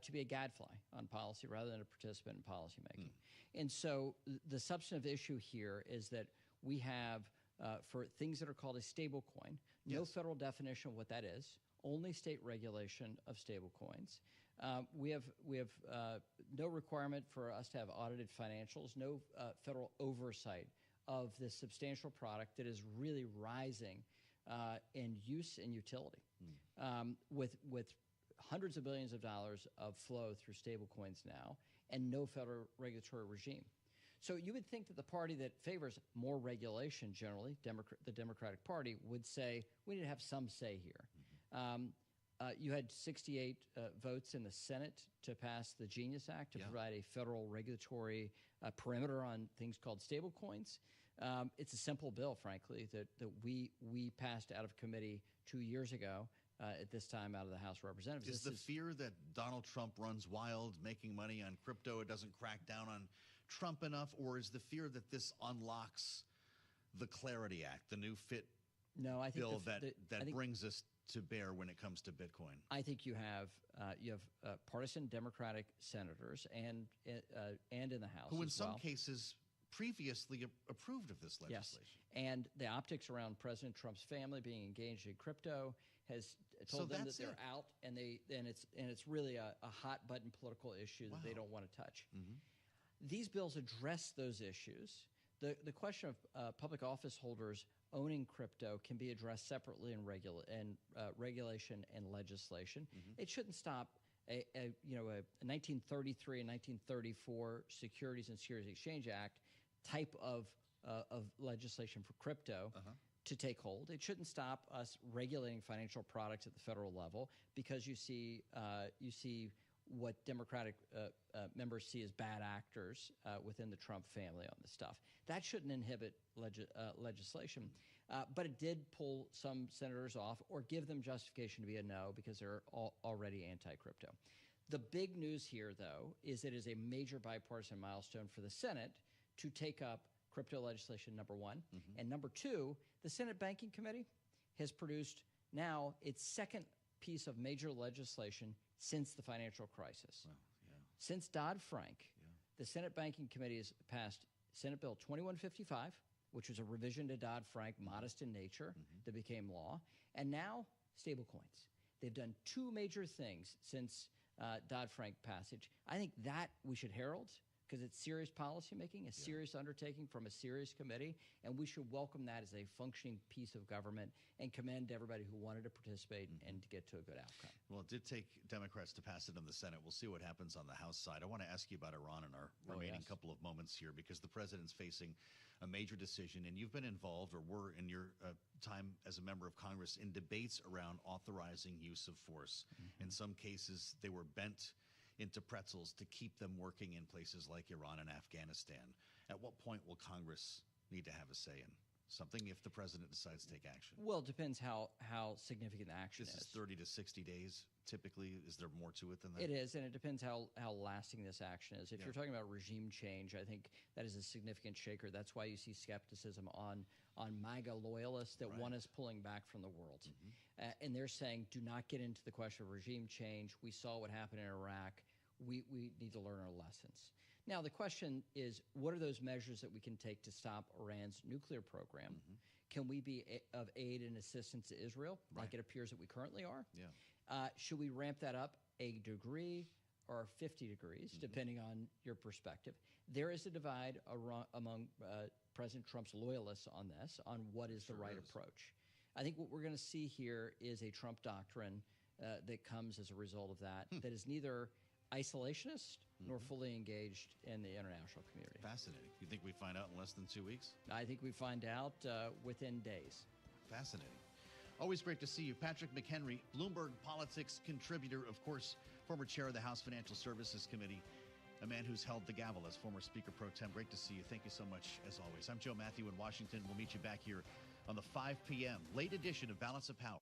to be a gadfly on policy rather than a participant in policymaking. And so the substantive issue here is that we have, for things that are called a stable coin, no federal definition of what that is, only state regulation of stable coins. We have no requirement for us to have audited financials, no federal oversight of this substantial product that is really rising in use and utility, with hundreds of billions of dollars of flow through stable coins now and no federal regulatory regime. So you would think that the party that favors more regulation generally, the Democratic Party, would say we need to have some say here. You had 68 votes in the Senate to pass the Genius Act to provide a federal regulatory perimeter on things called stablecoins. It's a simple bill, frankly, that we passed out of committee 2 years ago at this time out of the House of Representatives. Is the fear that Donald Trump runs wild making money on crypto, it doesn't crack down on Trump enough, or is the fear that this unlocks the Clarity Act, the new FIT bill that brings us to bear when it comes to Bitcoin? I think you have partisan Democratic senators and in the House who, in as some well. cases, previously approved of this legislation. Yes, and the optics around President Trump's family being engaged in crypto has told them that they're out, and it's really a hot button political issue that they don't want to touch. These bills address those issues. The question of public office holders owning crypto can be addressed separately in regulation and legislation. It shouldn't stop a 1933 and 1934 Securities and Securities Exchange Act type of legislation for crypto to take hold. It shouldn't stop us regulating financial products at the federal level because you see what Democratic members see as bad actors within the Trump family on this stuff. That shouldn't inhibit legislation. But it did pull some senators off or give them justification to be a no because they're already anti-crypto. The big news here, though, is it is a major bipartisan milestone for the Senate to take up crypto legislation, number one. And number two, the Senate Banking Committee has produced now its second piece of major legislation since the financial crisis. Since Dodd-Frank, the Senate Banking Committee has passed Senate Bill 2155, which was a revision to Dodd-Frank, modest in nature, that became law, and now stablecoins. They've done two major things since Dodd-Frank passage. I think that we should herald because it's serious policymaking, a serious undertaking from a serious committee, and we should welcome that as a functioning piece of government and commend everybody who wanted to participate and to get to a good outcome. Well, it did take Democrats to pass it in the Senate. We'll see what happens on the House side. I want to ask you about Iran in our remaining couple of moments here because the president's facing a major decision, and you've been involved or were in your time as a member of Congress in debates around authorizing use of force. In some cases, they were bent into pretzels to keep them working in places like Iran and Afghanistan. At what point will Congress need to have a say in something if the president decides to take action? Well, it depends how significant the action This is 30 to 60 days, typically. Is there more to it than that? It is, and it depends how lasting this action is. If you're talking about regime change, I think that is a significant shaker. That's why you see skepticism on MAGA loyalists that want us pulling back from the world. And they're saying, do not get into the question of regime change. We saw what happened in Iraq. We need to learn our lessons. Now, the question is, what are those measures that we can take to stop Iran's nuclear program? Can we be of aid and assistance to Israel, like it appears that we currently are? Should we ramp that up a degree or 50 degrees, depending on your perspective? There is a divide among President Trump's loyalists on this, on what is the right approach. I think what we're going to see here is a Trump doctrine that comes as a result of that, that is neither isolationist nor fully engaged in the international community. Fascinating. You think we find out in less than 2 weeks? I think we find out within days. Fascinating. Always great to see you. Patrick McHenry, Bloomberg Politics contributor, of course, former chair of the House Financial Services Committee, a man who's held the gavel as former Speaker Pro Tem. Great to see you. Thank you so much, as always. I'm Joe Matthew in Washington. We'll meet you back here on the 5 p.m. late edition of Balance of Power.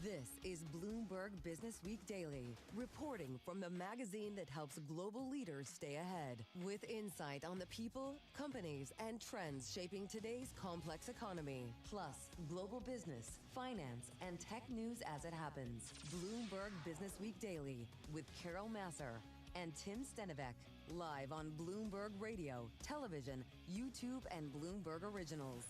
This is Bloomberg Business Week Daily, reporting from the magazine that helps global leaders stay ahead, with insight on the people, companies, and trends shaping today's complex economy, plus global business, finance, and tech news as it happens. Bloomberg Business Week Daily with Carol Massar and Tim Stenivek, live on Bloomberg Radio, television, YouTube, and Bloomberg Originals.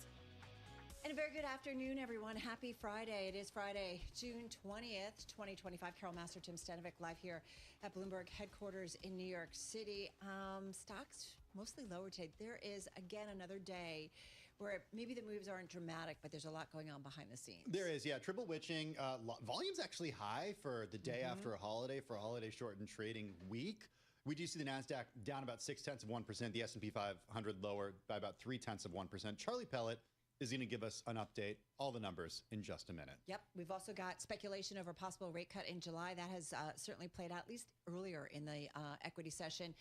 And a very good afternoon, everyone. Happy Friday. It is Friday, June 20th, 2025. Carol Massar, Tim Stenivek, live here at Bloomberg headquarters in New York City. Stocks mostly lower today. There is, again, another day where maybe the moves aren't dramatic, but there's a lot going on behind the scenes. There is, yeah. Triple witching. Volume's actually high for the day after a holiday, for a holiday shortened trading week. We do see the NASDAQ down about 0.6%, the S&P 500 lower by about 0.3%. Charlie Pellet is going to give us an update, all the numbers in just a minute. Yep. We've also got speculation over a possible rate cut in July. That has certainly played out, at least earlier in the equity session.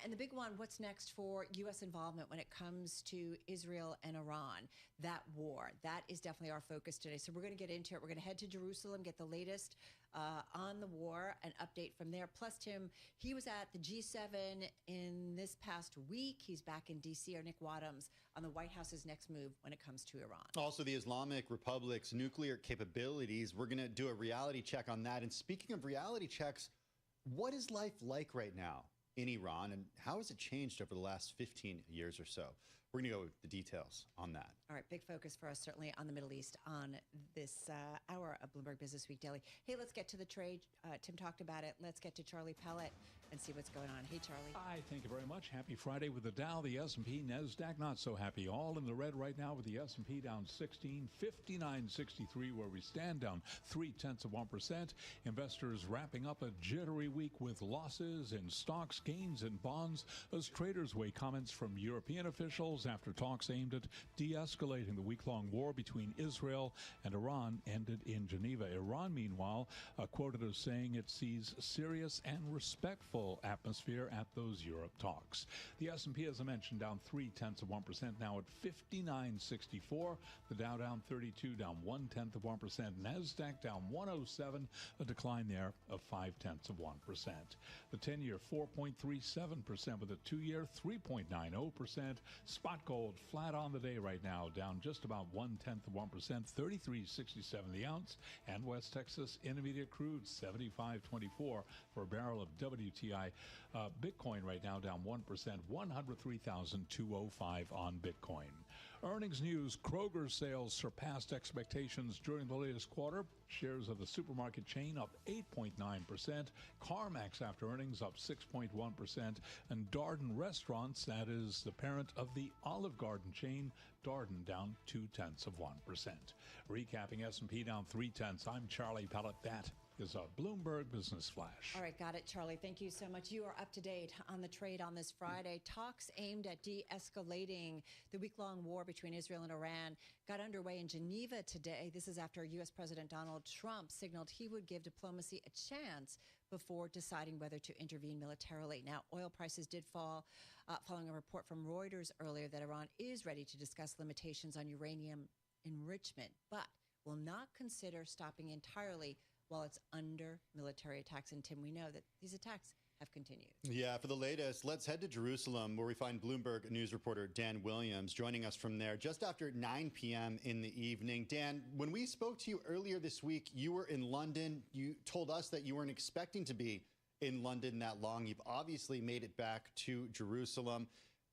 And the big one, what's next for U.S. involvement when it comes to Israel and Iran? That war, that is definitely our focus today. So we're going to get into it. We're going to head to Jerusalem, get the latest on the war, an update from there. Plus, Tim, he was at the G7 in this past week. He's back in D.C. Our Nick Wadhams on the White House's next move when it comes to Iran. Also, the Islamic Republic's nuclear capabilities. We're going to do a reality check on that. And speaking of reality checks, what is life like right now in Iran, and how has it changed over the last 15 years or so? We're going to go with the details on that. All right, big focus for us certainly on the Middle East on this hour of Bloomberg Business Week Daily. Hey, let's get to the trade. Tim talked about it. Let's get to Charlie Pellet and see what's going on. Hey, Charlie. Hi, thank you very much. Happy Friday with the Dow, the S&P, NASDAQ, not so happy. All in the red right now with the S&P down 16, 59.63 where we stand, down 0.3%. Investors wrapping up a jittery week with losses in stocks, gains in bonds, as traders weigh comments from European officials after talks aimed at de-escalating the week-long war between Israel and Iran ended in Geneva. Iran, meanwhile, quoted as saying it sees serious and respectful atmosphere at those Europe talks. The S&P, as I mentioned, down 0.3%, now at 59.64. The Dow down 32, down 0.1%. NASDAQ down 107, a decline there of 0.5%. The 10-year 4.37% with a 2-year 3.90%. Spot gold flat on the day right now, down just about 0.1%, 33.67 the ounce. And West Texas Intermediate crude 75.24 for a barrel of WTI. Bitcoin right now down 1%, 103,205 on Bitcoin. Earnings news, Kroger sales surpassed expectations during the latest quarter. Shares of the supermarket chain up 8.9%. CarMax after earnings up 6.1%. And Darden Restaurants, that is the parent of the Olive Garden chain, Darden down 0.2%. Recapping S&P down 0.3. I'm Charlie Pellet. That is a Bloomberg Business Flash. All right, got it, Charlie. Thank you so much. You are up to date on the trade on this Friday. Talks aimed at de-escalating the week-long war between Israel and Iran got underway in Geneva today. This is after U.S. President Donald Trump signaled he would give diplomacy a chance before deciding whether to intervene militarily. Now, oil prices did fall following a report from Reuters earlier that Iran is ready to discuss limitations on uranium enrichment, but will not consider stopping entirely while it's under military attacks. And Tim, we know that these attacks have continued. Yeah, for the latest, let's head to Jerusalem, where we find Bloomberg News reporter Dan Williams joining us from there just after 9 p.m. in the evening. Dan, when we spoke to you earlier this week, you were in London. You told us that you weren't expecting to be in London that long. You've obviously made it back to Jerusalem.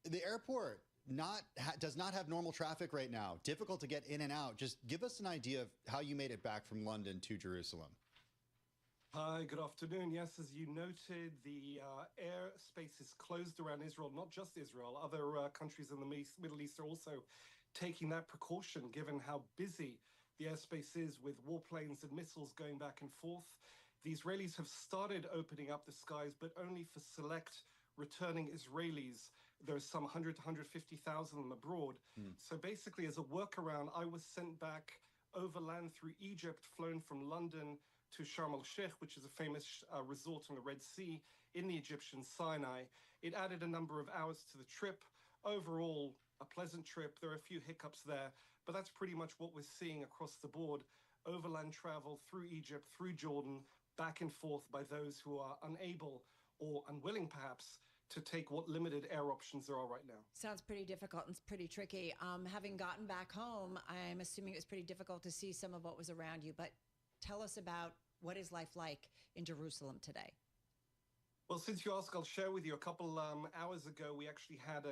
The airport does not have normal traffic right now. Difficult to get in and out. Just give us an idea of how you made it back from London to Jerusalem. Hi, good afternoon. Yes, as you noted, the airspace is closed around Israel, not just Israel. Other countries in the Middle East are also taking that precaution, given how busy the airspace is with warplanes and missiles going back and forth. The Israelis have started opening up the skies, but only for select returning Israelis. There's some 100 to 150,000 of them abroad. So basically, as a workaround, I was sent back overland through Egypt, flown from London to Sharm el-Sheikh, which is a famous resort on the Red Sea in the Egyptian Sinai. It added a number of hours to the trip. Overall, a pleasant trip. There are a few hiccups there, but that's pretty much what we're seeing across the board. Overland travel through Egypt, through Jordan, back and forth by those who are unable or unwilling, perhaps, to take what limited air options there are right now. Sounds pretty difficult and it's pretty tricky. Having gotten back home, I'm assuming it was pretty difficult to see some of what was around you, but tell us about what is life like in Jerusalem today? Well, since you asked, I'll share with you. A couple hours ago, we actually had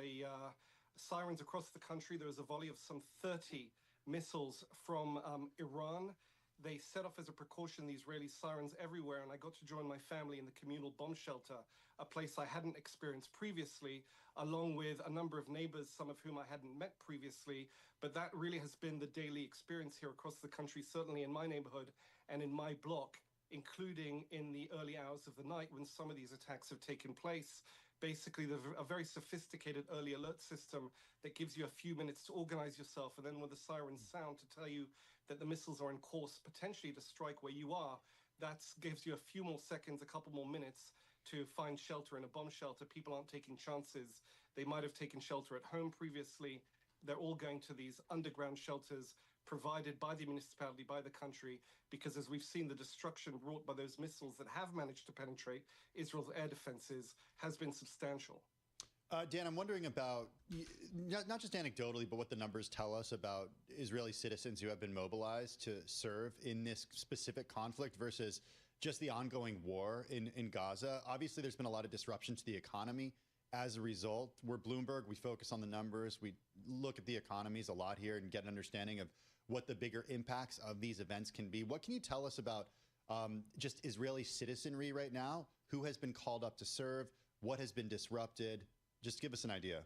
sirens across the country. There was a volley of some 30 missiles from Iran. They set off as a precaution the Israeli sirens everywhere, and I got to join my family in the communal bomb shelter, a place I hadn't experienced previously, along with a number of neighbors, some of whom I hadn't met previously. But that really has been the daily experience here across the country, certainly in my neighborhood and in my block. including in the early hours of the night when some of these attacks have taken place. Basically, a very sophisticated early alert system that gives you a few minutes to organize yourself, and then when the sirens sound to tell you that the missiles are in course potentially to strike where you are, that gives you a few more seconds, a couple more minutes to find shelter in a bomb shelter. People aren't taking chances. They might have taken shelter at home previously. They're all going to these underground shelters provided by the municipality, by the country, because as we've seen, the destruction wrought by those missiles that have managed to penetrate Israel's air defenses has been substantial. Dan, I'm wondering about, not just anecdotally, but what the numbers tell us about Israeli citizens who have been mobilized to serve in this specific conflict versus just the ongoing war in Gaza. Obviously, there's been a lot of disruption to the economy as a result. We're Bloomberg. We focus on the numbers. We look at the economies a lot here and get an understanding of what the bigger impacts of these events can be. What can you tell us about just Israeli citizenry right now? Who has been called up to serve? What has been disrupted? Just give us an idea.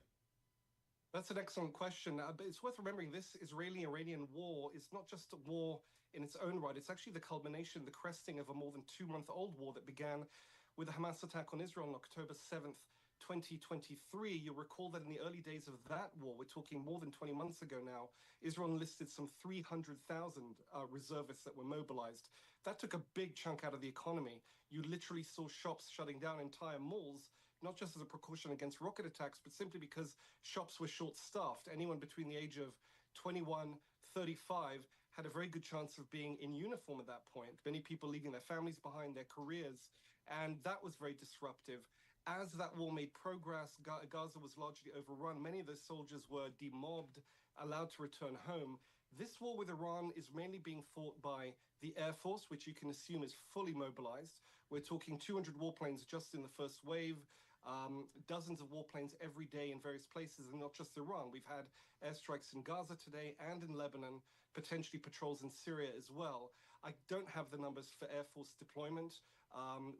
That's an excellent question. But it's worth remembering this Israeli-Iranian war is not just a war in its own right. It's actually the culmination, the cresting of a more than 2-month-old war that began with the Hamas attack on Israel on October 7th, 2023. You'll recall that in the early days of that war, we're talking more than 20 months ago now, Israel enlisted some 300,000 reservists that were mobilized. That took a big chunk out of the economy. You literally saw shops shutting down, entire malls, not just as a precaution against rocket attacks, but simply because shops were short-staffed. Anyone between the age of 21, 35 had a very good chance of being in uniform at that point. Many people leaving their families behind, their careers, and that was very disruptive. As that war made progress, Gaza was largely overrun. Many of those soldiers were demobbed, allowed to return home. This war with Iran is mainly being fought by the Air Force, which you can assume is fully mobilized. We're talking 200 warplanes just in the first wave, dozens of warplanes every day in various places, and not just Iran. We've had airstrikes in Gaza today and in Lebanon, potentially patrols in Syria as well. I don't have the numbers for Air Force deployment,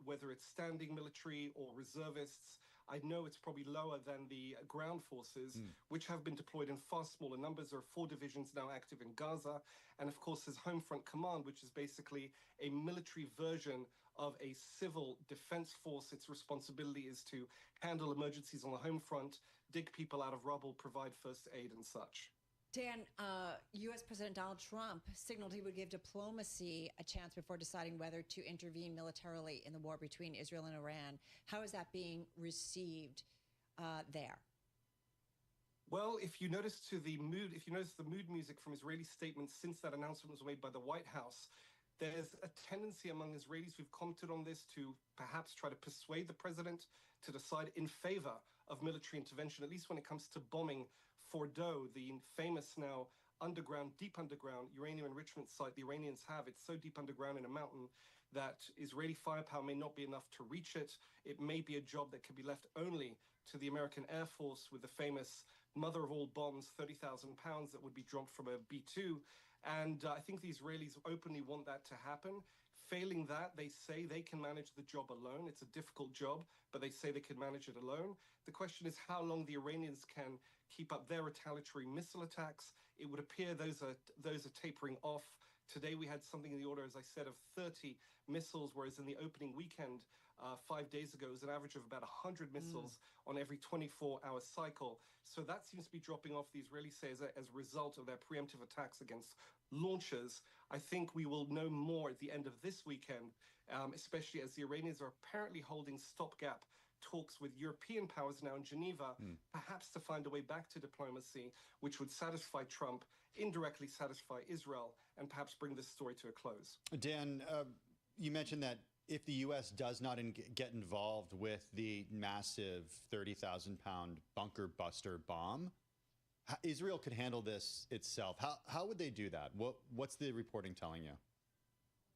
whether it's standing military or reservists. I know it's probably lower than the ground forces, which have been deployed in far smaller numbers. There are 4 divisions now active in Gaza. And of course, there's Home Front Command, which is basically a military version of a civil defense force. Its responsibility is to handle emergencies on the home front, dig people out of rubble, provide first aid and such. Dan, U.S. President Donald Trump signaled he would give diplomacy a chance before deciding whether to intervene militarily in the war between Israel and Iran. How is that being received there? Well, if you notice the mood music from Israeli statements since that announcement was made by the White House, there's a tendency among Israelis who've commented on this to perhaps try to persuade the president to decide in favor of military intervention, at least when it comes to bombing Fordow, the famous now deep underground uranium enrichment site the Iranians have. It's so deep underground in a mountain that Israeli firepower may not be enough to reach it. It may be a job that can be left only to the American Air Force with the famous mother of all bombs, 30,000 pounds that would be dropped from a B-2. And I think the Israelis openly want that to happen. Failing that, they say they can manage the job alone. It's a difficult job, but they say they can manage it alone. The question is how long the Iranians can keep up their retaliatory missile attacks. It would appear those are tapering off. Today we had something in the order, as I said, of 30 missiles, whereas in the opening weekend 5 days ago, it was an average of about 100 missiles on every 24-hour cycle. So that seems to be dropping off, the Israelis say, as a result of their preemptive attacks against launchers. I think we will know more at the end of this weekend, especially as the Iranians are apparently holding stopgap talks with European powers now in Geneva, perhaps to find a way back to diplomacy, which would satisfy Trump, indirectly satisfy Israel, and perhaps bring this story to a close. Dan, you mentioned that if the U.S. does not get involved with the massive 30,000-pound bunker buster bomb, Israel could handle this itself. How would they do that? What's the reporting telling you?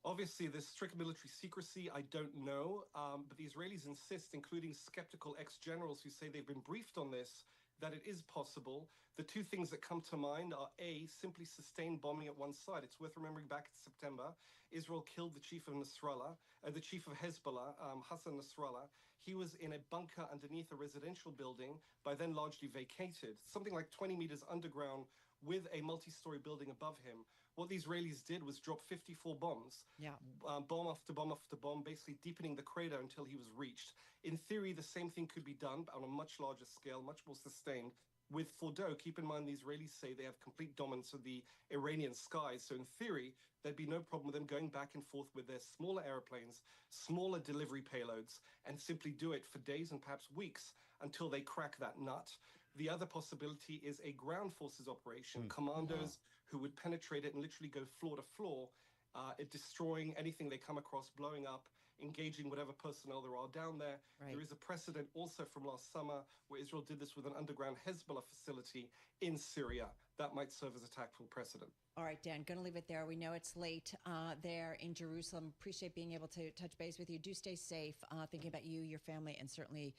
Obviously, there's strict military secrecy. I don't know. But the Israelis insist, including skeptical ex-generals who say they've been briefed on this, that it is possible. The 2 things that come to mind are A, simply sustained bombing at one side. It's worth remembering back in September, Israel killed the chief of Nasrallah, the chief of Hezbollah, Hassan Nasrallah. He was in a bunker underneath a residential building, by then largely vacated, something like 20 meters underground with a multi-story building above him. What the Israelis did was drop 54 bombs, bomb after bomb after bomb, basically deepening the crater until he was reached. In theory, the same thing could be done, but on a much larger scale, much more sustained. With Fordo, keep in mind the Israelis say they have complete dominance of the Iranian skies. So in theory, there'd be no problem with them going back and forth with their smaller airplanes, smaller delivery payloads, and simply do it for days and perhaps weeks until they crack that nut. The other possibility is a ground forces operation, commandos who would penetrate it and literally go floor to floor, destroying anything they come across, blowing up, engaging whatever personnel there are down there. Right. There is a precedent also from last summer where Israel did this with an underground Hezbollah facility in Syria. That might serve as a tactful precedent. All right, Dan, going to leave it there. We know it's late there in Jerusalem. Appreciate being able to touch base with you. Do stay safe, thinking about you, your family, and certainly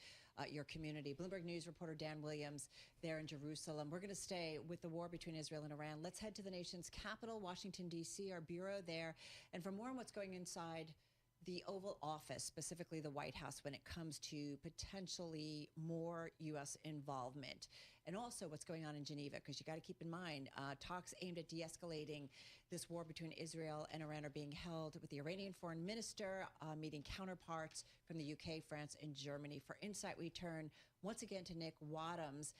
your community. Bloomberg News reporter Dan Williams there in Jerusalem. We're going to stay with the war between Israel and Iran. Let's head to the nation's capital, Washington, D.C., our bureau there. And for more on what's going inside the Oval Office, specifically the White House, when it comes to potentially more U.S. involvement, and also what's going on in Geneva, because you got to keep in mind, talks aimed at de-escalating this war between Israel and Iran are being held with the Iranian foreign minister, meeting counterparts from the UK, France, and Germany. For insight, we turn once again to Nick Wadhams.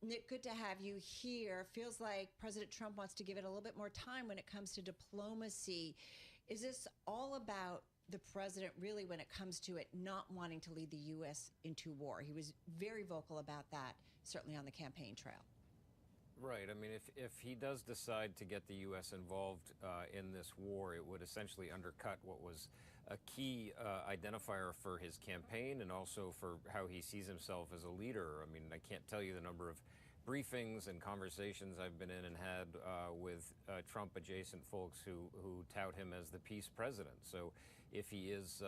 Nick, good to have you here. Feels like President Trump wants to give it a little bit more time when it comes to diplomacy. Is this all about the president, really, when it comes to it, not wanting to lead the U.S. into war? He was very vocal about that, certainly on the campaign trail. Right. I mean, if he does decide to get the U.S. involved in this war, it would essentially undercut what was a key identifier for his campaign and also for how he sees himself as a leader. I mean, I can't tell you the number of briefings and conversations I've been in and had with Trump-adjacent folks who tout him as the peace president. So if he is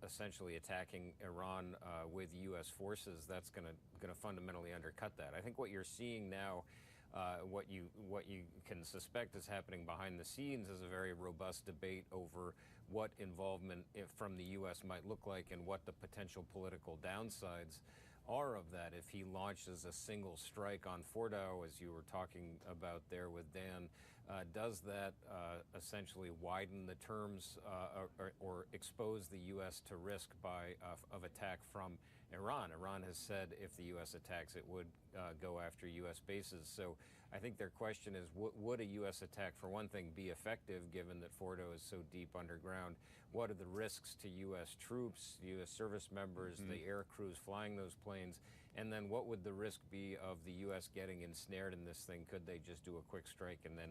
essentially attacking Iran with U.S. forces, that's going to fundamentally undercut that. I think what you're seeing now, what you can suspect is happening behind the scenes, is a very robust debate over what involvement from the U.S. might look like and what the potential political downsides are of that if he launches a single strike on Fordow, as you were talking about there with Dan. Does that essentially widen the terms or expose the U.S. to risk of attack from Iran? Iran has said if the U.S. attacks, it would go after U.S. bases. So I think their question is, would a U.S. attack, for one thing, be effective given that Fordow is so deep underground? What are the risks to U.S. troops, U.S. service members, the air crews flying those planes? And then what would the risk be of the U.S. getting ensnared in this thing? Could they just do a quick strike and then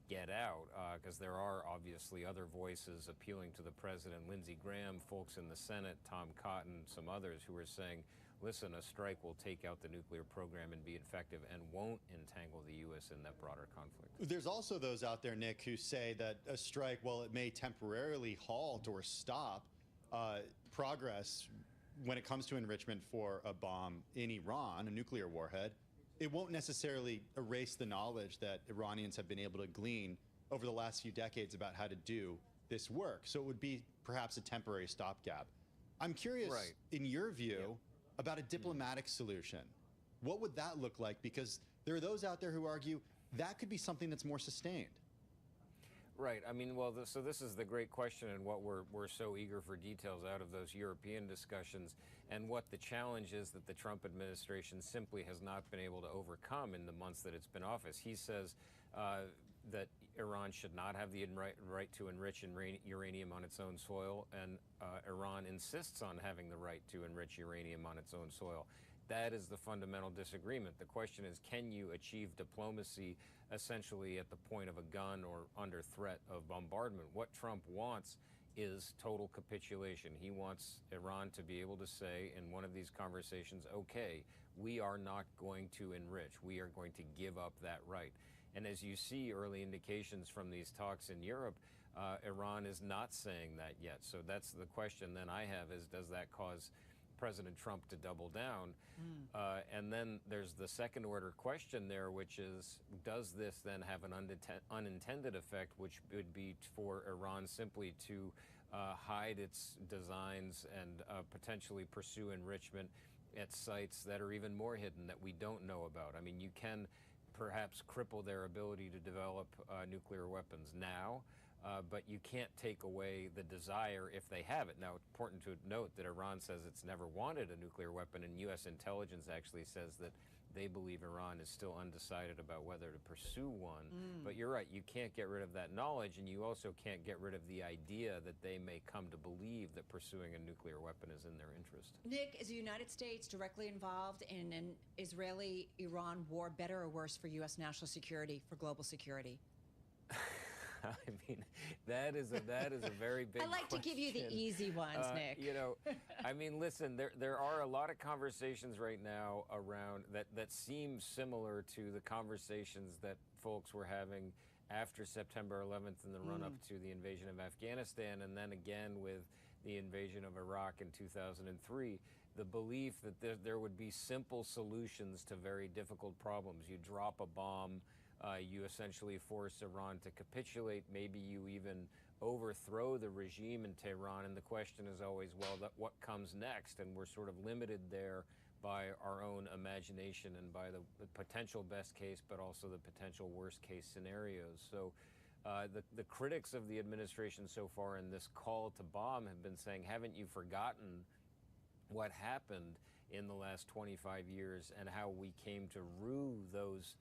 get out? Because there are obviously other voices appealing to the president, Lindsey Graham, folks in the Senate, Tom Cotton, some others who are saying, listen, a strike will take out the nuclear program and be effective and won't entangle the U.S. in that broader conflict. There's also those out there, Nick, who say that a strike, while it may temporarily halt or stop progress when it comes to enrichment for a bomb in Iran, a nuclear warhead, it won't necessarily erase the knowledge that Iranians have been able to glean over the last few decades about how to do this work. So it would be perhaps a temporary stopgap. I'm curious, in your view, about a diplomatic solution. What would that look like? Because there are those out there who argue that could be something that's more sustained. Right. I mean, well, so this is the great question, and what we're so eager for details out of those European discussions, and what the challenge is that the Trump administration simply has not been able to overcome in the months that it's been in office. He says that Iran should not have the right to enrich uranium on its own soil, and Iran insists on having the right to enrich uranium on its own soil. That is the fundamental disagreement. The question is, can you achieve diplomacy essentially at the point of a gun or under threat of bombardment? What Trump wants is total capitulation. He wants Iran to be able to say in one of these conversations, okay, we are not going to enrich. We are going to give up that right. And as you see early indications from these talks in Europe, Iran is not saying that yet. So that's the question then I have is, does that cause President Trump to double down? And then there's the second order question there, which is, does this then have an unintended effect, which would be for Iran simply to hide its designs and potentially pursue enrichment at sites that are even more hidden that we don't know about? I mean, you can perhaps cripple their ability to develop nuclear weapons now. But you can't take away the desire if they have it. Now, it's important to note that Iran says it's never wanted a nuclear weapon, and U.S. intelligence actually says that they believe Iran is still undecided about whether to pursue one. But you're right, you can't get rid of that knowledge, and you also can't get rid of the idea that they may come to believe that pursuing a nuclear weapon is in their interest. Nick, is the United States directly involved in an Israeli-Iran war better or worse for U.S. national security, for global security? I mean, that is a very big I like to give you the question. easy ones, Nick. You know, I mean, listen, there are a lot of conversations right now around that seem similar to the conversations that folks were having after September 11th in the run-up to the invasion of Afghanistan, and then again with the invasion of Iraq in 2003. The belief that there would be simple solutions to very difficult problems. You drop a bomb, you essentially force Iran to capitulate, maybe you even overthrow the regime in Tehran, and the question is always, well, what comes next? And we're sort of limited there by our own imagination and by the potential best case, but also the potential worst case scenarios. So the critics of the administration so far in this call to bomb have been saying, haven't you forgotten what happened in the last 25 years and how we came to rue those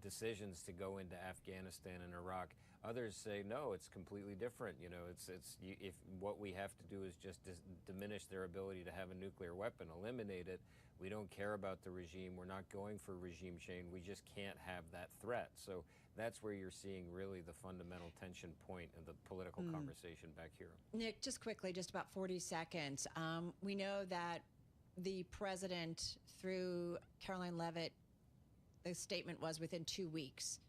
decisions to go into Afghanistan and Iraq? Others say no, it's completely different. You know, if what we have to do is just diminish their ability to have a nuclear weapon, eliminate it. We don't care about the regime. We're not going for regime change. We just can't have that threat. So that's where you're seeing really the fundamental tension point of the political conversation back here. Nick, just quickly, just about 40 seconds. We know that the president, through Caroline Leavitt, the statement was within 2 weeks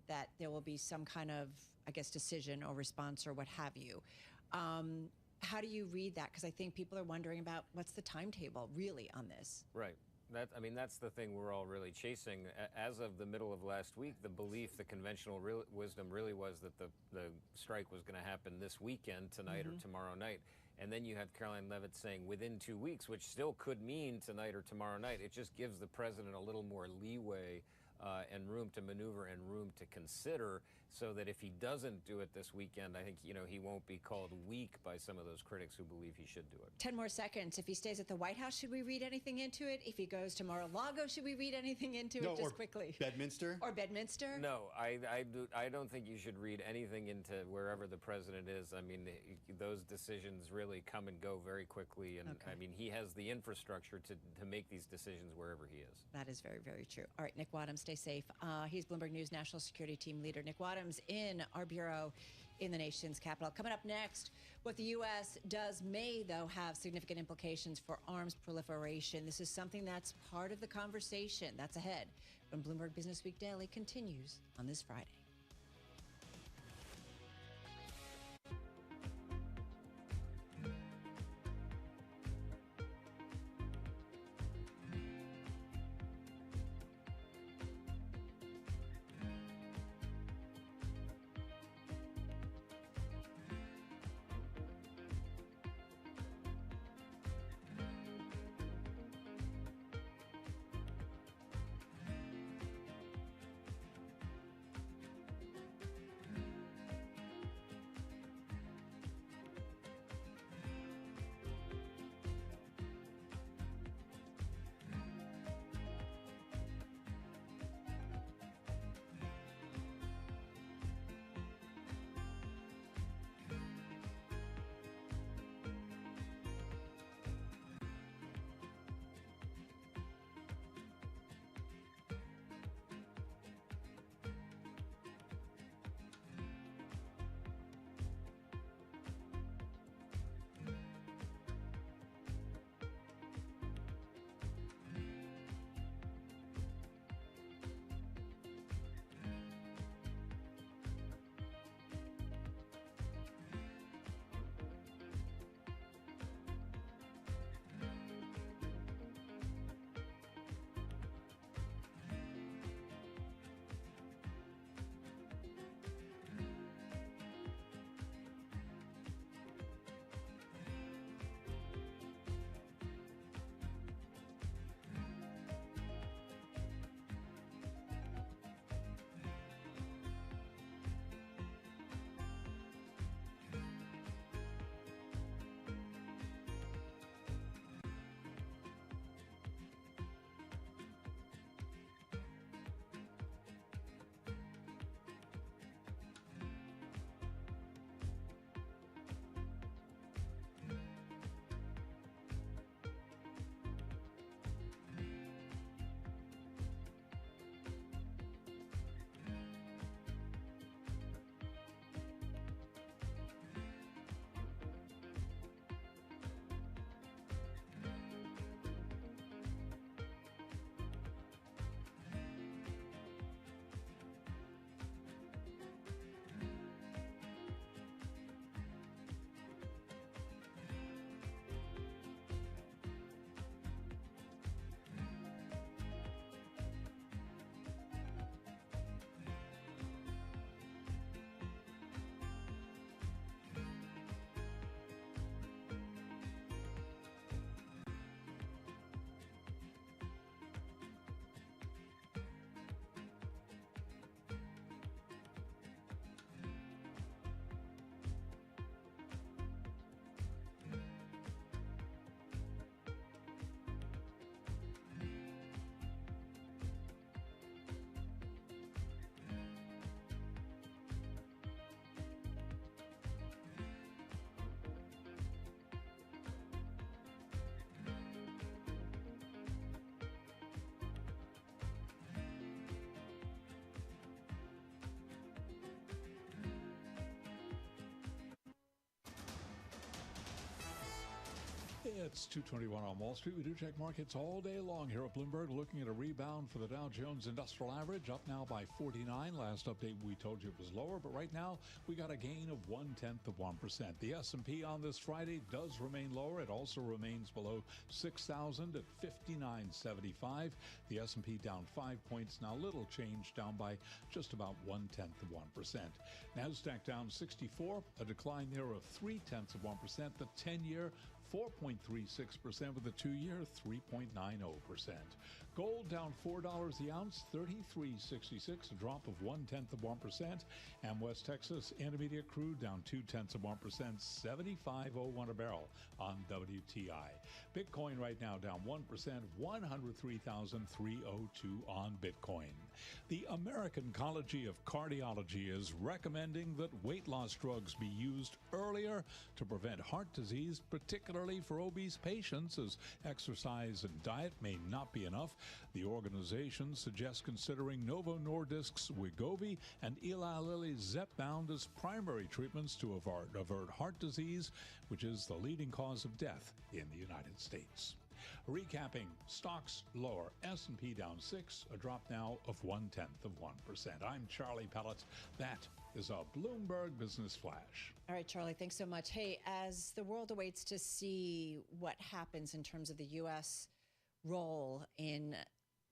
that there will be some kind of, I guess, decision or response or what have you. How do you read that? Because I think people are wondering about what's the timetable really on this. Right. That's the thing we're all really chasing. As of the middle of last week, the belief, the conventional wisdom really was that the strike was going to happen this weekend, tonight or tomorrow night. And then you have Caroline Leavitt saying within 2 weeks, which still could mean tonight or tomorrow night. It just gives the president a little more leeway and room to maneuver and room to consider, so that if he doesn't do it this weekend, I think, you know, he won't be called weak by some of those critics who believe he should do it. 10 more seconds. If he stays at the White House, should we read anything into it? If he goes to Mar-a-Lago, should we read anything into it? Just quickly. Bedminster? Or Bedminster? No, I don't think you should read anything into wherever the president is. I mean, those decisions really come and go very quickly, and I mean, he has the infrastructure to make these decisions wherever he is. That is very, very true. All right, Nick Wadhams, stay safe. He's Bloomberg News National Security Team Leader. Nick Wadhams in our bureau in the nation's capital. Coming up next, what the U.S. does may, though, have significant implications for arms proliferation. This is something that's part of the conversation. That's ahead when Bloomberg Business Week Daily continues on this Friday. It's 2:21 on Wall Street. We do check markets all day long here at Bloomberg, looking at a rebound for the Dow Jones Industrial Average, up now by 49. Last update we told you it was lower, but right now we got a gain of 0.1%. The S&P on this Friday does remain lower. It also remains below 6,000 at 59.75. The S&P down 5 points now, little change, down by just about 0.1%. Nasdaq down 64, a decline there of 0.3%. The 10-year 4.36%, with the 2-year 3.90%. Gold down $4 the ounce, $33.66, a drop of 0.1%. And West Texas Intermediate crude down 0.2%, $75.01 a barrel on WTI. Bitcoin right now down 1%, 103,302 on Bitcoin. The American College of Cardiology is recommending that weight loss drugs be used earlier to prevent heart disease, particularly for obese patients, as exercise and diet may not be enough. The organization suggests considering Novo Nordisk's Wegovy and Eli Lilly's Zepbound as primary treatments to avert heart disease, which is the leading cause of death in the United States. Recapping, stocks lower, S&P down 6, a drop now of 0.1%. I'm Charlie Pellet. That is a Bloomberg Business Flash. All right, Charlie, thanks so much. Hey, as the world awaits to see what happens in terms of the U.S. role in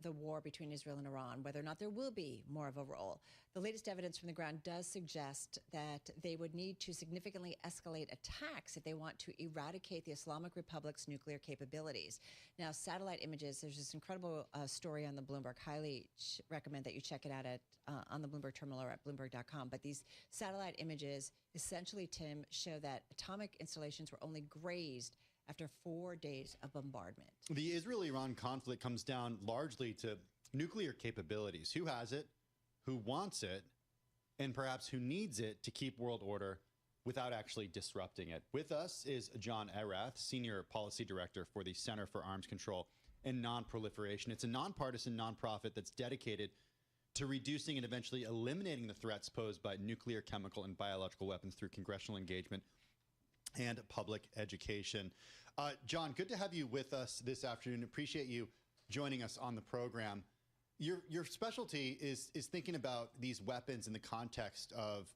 the war between Israel and Iran, whether or not there will be more of a role, the latest evidence from the ground does suggest that they would need to significantly escalate attacks if they want to eradicate the Islamic Republic's nuclear capabilities. Now, satellite images, there's this incredible story on the Bloomberg. Highly recommend that you check it out on the Bloomberg terminal or at Bloomberg.com. But these satellite images essentially, Tim, show that atomic installations were only grazed after 4 days of bombardment. The Israel-Iran conflict comes down largely to nuclear capabilities. Who has it, who wants it, and perhaps who needs it to keep world order without actually disrupting it. With us is John Erath, Senior Policy Director for the Center for Arms Control and Non-Proliferation. It's a nonpartisan nonprofit that's dedicated to reducing and eventually eliminating the threats posed by nuclear, chemical, and biological weapons through congressional engagement and public education. John, good to have you with us this afternoon. Appreciate you joining us on the program. Your specialty is thinking about these weapons in the context of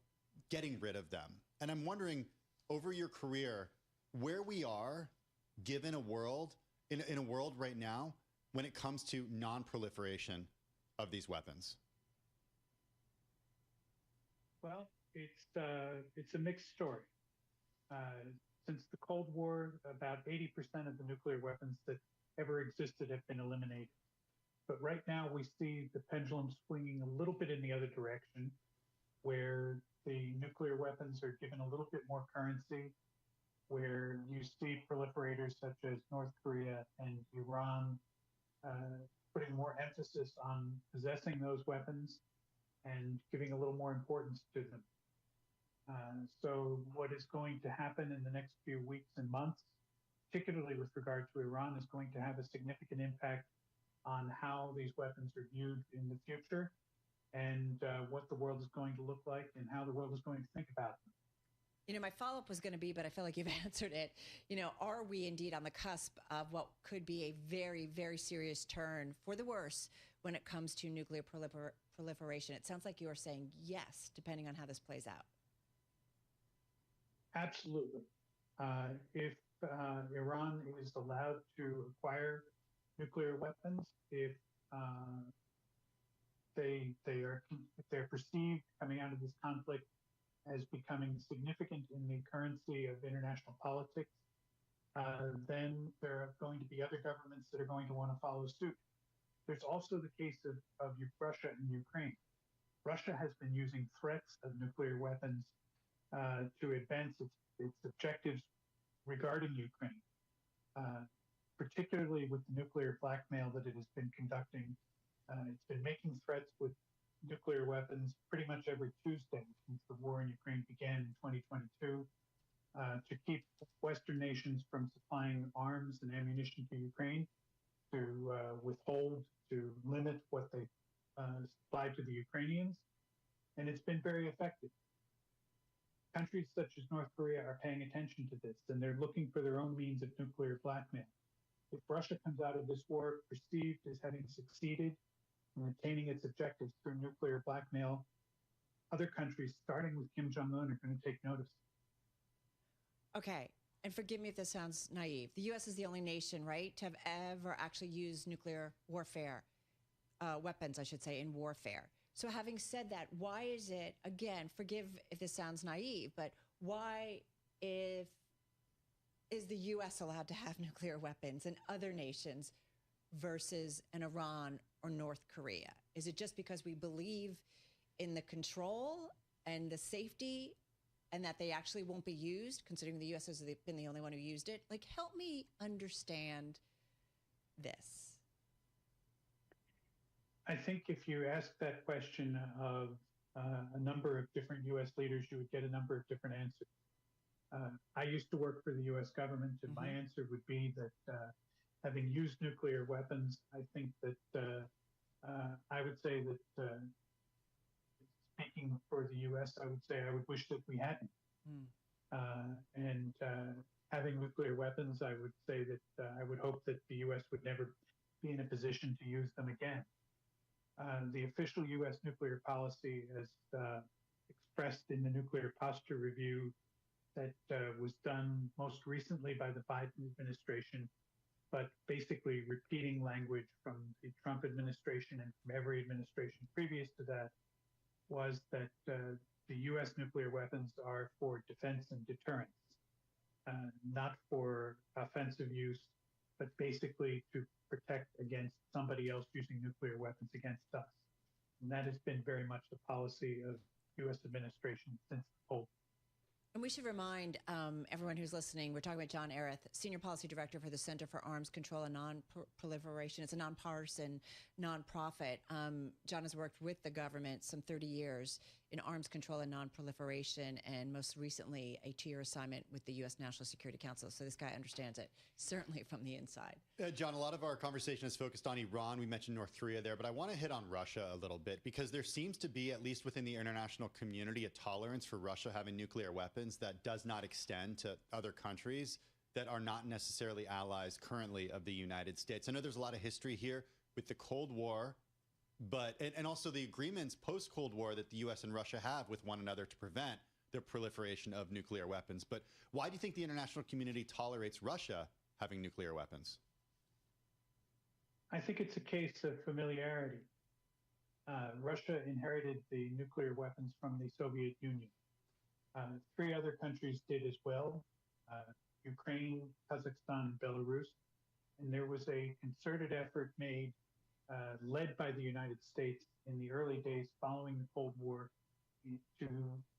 getting rid of them. And I'm wondering, over your career, where we are given a world, in a world right now, when it comes to non-proliferation of these weapons. Well, it's a mixed story. Since the Cold War, about 80% of the nuclear weapons that ever existed have been eliminated. But right now we see the pendulum swinging a little bit in the other direction, where the nuclear weapons are given a little bit more currency, where you see proliferators such as North Korea and Iran putting more emphasis on possessing those weapons and giving a little more importance to them. So what is going to happen in the next few weeks and months, particularly with regard to Iran, is going to have a significant impact on how these weapons are viewed in the future and what the world is going to look like and how the world is going to think about them. You know, my follow-up was going to be, but I feel like you've answered it. You know, are we indeed on the cusp of what could be a very, very serious turn for the worse when it comes to nuclear proliferation? It sounds like you are saying yes, depending on how this plays out. Absolutely. If Iran is allowed to acquire nuclear weapons, if they're perceived coming out of this conflict as becoming significant in the currency of international politics, then there are going to be other governments that are going to want to follow suit. There's also the case of Russia and Ukraine. Russia has been using threats of nuclear weapons to advance its objectives regarding Ukraine, particularly with the nuclear blackmail that it has been conducting. It's been making threats with nuclear weapons pretty much every Tuesday since the war in Ukraine began in 2022 to keep Western nations from supplying arms and ammunition to Ukraine, to withhold, to limit what they supply to the Ukrainians. And it's been very effective. Countries such as North Korea are paying attention to this, and they're looking for their own means of nuclear blackmail. If Russia comes out of this war perceived as having succeeded in attaining its objectives through nuclear blackmail, other countries, starting with Kim Jong-un, are going to take notice. Okay, and forgive me if this sounds naive. The U.S. is the only nation, right, to have ever actually used nuclear warfare, weapons, I should say, in warfare. So having said that, why is it, again, forgive if this sounds naive, but why is the U.S. allowed to have nuclear weapons and other nations versus an Iran or North Korea? Is it just because we believe in the control and the safety and that they actually won't be used, considering the U.S. has been the only one who used it? Like, help me understand this. I think if you ask that question of a number of different U.S. leaders, you would get a number of different answers. I used to work for the U.S. government, and my answer would be that having used nuclear weapons, I think that I would say that speaking for the U.S., I would say I would wish that we hadn't. And having nuclear weapons, I would say that I would hope that the U.S. would never be in a position to use them again. The official U.S. nuclear policy, as expressed in the Nuclear Posture Review that was done most recently by the Biden administration, but basically repeating language from the Trump administration and from every administration previous to that, was that the U.S. nuclear weapons are for defense and deterrence, not for offensive use, but basically to protect against somebody else using nuclear weapons against us. And that has been very much the policy of U.S. administration since the Cold War. And we should remind everyone who's listening, we're talking about John Areth, Senior Policy Director for the Center for Arms Control and Non-Proliferation. It's a nonpartisan nonprofit. John has worked with the government some 30 years in arms control and non-proliferation, and most recently a 2-year assignment with the U.S. National Security Council. So this guy understands it, certainly from the inside. John, a lot of our conversation is focused on Iran. We mentioned North Korea there, but I want to hit on Russia a little bit, because there seems to be, at least within the international community, a tolerance for Russia having nuclear weapons that does not extend to other countries that are not necessarily allies currently of the United States. I know there's a lot of history here with the Cold War, but and also the agreements post-Cold War that the U.S. and Russia have with one another to prevent the proliferation of nuclear weapons. But why do you think the international community tolerates Russia having nuclear weapons? I think it's a case of familiarity. Russia inherited the nuclear weapons from the Soviet Union. 3 other countries did as well, Ukraine, Kazakhstan, and Belarus. And there was a concerted effort made, led by the United States in the early days following the Cold War, to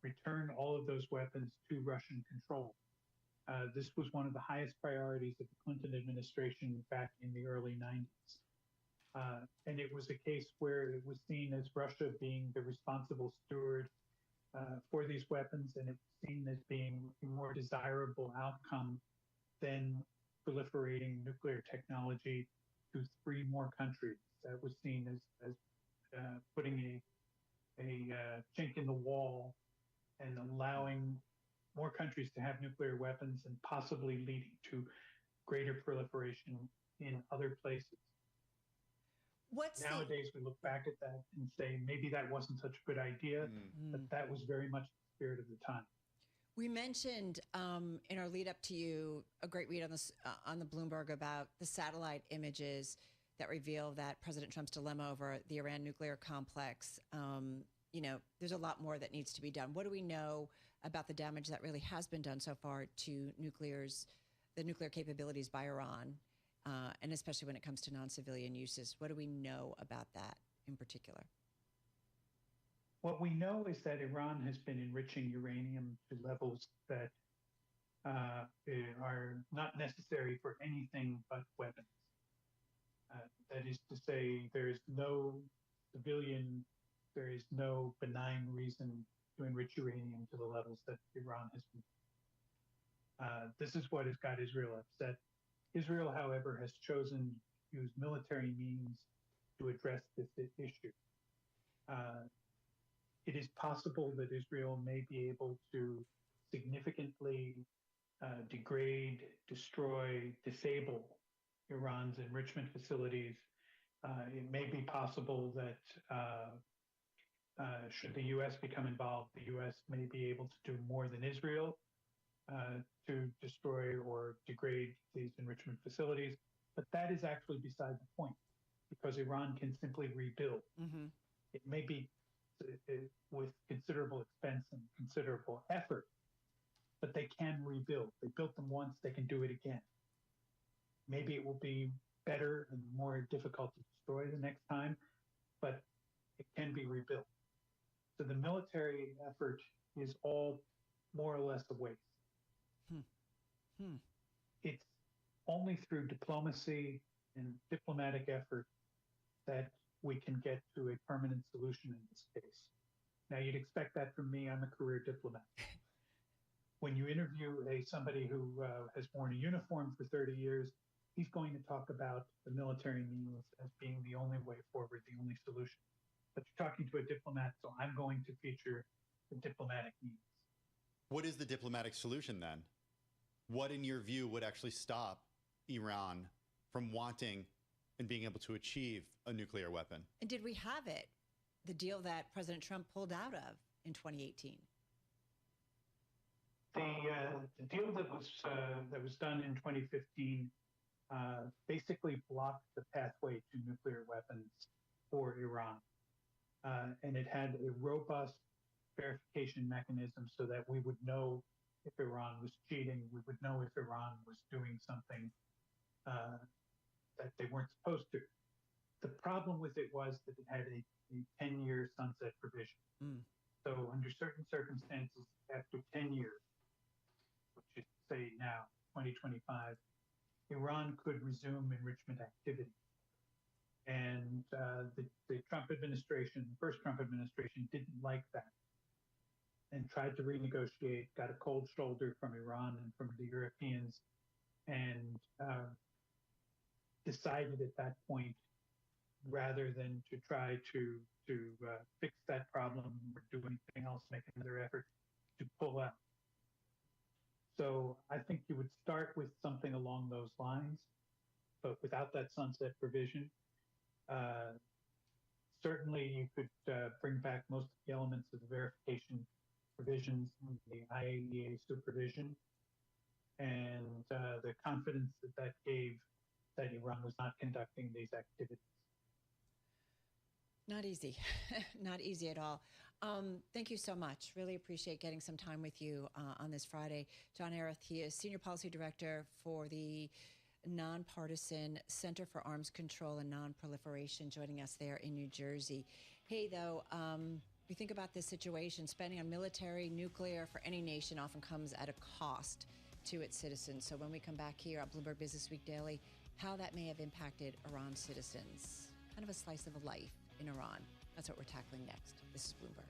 return all of those weapons to Russian control. This was one of the highest priorities of the Clinton administration back in the early 90s. And it was a case where it was seen as Russia being the responsible steward for these weapons, and it was seen as being a more desirable outcome than proliferating nuclear technology to 3 more countries. That was seen as putting a chink in the wall and allowing more countries to have nuclear weapons and possibly leading to greater proliferation in other places. Nowadays, we look back at that and say, maybe that wasn't such a good idea, but that was very much the spirit of the time. We mentioned in our lead up to you a great read on the Bloomberg about the satellite images that reveal that President Trump's dilemma over the Iran nuclear complex. There's a lot more that needs to be done. What do we know about the damage that really has been done so far to the nuclear capabilities by Iran, and especially when it comes to non-civilian uses? What do we know about that in particular? What we know is that Iran has been enriching uranium to levels that are not necessary for anything but weapons. That is to say, there is no benign reason to enrich uranium to the levels that Iran has been. This is what has got Israel upset. Israel, however, has chosen to use military means to address this issue. It is possible that Israel may be able to significantly degrade, destroy, disable Iran's enrichment facilities. It may be possible that should the U.S. become involved, the U.S. may be able to do more than Israel to destroy or degrade these enrichment facilities. But that is actually beside the point, because Iran can simply rebuild. Mm-hmm. It may be with considerable expense and considerable effort, but they can rebuild. They built them once, they can do it again. Maybe it will be better and more difficult to destroy the next time, but it can be rebuilt. So the military effort is all more or less a waste. It's only through diplomacy and diplomatic effort that we can get to a permanent solution in this case. Now, you'd expect that from me. I'm a career diplomat. When you interview somebody who has worn a uniform for 30 years, he's going to talk about the military means as being the only way forward, the only solution. But you're talking to a diplomat, so I'm going to feature the diplomatic means. What is the diplomatic solution then? What, in your view, would actually stop Iran from wanting and being able to achieve a nuclear weapon? And did we have it, the deal that President Trump pulled out of in 2018? The deal that was done in 2015 basically blocked the pathway to nuclear weapons for Iran. And it had a robust verification mechanism so that we would know if Iran was cheating, we would know if Iran was doing something that they weren't supposed to. The problem with it was that it had a 10-year sunset provision. So under certain circumstances, after 10 years, which is say now, 2025, Iran could resume enrichment activity. And the Trump administration, the first Trump administration, didn't like that and tried to renegotiate, got a cold shoulder from Iran and from the Europeans, and decided at that point, rather than to try to fix that problem or do anything else, make another effort, to pull out. So I think you would start with something along those lines, but without that sunset provision. Certainly, you could bring back most of the elements of the verification provisions in the IAEA supervision, and the confidence that gave that Iran was not conducting these activities. Not easy. Not easy at all. Thank you so much. Really appreciate getting some time with you on this Friday. John Areth, he is Senior Policy Director for the Nonpartisan Center for Arms Control and Non-Proliferation, joining us there in New Jersey. Hey, though, we think about this situation, spending on military, nuclear for any nation often comes at a cost to its citizens. So when we come back here at Bloomberg Business Week Daily, how that may have impacted Iran's citizens. Kind of a slice of life in Iran. That's what we're tackling next. This is Bloomberg.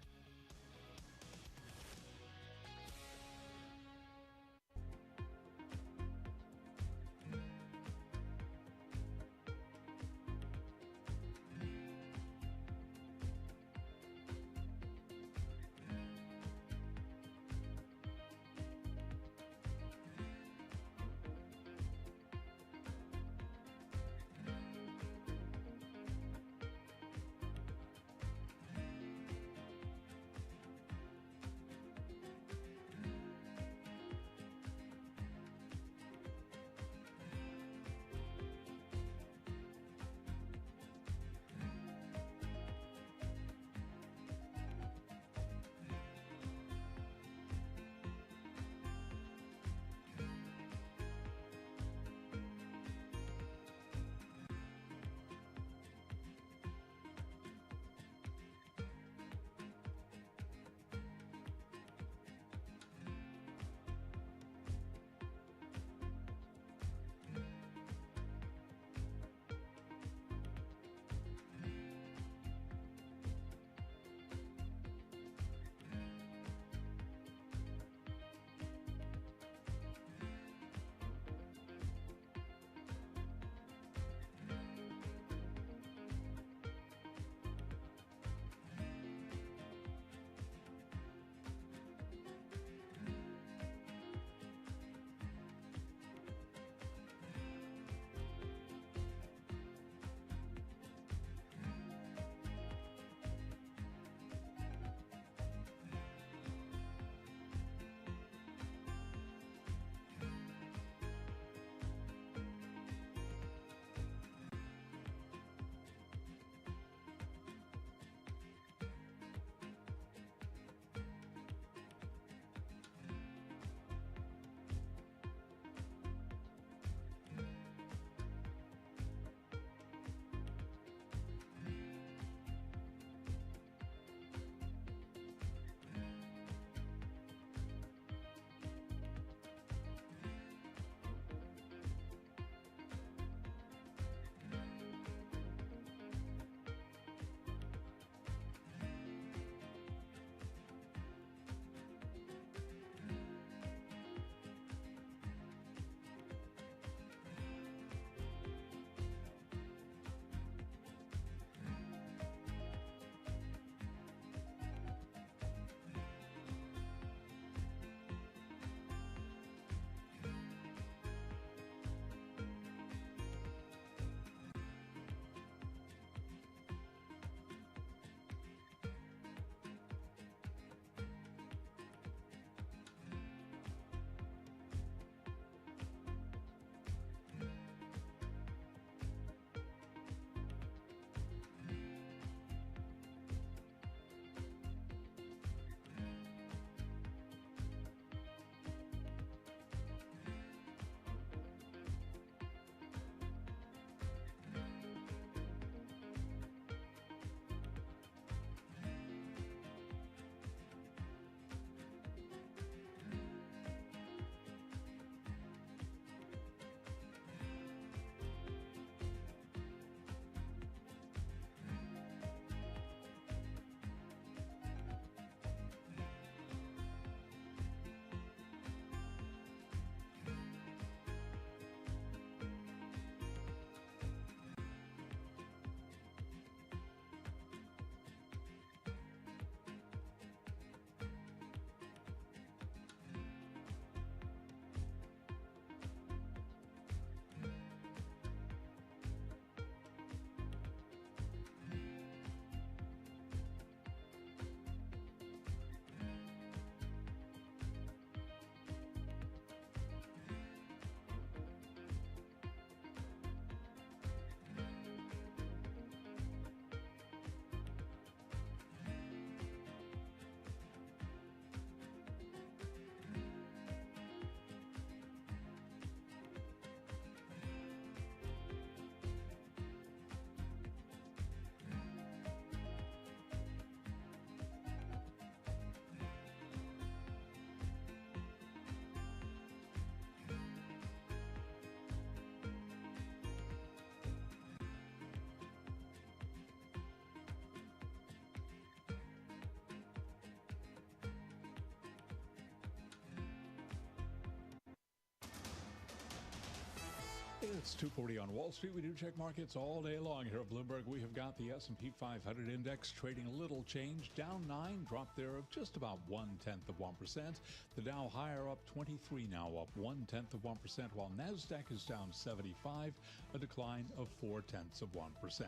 It's 2:40 on Wall Street. We do check markets all day long here at Bloomberg. We have got the S&P 500 index trading a little change, down 9, dropped there of just about 0.1%. The Dow higher, up 23 now, up 0.1%, while Nasdaq is down 75, a decline of 0.4%.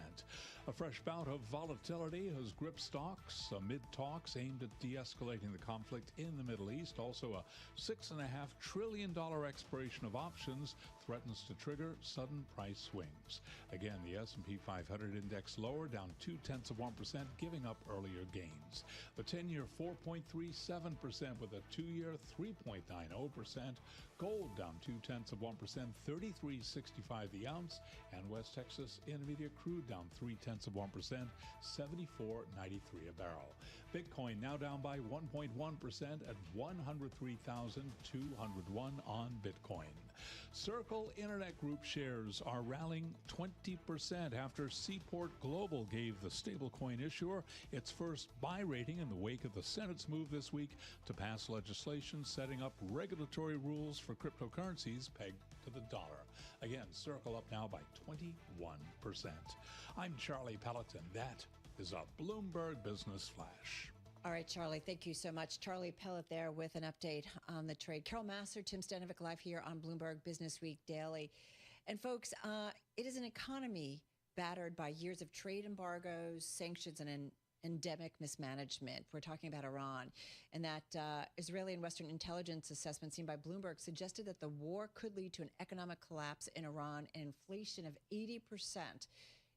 A fresh bout of volatility has gripped stocks amid talks aimed at de-escalating the conflict in the Middle East. Also, a $6.5 trillion expiration of options threatens to trigger sudden price swings. Again, the S&P 500 index lower, down 0.2%, giving up earlier gains. The 10-year 4.37% with a 2-year 3.90%. Gold down 0.2%, 33.65 the ounce, and West Texas Intermediate crude down 0.3%, 74.93 a barrel. Bitcoin now down by 1.1% at 103,201 on Bitcoin. Circle Internet Group shares are rallying 20% after Seaport Global gave the stablecoin issuer its first buy rating in the wake of the Senate's move this week to pass legislation setting up regulatory rules for cryptocurrencies pegged to the dollar. Again, Circle up now by 21%. I'm Charlie Pelleton. That is a Bloomberg Business Flash. All right, Charlie, thank you so much. Charlie Pellet there with an update on the trade. Carol Massar, Tim Stanovic live here on Bloomberg Business Week Daily. And folks, it is an economy battered by years of trade embargoes, sanctions, and an endemic mismanagement. We're talking about Iran. And that Israeli and Western intelligence assessment seen by Bloomberg suggested that the war could lead to an economic collapse in Iran and inflation of 80%,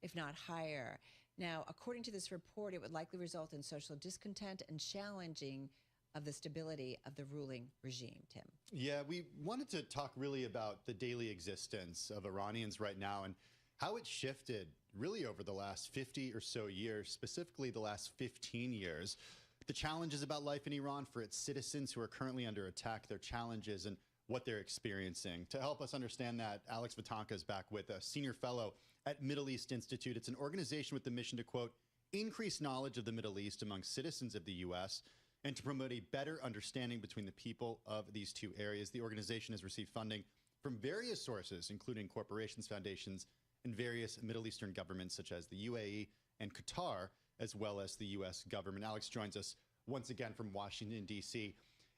if not higher. Now, according to this report, it would likely result in social discontent and challenging of the stability of the ruling regime, Tim. Yeah, we wanted to talk really about the daily existence of Iranians right now and how it shifted really over the last 50 or so years, specifically the last 15 years. The challenges about life in Iran for its citizens who are currently under attack, their challenges and what they're experiencing. To help us understand that, Alex Vatanka is back with us, senior fellow at Middle East Institute. It's an organization with the mission to, quote, increase knowledge of the Middle East among citizens of the U.S. and to promote a better understanding between the people of these two areas. The organization has received funding from various sources, including corporations, foundations, and various Middle Eastern governments such as the UAE and Qatar, as well as the U.S. government. Alex joins us once again from Washington, D.C.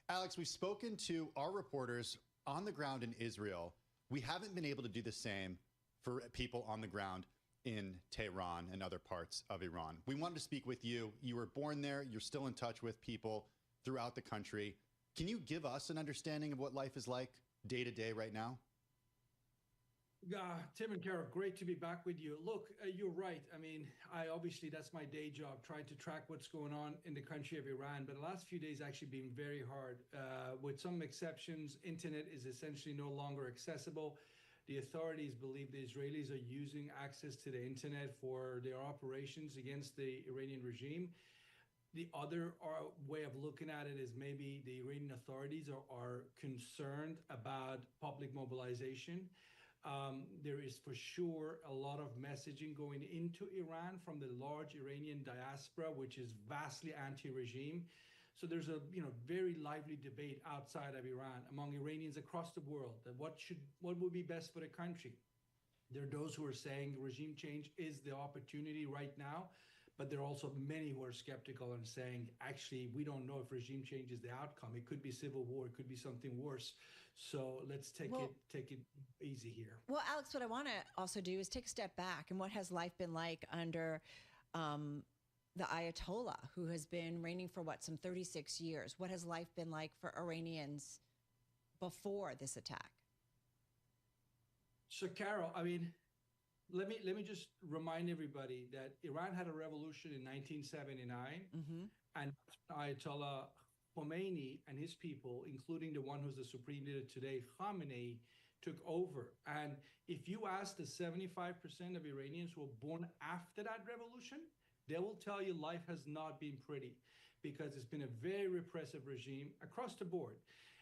Alex, we've spoken to our reporters on the ground in Israel. We haven't been able to do the same for people on the ground in Tehran and other parts of Iran. We wanted to speak with you. You were born there. You're still in touch with people throughout the country. Can you give us an understanding of what life is like day to day right now? Tim and Carol, great to be back with you. Look, you're right. I mean, obviously that's my day job, trying to track what's going on in the country of Iran. But the last few days actually been very hard. With some exceptions, internet is essentially no longer accessible. The authorities believe the Israelis are using access to the internet for their operations against the Iranian regime. The other way of looking at it is maybe the Iranian authorities are concerned about public mobilization. There is for sure a lot of messaging going into Iran from the large Iranian diaspora, which is vastly anti-regime. So there's a very lively debate outside of Iran among Iranians across the world that what would be best for the country. There are those who are saying regime change is the opportunity right now, but there are also many who are skeptical and saying, actually, we don't know if regime change is the outcome. It could be civil war. It could be something worse. So let's take it easy here. Well, Alex, what I want to also do is take a step back. And what has life been like under the Ayatollah, who has been reigning for some 36 years? What has life been like for Iranians before this attack? So, Carol, I mean, let me just remind everybody that Iran had a revolution in 1979, and Ayatollah Khomeini and his people, including the one who's the supreme leader today, Khamenei, took over. And if you ask the 75% of Iranians who were born after that revolution, they will tell you life has not been pretty because it's been a very repressive regime across the board.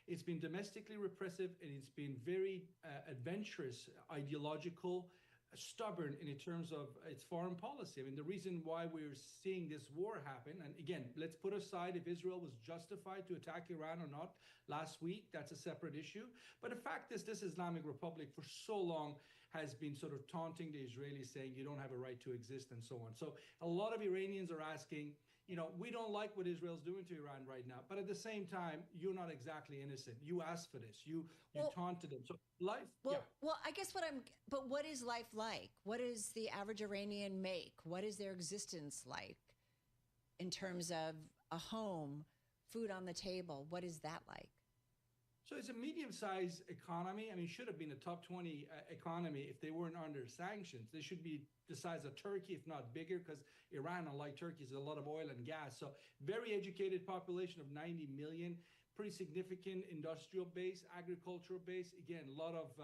It's been domestically repressive, and it's been very adventurous, ideological, stubborn in terms of its foreign policy. I mean, the reason why we're seeing this war happen, and again, let's put aside if Israel was justified to attack Iran or not last week, that's a separate issue. But the fact is, this Islamic Republic for so long has been sort of taunting the Israelis, saying you don't have a right to exist and so on. So a lot of Iranians are asking, we don't like what Israel's doing to Iran right now, but at the same time, you're not exactly innocent. You asked for this. You taunted them. So life. Well, I guess but what is life like? What does the average Iranian make? What is their existence like in terms of a home, food on the table? What is that like? So it's a medium-sized economy. I mean, it should have been a top 20 economy if they weren't under sanctions. They should be the size of Turkey, if not bigger, because Iran, unlike Turkey, is a lot of oil and gas. So very educated population of 90 million, pretty significant industrial base, agricultural base. Again, a lot of,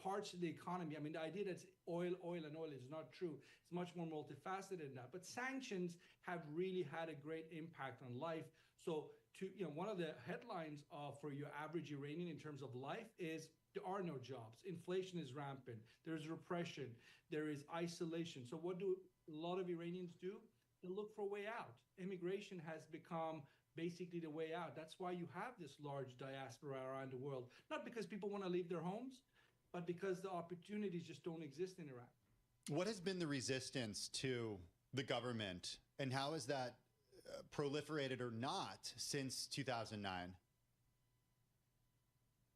parts of the economy. I mean, the idea that oil is not true. It's much more multifaceted than that. But sanctions have really had a great impact on life. So one of the headlines for your average Iranian in terms of life is there are no jobs. Inflation is rampant. There's repression. There is isolation. So what do a lot of Iranians do? They look for a way out. Immigration has become basically the way out. That's why you have this large diaspora around the world. Not because people want to leave their homes, but because the opportunities just don't exist in Iran. What has been the resistance to the government, and how has that proliferated or not since 2009?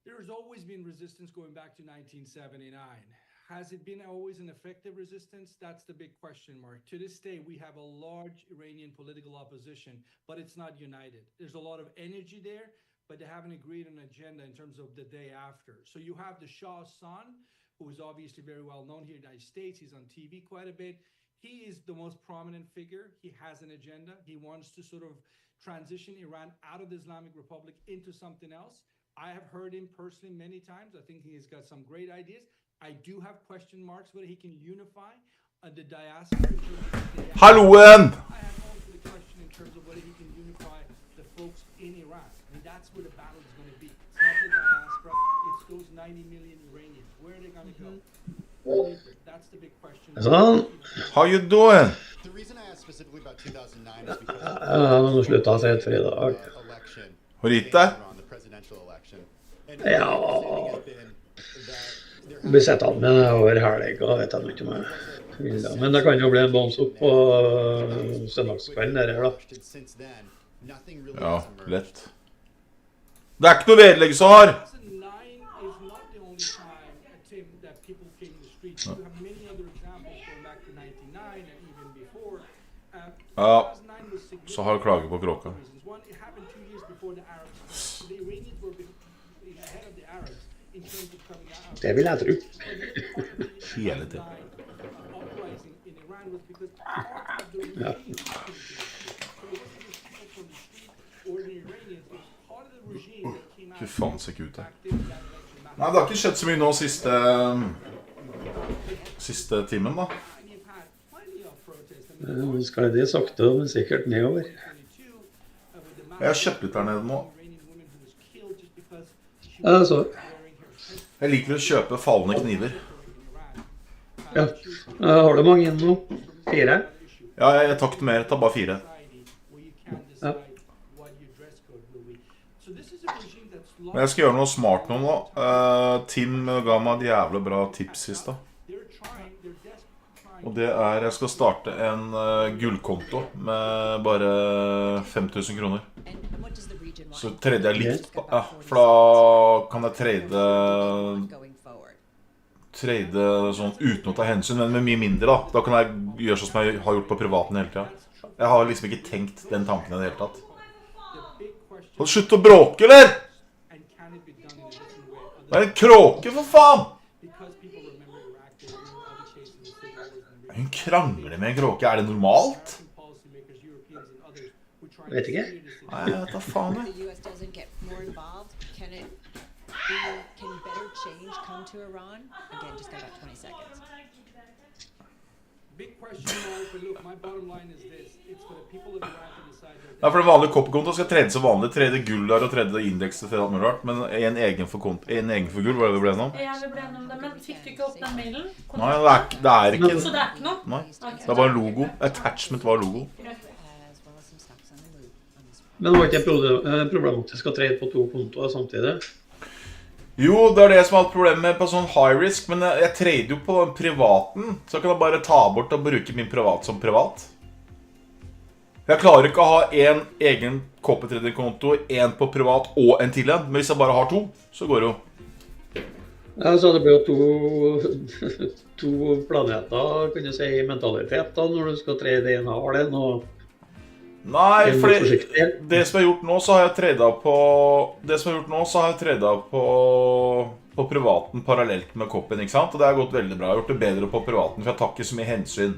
There's always been resistance going back to 1979. Has it been always an effective resistance? That's the big question mark. To this day, we have a large Iranian political opposition, but it's not united. There's a lot of energy there, but they haven't agreed on an agenda in terms of the day after. So you have the Shah's son, who is obviously very well known here in the United States. He's on TV quite a bit. He is the most prominent figure. He has an agenda. He wants to sort of transition Iran out of the Islamic Republic into something else. I have heard him personally many times. I think he's got some great ideas. I do have question marks whether he can unify the diaspora. Halloen! I have also the question in terms of whether he can unify the folks in Iran. And that's where the battle is going to be. It's not the diaspora. It's those 90 million Iranians. Where are they going to go? That's the big question. How you doing? The reason I asked specifically about 2009 is because nå slutta jeg seg for i dag. Har du gitt deg? Ja, jeg blir sett av med over helga, vet jeg ikke om jeg vil da. Men det kan jo bli en boms opp på søndagskvelden der da. Ja, lett. Det er ikke noe vedleggsar! Ja, så har jeg klage på kråka. Det vil jeg tro. Hele tiden. Ja. Fy faen, ser ikke ut det. Nei, det har ikke skjedd så mye nå siste timen da. Nå skal det sakte, men sikkert nedover. Jeg har kjøpt litt der nede nå. Ja, så. Jeg liker å kjøpe fallende kniver. Ja, har du mange igjen nå? 4? Ja, jeg tar ikke mer, jeg tar bare 4. Ja. Men jeg skal gjøre noe smart nå. Tim ga meg et jævlig bra tips sist da. Og det jeg skal starte en gullkonto med bare 5.000 kroner. Så trader jeg litt, for da kan jeg trade sånn uten å ta hensyn, men med mye mindre da. Da kan jeg gjøre sånn som jeg har gjort på privaten hele tiden. Jeg har liksom ikke tenkt den tanken i det hele tatt. Så slutt å bråke, eller? Det er en kråke, for faen! Hun krangler med en kråke, er det normalt? Vet ikke. Nei, jeg vet da faen jeg. Nei, for det vanlige kopperkonto skal trede så vanlig, trede gull der og trede indeks til alt mulig rart, men en egen for gull, hva er det vi ble gjennom? Ja, vi ble gjennom det, men fikk du ikke opp den mailen? Nei, det er ikke. Så det er ikke noe? Nei, det er bare logo. Attachment var logo. Men var ikke problematisk å trade på 2 kontoer samtidig? Jo, det det som har hatt problemer med på sånn high risk, men jeg trader jo på den privaten, så jeg kan bare ta bort og bruke min privat som privat. Jeg klarer ikke å ha en egen copy-trading-konto, en på privat og en til en, men hvis jeg bare har to, så går det jo. Ja, så det blir jo to planeter, kan du si, i mentalitet da, når du skal trade en av den, og... Nei, for det som jeg har gjort nå, så har jeg tradet på privaten parallelt med koppen, ikke sant? Og det har gått veldig bra. Jeg har gjort det bedre på privaten, for jeg tar ikke så mye hensyn.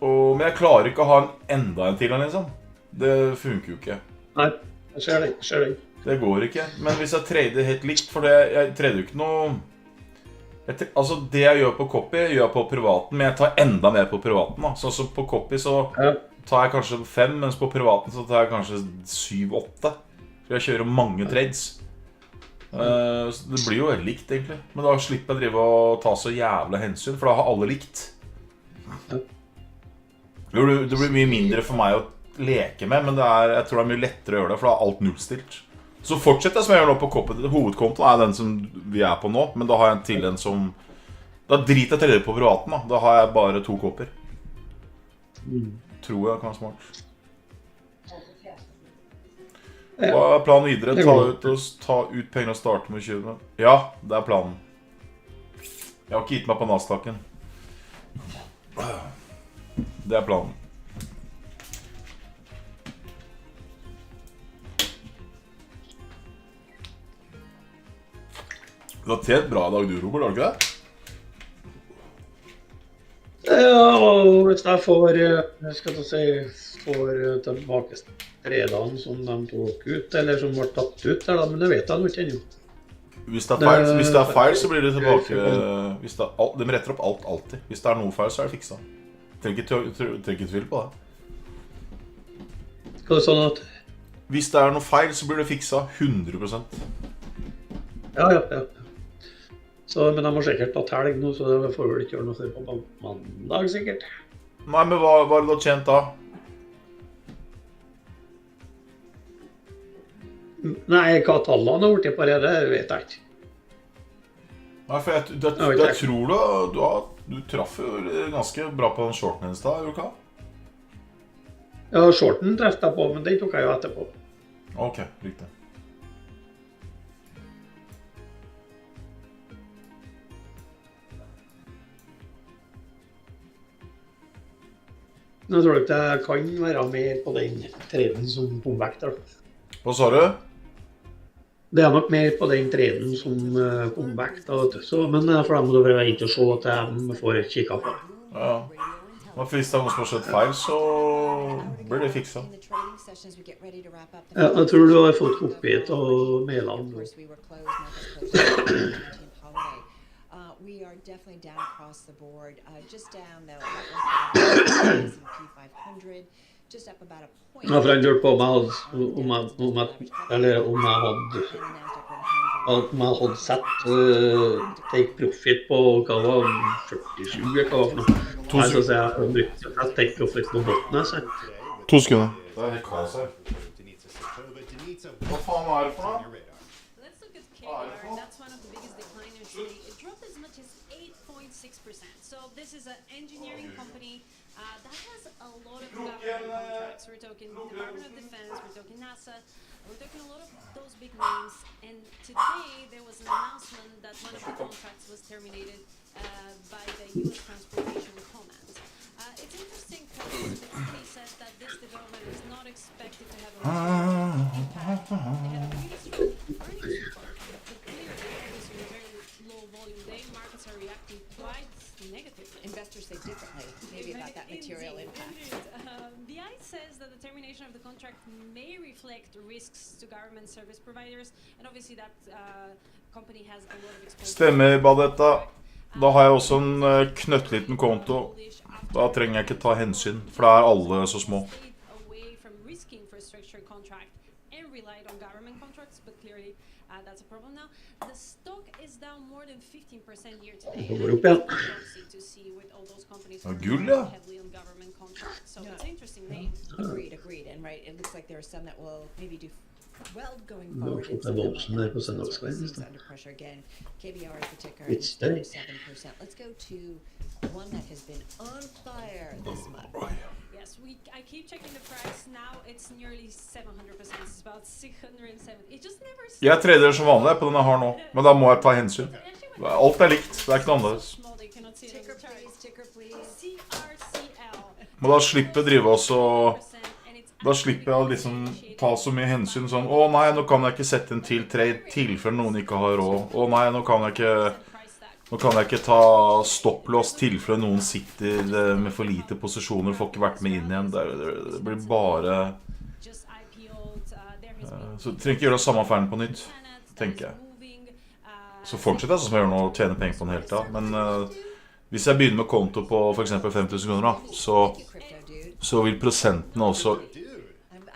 Men jeg klarer ikke å ha enda en til, liksom. Det funker jo ikke. Nei, jeg ser det. Det går ikke. Men hvis jeg trader helt likt, for jeg trader jo ikke noe... Altså, det jeg gjør på copy, gjør jeg på privaten, men jeg tar enda mer på privaten, da. Sånn som på copy så tar jeg kanskje 5, mens på privaten så tar jeg kanskje 7-8. For jeg kjører mange trades. Så det blir jo veldig likt, egentlig. Men da slipper jeg drive og ta så jævla hensyn, for da har alle likt. Det blir mye mindre for meg å leke med, men jeg tror det er mye lettere å gjøre det, for da er alt nullstilt. Så fortsetter jeg som jeg gjør nå på copy. Hovedkontoen er den som vi er på nå, men da har jeg en til en som... Da driter jeg til det på privaten, da. Da har jeg bare 2 kopper. Tror jeg kan være smart. Hva er planen videre? Ta ut penger og starte med 20? Ja, det er planen. Jeg har ikke gitt meg på Nasdaqen. Det er planen. Du har tjent bra i dag, du, Robert, har du ikke det? Ja, og hvis jeg får tilbake stredene som de tok ut, eller som ble tatt ut der, men det vet jeg nok ennå. Hvis det er feil, så blir det tilbake. De retter opp alt, alltid. Hvis det er noe feil, så er det fiksa. Trenger ikke tvil på det. Hva er det sånn at? Hvis det er noe feil, så blir det fiksa 100%. Ja. Så, men jeg må sikkert ta telg nå, så det får vel ikke gjøre noe før på mandag, sikkert. Nei, men hva er det du har tjent da? Nei, hva tallene har vært på det, det vet jeg ikke. Nei, for jeg tror du traff jo ganske bra på den shorten hennes da, gjorde du ikke? Ja, shorten treffte jeg på, men den tok jeg jo etterpå. Ok, riktig. Nå tror jeg ikke jeg kan være med på den traden som kom vekk der. Hva sa du? Det er nok mer på den traden som kom vekk da, men for da må det være ikke å se at jeg får kikket på det. Ja. Men hvis det er noe som har skjedd feil, så blir det fiksa. Ja, jeg tror du har fått kopi av mailene. We are definitely down across the board, just down though S&P 500, just up about a point. Ja, for han lurte på om jeg hadde sett take profit på hva var 47 eller hva var for noe. Nei, så sier jeg brukte jeg take profit på botten, så. 2 sekunder. Det helt kaos her. Hva faen er det for noe? Let's look at KR. That's one of the biggest decliners today. It dropped as much as 8.6%. So this is an engineering company that has a lot of government contracts. We're talking Department of Defense, we're talking NASA, we're talking a lot of those big names. And today there was an announcement that one of the contracts was terminated by the U.S. Transportation Command. It's interesting because the company says that this development is not expected to have a material impact. They had a really strong earnings report, but clearly, obviously, a very low volume day, markets are reacting quite negatively. Investors say differently, maybe about that material impact. The ICE says that the termination of the contract may reflect risks to government service providers, and obviously that company has a lot of exposure. Stemmer, Badetta. Da har jeg også en knøttliten konto. Da trenger jeg ikke ta hensyn, for da er alle så små. Det går opp igjen. Gull, ja. Agreed. And right, it looks like there are some that will maybe do Well, going Nå forward, tok jeg voksen der på søndagskvelden. under pressure again. KBR is the ticker. Litt støy. 7%. Let's go to one that has been on fire this month. Yes, I keep checking the price. Now it's nearly 700%. It's about 670. It just never Jeg trader som vanlig på den jeg har nå, men da må jeg ta hensyn. Alt likt, det ikke noe annerledes. Ticker, please. Ticker, please. Men da slipper jeg drive oss og... Da slipper jeg å liksom ta så mye hensyn sånn, å nei, nå kan jeg ikke sette en til trade tilfelle noen ikke har råd. Å nei, nå kan jeg ikke ta stopplås tilfelle noen sitter med for lite posisjoner og får ikke vært med inn igjen. Det blir bare... Så jeg trenger ikke gjøre det samme ferden på nytt, tenker jeg. Så fortsetter jeg sånn som jeg gjør nå og tjener penger på den hele tiden. Men hvis jeg begynner med konto på for eksempel 5000 kroner da, så vil prosentene også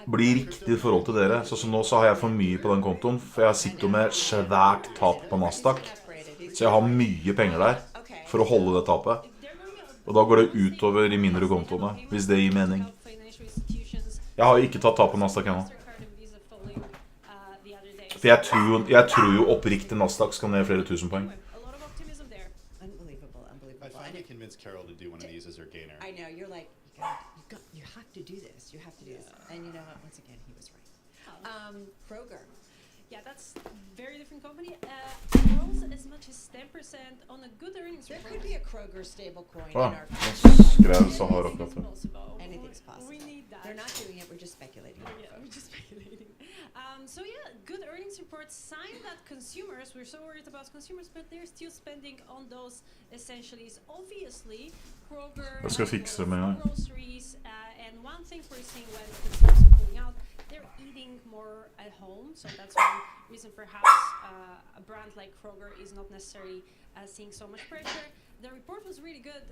blir riktig I forhold til dere. Så nå så har jeg for mye på den kontoen, for jeg sitter jo med svært tap på Nasdaq. Så jeg har mye penger der for å holde det tapet. Og da går det utover de mindre kontoene, hvis det gir mening. Jeg har jo ikke tatt tap på Nasdaq ennå. For jeg tror jo oppriktig Nasdaq skal ned flere tusen poeng. I finally convinced Carol to do one of these as her gainer. I know, you're like, you have to do this. You have to do this. And you know what? Once again, he was right. Kroger. Yeah, that's a very different company. Rolls as much as 10% on a good earnings report. There could be a Kroger stablecoin Ah, in our skrev Sahara akkurat det. Anything's possible. We need that. They're not doing it, we're just speculating. Yeah, we're just speculating. So yeah, good earnings reports sign that consumers, we're so worried about consumers, but they're still spending on those essentials. Obviously, Kroger, Jeg skal fikse det med en gang. groceries, and one thing we're seeing when consumers are pulling out, they're eating more at home, so that's one reason perhaps a brand like Kroger is not necessarily seeing so much pressure. The report was really good.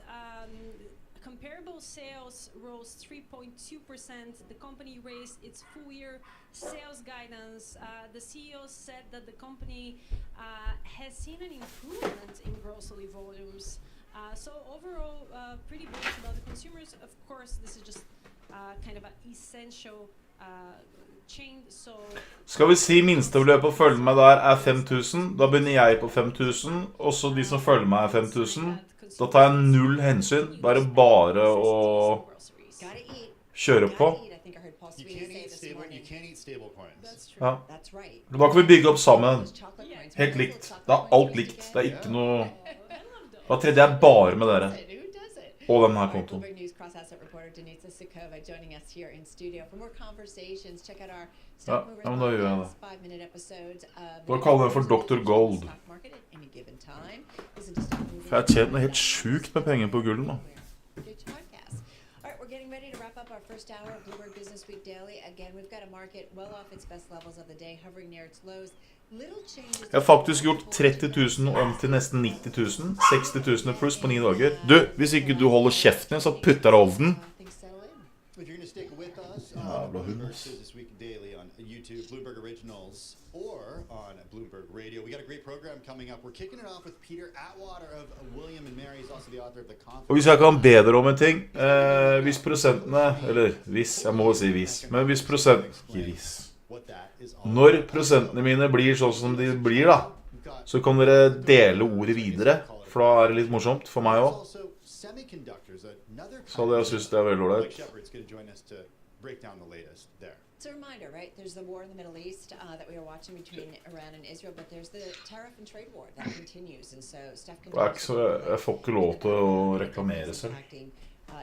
Comparable sales rose 3.2%. The company raised its full-year sales guidance. The CEO said that the company has seen an improvement in grocery volumes. So overall, pretty bullish about the consumers. Of course, this is just kind of an essential chain. So Skal vi si minstebeløpet å følge med der 5000, da begynner jeg på 5000, og så de som følger meg 5000, da tar jeg null hensyn, da det bare å kjøre på. You can't eat stable coins. Ja. Da kan vi bygge opp sammen, helt likt, det alt likt, det ikke noe, da tredje jeg bare med dere, og den her kontoen. Ja, men da gjør jeg det. Da kaller jeg for Dr. Gold. For jeg har tjent noe helt sjukt med penger på gulden nå. We're getting ready to wrap up our first hour of Bloomberg Business Week Daily. Again, we've got a market well off its best levels of the day, hovering near its lows. Jeg har faktisk gjort 30 000 om til nesten 90 000, 60 000 pluss på 9 dager. Du, hvis ikke du holder kjeften, så putter jeg ovnen. Jævla hund. Business Week Daily on YouTube, Bloomberg Originals, or on Bloomberg Radio. We got a great program coming up. We're kicking it off with Peter Atwater of William & Mary. He's also the author of The Conference. Og hvis jeg kan be dere om en ting, hvis prosentene, eller hvis, jeg må si hvis, men hvis når prosentene mine blir sånn som de blir da, så kan dere dele ordet videre, for da er det litt morsomt for meg også. Så hadde jeg synes det er veldig ordentlig. It's a reminder, right? There's the war in the Middle East that we are watching between Iran and Israel, but there's the tariff and trade war that continues, and so stuff continues. Jeg får ikke lov til å reklamere selv.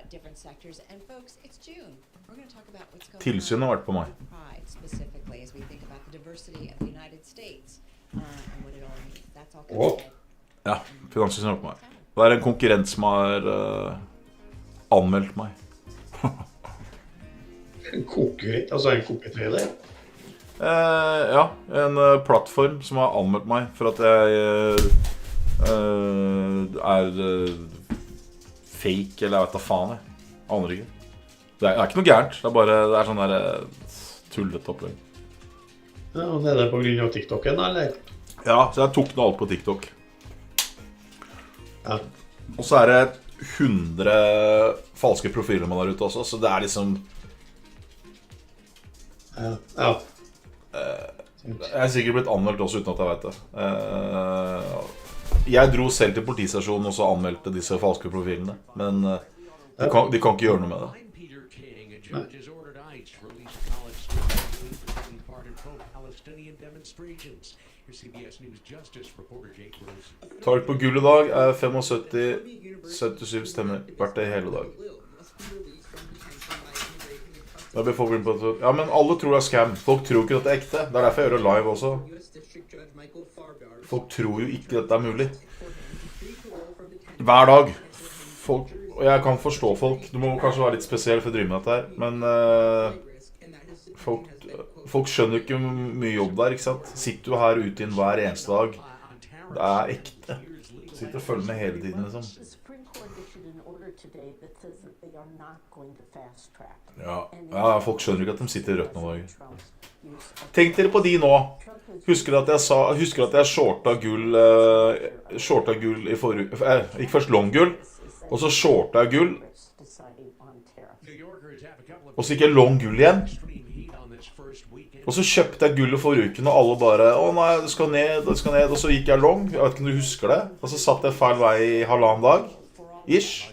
Different sectors, and folks, it's June. We're going to talk about what's going Tilsynet har vært på meg. Pride specifically as we think about the diversity of the United States and what it all means. That's all coming. Ja, Finanstilsynet har vært på meg. Det er en konkurrent som har anmeldt meg. En konkurrent, altså en kopitrader? Ja, en plattform som har anmeldt meg for at jeg fake, eller jeg vet da faen jeg. Aner ikke. Det er ikke noe gærent, det er sånn der tullet opplegg. Ja, og det er på grunn av TikToken, eller? Ja, så jeg tok noe alt på TikTok. Ja. Og så er det 100 falske profiler man har ute også, så det er liksom... Ja. Jeg sikkert blitt anmeldt også uten at jeg vet det. Jeg dro selv til politistasjonen og så anmeldte disse falske profilene. Men de kan ikke gjøre noe med det. Tallet på gull I dag 75-77 stemmer hvert det hele dag. Ja, men alle tror det scam. Folk tror ikke at det ekte. Det derfor jeg gjør det live også. Folk tror jo ikke dette mulig. Hver dag. Og jeg kan forstå folk. Du må kanskje være litt spesiell for å drive med dette her. Men folk skjønner ikke mye jobb der, ikke sant? Sitter du her ute inn hver eneste dag. Det ekte. Sitter og følger med hele tiden, liksom. Ja, folk skjønner ikke at de sitter rødt noen dager. Tenk dere på de nå. Husker at jeg shorta gull I forrige... Ikke først long-gull, og så shorta jeg gull. Og så gikk jeg long-gull igjen. Og så kjøpte jeg gullet forrige uken, og alle bare «Å nei, det skal ned. Og så gikk jeg long, jeg vet ikke om du husker det. Og så satt jeg feil vei I halvannen dag. Ish.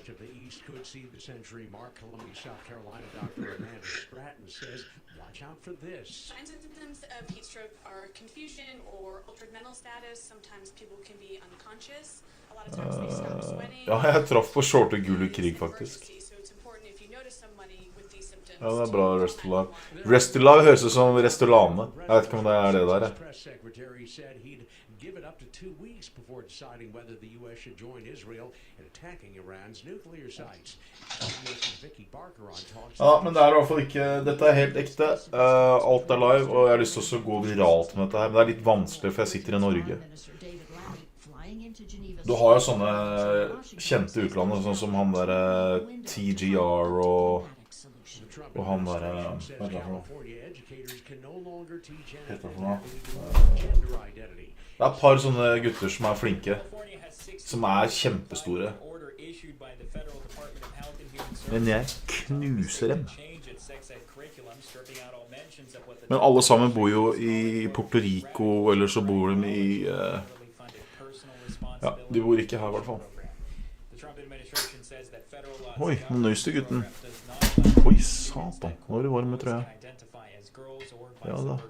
Signs and symptoms of heat stroke are confusion or altered mental status. Sometimes people can be unconscious. A lot of times they stop sweating. Ja, jeg traff på shorte gull I krig, faktisk. Ja, det bra Restolave. Restolave høres ut som Restolane. Jeg vet ikke om det det der, jeg. Ja, men det I hvert fall ikke... Dette helt ekte. Alt live, og jeg har lyst til å gå viralt med dette her. Men det litt vanskelig, for jeg sitter I Norge. Du har jo sånne kjente utlandet, sånn som han der TGR og han der... Hva det for noe? Helt for noe? Det et par sånne gutter som flinke, som kjempestore. Men jeg knuser dem. Men alle sammen bor jo I Puerto Rico, eller så bor de I... Ja, de bor ikke her I hvert fall. Oi, nå nøyste gutten. Oi, satan. Nå det varme, tror jeg. Ja da.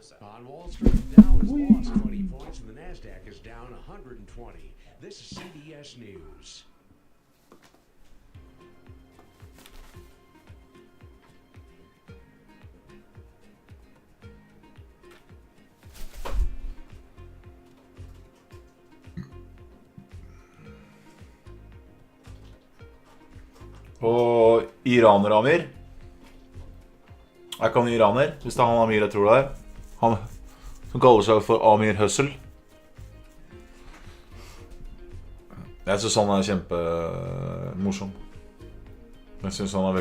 Og iraner, Amir. Jeg kan iraner, hvis det han Amir jeg tror det Han som kaller seg for Amir Hustle. Jeg synes han kjempemorsom. Jeg synes han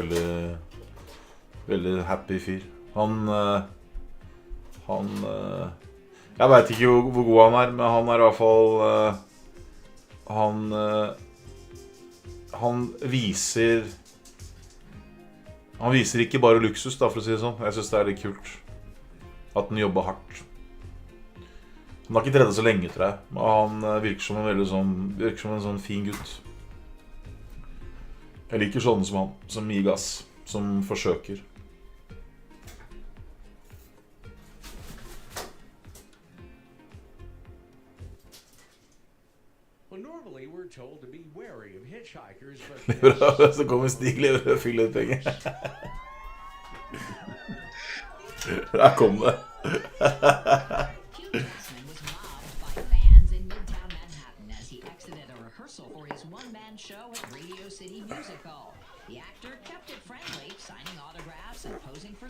veldig happy fyr. Jeg vet ikke hvor god han men han I hvert fall han viser ikke bare luksus da, for å si det sånn. Jeg synes det litt kult at han jobber hardt. Han har ikke drevet så lenge, tror jeg. Men han virker som en sånn fin gutt. Jeg liker sånne som han, som gir gass, som forsøker. Så kommer Stig Lever og fyller penger. Der kom det.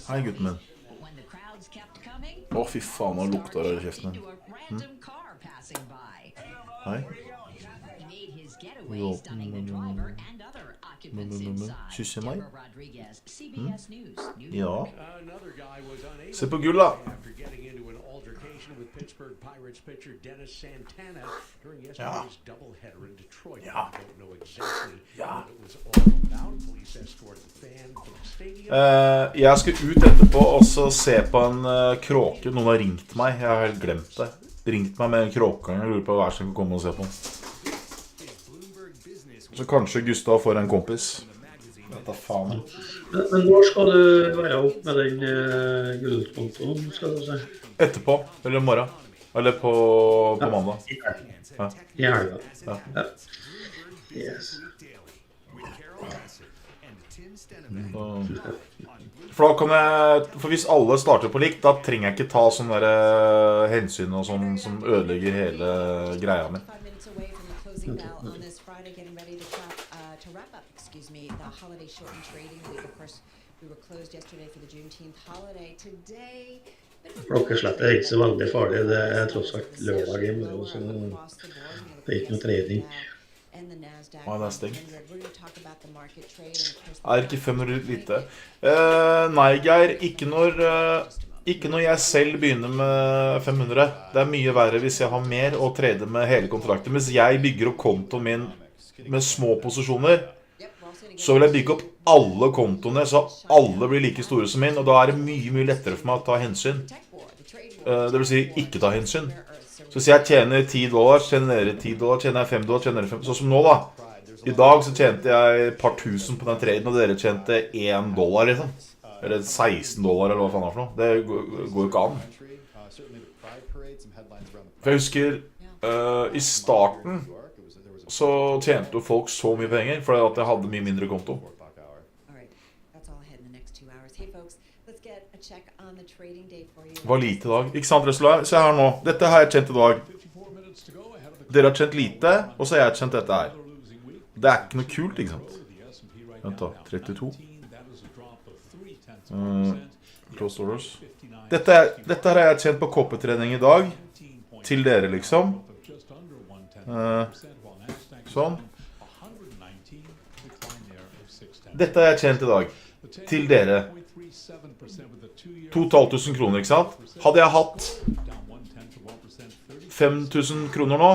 Hei, gutten min. Å, fy faen, nå lukter det I kjeften min. Hei. Kysse meg? Ja. Se på gull da. with Pittsburgh Pirates pitcher Dennis Santana during yesterday's doubleheader in Detroit. I don't know exactly what it was all about. Police escorted the fan from the stadium. Jeg skal ut etterpå og så se på en kråke. Noen har ringt meg, jeg har helt glemt det. Ringt meg med en kråke, jeg lurer på hva som kan komme og se på. Så kanskje Gustav får en kompis. Dette faen. Men når skal du være opp med den gullkontoen, skal du si? Etterpå, eller i morgen. Eller på mandag. Ja. I helga. Ja. Yes. For da kan jeg, for hvis alle starter på likt, da trenger jeg ikke ta sånne der hensyn og sånn som ødelegger hele greia mi. Klokkeslett er ikke så veldig farlig, det er tross alt lørdag i morgen, så det er ikke noe trading. Nei, det er stengt. Er ikke 500 lite? Nei, Geir, ikke når jeg selv begynner med 500. Det er mye verre hvis jeg har mer og trader med hele kontrakten. Hvis jeg bygger opp kontoen min med små posisjoner, så vil jeg bygge opp alle kontoene, så alle blir like store som min, og da er det mye lettere for meg å ta hensyn. Det vil si, ikke ta hensyn. Så hvis jeg tjener $10, tjener dere $10, tjener jeg $5, tjener dere $5. Sånn som nå da. I dag så tjente jeg et par tusen på den traden, og dere tjente $1 liksom. Eller $16, eller hva faen er for noe. Det går jo ikke an. For jeg husker, i starten så tjente jo folk så mye penger, fordi at jeg hadde mye mindre konto. Det var lite i dag. Ikke sant, Resultat? Se her nå. Dette har jeg tjent i dag. Dere har tjent lite, og så har jeg tjent dette her. Det er ikke noe kult, ikke sant? Vent da, 32. Close orders. Dette har jeg tjent på koppetrening i dag. Til dere, liksom. Sånn. Dette har jeg tjent i dag. Til dere. 2500 kroner, ikke sant? Hadde jeg hatt 5000 kroner nå,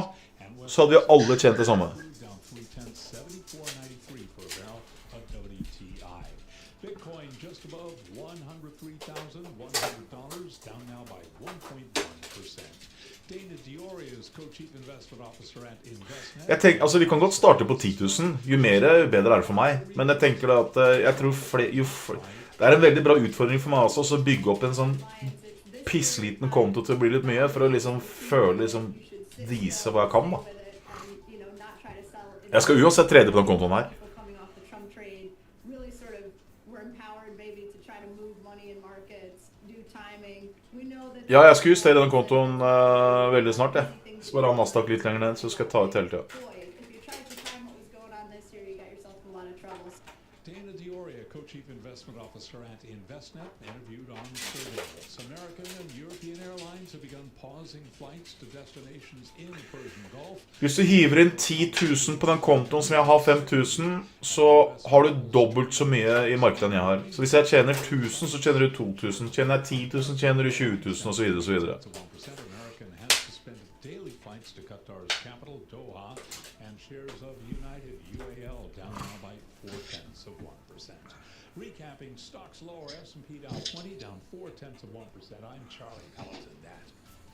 så hadde jo alle tjent det samme. Jeg tenker, altså vi kan godt starte på 10 000, jo mer jo bedre er det for meg. Men jeg tenker at jeg tror det er en veldig bra utfordring for meg også, å bygge opp en sånn pissliten konto til å bli litt mye, for å liksom føle, liksom vise hva jeg kan da. Jeg skal uansett trade på den kontoen her. Ja, jeg skal justere den kontoen veldig snart, jeg. Så bare ha Nasdaq litt lenger ned, så skal jeg ta ut hele tiden. Dana Dioria, Co-Chief Investment Officer at InvestNet, interviewed on surveillance. American and European airlines have begun pausing flights to destinations in the Persian Gulf. Hvis du hiver inn 10 000 på den kontoen som jeg har 5000, så har du dobbelt så mye i markedet enn jeg har. Så hvis jeg tjener 1000, så tjener du 2000. Tjener jeg 10 000, tjener du 20 000, og så videre, og så videre. American has suspended daily flights to Qatar's capital, Doha, and shares of United UAL down now by 0.4%. Recapping, stocks lower, S&P Dow 20, down 0.4%. I'm Charlie Pelleton. That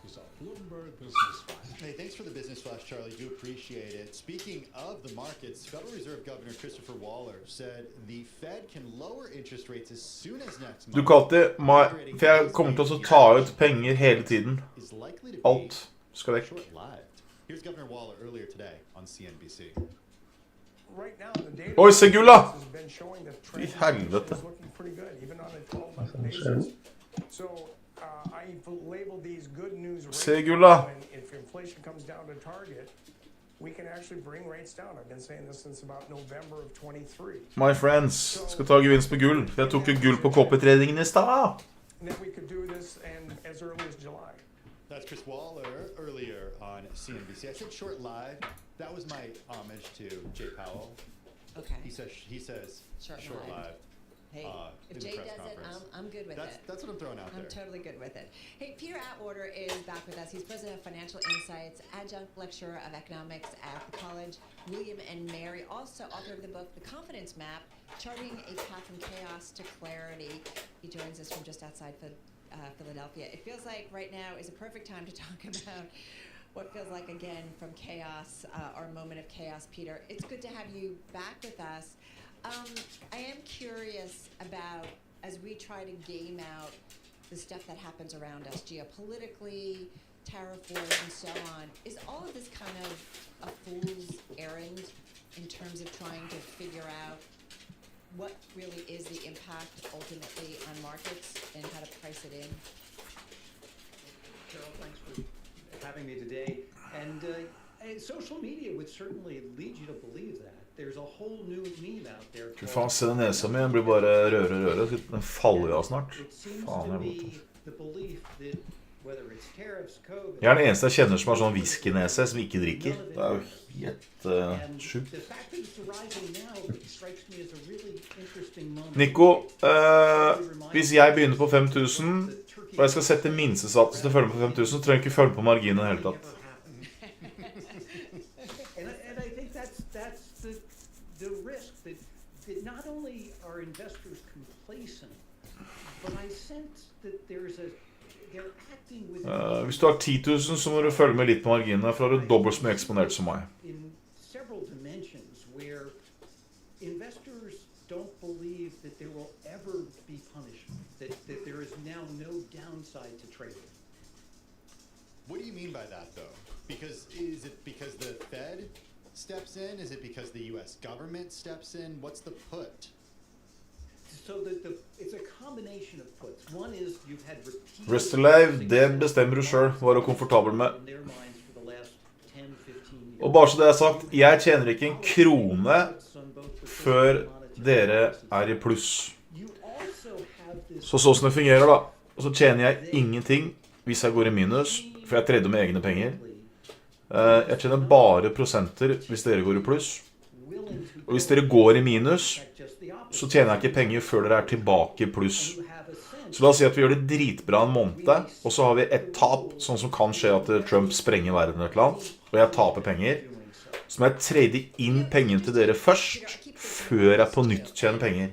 is a Bloomberg Business Flash. Hey, thanks for the Business Flash, Charlie. Do appreciate it. Speaking of the markets, Federal Reserve Governor Christopher Waller said the Fed can lower interest rates as soon as next month. Du kalte meg, for jeg kommer til å ta ut penger hele tiden. Alt skal vekk. Here's Governor Waller earlier today on CNBC. Oi, se gulla! I helvete. Se gulla! My friends, skal ta gevinst på gull. Jeg tok jo gull på koppetredningen i stad. That's Chris Waller earlier on CNBC. I said short live. That was my homage to Jay Powell. Okay. He says short live. Hey, if in the Jay press does conference. it, I'm good with it. That's what I'm throwing out there. I'm totally good with it. Hey, Peter Atwater is back with us. He's president of Financial Insights, adjunct lecturer of economics at the college, William and Mary, also author of the book, The Confidence Map, Charting a Path from Chaos to Clarity. He joins us from just outside Philadelphia. It feels like right now is a perfect time to talk about what feels like, again, from chaos, our moment of chaos, Peter. It's good to have you back with us. I am curious about, as we try to game out the stuff that happens around us geopolitically, tariff wars, and so on, is all of this kind of a fool's errand in terms of trying to figure out what really is the impact ultimately on markets and how to price it in? Carol, thanks for having me today. And social media would certainly lead you to believe that. There's a whole new meme out there. Fy faen, se den nesa mi, den blir bare røre. Den faller av snart. Faen, jeg vet det. Jeg er den eneste jeg kjenner som har sånn whiskynese, som ikke drikker. Det er jo helt sjukt. Nico, hvis jeg begynner på 5000, og jeg skal sette minstesatsen til å følge på 5000, så trenger jeg ikke følge på marginen i hele tatt. Not only are investors complacent, but I sense that they're acting with Hvis du har 10 000, så må du følge med litt på marginene, for da er du dobbelt så mye eksponert som meg. In several dimensions where investors don't believe that there will ever be punishment, that there is now no downside to trading. What do you mean by that, though? Is it because the Fed steps in? Is it because the U.S. government steps in? What's the put? So it's a combination of puts. One is you've had repeated Rest of life, det bestemmer du selv, hva du er komfortabel med. Og bare så det er sagt, jeg tjener ikke en krone før dere er i pluss. Så sånn det fungerer da. Og så tjener jeg ingenting hvis jeg går i minus, for jeg trader med egne penger. Jeg tjener bare prosenter hvis dere går i pluss. Og hvis dere går i minus, så tjener jeg ikke penger før dere er tilbake i pluss. Så la oss si at vi gjør det dritbra en måned, og så har vi et tap, sånn som kan skje at Trump sprenger verden eller et eller annet, og jeg taper penger. Så må jeg trade inn pengene til dere først, før jeg på nytt tjener penger.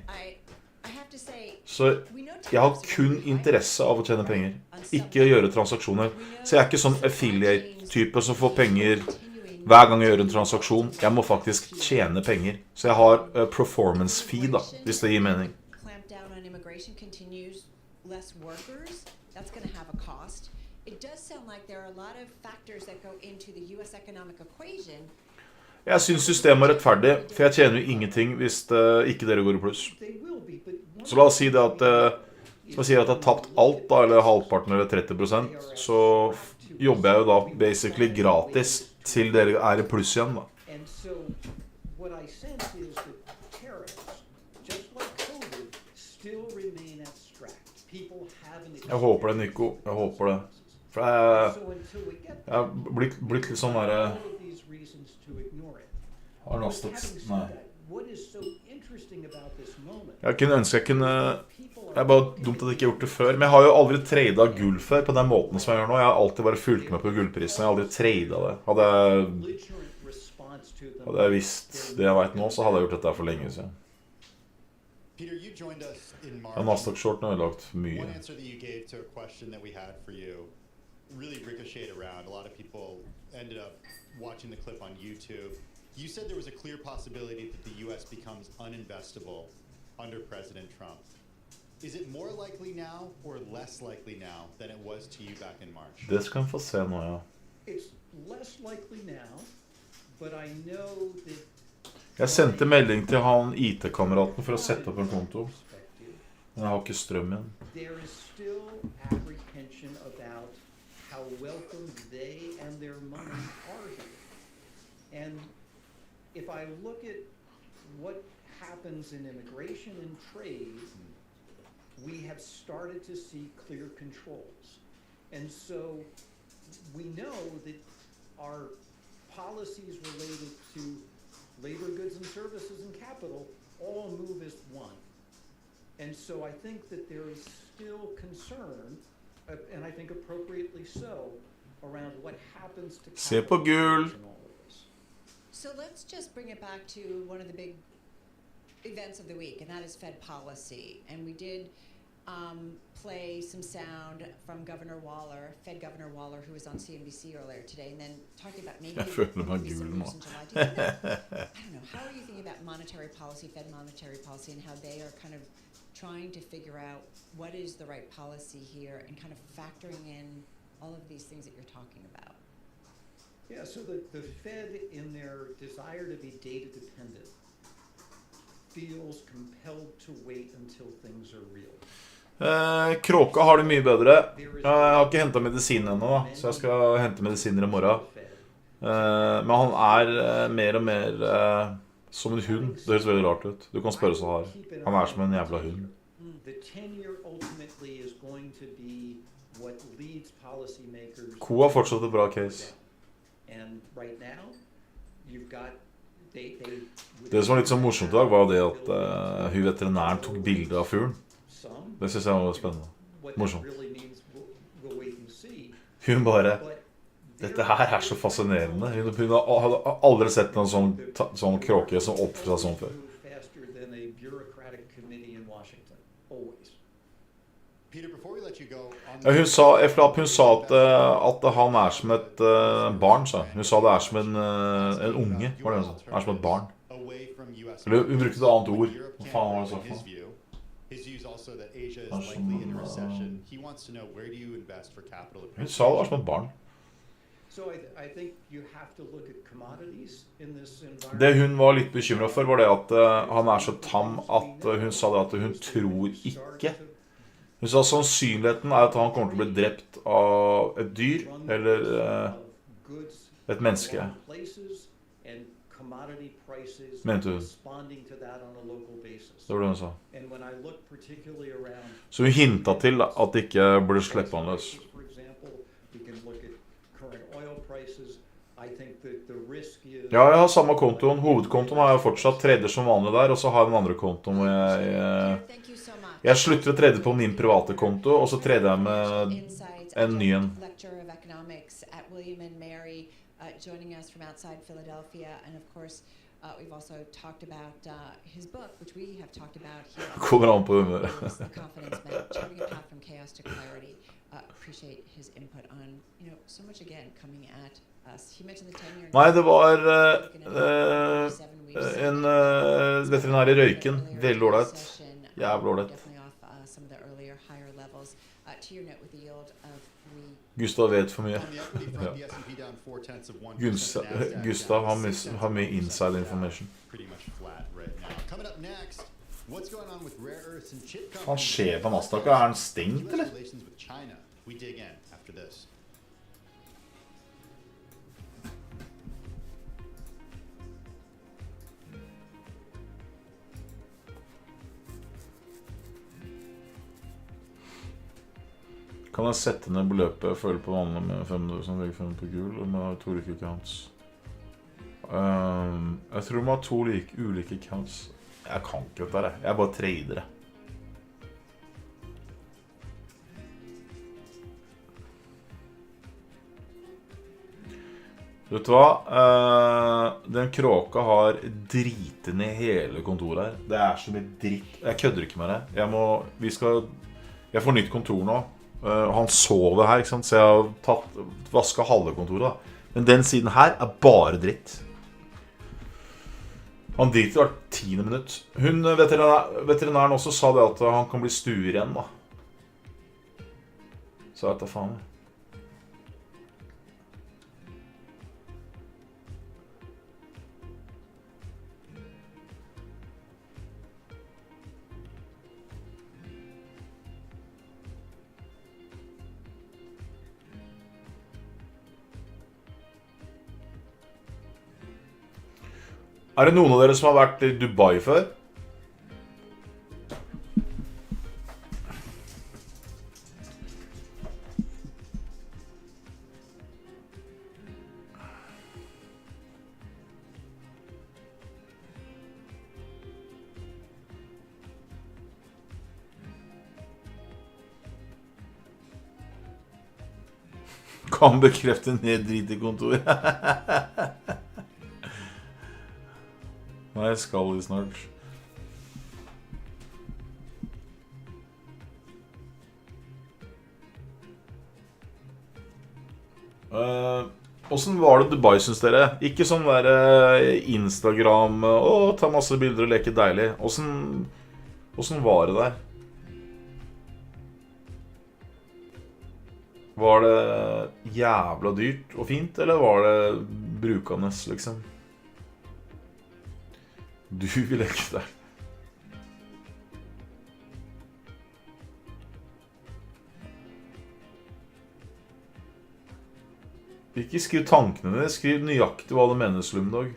Så jeg har kun interesse av å tjene penger, ikke å gjøre transaksjoner. Så jeg er ikke sånn affiliate-type som får penger hver gang jeg gjør en transaksjon. Jeg må faktisk tjene penger. Så jeg har performance fee da, hvis det gir mening. Jeg synes systemet er rettferdig, for jeg tjener jo ingenting hvis ikke dere går i pluss. Så la oss si det at jeg har tapt alt da, eller halvparten eller 30%, så jobber jeg jo da basically gratis til dere er i pluss igjen da. Jeg håper det, Nico. Jeg håper det. For jeg har blitt litt sånn der... Har Nasdaq... Nei. Jeg kunne ønske jeg kunne... Det er bare dumt at jeg ikke har gjort det før. Men jeg har jo aldri tradet gull før på den måten som jeg gjør nå. Jeg har alltid bare fulgt med på gullprisen. Jeg har aldri tradet det. Hadde jeg visst det jeg vet nå, så hadde jeg gjort dette for lenge siden. Ja, Nasdaq-shorten har jeg lagt mye. One answer that you gave to a question that we had for you really ricocheted around. A lot of people ended up watching the clip on YouTube. You said there was a clear possibility that the U.S. becomes uninvestable under President Trump. Is it more likely now or less likely now than it was to you back in March? Det skal vi få se nå, ja. It's less likely now, but I know that Jeg sendte melding til han IT-kameraten for å sette opp en konto. Men jeg har ikke strøm igjen. There is still apprehension about how welcome they and their money are here. And if I look at what happens in immigration and trade, we have started to see clear controls. And so we know that our policies related to labor, goods, and services and capital all move as one. And so I think that there is still concern, and I think appropriately so, around what happens to Se på capital gul. markets in all of this. So let's just bring it back to one of the big events of the week, and that is Fed policy. And we did play some sound from Governor Waller, Fed Governor Waller, who was on CNBC earlier today, and then talking about maybe Jeg føler meg maybe some gul nå. moves in July. Do you think that- I don't know. How are you thinking about monetary policy, Fed monetary policy, and how they are kind of trying to figure out what is the right policy here and kind of factoring in all of these things that you're talking about? Yeah, so the Fed, in their desire to be data dependent, feels compelled to wait until things are real. Kråka har det mye bedre. Jeg har ikke hentet medisinen ennå da, så jeg skal hente medisiner i morgen. Men han er mer og mer som en hund. Det høres veldig rart ut. Du kan spørre så har. Han er som en jævla hund. The tenure ultimately is going to be what leads policymakers. Ko har fortsatt et bra case. And right now, you've got Det som var litt så morsomt i dag var det at hun veterinæren tok bilder av fuglen. Det synes jeg var spennende. Morsomt. Hun bare, dette her er så fascinerende. Hun hadde aldri sett noen sånn kråke som oppfører seg sånn før. faster than a bureaucratic committee in Washington, always. Peter, before we let you go, Ja, hun sa at han er som et barn, sa hun. Hun sa det er som en unge, var det hun sa. Han er som et barn. Eller hun brukte et annet ord. Hva faen var det så for? his views also that Asia is likely in a recession. He wants to know, where do you invest for capital Hun sa det var som et barn. So I think you have to look at commodities in this environment. Det hun var litt bekymret for var det at han er så tam at hun sa det at hun tror ikke. Hun sa sannsynligheten er at han kommer til å bli drept av et dyr eller et menneske. And commodity prices Mente hun. responding to that on a local basis. Det var det hun sa. And when I look particularly around, Så hun hintet til at det ikke burde slippe han løs. for example, we can look at current oil prices. I think that the risk is Ja, jeg har samme kontoen. Hovedkontoen har jeg fortsatt trader som vanlig der, og så har jeg den andre kontoen hvor jeg slutter å trade på min private konto, og så trader jeg med en ny en. Lecturer of Economics at William and Mary, joining us from outside Philadelphia, and of course, we've also talked about his book, which we have talked about here. Kommer an på humøret. The Confidence Man, Charting a Path from Chaos to Clarity. Appreciate his input on, so much again coming at us. He mentioned the 10-year. Nei, det var en veterinær i Røyken. Veldig ålreit. Jævlig ålreit. Definitely off some of the earlier higher levels. To your note with the yield of Gustav vet for mye. Gustav har mye inside information. Pretty much flat right now. Coming up next, what's going on with rare earths and chip Hva companies? skjer på Nasdaq? Er den stengt, eller? Relations with China. We dig in after this. Kan jeg sette ned beløpet jeg føler på vannet med 500 som legger 5 på gul, og med 2 ulike accounts? Jeg tror man har 2 ulike accounts. Jeg kan ikke dette her, jeg er bare trader. Vet du hva? Den kråka har driten i hele kontoret her. Det er så mye dritt. Jeg kødder ikke med det. Jeg får nytt kontor nå. Han sover her, ikke sant? Så jeg har vasket halve kontoret da. Men den siden her er bare dritt. Han driter hvert 10. minutt. Veterinæren også sa det at han kan bli stuer igjen da. Så jeg vet da faen. Er det noen av dere som har vært i Dubai før? Kan bekrefte neddrit i kontor. Nei, skal vi snart. Hvordan var det Dubai, synes dere? Ikke sånn der Instagram, ta masse bilder og leke deilig. Hvordan var det der? Var det jævla dyrt og fint, eller var det brukende, liksom? Du vil leke der. Ikke skriv tankene dine, skriv nøyaktig hva du mener, Slumdog.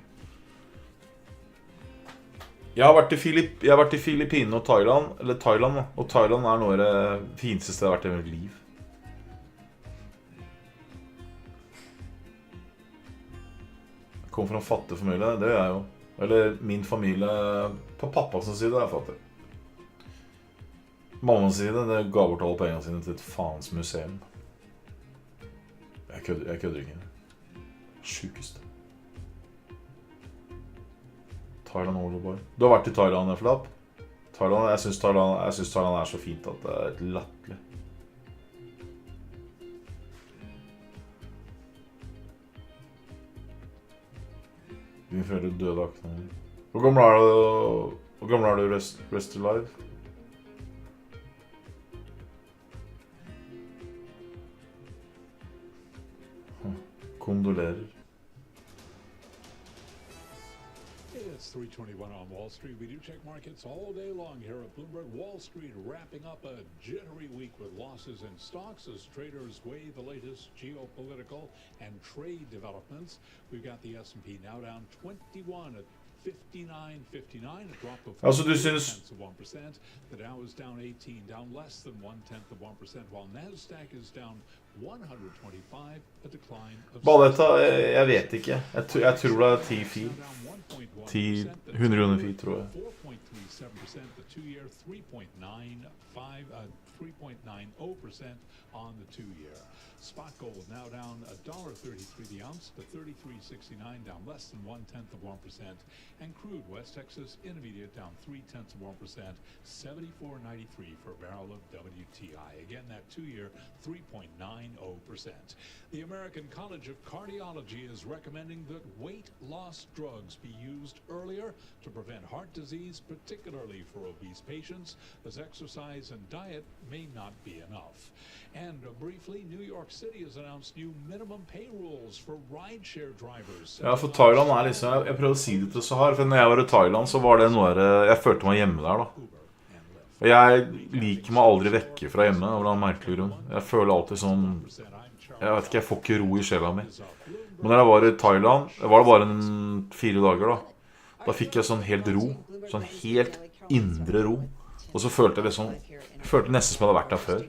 Jeg har vært i Filippinene og Thailand, og Thailand er noe av det fineste stedet jeg har vært i mitt liv. Jeg kom fra en fattig familie, det gjør jeg jo. Eller min familie, på pappas side er fattig. Mammas side, det ga bort alle pengene sine til et faens museum. Jeg kødder ikke. Sjukest. Thailand og Dubai. Du har vært i Thailand, Flapp? Jeg synes Thailand er så fint at det er et latterlig. Vi føler døde akne. Hvor gammel er du rest alive? Kondolerer. It's 3:21 on Wall Street. We do check markets all day long here at Bloomberg. Wall Street wrapping up a jittery week with losses in stocks as traders weigh the latest geopolitical and trade developments. We've got the S&P now down 21 at 59.59, a drop of 0.1%. The Dow is down 18, down less than 0.1%, while Nasdaq is down 125, a decline of... Balletta, jeg vet ikke. Jeg tror det er 10 feet. 100 feet, tror jeg. 4.37%, the two-year 3.90% on the two-year. Spot gold now down $1.33 the ounce to $33.69, down less than 0.1%. And crude West Texas Intermediate down 0.3%, $74.93 for a barrel of WTI. Again, that two-year 3.90%. The American College of Cardiology is recommending that weight loss drugs be used earlier to prevent heart disease, particularly for obese patients, as exercise and diet may not be enough. And briefly, New York City has announced new minimum pay rules for rideshare drivers. Ja, for Thailand er liksom, jeg prøvde å si det til Sahar, for når jeg var i Thailand så var det noe, jeg følte meg hjemme der da. Og jeg liker meg aldri vekke fra hjemme, av en merkelig grunn. Jeg føler alltid sånn, jeg vet ikke, jeg får ikke ro i sjela mi. Men når jeg var i Thailand, det var bare 4 dager da. Da fikk jeg sånn helt ro, sånn helt indre ro. Og så følte jeg liksom, jeg følte nesten som jeg hadde vært der før.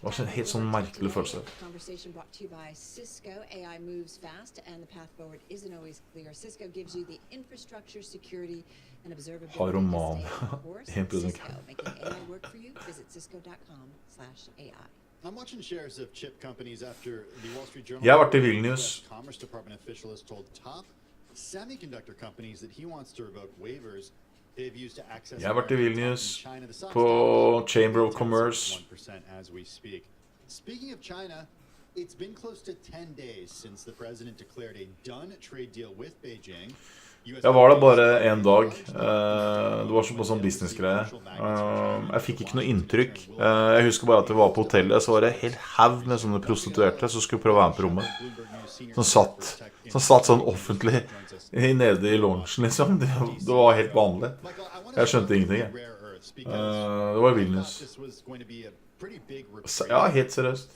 Det var en helt sånn merkelig følelse. Conversation brought to you by Cisco. AI moves fast and the path forward isn't always clear. Cisco gives you the infrastructure, security and observability. Har roman. Cisco, making AI work for you. Visit cisco.com/AI. I'm watching shares of chip companies after the Wall Street Journal. Jeg har vært i Vilnius. Commerce Department official has told top semiconductor companies that he wants to revoke waivers. Jeg har vært i Vilnius på Chamber of Commerce. Speaking of China, it's been close to 10 days since the president declared a done trade deal with Beijing. Jeg var der bare en dag. Det var på sånn businessgreie. Jeg fikk ikke noe inntrykk. Jeg husker bare at jeg var på hotellet, så var det helt haug med sånne prostituerte som skulle prøve å være med på rommet. Som satt sånn offentlig nede i loungen, liksom. Det var helt vanlig. Jeg skjønte ingenting. Det var Vilnius. Ja, helt seriøst.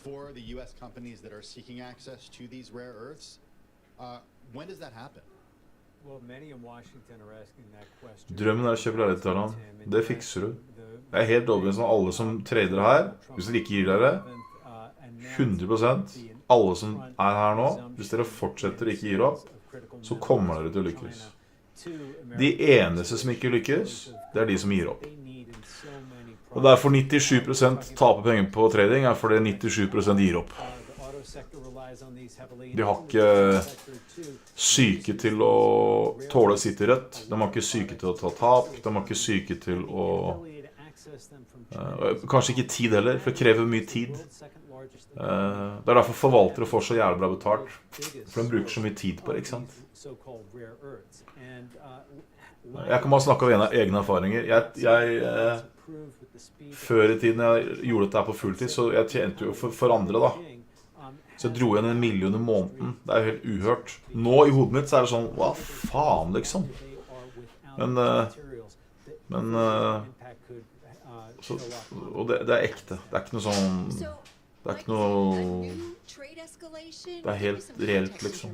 Drømmen er å kjøpe leilighet til han. Det fikser du. Jeg er helt overbevist om alle som trader her. Hvis dere ikke gir dere 100%, alle som er her nå, hvis dere fortsetter og ikke gir opp, så kommer dere til å lykkes. De eneste som ikke lykkes, det er de som gir opp. Og derfor 97% taper penger på trading, er fordi 97% gir opp. De har ikke syke til å tåle å sitte rødt. De har ikke syke til å ta tap. De har ikke syke til å... kanskje ikke tid heller, for det krever mye tid. Det er derfor forvaltere får så jævlig bra betalt. For de bruker så mye tid på det, ikke sant? Jeg kan bare snakke av egne erfaringer. Før i tiden jeg gjorde dette her på fulltid, så jeg tjente jo for andre da. Så jeg dro igjen 1 million i måneden. Det er jo helt uhørt. Nå i hodet mitt så er det sånn, hva faen liksom? Men så, og det er ekte. Det er ikke noe sånn... Det er ikke noe... Det er helt reelt liksom.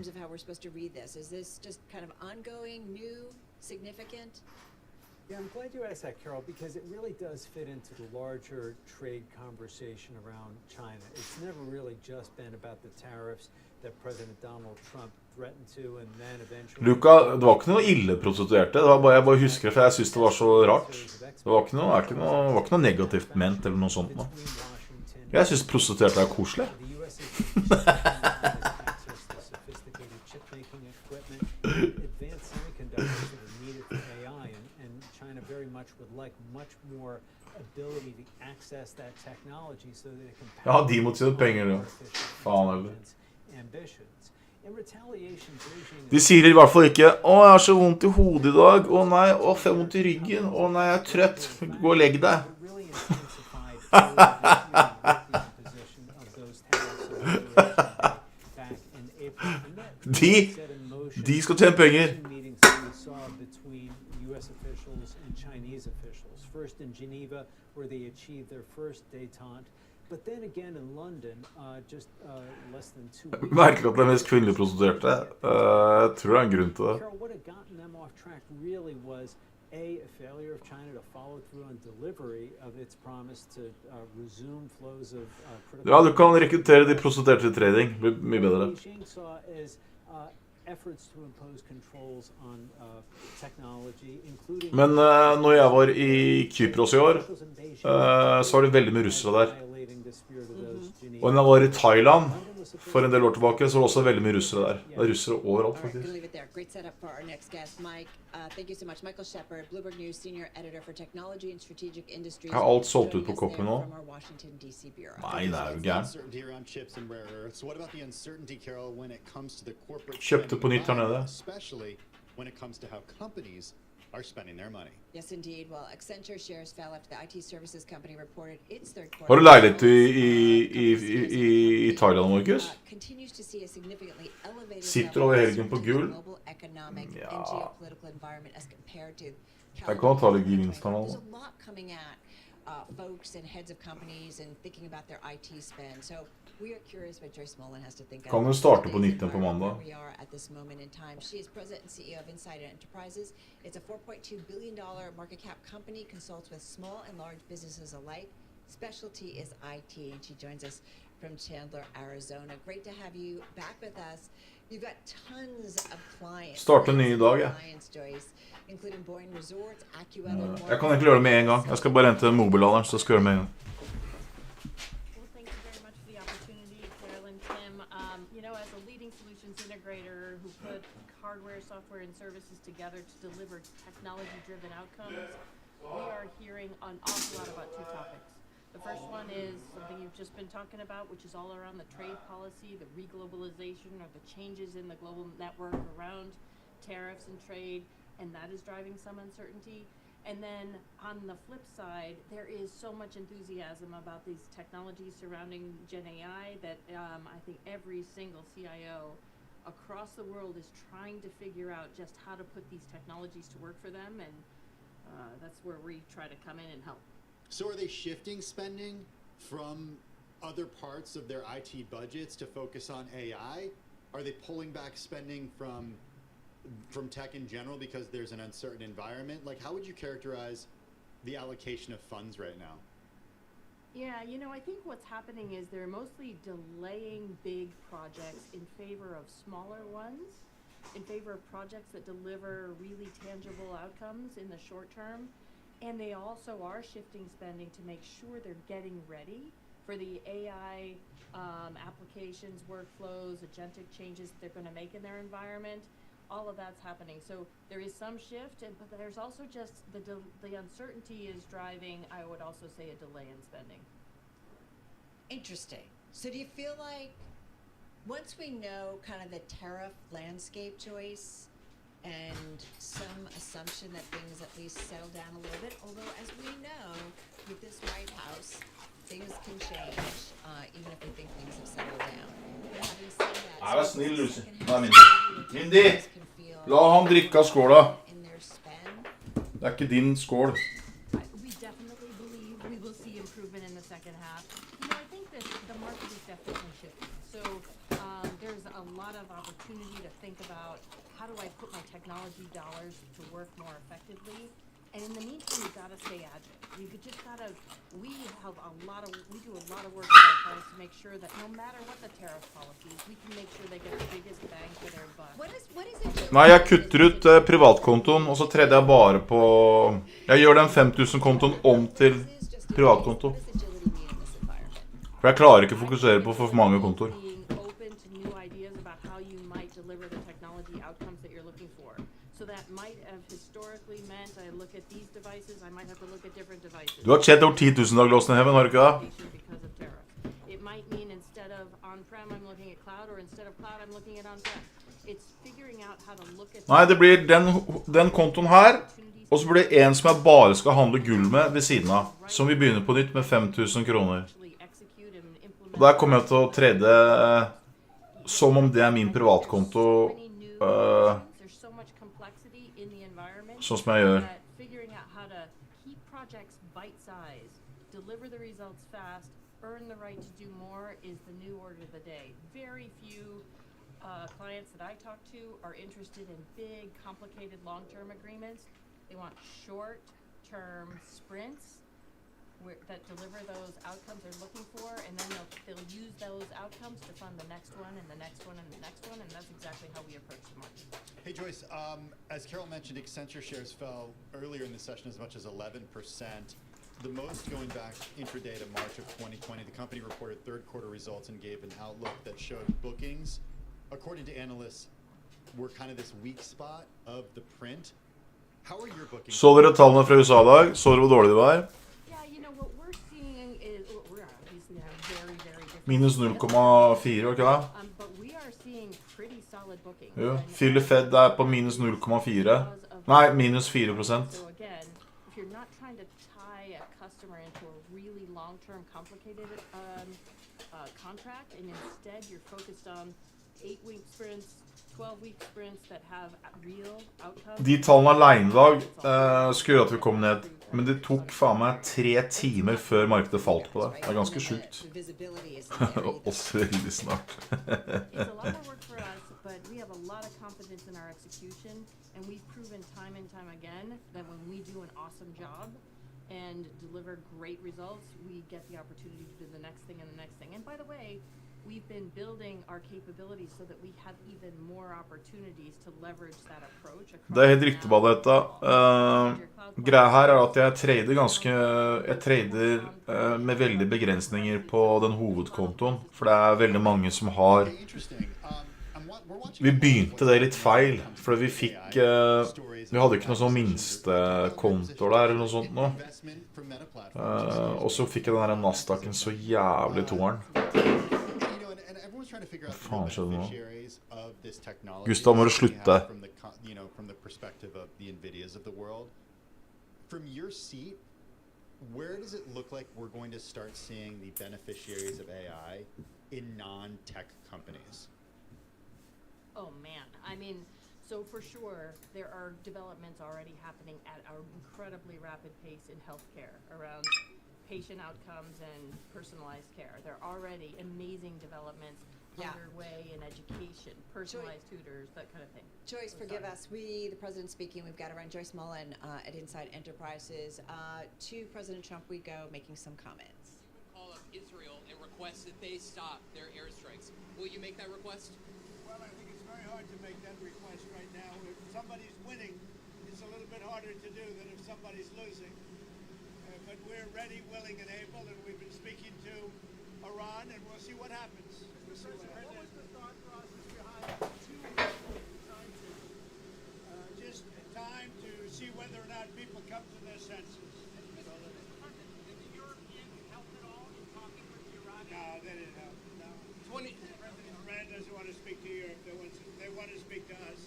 Yeah, I'm glad you asked that, Carol, because it really does fit into the larger trade conversation around China. It's never really just been about the tariffs that President Donald Trump threatened to, and then eventually... Luca, det var ikke noe ille prostituerte. Det var bare, jeg bare husker det, for jeg synes det var så rart. Det var ikke noe negativt ment eller noe sånt. Jeg synes prostituerte er koselig. Ja, de må tjene penger, ja. Faen heller. De sier i hvert fall ikke, «Å, jeg har så vondt i hodet i dag. Å nei, å, jeg har vondt i ryggen. Å nei, jeg er trøtt. Gå og legg deg.» De skal tjene penger. First in Geneva, where they achieved their first détente, but then again in London, just less than 2 weeks. Merkelig at det er mest kvinnelige prostituerte. Jeg tror det er en grunn til det. Carol, what had gotten them off track really was a failure of China to follow through on delivery of its promise to resume flows of critical... Ja, du kan rekruttere de prostituerte til trading. Det blir mye bedre. Beijing saw as efforts to impose controls on technology, including... Men når jeg var i Kypros i år, så var det veldig mye russere der. Og når jeg var i Thailand for en del år tilbake, så var det også veldig mye russere der. Det er russere overalt, faktisk. Har alt solgt ut på koppen nå? Nei, det er jo gæren. Kjøpte på nytt her nede. Are spending their money. Yes, indeed. Well, Accenture shares fell after the IT services company reported its third quarter. Har du leilighet i Thailand, Markus? Sitter over helgen på gull? Ja. Jeg kan ta litt gevinst her nå. Folks and heads of companies and thinking about their IT spend. So we are curious what Joyce Mullen has to think Kan du starte på nytt på mandag? We are at this moment in time. She is president and CEO of Insider Enterprises. It's a $4.2 billion market cap company, consults with small and large businesses alike. Specialty is IT, and she joins us from Chandler, Arizona. Great to have you back with us. You've got tons of clients. Starte en ny dag, ja. Including Boyne Resorts, AccuWeather. Jeg kan egentlig gjøre det med en gang. Jeg skal bare hente mobiladeren, så skal jeg gjøre det med en gang. Well, thank you very much for the opportunity, Carol and Tim. You know, as a leading solutions integrator who put hardware, software, and services together to deliver technology-driven outcomes, we are hearing an awful lot about 2 topics. The first one is something you've just been talking about, which is all around the trade policy, the reglobalization, or the changes in the global network around tariffs and trade, and that is driving some uncertainty. And then on the flip side, there is so much enthusiasm about these technologies surrounding Gen AI that I think every single CIO across the world is trying to figure out just how to put these technologies to work for them, and that's where we try to come in and help. So are they shifting spending from other parts of their IT budgets to focus on AI? Are they pulling back spending from tech in general because there's an uncertain environment? Like, how would you characterize the allocation of funds right now? Yeah, you know, I think what's happening is they're mostly delaying big projects in favor of smaller ones, in favor of projects that deliver really tangible outcomes in the short term. And they also are shifting spending to make sure they're getting ready for the AI applications, workflows, agentic changes they're going to make in their environment. All of that's happening. So there is some shift, but there's also just the uncertainty is driving, I would also say, a delay in spending. Interesting. So do you feel like once we know kind of the tariff landscape, Joyce, and some assumption that things at least settle down a little bit, although as we know, with this White House, things can change, even if we think things have settled down. But having said that, Nei, vær snill, Lucy. Nei, Mindy, la han drikke av skåla. Det er ikke din skål. We definitely believe we will see improvement in the second half. You know, I think that the market is definitely shifting. So there's a lot of opportunity to think about how do I put my technology dollars to work more effectively. And in the meantime, you've got to stay agile. You just got to, we do a lot of work with our clients to make sure that no matter what the tariff policies, we can make sure they get the biggest bang for their buck. What is it? Nei, jeg kutter ut privatkontoen, og så tredde jeg bare på... Jeg gjør den 5000-kontoen om til privatkonto. For jeg klarer ikke å fokusere på for mange kontor. Du har tjent over 10 000 dager Lost in Heaven, har du ikke det? Nei, det blir den kontoen her, og så blir det en som jeg bare skal handle gull med ved siden av, som vi begynner på nytt med 5000 kroner. Og der kommer jeg til å trade som om det er min privatkonto, sånn som jeg gjør. Deliver the results fast, earn the right to do more is the new order of the day. Very few clients that I talk to are interested in big, complicated, long-term agreements. They want short-term sprints that deliver those outcomes they're looking for, and then they'll use those outcomes to fund the next one and the next one and the next one, and that's exactly how we approach the market. Hey Joyce, as Carol mentioned, Accenture shares fell earlier in the session as much as 11%. The most going back intraday to March of 2020. The company reported third quarter results and gave an outlook that showed bookings, according to analysts, were kind of this weak spot of the print. How are your bookings? Så dere tallene fra USA i dag? Så dere hvor dårlig det var? Yeah, you know what we're seeing is we're obviously very different. Minus 0,4, var ikke det? But we are seeing pretty solid bookings. Jo, Philly Fed er på minus 0,4. Nei, minus 4%. So again, if you're not trying to tie a customer into a really long-term, complicated contract, and instead you're focused on 8-week sprints, 12-week sprints that have real outcomes. De tallene alene i dag skulle gjøre at vi kom ned, men det tok faen meg 3 timer før markedet falt på det. Det er ganske sjukt. Også veldig snart. It's a lot of work for us, but we have a lot of confidence in our execution, and we've proven time and time again that when we do an awesome job and deliver great results, we get the opportunity to do the next thing and the next thing. And by the way, we've been building our capabilities so that we have even more opportunities to leverage that approach. Det er helt riktig på dette. Greia her er at jeg trader med veldig begrensninger på den hovedkontoen, for det er veldig mange som har... Vi begynte det litt feil, for vi fikk... Vi hadde ikke noe sånn minstekontor der, eller noe sånt nå. Og så fikk jeg den der Nasdaqen så jævlig toeren. Hva faen skjedde nå? Gustav, må du slutte. From your seat, where does it look like we're going to start seeing the beneficiaries of AI in non-tech companies? Oh man, I mean, so for sure, there are developments already happening at an incredibly rapid pace in healthcare around patient outcomes and personalized care. There are already amazing developments underway in education, personalized tutors, that kind of thing. Joyce, forgive us. The president speaking, we've got around Joyce Mullen at Inside Enterprises. To President Trump we go, making some comments. Call up Israel and request that they stop their airstrikes. Will you make that request? Well, I think it's very hard to make that request right now. If somebody's winning, it's a little bit harder to do than if somebody's losing. But we're ready, willing, and able, and we've been speaking to Iran, and we'll see what happens. We'll see what happens. What was the thought process behind just time to see whether or not people come to their senses? Did the Europeans help at all in talking with the Iranians? No, they didn't help. No. President Iran doesn't want to speak to Europe. They want to speak to us.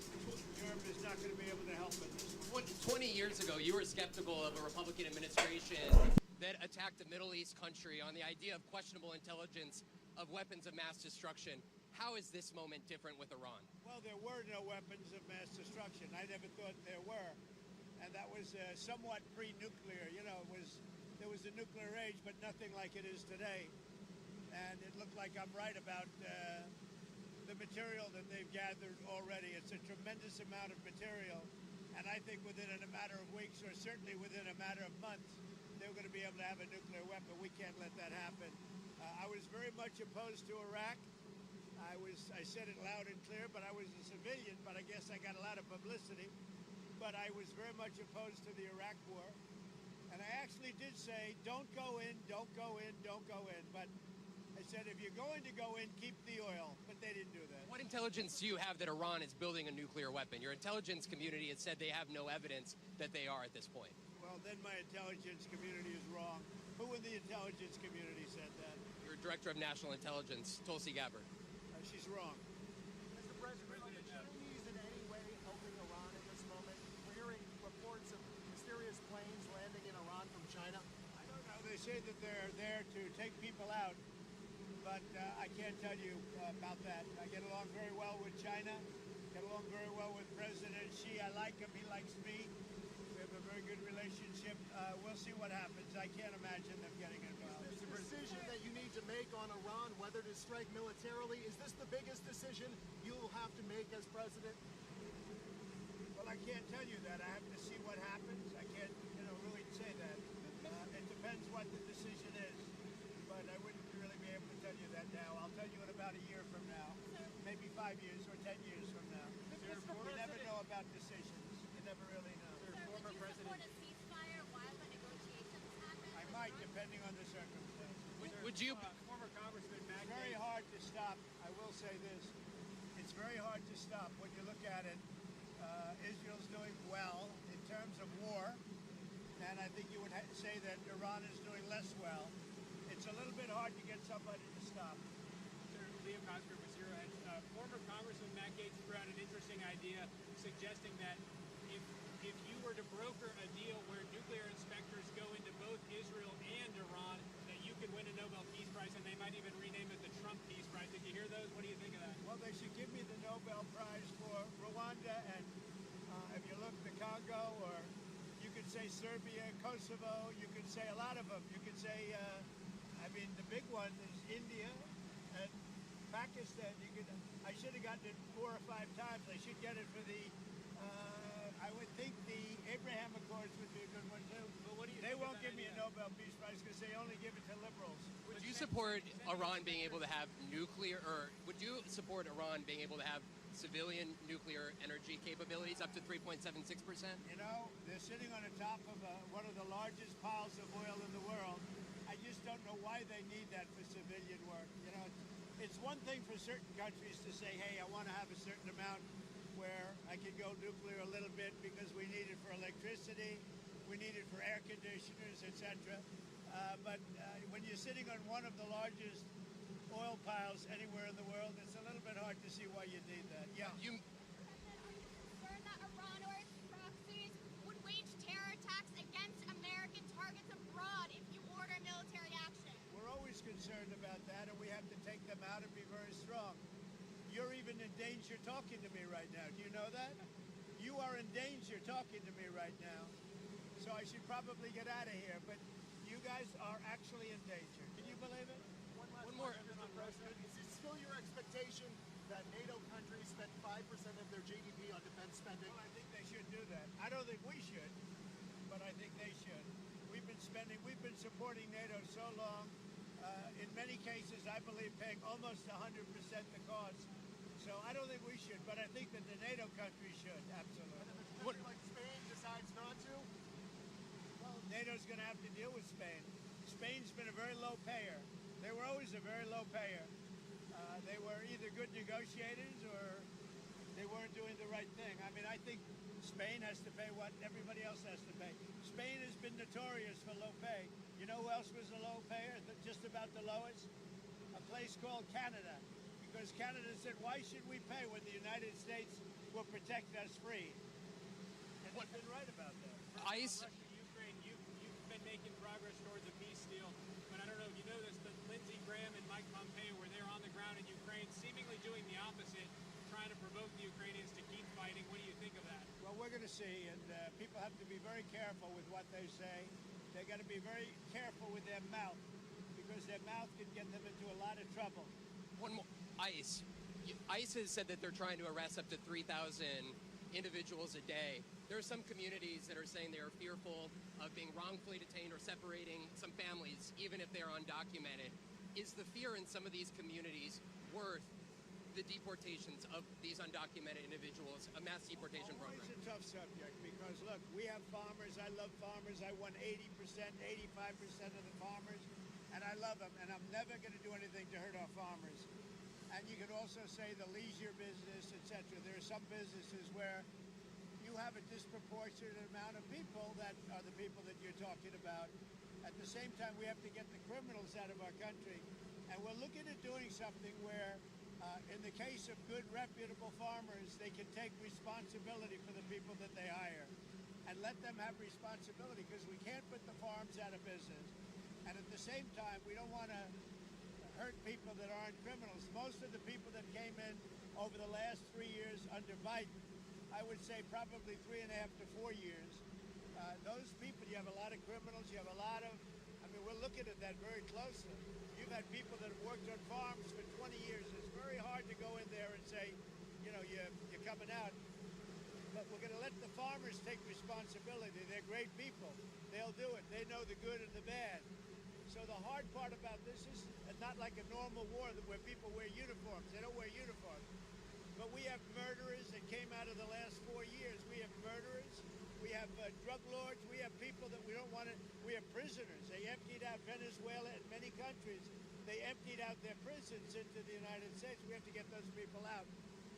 Europe is not going to be able to help in this. 20 years ago, you were skeptical of a Republican administration that attacked a Middle East country on the idea of questionable intelligence of weapons of mass destruction. How is this moment different with Iran? Well, there were no weapons of mass destruction. I never thought there were. And that was somewhat pre-nuclear. You know, there was a nuclear age, but nothing like it is today. And it looked like I'm right about the material that they've gathered already. It's a tremendous amount of material. And I think within a matter of weeks, or certainly within a matter of months, they're going to be able to have a nuclear weapon. We can't let that happen. I was very much opposed to Iraq. I said it loud and clear, but I was a civilian, but I guess I got a lot of publicity. But I was very much opposed to the Iraq war. And I actually did say, don't go in, don't go in, don't go in. But I said, if you're going to go in, keep the oil. But they didn't do that. What intelligence do you have that Iran is building a nuclear weapon? Your intelligence community has said they have no evidence that they are at this point. Well, then my intelligence community is wrong. Who in the intelligence community said that? Your director of national intelligence, Tulsi Gabbard. She's wrong. Mr. President, are the Chinese in any way helping Iran at this moment? We're hearing reports of mysterious planes landing in Iran from China. I don't know. They say that they're there to take people out, but I can't tell you about that. I get along very well with China, get along very well with President Xi. I like him. He likes me. We have a very good relationship. We'll see what happens. I can't imagine them getting involved. Is this decision that you need to make on Iran, whether to strike militarily, is this the biggest decision you'll have to make as president? Well, I can't tell you that. I have to see what happens. I can't, really say that. It depends what the decision is, but I wouldn't really be able to tell you that now. I'll tell you in about a year from now, maybe 5 years or 10 years from now. You never know about decisions. You never really know. Former President. I might, depending on the circumstances. Would you? Former Congressman Matt. It's very hard to stop. I will say this. It's very hard to stop when you look at it. Israel's doing well in terms of war, and I think you would say that Iran is doing less well. It's a little bit hard to get somebody to stop. Sir, Liam Cosgrove was here, and former Congressman Matt Gaetz threw out an interesting idea suggesting that if you were to broker a deal where nuclear inspectors go into both Israel and Iran, that you could win a Nobel Peace Prize, and they might even rename it the Trump Peace Prize. Did you hear those? What do you think of that? Well, they should give me the Nobel Prize for Rwanda, and if you look, the Congo, or you could say Serbia, Kosovo, you could say a lot of them. You could say, the big one is India and Pakistan. I should have gotten it 4 or 5 times. I should get it for the, I would think the Abraham Accords would be a good one too. But what do you They think won't of give that me a idea? Nobel Peace Prize because they only give it to liberals. Would you support Iran being able to have nuclear, or would you support Iran being able to have civilian nuclear energy capabilities up to 3.76%? You know, they're sitting on the top of one of the largest piles of oil in the world. I just don't know why they need that for civilian work. You know, it's one thing for certain countries to say, hey, I want to have a certain amount where I can go nuclear a little bit because we need it for electricity, we need it for air conditioners, etc. But when you're sitting on one of the largest oil piles anywhere in the world, it's a little bit hard to see why you need that. Yeah. Concerned that Iran or its proxies would wage terror attacks against American targets abroad if you order military action. We're always concerned about that, and we have to take them out and be very strong. You're even in danger talking to me right now. Do you know that? You are in danger talking to me right now. So I should probably get out of here, but you guys are actually in danger. Can you believe it? One more, Mr. President. Is it still your expectation that NATO countries spend 5% of their GDP on defense spending? Well, I think they should do that. I don't think we should, but I think they should. We've been supporting NATO so long. In many cases, I believe paying almost 100% the cost. So I don't think we should, but I think that the NATO countries should, absolutely. And if a country like Spain decides not to? Well, NATO's going to have to deal with Spain. Spain's been a very low payer. they were always a very low payer. They were either good negotiators or they weren't doing the right thing. I mean, I think Spain has to pay what everybody else has to pay. Spain has been notorious for low pay. You know who else was a low payer, just about the lowest? A place called Canada. Because Canada said, why should we pay when the United States will protect us free? And they've been right about that. ICE. Russia, Ukraine, you've been making progress towards a peace deal, but I don't know if you know this, but Lindsey Graham and Mike Pompeo were there on the ground in Ukraine, seemingly doing the opposite, trying to provoke the Ukrainians to keep fighting. What do you think of that? Well, we're going to see, and people have to be very careful with what they say. They've got to be very careful with their mouth, because their mouth can get them into a lot of trouble. One more. ICE. ICE has said that they're trying to arrest up to 3,000 individuals a day. There are some communities that are saying they are fearful of being wrongfully detained or separating some families, even if they're undocumented. Is the fear in some of these communities worth the deportations of these undocumented individuals, a mass deportation program? It's a tough subject because, look, we have farmers. I love farmers. I won 80%, 85% of the farmers, and I love them, and I'm never going to do anything to hurt our farmers. And you could also say the leisure business, etc. There are some businesses where you have a disproportionate amount of people that are the people that you're talking about. At the same time, we have to get the criminals out of our country. And we're looking at doing something where, in the case of good, reputable farmers, they can take responsibility for the people that they hire and let them have responsibility, because we can't put the farms out of business. And at the same time, we don't want to hurt people that aren't criminals. Most of the people that came in over the last 3 years under Biden, I would say probably 3.5 to 4 years, those people, you have a lot of criminals, you have a lot of, I mean, we're looking at that very closely. You've had people that have worked on farms for 20 years. It's very hard to go in there and say, you know, you're coming out. But we're going to let the farmers take responsibility. They're great people. They'll do it. They know the good and the bad. So the hard part about this is not like a normal war where people wear uniforms. They don't wear uniforms. But we have murderers that came out of the last 4 years. We have murderers. We have drug lords. We have people that we don't want to. We have prisoners. They emptied out Venezuela and many countries. They emptied out their prisons into the United States. We have to get those people out.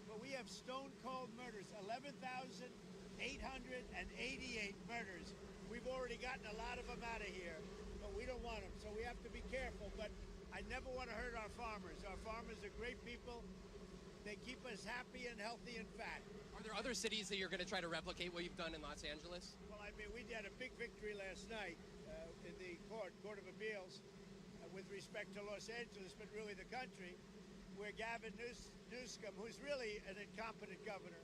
But we have stone cold murders. 11,888 murders. We've already gotten a lot of them out of here. But we don't want them, so we have to be careful. But I never want to hurt our farmers. Our farmers are great people. They keep us happy and healthy and fat. Are there other cities that you're going to try to replicate what you've done in Los Angeles? Well, I mean, we had a big victory last night in the Court of Appeals with respect to Los Angeles, but really the country, where Gavin Newsom, who's really an incompetent governor,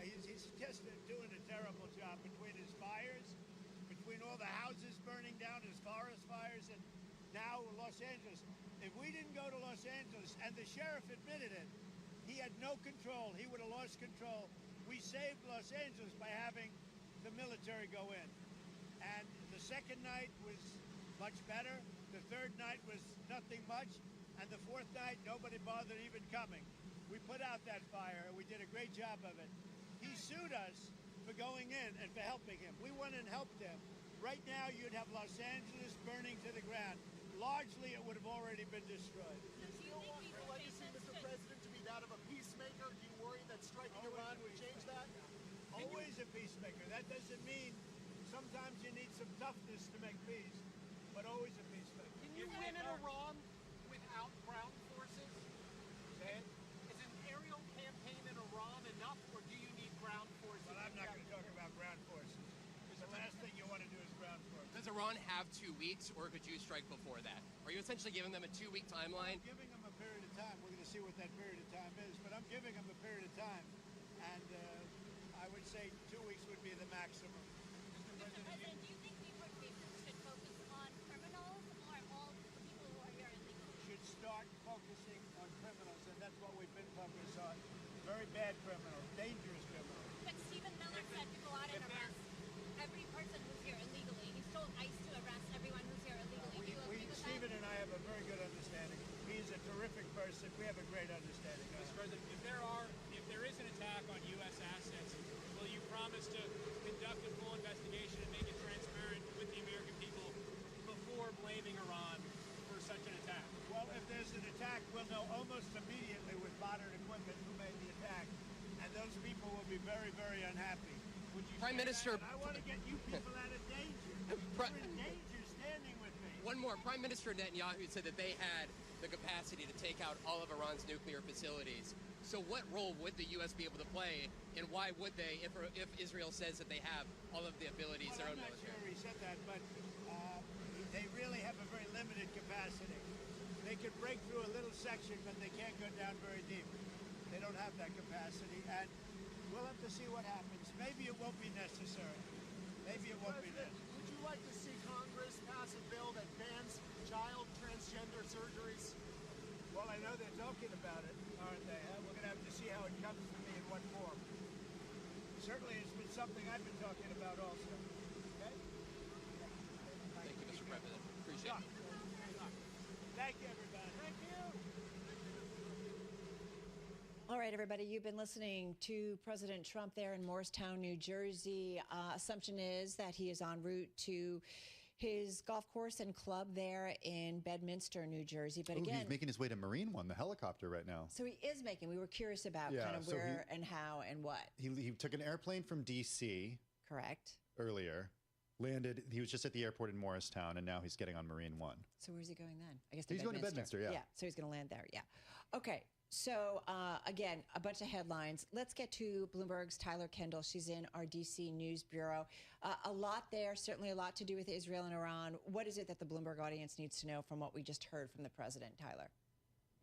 he's just doing a terrible job between his fires, between all the houses burning down, his forest fires, and now Los Angeles. If we didn't go to Los Angeles, and the sheriff admitted it, he had no control. He would have lost control. We saved Los Angeles by having the military go in. And the second night was much better. The third night was nothing much. And the fourth night, nobody bothered even coming. We put out that fire, and we did a great job of it. He sued us for going in and for helping him. We went and helped him. Right now, you'd have Los Angeles burning to the ground. Largely, it would have already been destroyed. Do you still want your legacy, Mr. President, to be that of a peacemaker? Do you worry that striking Iran would change that? Always a peacemaker. That doesn't mean sometimes you need some toughness to make peace, but always a peacemaker. Can you win in Iran without ground forces? Say it? Is an aerial campaign in Iran enough, or do you need ground forces? Well, I'm not going to talk about ground forces. The last thing you want to do is ground forces. Does Iran have 2 weeks, or could you strike before that? Are you essentially giving them a 2-week timeline? I'm giving them a period of time. We're going to see what that period of time is, but I'm giving them a period of time. And I would say 2 weeks would be the maximum. Mr. President, do you think deportations should focus on criminals or all the people who are here illegally? Should start focusing on criminals, and that's what we've been focused on. Very bad criminals, dangerous criminals. But Stephen Miller said to go out and arrest every person who's here illegally. He's told ICE to arrest everyone who's here illegally. Do you agree with Stephen that? and I have a very good understanding. He's a terrific person. We have a great understanding. Mr. President, if there is an attack on U.S. assets, will you promise to conduct a full investigation and make it transparent with the American people before blaming Iran for such an attack? almost immediately with modern equipment who made the attack, and those people will be very, very unhappy. Would you Prime share Minister. that? I want to get you people out of danger. You're in danger standing with me. One more. Prime Minister Netanyahu said that they had the capacity to take out all of Iran's nuclear facilities. So what role would the U.S. be able to play, and why would they, if Israel says that they have all of the abilities, their own I'm not military? sure he said that, but they really have a very limited capacity. They can break through a little section, but they can't go down very deep. They don't have that capacity, and we'll have to see what happens. Maybe it won't be necessary. Maybe it won't be necessary. Would you like to see Congress pass a bill that bans child transgender surgeries? Well, I know they're talking about it, aren't they? We're going to have to see how it comes to me in what form. Certainly, it's been something I've been talking about also. Okay? Thank you, Mr. President. Appreciate it. Thank you, everybody. Thank you. All right, everybody, you've been listening to President Trump there in Morristown, New Jersey. Assumption is that he is en route to his golf course and club there in Bedminster, New Jersey. But again, he's making his way to Marine One, the helicopter right now. so he is making, we were curious about Yeah, kind of so where and how and what. He took an airplane from D.C. Correct. earlier, landed. He was just at the airport in Morristown, and now he's getting on Marine One. So where's he going then? I guess He's going to Bedminster, yeah. Yeah, so he's going to land there, yeah. Okay, so again, a bunch of headlines. Let's get to Bloomberg's Tyler Kendall. She's in our D.C. News Bureau. A lot there, certainly a lot to do with Israel and Iran. What is it that the Bloomberg audience needs to know from what we just heard from the president, Tyler?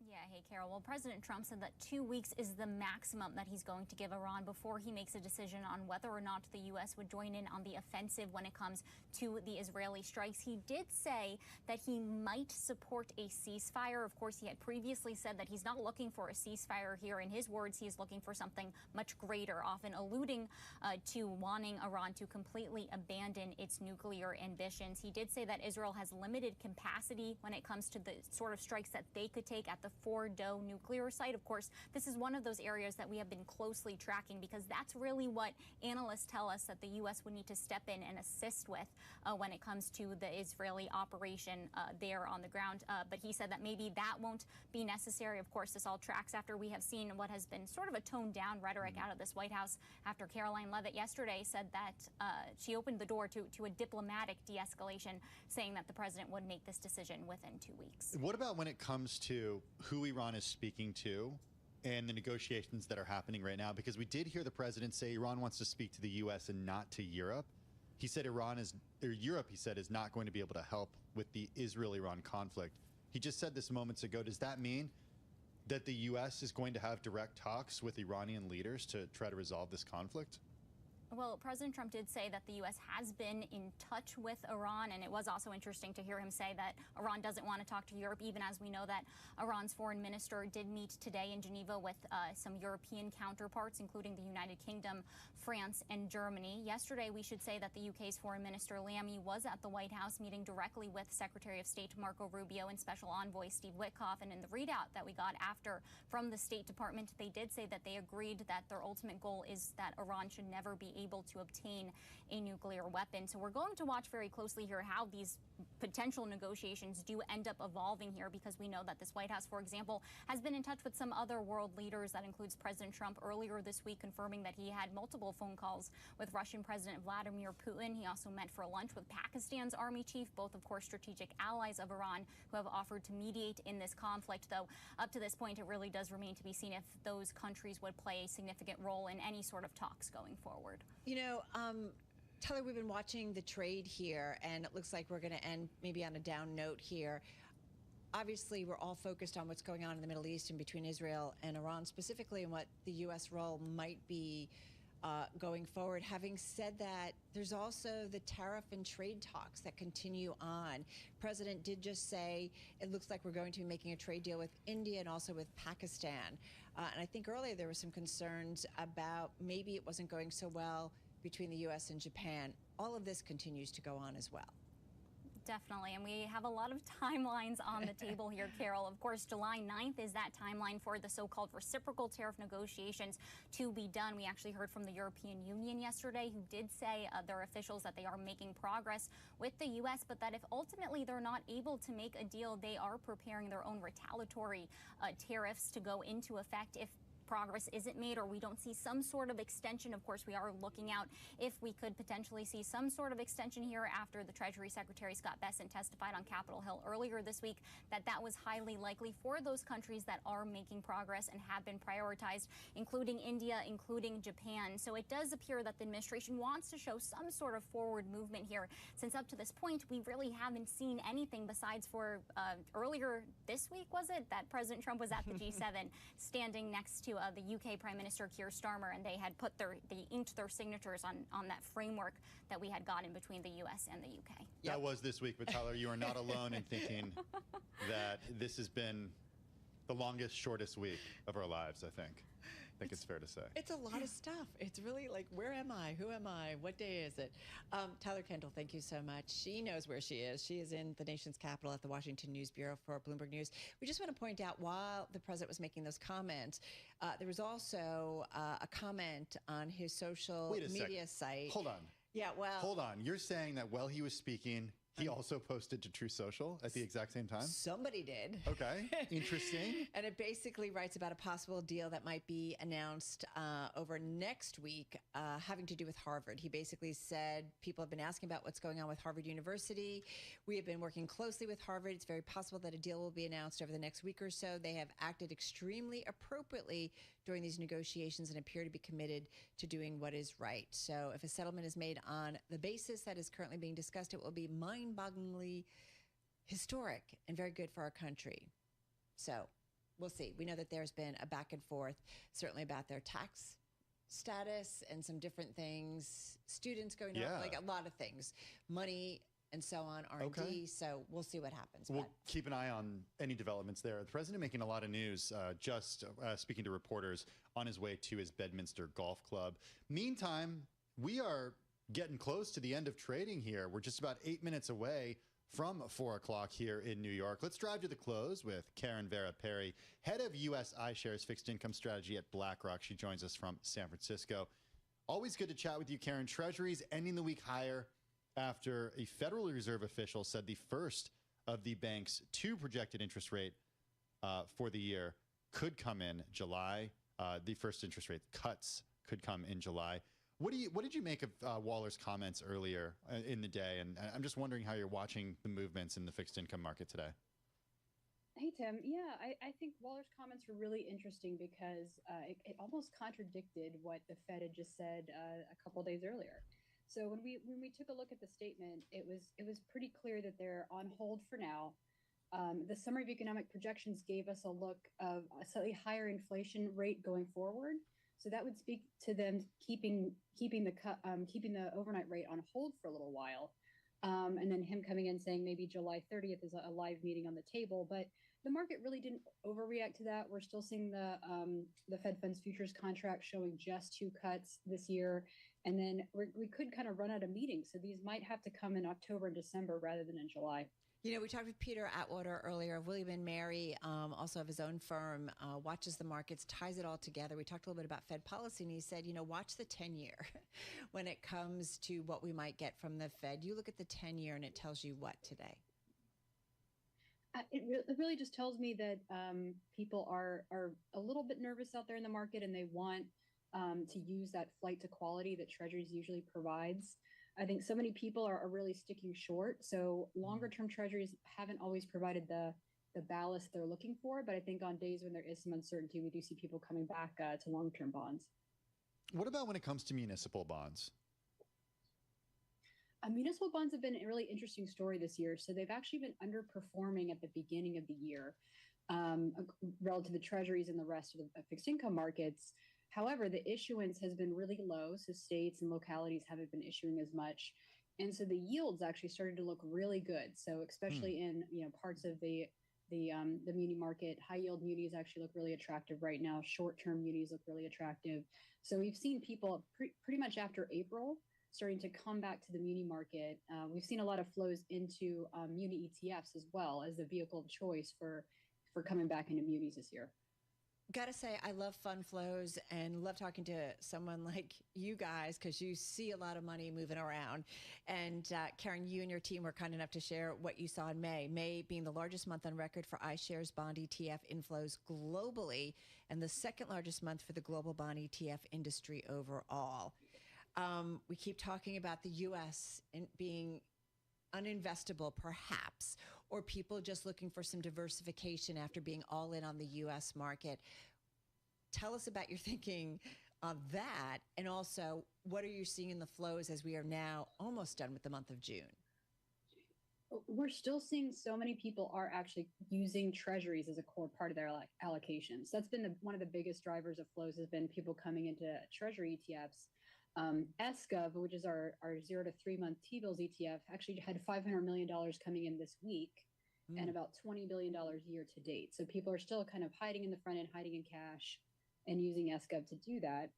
Yeah, hey, Carol. Well, President Trump said that 2 weeks is the maximum that he's going to give Iran before he makes a decision on whether or not the U.S. would join in on the offensive when it comes to the Israeli strikes. He did say that he might support a ceasefire. Of course, he had previously said that he's not looking for a ceasefire here. In his words, he is looking for something much greater, often alluding to wanting Iran to completely abandon its nuclear ambitions. He did say that Israel has limited capacity when it comes to the sort of strikes that they could take at the Fordo nuclear site. Of course, this is one of those areas that we have been closely tracking because that's really what analysts tell us that the U.S. would need to step in and assist with when it comes to the Israeli operation there on the ground. But he said that maybe that won't be necessary. Of course, this all tracks after we have seen what has been sort of a toned down rhetoric out of this White House after Caroline Leavitt yesterday said that she opened the door to a diplomatic de-escalation, saying that the president would make this decision within 2 weeks. What about when it comes to who Iran is speaking to and the negotiations that are happening right now? Because we did hear the president say Iran wants to speak to the U.S. and not to Europe. He said Europe, he said, is not going to be able to help with the Israel-Iran conflict. He just said this moments ago. Does that mean that the U.S. is going to have direct talks with Iranian leaders to try to resolve this conflict? Well, President Trump did say that the U.S. has been in touch with Iran, and it was also interesting to hear him say that Iran doesn't want to talk to Europe, even as we know that Iran's foreign minister did meet today in Geneva with some European counterparts, including the United Kingdom, France, and Germany. Yesterday, we should say that the UK's foreign minister, Lammy, was at the White House meeting directly with Secretary of State Marco Rubio and Special Envoy Steve Witkoff. And in the readout that we got after from the State Department, they did say that they agreed that their ultimate goal is that Iran should never be able to obtain a nuclear weapon. So we're going to watch very closely here how these potential negotiations do end up evolving here, because we know that this White House, for example, has been in touch with some other world leaders. That includes President Trump earlier this week, confirming that he had multiple phone calls with Russian President Vladimir Putin. He also met for lunch with Pakistan's army chief, both, of course, strategic allies of Iran, who have offered to mediate in this conflict. Though up to this point, it really does remain to be seen if those countries would play a significant role in any sort of talks going forward. You know, Tyler, we've been watching the trade here, and it looks like we're going to end maybe on a down note here. Obviously, we're all focused on what's going on in the Middle East and between Israel and Iran specifically, and what the U.S. role might be going forward. Having said that, there's also the tariff and trade talks that continue on. President did just say it looks like we're going to be making a trade deal with India and also with Pakistan. And I think earlier there were some concerns about maybe it wasn't going so well between the U.S. and Japan. All of this continues to go on as well. Definitely, and we have a lot of timelines on the table here, Carol. Of course, July 9th is that timeline for the so-called reciprocal tariff negotiations to be done. We actually heard from the European Union yesterday, who did say their officials that they are making progress with the U.S., but that if ultimately they're not able to make a deal, they are preparing their own retaliatory tariffs to go into effect if progress isn't made or we don't see some sort of extension. Of course, we are looking out if we could potentially see some sort of extension here after the Treasury Secretary Scott Bessent testified on Capitol Hill earlier this week that was highly likely for those countries that are making progress and have been prioritized, including India, including Japan. So it does appear that the administration wants to show some sort of forward movement here, since up to this point, we really haven't seen anything besides for earlier this week, was it, that President Trump was at the G7 standing next to the UK Prime Minister Keir Starmer, and they had they inked their signatures on that framework that we had gotten between the US and the UK. That was this week, but Tyler, you are not alone in thinking that this has been the longest, shortest week of our lives, I think. I think it's fair to say. It's a lot of stuff. It's really like, where am I? Who am I? What day is it? Tyler Kendall, thank you so much. She knows where she is. She is in the nation's capital at the Washington News Bureau for Bloomberg News. We just want to point out, while the president was making those comments, there was also a comment on his social media site. Hold on. Yeah, well. Hold on. You're saying that while he was speaking, he also posted to True Social at the exact same time? Somebody did. Okay, interesting. And it basically writes about a possible deal that might be announced over next week having to do with Harvard. He basically said, people have been asking about what's going on with Harvard University. We have been working closely with Harvard. It's very possible that a deal will be announced over the next week or so. They have acted extremely appropriately during these negotiations and appear to be committed to doing what is right. So if a settlement is made on the basis that is currently being discussed, it will be mind-bogglingly historic and very good for our country. So we'll see. We know that there's been a back and forth, certainly about their tax status and some different things, students going up, like a lot of things, money and so on, R&D. Okay. So we'll see what happens. We'll keep an eye on any developments there. The president making a lot of news, just speaking to reporters on his way to his Bedminster Golf Club. Meantime, we are getting close to the end of trading here. We're just about 8 minutes away from 4 o'clock here in New York. Let's drive to the close with Karen Vera Perry, head of U.S. iShares fixed income strategy at BlackRock. She joins us from San Francisco. Always good to chat with you, Karen. Treasuries ending the week higher after a Federal Reserve official said the first of the bank's two projected interest rate for the year could come in July. The first interest rate cuts could come in July. What did you make of Waller's comments earlier in the day? And I'm just wondering how you're watching the movements in the fixed income market today. Hey, Tim. Yeah, I think Waller's comments were really interesting because it almost contradicted what the Fed had just said a couple days earlier. So when we took a look at the statement, it was pretty clear that they're on hold for now. The summary of economic projections gave us a look of a slightly higher inflation rate going forward. So that would speak to them keeping the overnight rate on hold for a little while, and then him coming in saying maybe July 30th is a live meeting on the table. But the market really didn't overreact to that. We're still seeing the Fed funds futures contract showing just 2 cuts this year, and then we could kind of run out of meetings. So these might have to come in October and December rather than in July. You know, we talked with Peter Atwater earlier of William & Mary, also of his own firm, watches the markets, ties it all together. We talked a little bit about Fed policy, and he said, you know, watch the 10-year when it comes to what we might get from the Fed. You look at the 10-year, and it tells you what today? It really just tells me that people are a little bit nervous out there in the market, and they want to use that flight to quality that Treasuries usually provides. I think so many people are really sticking short. So longer term Treasuries haven't always provided the ballast they're looking for. But I think on days when there is some uncertainty, we do see people coming back to long term bonds. What about when it comes to municipal bonds? Municipal bonds have been a really interesting story this year. So they've actually been underperforming at the beginning of the year relative to Treasuries and the rest of the fixed income markets. However, the issuance has been really low, so states and localities haven't been issuing as much, and so the yields actually started to look really good. So, especially in parts of the muni market, high yield munis actually look really attractive right now. Short term munis look really attractive. So we've seen people pretty much after April starting to come back to the muni market. We've seen a lot of flows into muni ETFs as well as the vehicle of choice for coming back into munis this year. Gotta say, I love fund flows and love talking to someone like you guys because you see a lot of money moving around. And Karen, you and your team were kind enough to share what you saw in May. May being the largest month on record for iShares bond ETF inflows globally and the second largest month for the global bond ETF industry overall. We keep talking about the U.S. being uninvestable, perhaps, or people just looking for some diversification after being all in on the U.S. market. Tell us about your thinking of that, and also what are you seeing in the flows as we are now almost done with the month of June? We're still seeing so many people are actually using treasuries as a core part of their allocations. That's been one of the biggest drivers of flows has been people coming into treasury ETFs. SGov, which is our 0 to 3 month T-bills ETF, actually had $500 million coming in this week and about $20 billion year to date. So people are still kind of hiding in the front end, hiding in cash and using SGov to do that.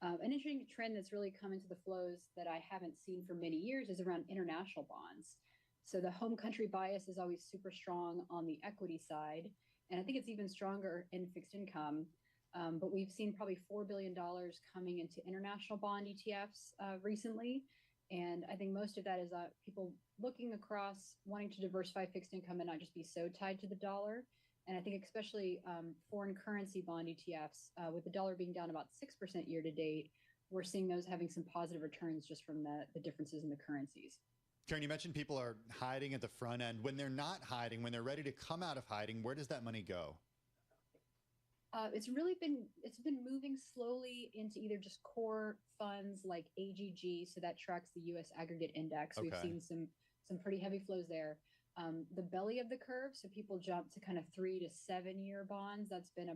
An interesting trend that's really come into the flows that I haven't seen for many years is around international bonds. So the home country bias is always super strong on the equity side. And I think it's even stronger in fixed income. But we've seen probably $4 billion coming into international bond ETFs recently. And I think most of that is people looking across, wanting to diversify fixed income and not just be so tied to the dollar. And I think especially foreign currency bond ETFs, with the dollar being down about 6% year to date, we're seeing those having some positive returns just from the differences in the currencies. Karen, you mentioned people are hiding at the front end. When they're not hiding, when they're ready to come out of hiding, where does that money go? It's been moving slowly into either just core funds like AGG, so that tracks the U.S. aggregate index. Okay. We've seen some pretty heavy flows there. The belly of the curve, so people jump to kind of 3 to 7 year bonds. That's been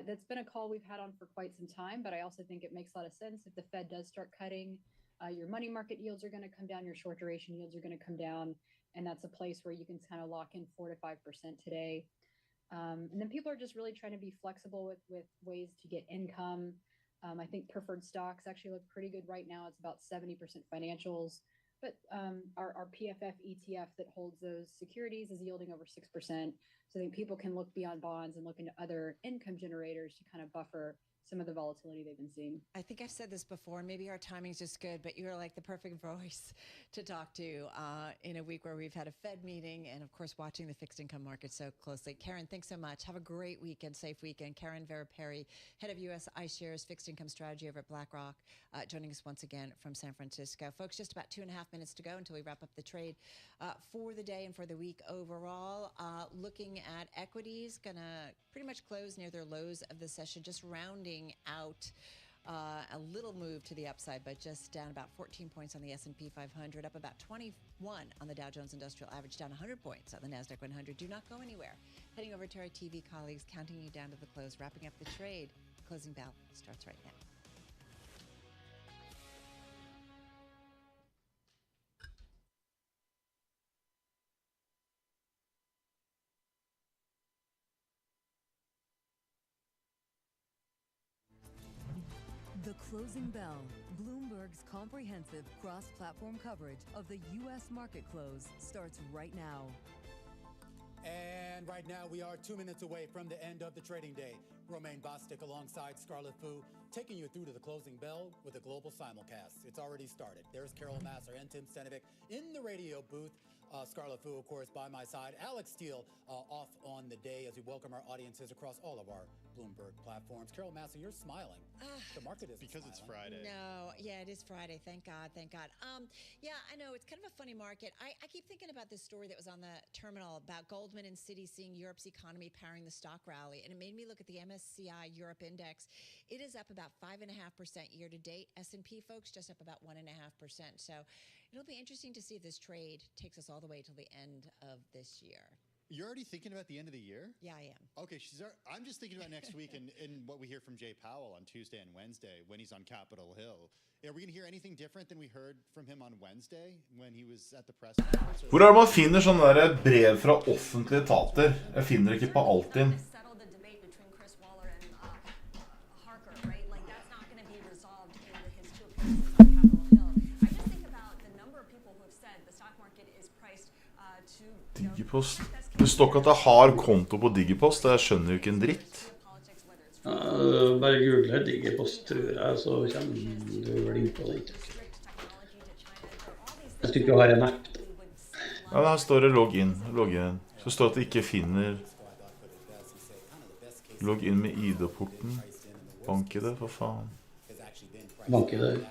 that's been a call we've had on for quite some time. But I also think it makes a lot of sense if the Fed does start cutting. Your money market yields are going to come down. Your short duration yields are going to come down, and that's a place where you can kind of lock in 4 to 5% today. And then people are just really trying to be flexible with ways to get income. I think preferred stocks actually look pretty good right now. It's about 70% financials, but our PFF ETF that holds those securities is yielding over 6%. So I think people can look beyond bonds and look into other income generators to kind of buffer some of the volatility they've been seeing. I think I've said this before, maybe our timing's just good, but you're like the perfect voice to talk to in a week where we've had a Fed meeting and, of course, watching the fixed income market so closely. Karen, thanks so much. Have a great weekend, safe weekend. Karen Vera-Perry, head of U.S. iShares fixed income strategy over at BlackRock, joining us once again from San Francisco. Folks, just about 2.5 minutes to go until we wrap up the trade for the day and for the week overall. Looking at equities, going to pretty much close near their lows of the session, just rounding out a little move to the upside, but just down about 14 points on the S&P 500, up about 21 on the Dow Jones Industrial Average, down 100 points on the NASDAQ 100. Do not go anywhere. Heading over to our TV colleagues, counting you down to the close, wrapping up the trade. Closing bell starts right now. The Closing Bell, Bloomberg's comprehensive cross-platform coverage of the U.S. market close starts right now. And right now we are 2 minutes away from the end of the trading day. Romaine Bostick alongside Scarlett Fu, taking you through to the closing bell with a global simulcast. It's already started. There's Carol Massar and Tim Stenovic in the radio booth. Scarlett Fu, of course, by my side. Alex Steele off on the day as we welcome our audiences across all of our Bloomberg platforms. Carol Massar, you're smiling. The market is because smiling. It's Friday. No, yeah, it is Friday. Thank God, thank God. Yeah, I know it's kind of a funny market. I keep thinking about this story that was on the terminal about Goldman and Citi seeing Europe's economy powering the stock rally, and it made me look at the MSCI Europe Index. It is up about 5.5% year to date. S&P, folks, just up about 1.5%. So it'll be interesting to see if this trade takes us all the way till the end of this year. You're already thinking about the end of the year? Yeah, I am. Okay, I'm just thinking about next week and what we hear from Jay Powell on Tuesday and Wednesday when he's on Capitol Hill. Are we going to hear anything different than we heard from him on Wednesday when he was at the press conference? Hvor er det man finner sånne der brev fra offentlige etater? Jeg finner det ikke på Altinn. Digipost. Det står ikke at jeg har konto på Digipost, jeg skjønner jo ikke en dritt. Bare google Digipost, tror jeg, så kommer du vel inn på den. Hvis du ikke har en app. Ja, her står det log in. Så står det at det ikke finner log in med ID-porten. Bank i det, for faen. Bank i det.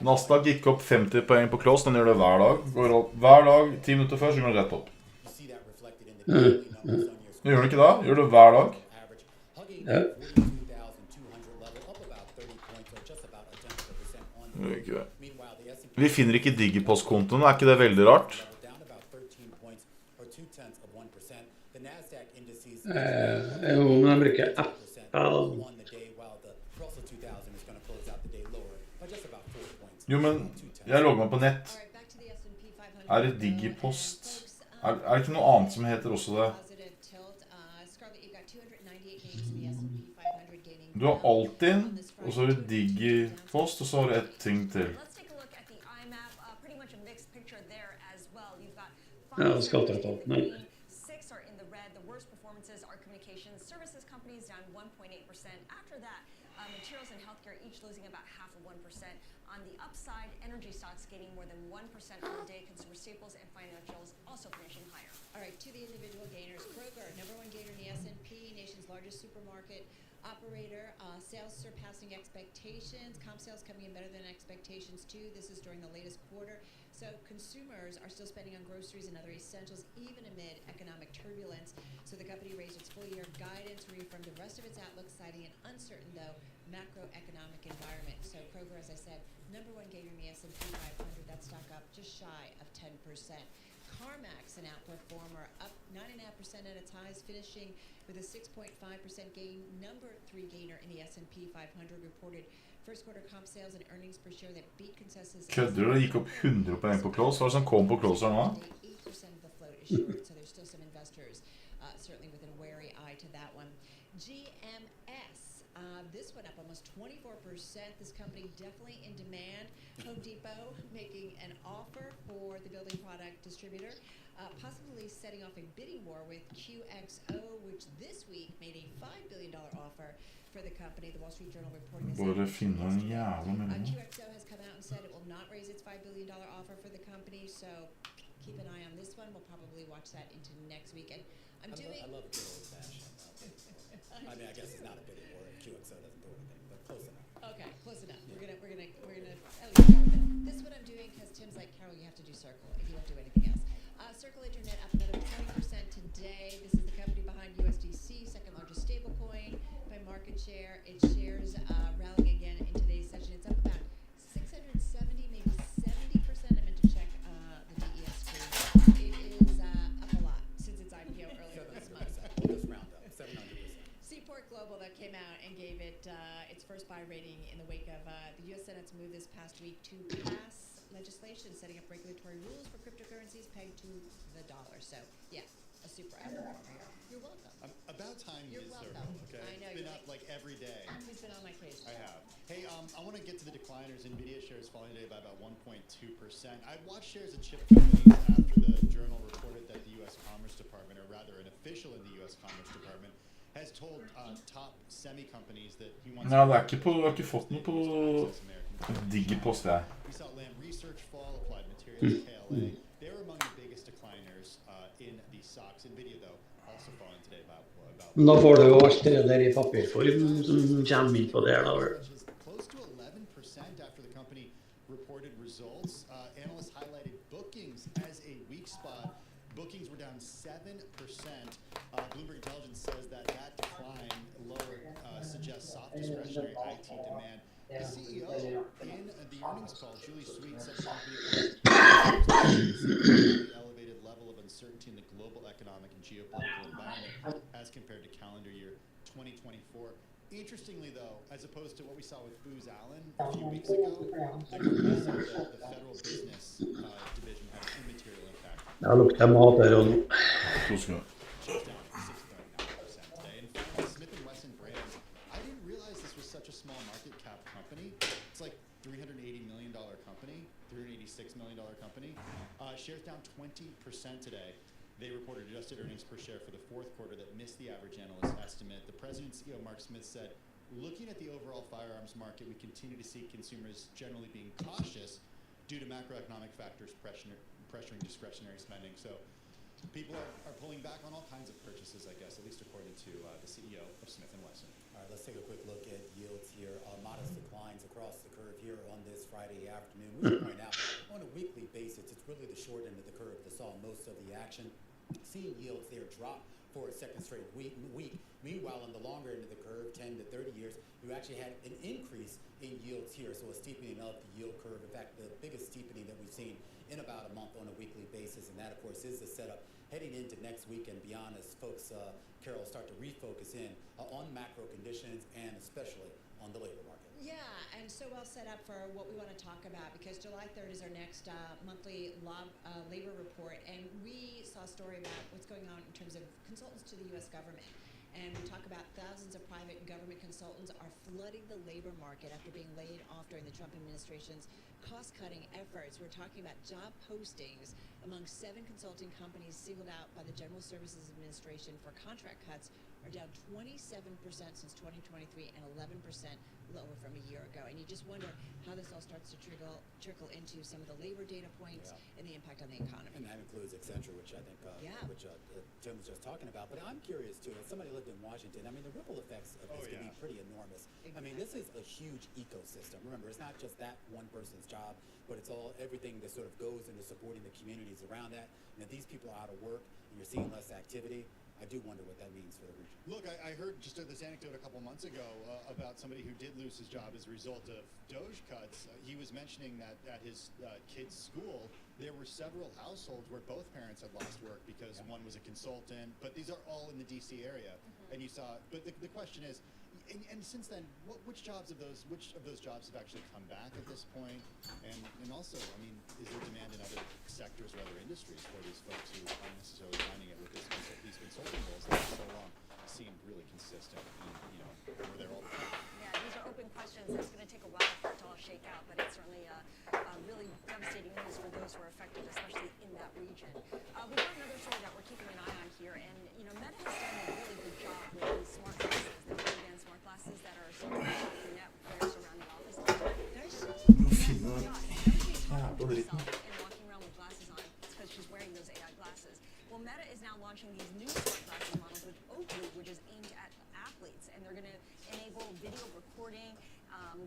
Nasdaq gikk opp 50 poeng på close, den gjør det hver dag. Går opp hver dag, 10 minutter før, så går den rett opp. Gjør det ikke da? Gjør det hver dag? Ja. Vi finner ikke Digipost-kontoen, er ikke det veldig rart? Jo, men jeg bruker app. Jo, men jeg logger meg på nett. Er det Digipost? Er det ikke noe annet som heter også det? Du har Altinn, og så har du Digipost, og så har du et ting til. Ja, det skal ta et alt. Nei. On the upside, energy stocks gaining more than 1% on the day. Consumer staples and financials also finishing higher. All right, to the individual gainers. Kroger, number one gainer in the S&P, nation's largest supermarket operator. Sales surpassing expectations. Comp sales coming in better than expectations too. This is during the latest quarter. So consumers are still spending on groceries and other essentials even amid economic turbulence. So the company raised its full-year guidance, reaffirmed the rest of its outlook, citing an uncertain, though, macroeconomic environment. So Kroger, as I said, number one gainer in the S&P 500. That stock up just shy of 10%. CarMax, an outperformer, up 9.5% at its highs, finishing with a 6.5% gain. Number three gainer in the S&P 500 reported first quarter comp sales and earnings per share that beat consensus. Kødder du? Det gikk opp 100 poeng på close. Hva er det som kom på close her nå? 8% of the float is short, so there's still some investors certainly with a wary eye to that one. GMS, this one up almost 24%. This company definitely in demand. Home Depot making an offer for the building product distributor, possibly setting off a bidding war with QXO, which this week made a $5 billion offer for the company. The Wall Street Journal reporting this. QXO has come out and said it will not raise its $5 billion offer for the company, so keep an eye on this one. We'll probably watch that into next weekend. I love good old fashioned. I mean, I guess it's not a bidding war if QXO doesn't do anything, but close enough. Okay, close enough. We're gonna at least go with it. This is what I'm doing because Tim's like, Carol, you have to do Circle if you don't do anything else. Circle Internet up another 20% today. This is the company behind USDC, second largest stablecoin by market share. Its shares rallying again in today's session. It's up about 670, maybe 70%. I meant to check the DES screen. It is up a lot since its IPO earlier this month. We'll just round up 700%. Seaport Global that came out and gave it its first buy rating in the wake of the U.S. Senate's move this past week to pass legislation setting up regulatory rules for cryptocurrencies pegged to the dollar. So, yeah, a super outperformer here. You're welcome. About time you did Circle, okay? I know. It's been up like every day. He's been on my case. I have. Hey, I want to get to the decliners. Nvidia shares falling today by about 1.2%. I watched shares of chip companies after the Journal reported that the U.S. Commerce Department, or rather an official in the U.S. Commerce Department, has told top semi companies that he wants. Nei, det er ikke på, jeg har ikke fått noe på Digipost, jeg. We saw Lam Research fall, Applied Materials, KLA. They were among the biggest decliners in these stocks. Nvidia, though, also falling today about. Men da får du jo alt det der i papirform som kommer inn på der da. Close to 11% after the company reported results. Analysts highlighted bookings as a weak spot. Bookings were down 7%. Bloomberg Intelligence says that decline lower suggests soft discretionary IT demand. The CEO in the earnings call, Julie Sweet, said the company elevated level of uncertainty in the global economic and geopolitical environment as compared to calendar year 2024. Interestingly, though, as opposed to what we saw with Booz Allen a few weeks ago, the company said that the federal business division had an immaterial impact. Jeg lukter mat her og nå. Smith & Wesson Brands, I didn't realize this was such a small market cap company. It's like million company. Shares down 20% today. They reported adjusted earnings per share for the fourth quarter that missed the average analyst estimate. The president and CEO, Mark Smith, said, looking at the overall firearms market, we continue to see consumers generally being cautious due to macroeconomic factors pressuring discretionary spending. So people are pulling back on all kinds of purchases, I guess, at least according to the CEO of Smith & Wesson. All right, let's take a quick look at yields here. Modest declines across the curve here on this Friday afternoon. We should point out, on a weekly basis, it's really the short end of the curve that saw most of the action. Seeing yields there drop for a second straight week. Meanwhile, on the longer end of the curve, 10 to 30 years, you actually had an increase in yields here. So a steepening of the yield curve. In fact, the biggest steepening that we've seen in about a month on a weekly basis. And that, of course, is the setup heading into next week and beyond as folks, Carol, start to refocus in on macro conditions and especially on the labor market. Yeah, and so well set up for what we want to talk about because July 3rd is our next monthly labor report, and we saw a story about what's going on in terms of consultants to the U.S. government. And we talk about thousands of private and government consultants are flooding the labor market after being laid off during the Trump administration's cost-cutting efforts. We're talking about job postings among 7 consulting companies singled out by the General Services Administration for contract cuts are down 27% since 2023 and 11% lower from a year ago. And you just wonder how this all starts to trickle into some of the labor data points and the impact on the economy. And that includes Accenture, which I think Tim was just talking about. But I'm curious, too, as somebody lived in Washington, I mean, the ripple effects of this can be pretty enormous. Exactly. I mean, this is a huge ecosystem. Remember, it's not just that one person's job, but it's everything that sort of goes into supporting the communities around that. And if these people are out of work and you're seeing less activity, I do wonder what that means for the region. Look, I heard just this anecdote a couple months ago about somebody who did lose his job as a result of DOGE cuts. He was mentioning that at his kid's school, there were several households where both parents had lost work because one was a consultant, but these are all in the DC area. And you saw, but the question is, and since then, which of those jobs have actually come back at this point? And also, I mean, is there demand in other sectors or other industries for these folks who aren't necessarily finding it with these consulting roles that for so long seemed really consistent and, were there all the time? Yeah, these are open questions. It's going to take a while for it to all shake out, but it's certainly really devastating news for those who are affected, especially in that region. We've got another story that we're keeping an eye on here, and Meta has done a really good job with these smart glasses, the Ray-Ban smart glasses that are sort of the net players around the office. There's and walking around with glasses on because she's wearing those AI glasses. Well, Meta is now launching these new smart glasses models with Oakley, which is aimed at athletes, and they're going to enable video recording.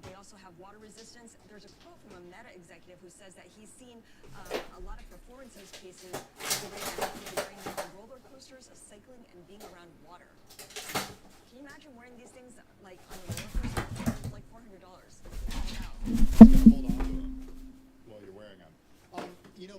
They also have water resistance. There's a quote from a Meta executive who says that he's seen a lot of performance use cases wearing them on roller coasters, cycling, and being around water. Can you imagine wearing these things like on a roller coaster? It's like $400. Hold on to them while you're wearing them.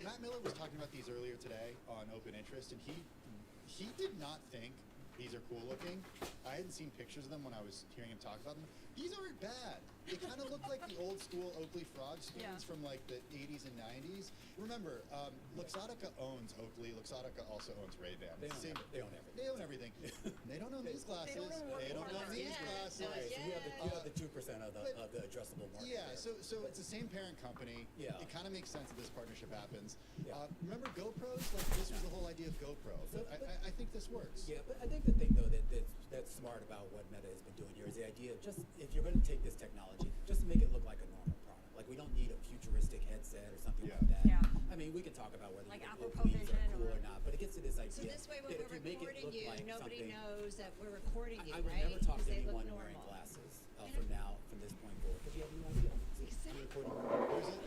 Matt Miller was talking about these earlier today on Open Interest, and he did not think these are cool looking. I hadn't seen pictures of them when I was hearing him talk about them. These aren't bad. They kind of look like the old school Oakley frog skins from like the 80s and 90s. Remember, Luxottica owns Oakley. Luxottica also owns Ray-Ban. They own everything. They own everything. They don't own these glasses. They don't own these glasses. Right, so you have the 2% of the addressable market. Yeah, so it's the same parent company. Yeah. It kind of makes sense that this partnership happens. Remember GoPros? Like this was the whole idea of GoPro. I think this works. Yeah, but I think the thing though that's smart about what Meta has been doing here is the idea of just if you're going to take this technology, just make it look like a normal product. Like we don't need a futuristic headset or something like that. Yeah. I mean, we can talk about whether Like you Apple think Oakleys are Vision cool or not, but it gets to this idea. So this way, when that we're if you make it recording look you, like nobody something- knows that we're recording you, I would right? never talk to Because they look anyone wearing normal. glasses from this point forward because you have no idea. I'm recording.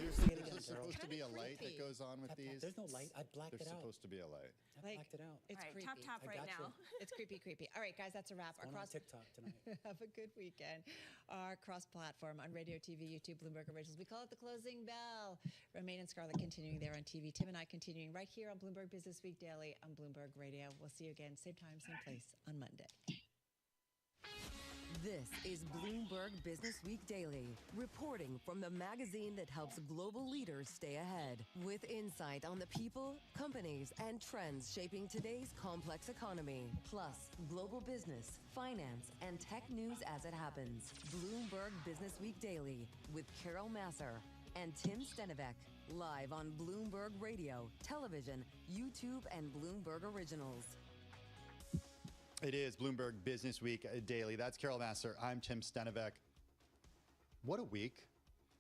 There's supposed to be a light that goes on with these. There's no light. I blacked it There's out. supposed to be a light. I blacked it out. It's All right, creepy. tap I right got now. It's creepy. All right, guys, that's a wrap. It's going on TikTok tonight. Have a good weekend. Our cross-platform on radio, TV, YouTube, Bloomberg Originals. We call it the closing bell. Romaine and Scarlett continuing there on TV. Tim and I continuing right here on Bloomberg Business Week Daily on Bloomberg Radio. We'll see you again, same time, same place on Monday. This is Bloomberg Business Week Daily, reporting from the magazine that helps global leaders stay ahead, with insight on the people, companies, and trends shaping today's complex economy, plus global business, finance, and tech news as it happens. Bloomberg Business Week Daily with Carol Massar and Tim Stenivek. live on Bloomberg Radio, television, YouTube, and Bloomberg Originals. It is Bloomberg Business Week Daily. That's Carol Massar. I'm Tim Stenovec. What a week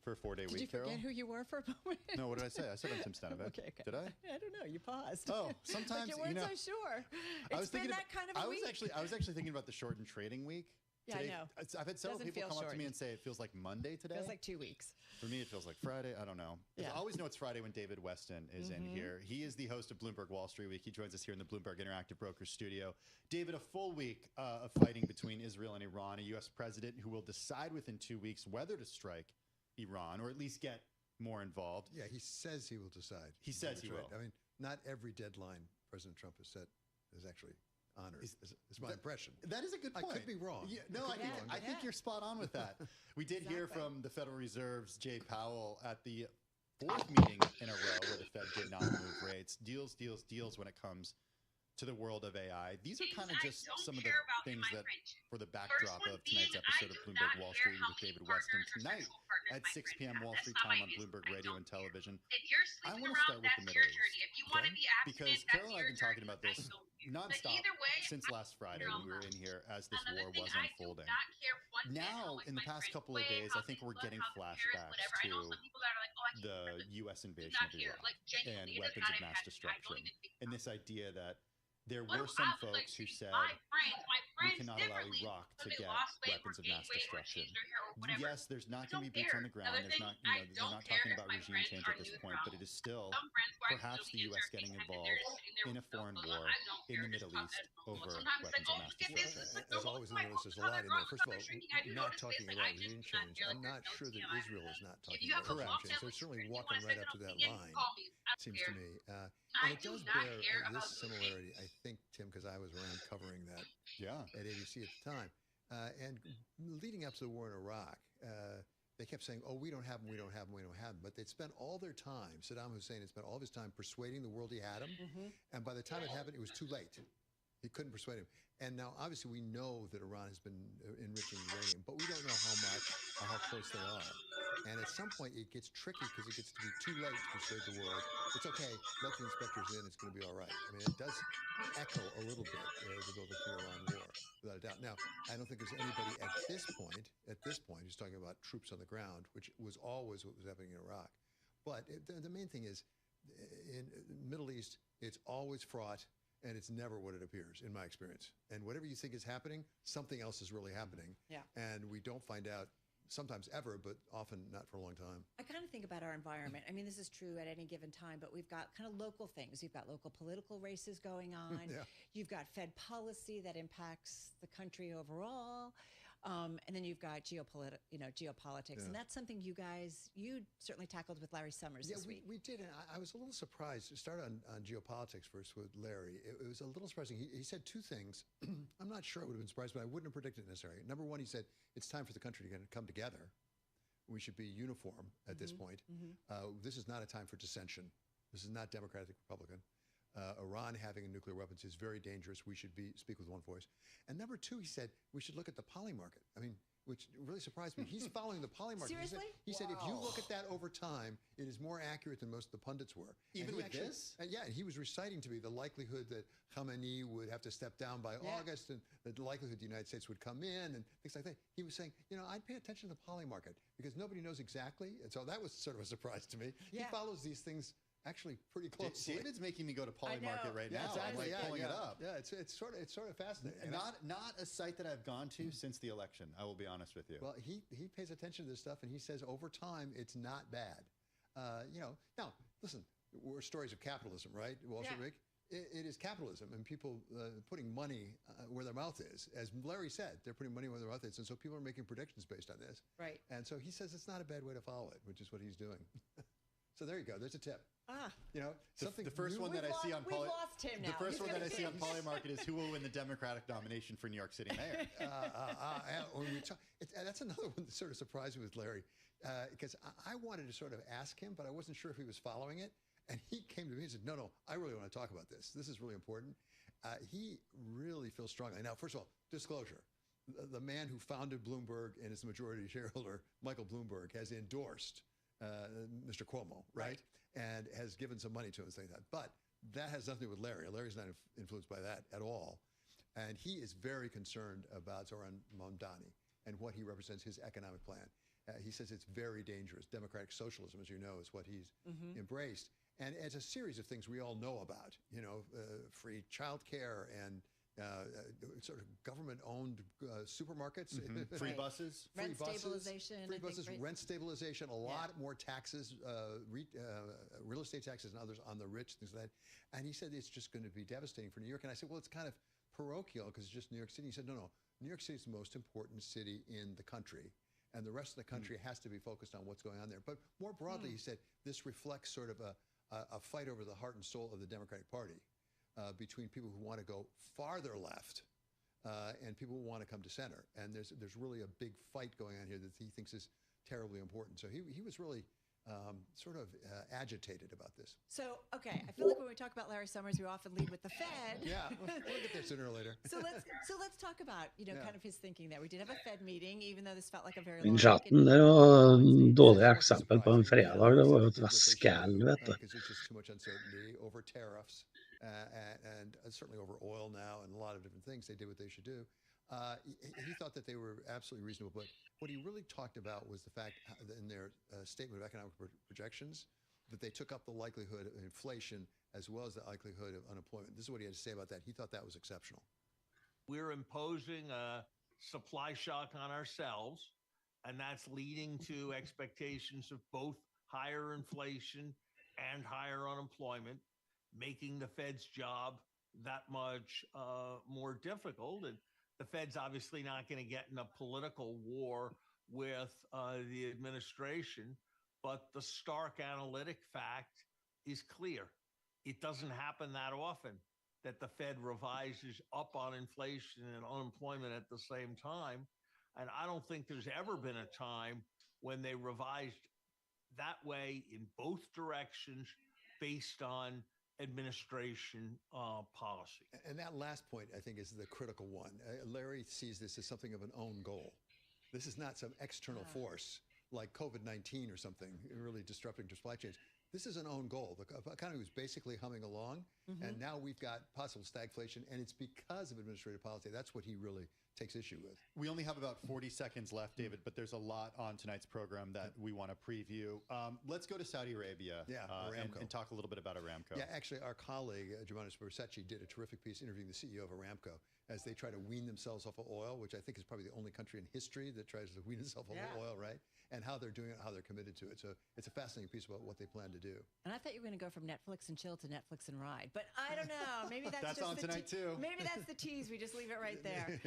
for a 4-day week, Did you forget Carol. who you were for a moment? No, what did I say? I said I'm Tim Stenovec. Okay. Did I? I don't know. You paused. Oh, sometimes, like you weren't you know, so sure. I was It's been thinking that kind of a week. I was actually thinking about the shortened trading week. Yeah, Today, I know. I've had several Doesn't people feel come up to me shortened. and say it feels like Monday today. Feels like 2 weeks. For me, it feels like Friday. I don't know. Yeah. I always know it's Friday when David Weston is in Mhm. here. He is the host of Bloomberg Wall Street Week. He joins us here in the Bloomberg Interactive Brokers studio. David, a full week of fighting between Israel and Iran, a U.S. president who will decide within 2 weeks whether to strike Iran or at least get more involved. Yeah, he says he will decide. He says he That's will. right. I mean, not every deadline President Trump has set is actually honored. Is my that- impression. That is a good point. I could be wrong. Yeah, no, I think you're spot on with that. We did hear from the Federal Reserve's Jay Powell at the 4th meeting in a row where the Fed did not move rates. Deals when it comes to the world of AI. These are kind of just some of the things that, for the backdrop of tonight's episode of Bloomberg Wall Street with David Weston tonight at 6 p.m. Wall Street time on Bloomberg Radio and Television. I want to start with the Middle East, okay? Because Carol and I have been talking about this nonstop since last Friday when we were in here as this war was unfolding. Now, in the past couple of days, I think we're getting flashbacks to the U.S. invasion of Iraq and weapons of mass destruction, and this idea that there were some folks who said we cannot allow Iraq to get weapons of mass destruction. Yes, there's not going to be boots on the ground. There's not, they're not talking about regime change at this point, but it is still perhaps the U.S. getting involved in a foreign war in the Middle East over weapons of mass destruction. As always, in the Middle East, there's a lot in there. First of all, not talking about regime change. I'm not sure that Israel is not talking about regime change. They're certainly walking right up to that line, it seems to me. And it does bear this similarity, I think, Tim, because I was around covering that at ABC at the time. And leading up to the war in Iraq, they kept saying, oh, we don't have them, we don't have them, we don't have them. But they'd spent all their time, Saddam Hussein had spent all of his time persuading the world he had them. And by the time it happened, it was too late. He couldn't persuade him. And now, obviously, we know that Iran has been enriching uranium, but we don't know how much or how close they are. And at some point, it gets tricky because it gets to be too late to persuade the world. It's okay, let the inspectors in, it's going to be all right. I mean, it does echo a little bit the build up to the Iran war, without a doubt. Now, I don't think there's anybody at this point, who's talking about troops on the ground, which was always what was happening in Iraq. But the main thing is, in the Middle East, it's always fraught. And it's never what it appears, in my experience. And whatever you think is happening, something else is really happening. Yeah. And we don't find out sometimes ever, but often not for a long time. I kind of think about our environment. I mean, this is true at any given time, but we've got kind of local things. You've got local political races going on. You've got Fed policy that impacts the country overall. And then you've got geopolitics, and that's something you certainly tackled with Larry Summers this week. We did, and I was a little surprised. To start on geopolitics first with Larry, it was a little surprising. He said two things. I'm not sure I would have been surprised, but I wouldn't have predicted it necessarily. Number one, he said it's time for the country to come together. We should be uniform at this point. This is not a time for dissension. This is not Democratic, Republican. Iran having nuclear weapons is very dangerous. We should speak with one voice. And number two, he said we should look at the poly market. I mean, which really surprised me. He's following the poly market. Seriously? He said if you look at that over time, it is more accurate than most of the pundits were. Even And he with this? And yeah, and he was reciting to me the likelihood that Khamenei would have to step down by August, and the likelihood the United States would come in, and things like that. He was saying, I'd pay attention to the poly market because nobody knows exactly. And so that was sort of a surprise to me. He follows these things actually pretty closely. David's making me go to Poly Market right now. Exactly. I'm pulling it up. Yeah, it's sort of fascinating. And Not a site that I've gone to since the election. I will be honest with you. Well, he pays attention to this stuff, and he says over time it's not bad. Now listen, we're stories of capitalism, right? Wall Street Week. It is capitalism, and people putting money where their mouth is. As Larry said, they're putting money where their mouth is, and so people are making predictions based on this. Right. And so he says it's not a bad way to follow it, which is what he's doing. So there you go. There's a tip. Something. The first one that I see on Poly. Lost him now. The first one that I see on Poly Market is who will win the Democratic nomination for New York City mayor. That's another one that sort of surprised me with Larry, because I wanted to sort of ask him, but I wasn't sure if he was following it. And he came to me and said, no, I really want to talk about this. This is really important. He really feels strongly. Now, first of all, disclosure. The man who founded Bloomberg and is the majority shareholder, Michael Bloomberg, has endorsed Mr. Cuomo, right? And has given some money to him and things like that. But that has nothing to do with Larry. Larry's not influenced by that at all. And he is very concerned about Zoran Mamdani and what he represents, his economic plan. He says it's very dangerous. Democratic socialism, as you know, is what he's embraced. And it's a series of things we all know about, free childcare and sort of government-owned supermarkets. Free buses. Rent stabilization. Free buses, rent stabilization, a lot more taxes, real estate taxes and others on the rich, things like that. And he said it's just going to be devastating for New York. And I said, well, it's kind of parochial because it's just New York City. He said, no, New York City is the most important city in the country. And the rest of the country has to be focused on what's going on there. But more broadly, he said, this reflects sort of a fight over the heart and soul of the Democratic Party between people who want to go farther left and people who want to come to center. And there's really a big fight going on here that he thinks is terribly important. So he was really sort of agitated about this. So, okay, I feel like when we talk about Larry Summers, we often lead with the Fed. Yeah, we'll get there sooner or later. So let's talk about, kind of his thinking there. We did have a Fed meeting, even though this felt like a very Men long chatten der var en dårlig eksempel på en fredag. Det var jo et vaskehell, vet du. Because there's just too much uncertainty over tariffs and certainly over oil now and a lot of different things. They did what they should do. He thought that they were absolutely reasonable, but what he really talked about was the fact in their statement of economic projections that they took up the likelihood of inflation as well as the likelihood of unemployment. This is what he had to say about that. He thought that was exceptional. We're imposing a supply shock on ourselves, and that's leading to expectations of both higher inflation and higher unemployment, making the Fed's job that much more difficult. And the Fed's obviously not going to get in a political war with the administration, but the stark analytic fact is clear. It doesn't happen that often that the Fed revises up on inflation and unemployment at the same time. And I don't think there's ever been a time when they revised that way in both directions based on administration policy. And that last point, I think, is the critical one. Larry sees this as something of an own goal. This is not some external force like COVID-19 or something really disrupting supply chains. This is an own goal. The economy was basically humming along, and now we've got possible stagflation, and it's because of administrative policy. That's what he really takes issue with. We only have about 40 seconds left, David, but there's a lot on tonight's program that we want to preview. Let's go to Saudi Arabia and talk a little bit about Aramco. Yeah, actually, our colleague, Germanos Bersachi, did a terrific piece interviewing the CEO of Aramco as they try to wean themselves off of oil, which I think is probably the only country in history that tries to wean itself off of oil, right? And how they're doing it, how they're committed to it. So it's a fascinating piece about what they plan to do. And I thought you were going to go from Netflix and chill to Netflix and ride, but I don't know. Maybe that's just on tonight too. Maybe that's the tease. We just leave it right there.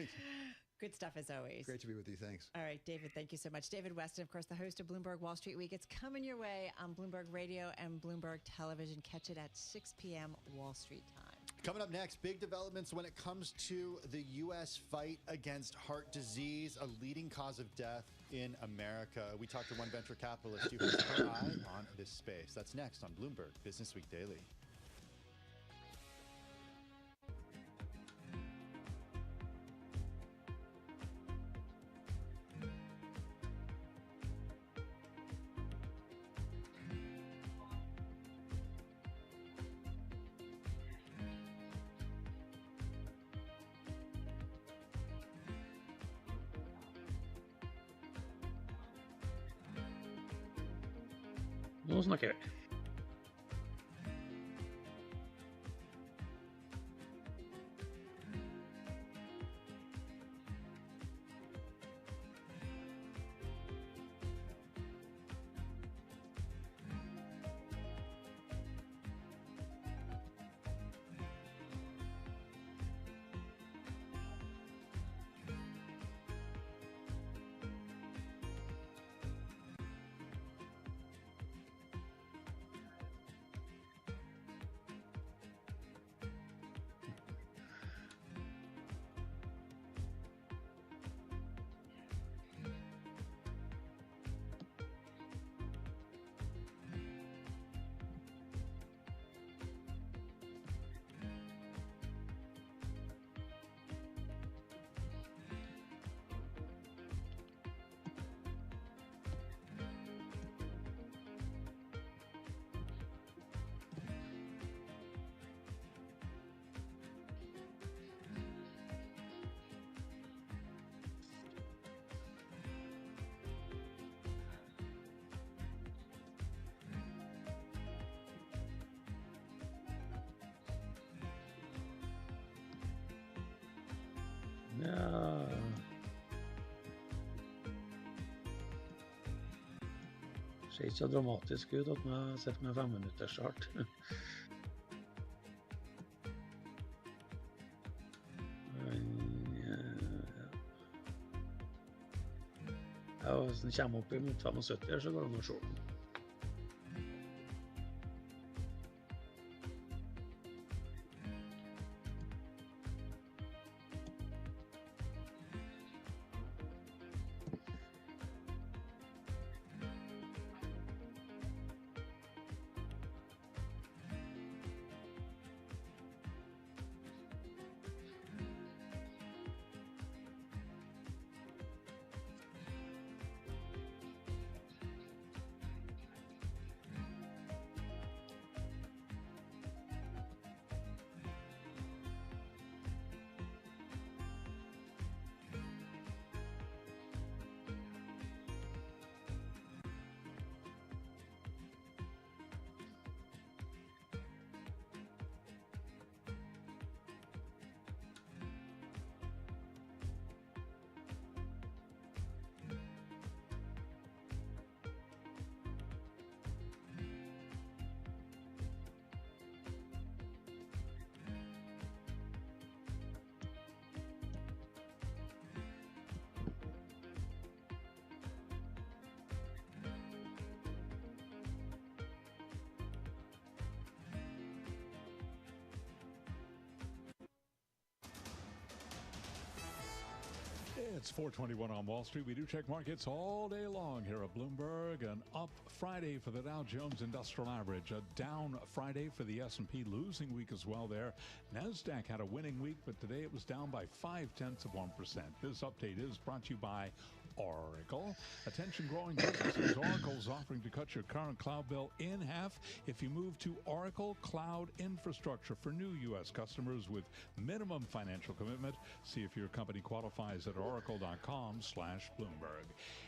Good stuff as always. Great to be with you. Thanks. All right, David, thank you so much. David Weston, of course, the host of Bloomberg Wall Street Week. It's coming your way on Bloomberg Radio and Bloomberg Television. Catch it at 6 p.m. Wall Street time. Coming up next, big developments when it comes to the U.S. fight against heart disease, a leading cause of death in America. We talked to one venture capitalist who has her eye on this space. That's next on Bloomberg Business Week Daily. Nå snakker vi. Ser ikke så dramatisk ut at man setter med 5 minutters start. Ja, hvis den kommer opp imot 75, så går det an å se den. It's 4:21 on Wall Street. We do check markets all day long here at Bloomberg. An up Friday for the Dow Jones Industrial Average. A down Friday for the S&P. Losing week as well there. NASDAQ had a winning week, but today it was down by 0.5%. This update is brought to you by Oracle. Attention growing businesses. Oracle's offering to cut your current cloud bill in half if you move to Oracle Cloud Infrastructure for new U.S. customers with minimum financial commitment. See if your company qualifies at oracle.com/Bloomberg.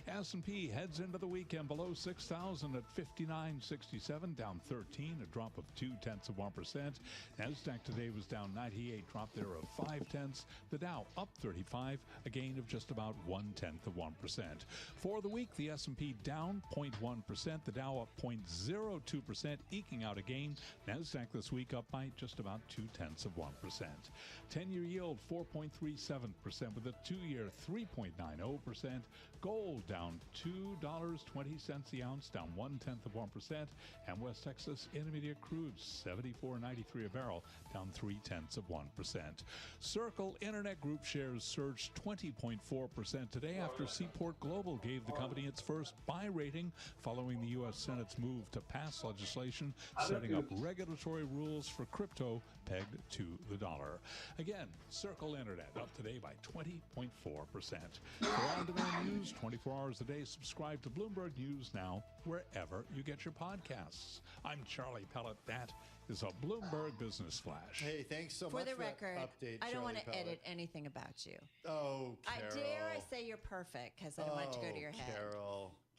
S&P heads into the weekend below 6,000 at 59.67, down 13, a drop of 0.2%. NASDAQ today was down 98, drop there of 0.5. The Dow up 35, a gain of just about 0.1%. For the week, the S&P down 0.1%, the Dow up 0.02%, eking out a gain. NASDAQ this week up by just about 0.2%. 10-year yield 4.37% with a 2-year 3.90%. Gold down $2.20 the ounce, down 0.1%. And West Texas Intermediate crude 74.93 a barrel, down 0.3%. Circle Internet Group shares surged 20.4% today after Seaport Global gave the company its first buy rating following the U.S. Senate's move to pass legislation setting up regulatory rules for crypto pegged to the dollar. Again, Circle Internet up today by 20.4%. For on-demand news 24 hours a day, subscribe to Bloomberg News Now wherever you get your podcasts. I'm Charlie Pellet. That is a Bloomberg Business Flash. Hey, thanks so For much the for record, that update, I don't want to Charlie Pellet. edit anything about you. Oh, Carol. Dare I say you're perfect, because I don't want it to go to your head.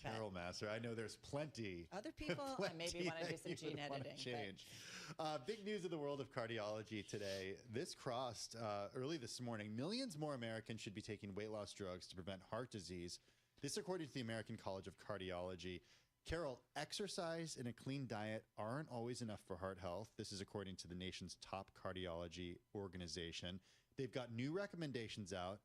Carol Massar. I know there's plenty. Other people, I maybe want to do some gene editing. Change. Big news in the world of cardiology today. This crossed early this morning. Millions more Americans should be taking weight loss drugs to prevent heart disease. This according to the American College of Cardiology. Carol, exercise and a clean diet aren't always enough for heart health. This is according to the nation's top cardiology organization. They've got new recommendations out.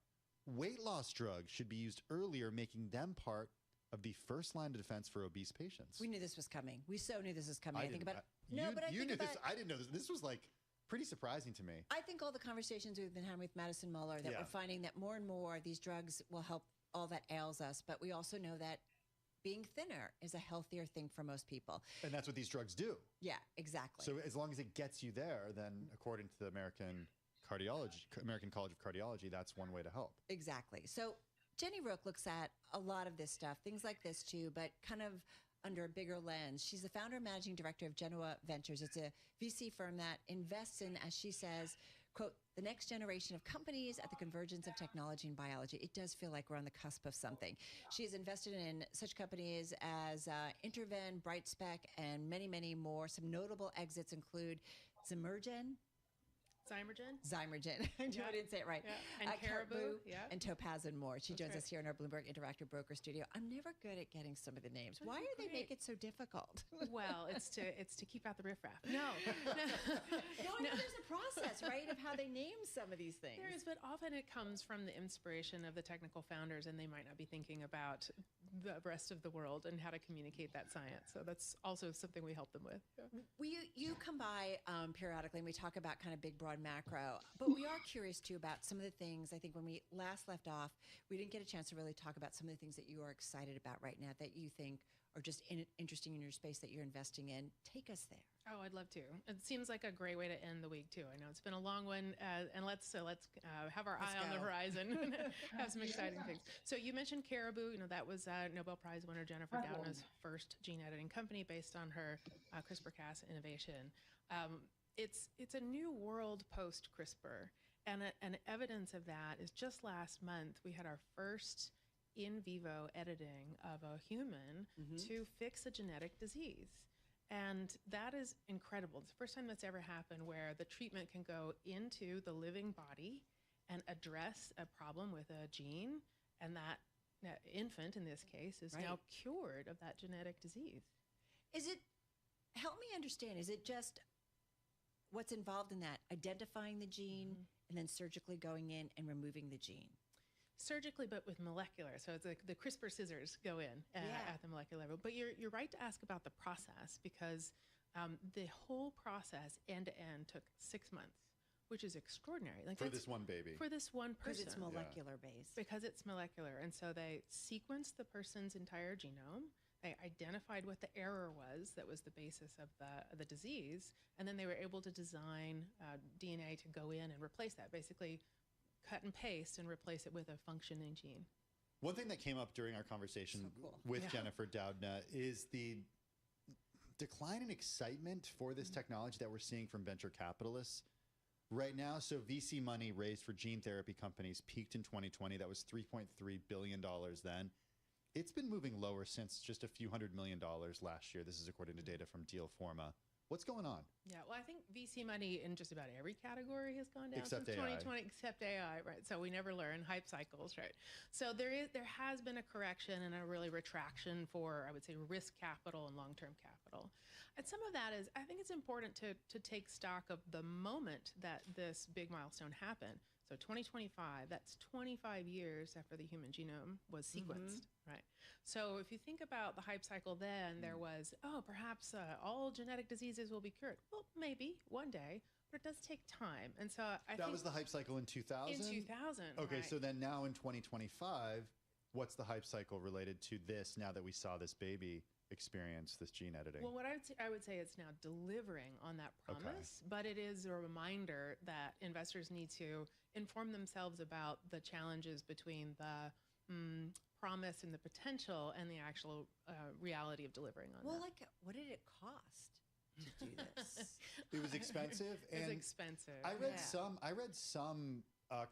Weight loss drugs should be used earlier, making them part of the first line of defense for obese patients. We knew this was coming. We so knew this was coming. I think about you knew this. I didn't know this. This was like pretty surprising to me. I think all the conversations we've been having with Madison Muller that we're finding that more and more these drugs will help all that ails us, but we also know that being thinner is a healthier thing for most people. And that's what these drugs do. Yeah, exactly. So as long as it gets you there, then according to the American College of Cardiology, that's one way to help. Exactly. So Jenny Rook looks at a lot of this stuff, things like this too, but kind of under a bigger lens. She's the founder and managing director of Genoa Ventures. It's a VC firm that invests in, as she says, quote, the next generation of companies at the convergence of technology and biology. It does feel like we're on the cusp of something. She has invested in such companies as Interven, Brightspec, and many, many more. Some notable exits include Zimmergen, Zymergen. I didn't say it right. And Caribou. And Topaz and more. She joins right. us here in our Bloomberg Interactive Broker studio. I'm never good at getting some of the names. Why do they make it so difficult? Well, it's to keep out the riffraff. No. There's a process, right, of how they name some of these things. There is, but often it comes from the inspiration of the technical founders, and they might not be thinking about the rest of the world and how to communicate that science. So that's also something we help them with. You come by periodically, and we talk about kind of big, broad macro, but we are curious too about some of the things. I think when we last left off, we didn't get a chance to really talk about some of the things that you are excited about right now that you think are just interesting in your space that you're investing in. Take us there. Oh, I'd love to. It seems like a great way to end the week too. I know it's been a long one, and let's have our eye on the horizon and have some exciting things. So you mentioned Caribou. That was Nobel Prize winner Jennifer Doudna's first gene editing company based on her CRISPR-Cas innovation. It's a new world post CRISPR, and evidence of that is just last month we had our first in vivo editing of a human to fix a genetic disease. And that is incredible. It's the first time that's ever happened where the treatment can go into the living body and address a problem with a gene, and that infant, in this case, is now cured of that genetic disease. Help me understand, is it just what's involved in that? Identifying the gene and then surgically going in and removing the gene? Surgically, but with molecular. So it's like the CRISPR scissors go in at the molecular level. But you're right to ask about the process, because the whole process end to end took 6 months, which is extraordinary. For this one baby. For this one person. Because it's molecular based. Because it's molecular. And so they sequenced the person's entire genome. They identified what the error was that was the basis of the disease. And then they were able to design DNA to go in and replace that. Basically, cut and paste and replace it with a functioning gene. One thing that came up during our conversation with Jennifer Doudna is the decline in excitement for this technology that we're seeing from venture capitalists right now. So VC money raised for gene therapy companies peaked in 2020. That was $3.3 billion then. It's been moving lower since just a few $100 million last year. This is according to data from Dealforma. What's going on? Yeah, well, I think VC money in just about every category has gone down Except since AI. 2020, except AI, right? So we never learn hype cycles, right? So there has been a correction and a really retraction for, I would say, risk capital and long-term capital. And some of that is, I think it's important to take stock of the moment that this big milestone happened. So 2025, that's 25 years after the human genome was sequenced, right? So if you think about the hype cycle then, there was, perhaps all genetic diseases will be cured. Well, maybe one day, but it does take time. And so I think that was the hype cycle in 2000? In 2000, Okay, right. so then now in 2025, what's the hype cycle related to this now that we saw this baby experience this gene editing? Well, what I would say it's now delivering on that promise, but it is a reminder that investors need to inform themselves about the challenges between the promise and the potential and the actual reality of delivering on that. Well, what did it cost to do this? It was expensive. It was and expensive. I read some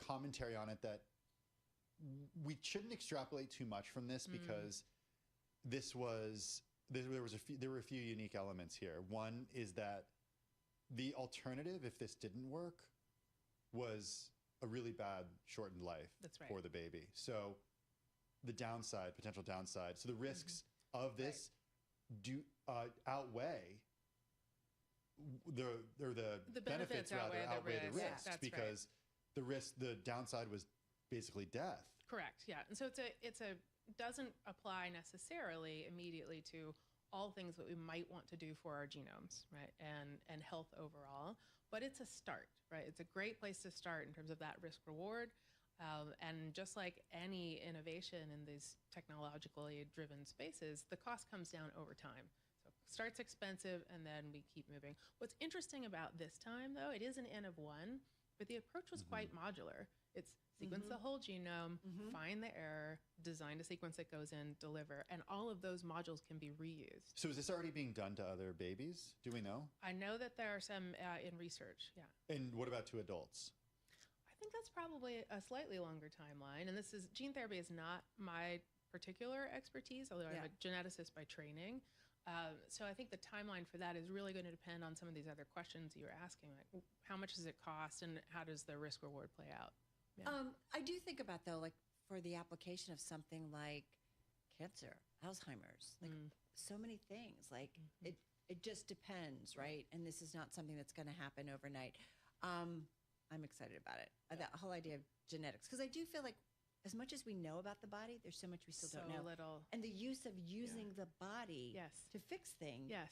commentary on it that we shouldn't extrapolate too much from this because there were a few unique elements here. One is that the alternative, if this didn't work, was a really bad shortened life for the baby. So the potential downside. So the risks of this do outweigh the benefits rather outweigh the risks, because the downside was basically death. Correct. Yeah. And so it's a doesn't apply necessarily immediately to all things that we might want to do for our genomes, right? And health overall, but it's a start, right? It's a great place to start in terms of that risk reward. And just like any innovation in these technologically driven spaces, the cost comes down over time. So it starts expensive and then we keep moving. What's interesting about this time though, it is an N of one, but the approach was quite modular. It's sequence the whole genome, find the error, design a sequence that goes in, deliver, and all of those modules can be reused. So is this already being done to other babies? Do we know? I know that there are some in research, yeah. And what about to adults? I think that's probably a slightly longer timeline. And gene therapy is not my particular expertise, although I'm a geneticist by training. So I think the timeline for that is really going to depend on some of these other questions you're asking, like how much does it cost and how does the risk reward play out? Yeah. I do think about though, like for the application of something like cancer, Alzheimer's, like so many things, like it just depends, right? And this is not something that's going to happen overnight. I'm excited about it. That whole idea of genetics, because I do feel like as much as we know about the body, there's so much we still don't know. Little. And the use of using the body to fix things. Yes.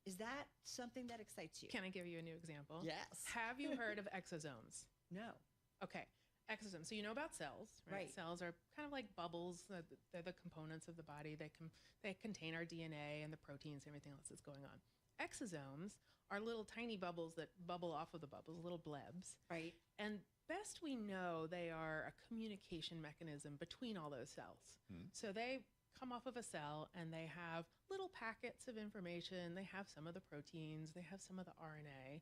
Is that something that excites you? Can I give you a new example? Yes. Have you heard of exosomes? No. Okay. Exosomes. So you know about cells, right? Cells are kind of like bubbles. They're the components of the body. They contain our DNA and the proteins and everything else that's going on. Exosomes are little tiny bubbles that bubble off of the bubbles, little blebs. Right. And best we know, they are a communication mechanism between all those cells. So they come off of a cell and they have little packets of information. They have some of the proteins. They have some of the RNA.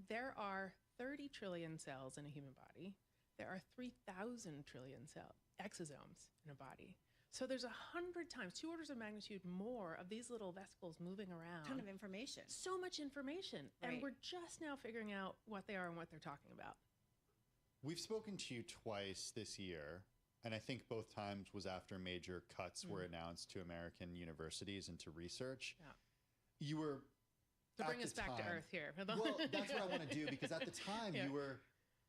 There are 30 trillion cells in a human body. There are 3,000 trillion exosomes in a body. So there's 100 times, 2 orders of magnitude more of these little vesicles moving around. Ton of information. So much information. Right. And we're just now figuring out what they are and what they're talking about. We've spoken to you twice this year, and I think both times was after major cuts were announced to American universities and to research. Yeah. You were to bring us back to earth here. Well, that's what I want to do, because at the time you were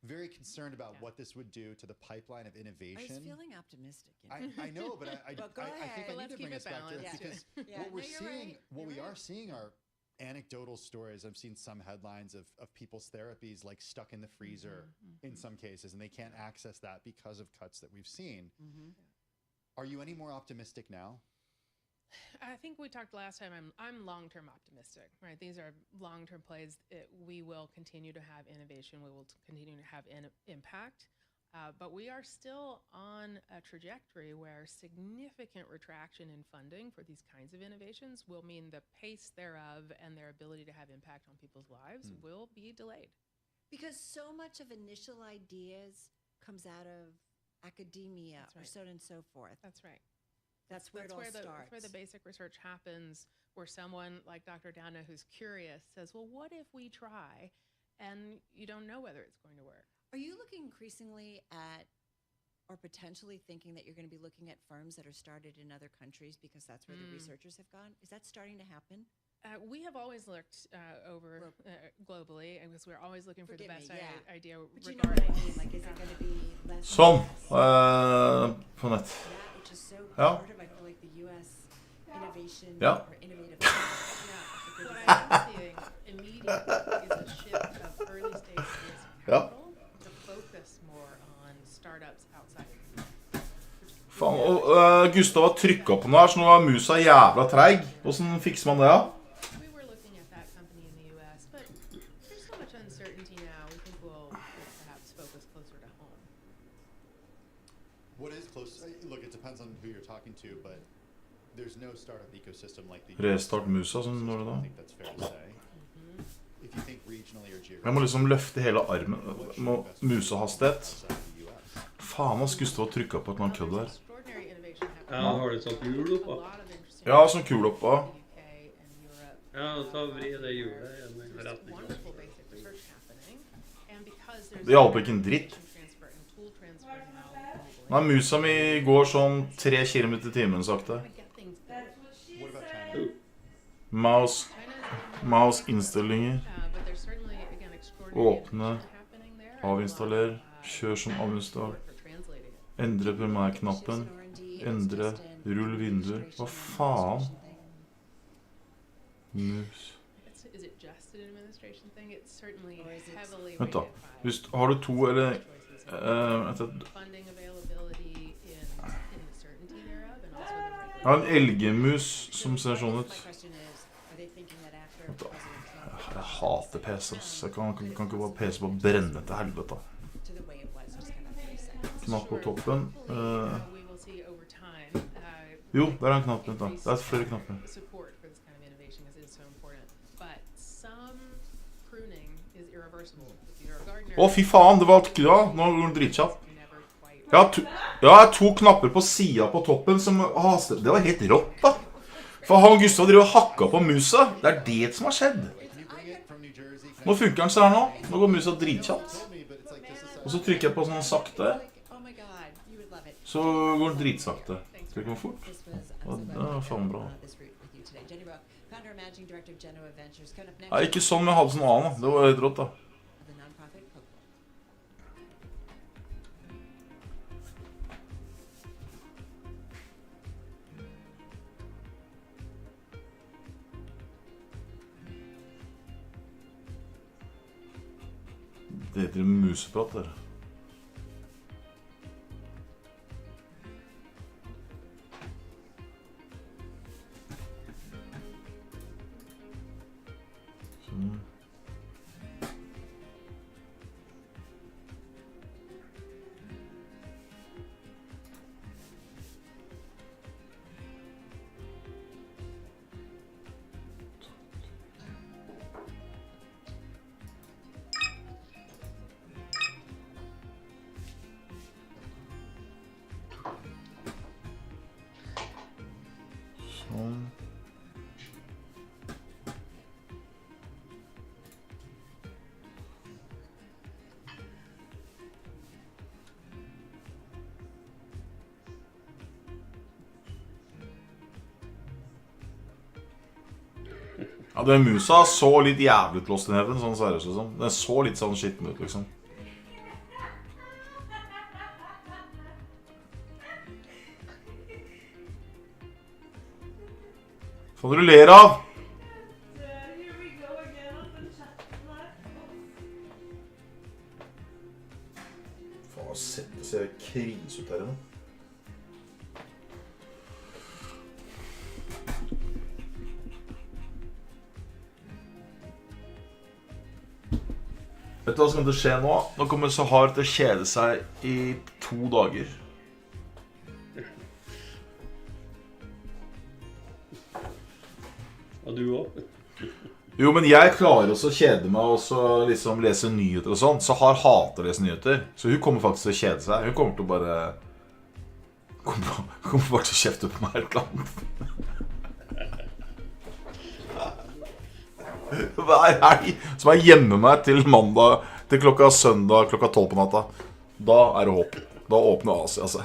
very concerned about what this would do to the pipeline of innovation. I was feeling optimistic. I know, but I think I need to bring us back to it, because what we're seeing, what we are seeing are anecdotal stories. I've seen some headlines of people's therapies like stuck in the freezer in some cases, and they can't access that because of cuts that we've seen. Are you any more optimistic now? I think we talked last time. I'm long-term optimistic, right? These are long-term plays. We will continue to have innovation. We will continue to have impact. But we are still on a trajectory where significant retraction in funding for these kinds of innovations will mean the pace thereof and their ability to have impact on people's lives will be delayed. Because so much of initial ideas comes out of academia or so on and so forth. That's right. That's where it all starts. That's where the basic research happens, where someone like Dr. Downa, who's curious, says, well, what if we try? And you don't know whether it's going to work. Are you looking increasingly at, or potentially thinking that you're going to be looking at firms that are started in other countries because that's where the researchers have gone? Is that starting to happen? We have always looked over globally, because we're always looking for the best idea but you know what I mean? Like, is it going to be less? Sånn, på nett. Which is so Ja. part of, I feel like, the U.S. innovation Ja. or innovative. What I'm seeing immediately is a shift of early stage risk capital to focus more on startups outside of Faen, og Gustav har trykket på noe her, så nå er musa jævla treig. Hvordan fikser man det, da? We were looking at that company in the U.S., but there's so much uncertainty now. We think we'll perhaps focus closer to home. What is close? Look, it depends on who you're talking to, but there's no startup ecosystem like the Restart musa, sånn når det da? I think that's fair to say. If you think regionally or geographically. Jeg må liksom løfte hele armen. Må musehastighet. Faen, ass, Gustav har trykket på et eller annet kødd der. Ja, har du sånn kul oppå? Ja, sånn kul oppå. Ja, ta vri det hjulet igjen. Det hjalp ikke en dritt. Nei, musa mi går sånn 3 kilometer i timen sakte. Mouse innstillinger. Åpne. Avinstaller. Kjør som avinstall. Endre primærknappen. Endre. Rull vinduer. Hva faen? Mus. Vent da. Har du 2 eller... Jeg har en elgemus som ser sånn ut. Jeg hater PC, jeg kan ikke bare PC på brenne til helvete. Knapp på toppen. Jo, der er en knapp, vent da. Det er flere knapper. Å, fy faen, det var ja, nå går den dritkjapp. Jeg har 2 knapper på siden på toppen som haster. Det var helt rått, da. For han Gustav driver og hakka på musa. Det det som har skjedd. Nå funker den så her nå. Nå går musa dritkjapt. Og så trykker jeg på sånn sakte. Så går den dritsakte. Trykker den fort. Og det faen bra. Nei, ikke sånn, men jeg hadde sånn annen da. Det var helt rått da. Det heter museprat der. Sånn. Ja, den musa så litt jævlig ut Lost in Heaven, sånn seriøst liksom. Den så litt sånn skitten ut liksom. Hva du ler av? Faen, det ser kris ut her nå. Vet du hva som kommer til å skje nå? Nå kommer Sahar til å kjede seg i 2 dager. Og du også? Jo, men jeg klarer også å kjede meg og så liksom lese nyheter og sånt. Sahar hater å lese nyheter, så hun kommer faktisk til å kjede seg. Hun kommer til å bare... Hun kommer bare til å kjefte på meg et eller annet. Hver helg som jeg gjemmer meg til mandag, til søndag klokka 12 på natta. Da det håp. Da åpner Asia seg.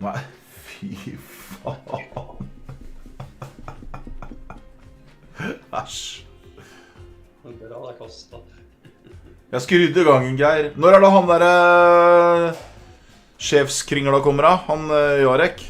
Nei, fy faen. Æsj. Det det kostet. Jeg skal rydde i gangen, Geir. Når det han der sjefskringla kommer av? Han Jarek?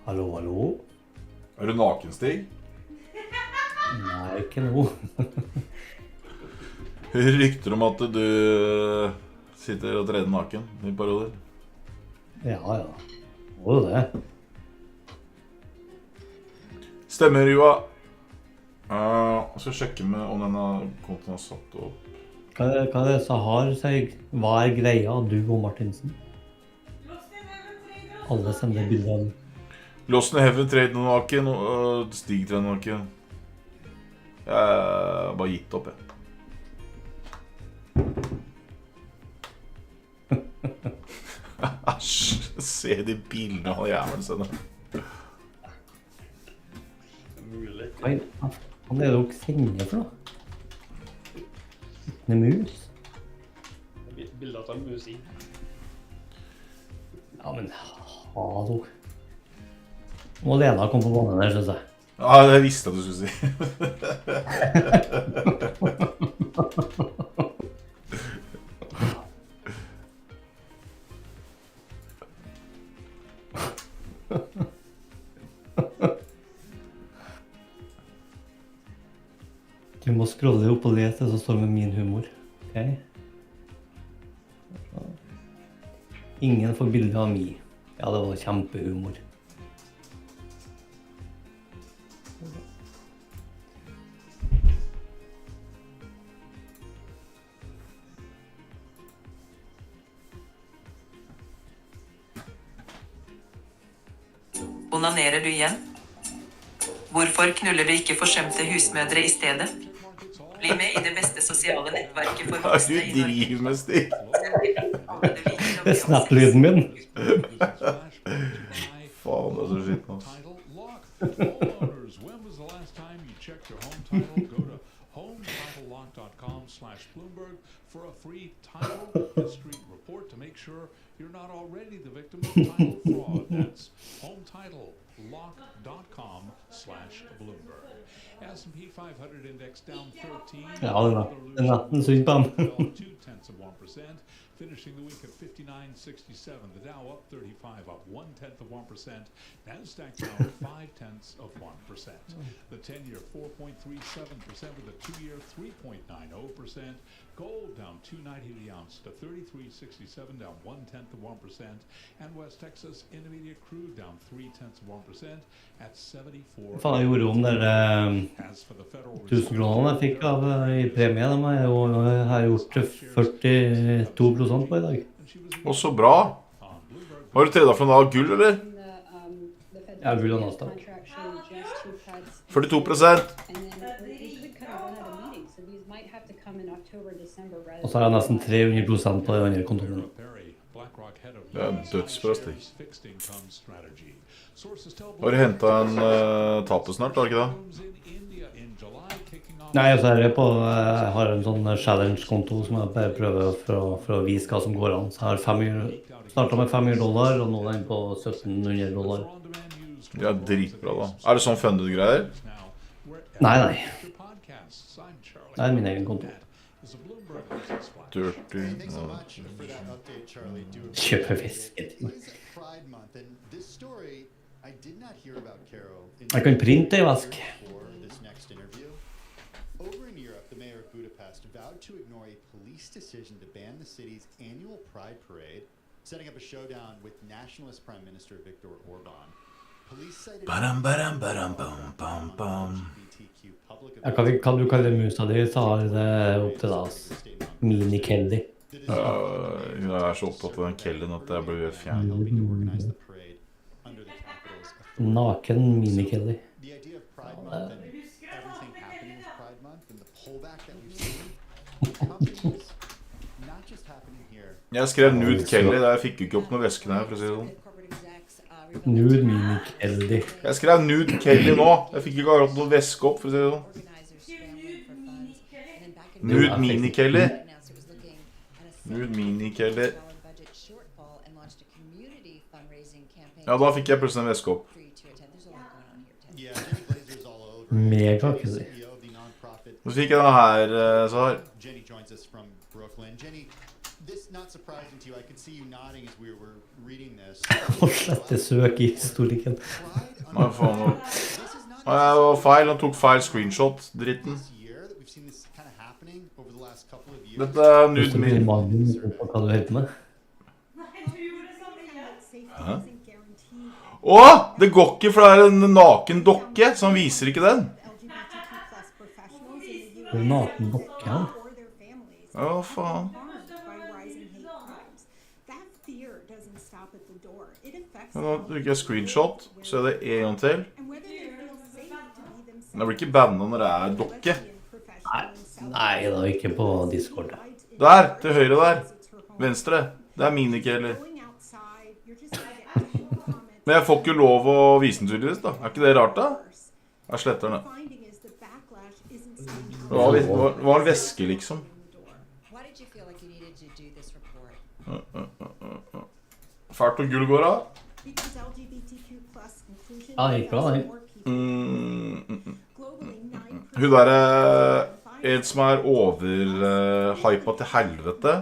Hallo, hallo. Du naken, Stig? Nei, ikke noe. Rykter om at du sitter og trener naken i perioder. Ja, ja. Må jo det. Stemmer, Joa. Jeg skal sjekke med om denne konten har satt opp. Hva det Sahar sier? Hva greia, du og Martinsen? Alle sender bilder av den. Lost in Heaven trade naken, og Stig trener naken. Jeg har bare gitt opp, Æsj, se de bildene av jævlen sender. Hva det dere sender for noe? Ikke mus? Bilder av en mus i. Ja, men hallo. Må Lena komme på banen her, synes jeg. Ja, det visste jeg du skulle si. Du må scrolle opp og lese, så står det med min humor. Ok. Ingen får bilde av mig. Ja, det var kjempehumor. Onanerer du igjen? Hvorfor knuller du ikke forskjemte husmødre I stedet? Bli med I det beste sosiale nettverket for voksne I Du driver med stig. Snap-lyden min. Faen, det så skitt, ass. Homeowners, when was the last time you checked your home title? Go to hometitlelock.com/Bloomberg for a free title history report to make sure you're not already the victim of title fraud. That's hometitlelock.com/Bloomberg. S&P 500 index down 13. Ja, den natten synd på ham. 0.2%, finishing the week at 59.67. The Dow up 35, up 0.1%. Nasdaq down 0.5%. The 10-year 4.37% with a 2-year 3.90%. Gold down $2.90 the ounce to 33.67, down 0.1%. And West Texas Intermediate crude down 0.3% at 74. Faen, jeg gjorde om der 1000 kronene jeg fikk av I premie av meg, og jeg har gjort 42% på I dag. Og så bra. Har du tredet for noe gull, eller? Ja, gull og Nasdaq. 42%. Og så har jeg nesten 300% på de andre kontorene. Det dødsbra stig. Har du hentet en tape snart, har du ikke det? Nei, så er jeg på, jeg har en sånn challenge-konto som jeg bare prøver for å vise hva som går an. Så jeg har startet med $500, og nå er jeg på $1,700. Det er dritbra da. Er det sånn funded-greier? Nei. Det er min egen konto. Dirty. Kjøper fisk. Jeg kan printe I vask. Over in Europe, the mayor of Budapest vowed to ignore a police decision to ban the city's annual Pride Parade, setting up a showdown with nationalist Prime Minister Viktor Orbán. Police cited Kan du kalle musa di, så har det opp til da. Mini-Kelly. Jeg så opptatt av den Kellyen at jeg ble fjern. Naken Mini-Kelly. Jeg skrev Nude Kelly, der jeg fikk jo ikke opp noen væskene her, for å si det sånn. Nude Mini-Kelly. Jeg skrev Nude Kelly nå, jeg fikk ikke akkurat noen væske opp, for å si det sånn. Nude Mini-Kelly. Nude Mini-Kelly. Ja, da fikk jeg plutselig en væske opp. Mega-Kelly. Så fikk jeg denne her, Sahar. Jenny joins us from Brooklyn. Jenny, this not surprising to you. I could see you nodding as we were reading this. Og slette søk I historikken. Nei, faen nå. Nei, det var feil, han tok feil screenshot, dritten. Dette Nude Mini. Hva du helt med? Hæ? Åh, det går ikke, for det en naken dokke, så han viser ikke den. Naken dokke, ja. Ja, faen. Nå trykker jeg screenshot, så det en gang til. Men det blir ikke bandet når det dokke. Nei, det er ikke på Discord. Der, til høyre der. Venstre. Det Mini-Kelly. Men jeg får ikke lov å vise den tydeligvis da. Er ikke det rart da? Jeg sletter den. Det var en væske liksom. Fælt og gull går av. Ja, det gikk bra, det. Hun der en som overhypet til helvete.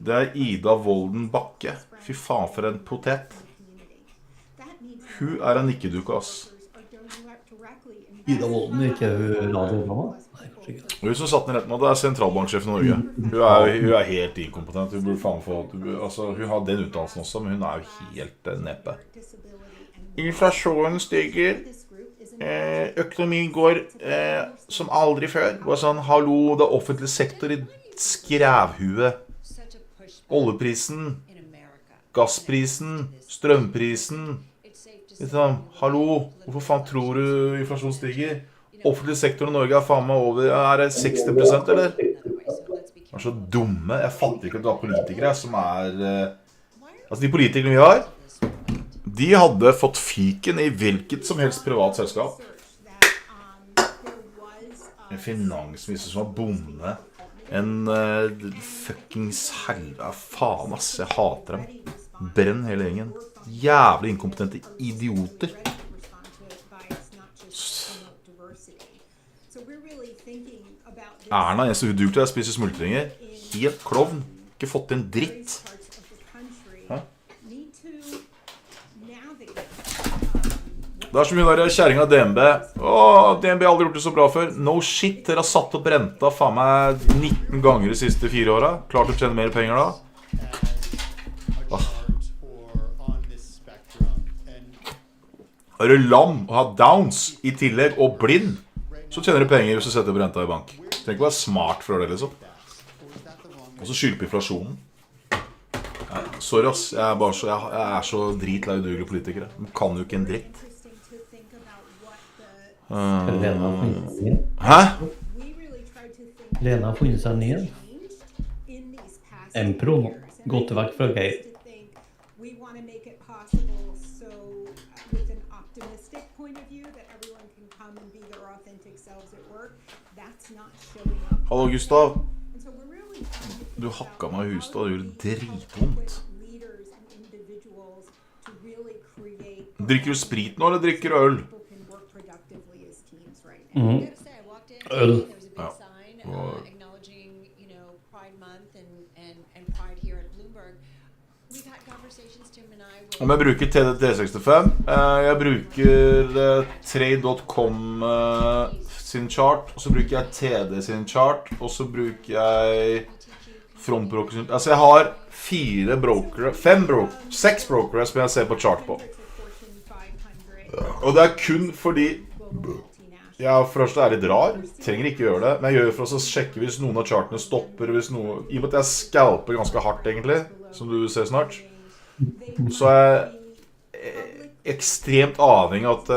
Det Ida Volden Bakke. Fy faen for en potet. Hun en nikkedukke, ass. Ida Wolden, ikke radioprogrammet? Nei, kanskje ikke. Hun som satt ned rett nå, det sentralbanksjefen i Norge. Hun helt inkompetent. Hun burde faen få... Altså, hun har den utdannelsen også, men hun jo helt neppe. Inflasjonen stiger. Økonomien går som aldri før. Bare sånn, hallo, det offentlige sektor i skrevhue. Oljeprisen, gassprisen, strømprisen. Liksom, hallo, hvorfor faen tror du inflasjon stiger? Offentlig sektor i Norge faen meg over, det 60%, eller? Det så dumme, jeg fatter ikke at det var politikere som altså de politikerne vi har, de hadde fått fiken i hvilket som helst privat selskap. En finansminister som var bonde, en fuckings helvete, faen ass, jeg hater dem. Brenn hele gjengen. Jævlig inkompetente idioter. Erna, eneste hun duger til å spise smultringer. Helt klovn. Ikke fått en dritt. Hæ? Det som hun der kjæringen av DNB. DNB har aldri gjort det så bra før. No shit, dere har satt opp renta faen meg 19 ganger de siste 4 årene. Klart å tjene mer penger da. Er du lam og har downs i tillegg og blind, så tjener du penger hvis du setter opp renta i bank. Du trenger ikke være smart for det liksom. Og så skylder på inflasjonen. Sorry ass, jeg så dritlei udugelige politikere. De kan jo ikke en dritt. Hæ? Lena har funnet seg ny igjen. Empro nå. Gått vekk fra Geir. Hallo Gustav. Du hakka meg i huset og det gjorde dritvondt. Drikker du sprit nå eller drikker du øl? Øl. Ja. Om jeg bruker TD365, jeg bruker Trade.com sin chart, og så bruker jeg TD sin chart, og så bruker jeg Frontbroker sin. Altså jeg har 4 brokere, 6 brokere som jeg ser på chart på. Og det kun fordi jeg først litt rar, trenger ikke gjøre det, men jeg gjør det for å sjekke hvis noen av chartene stopper, hvis noe, i og med at jeg scalper ganske hardt egentlig, som du ser snart, så jeg ekstremt avhengig av at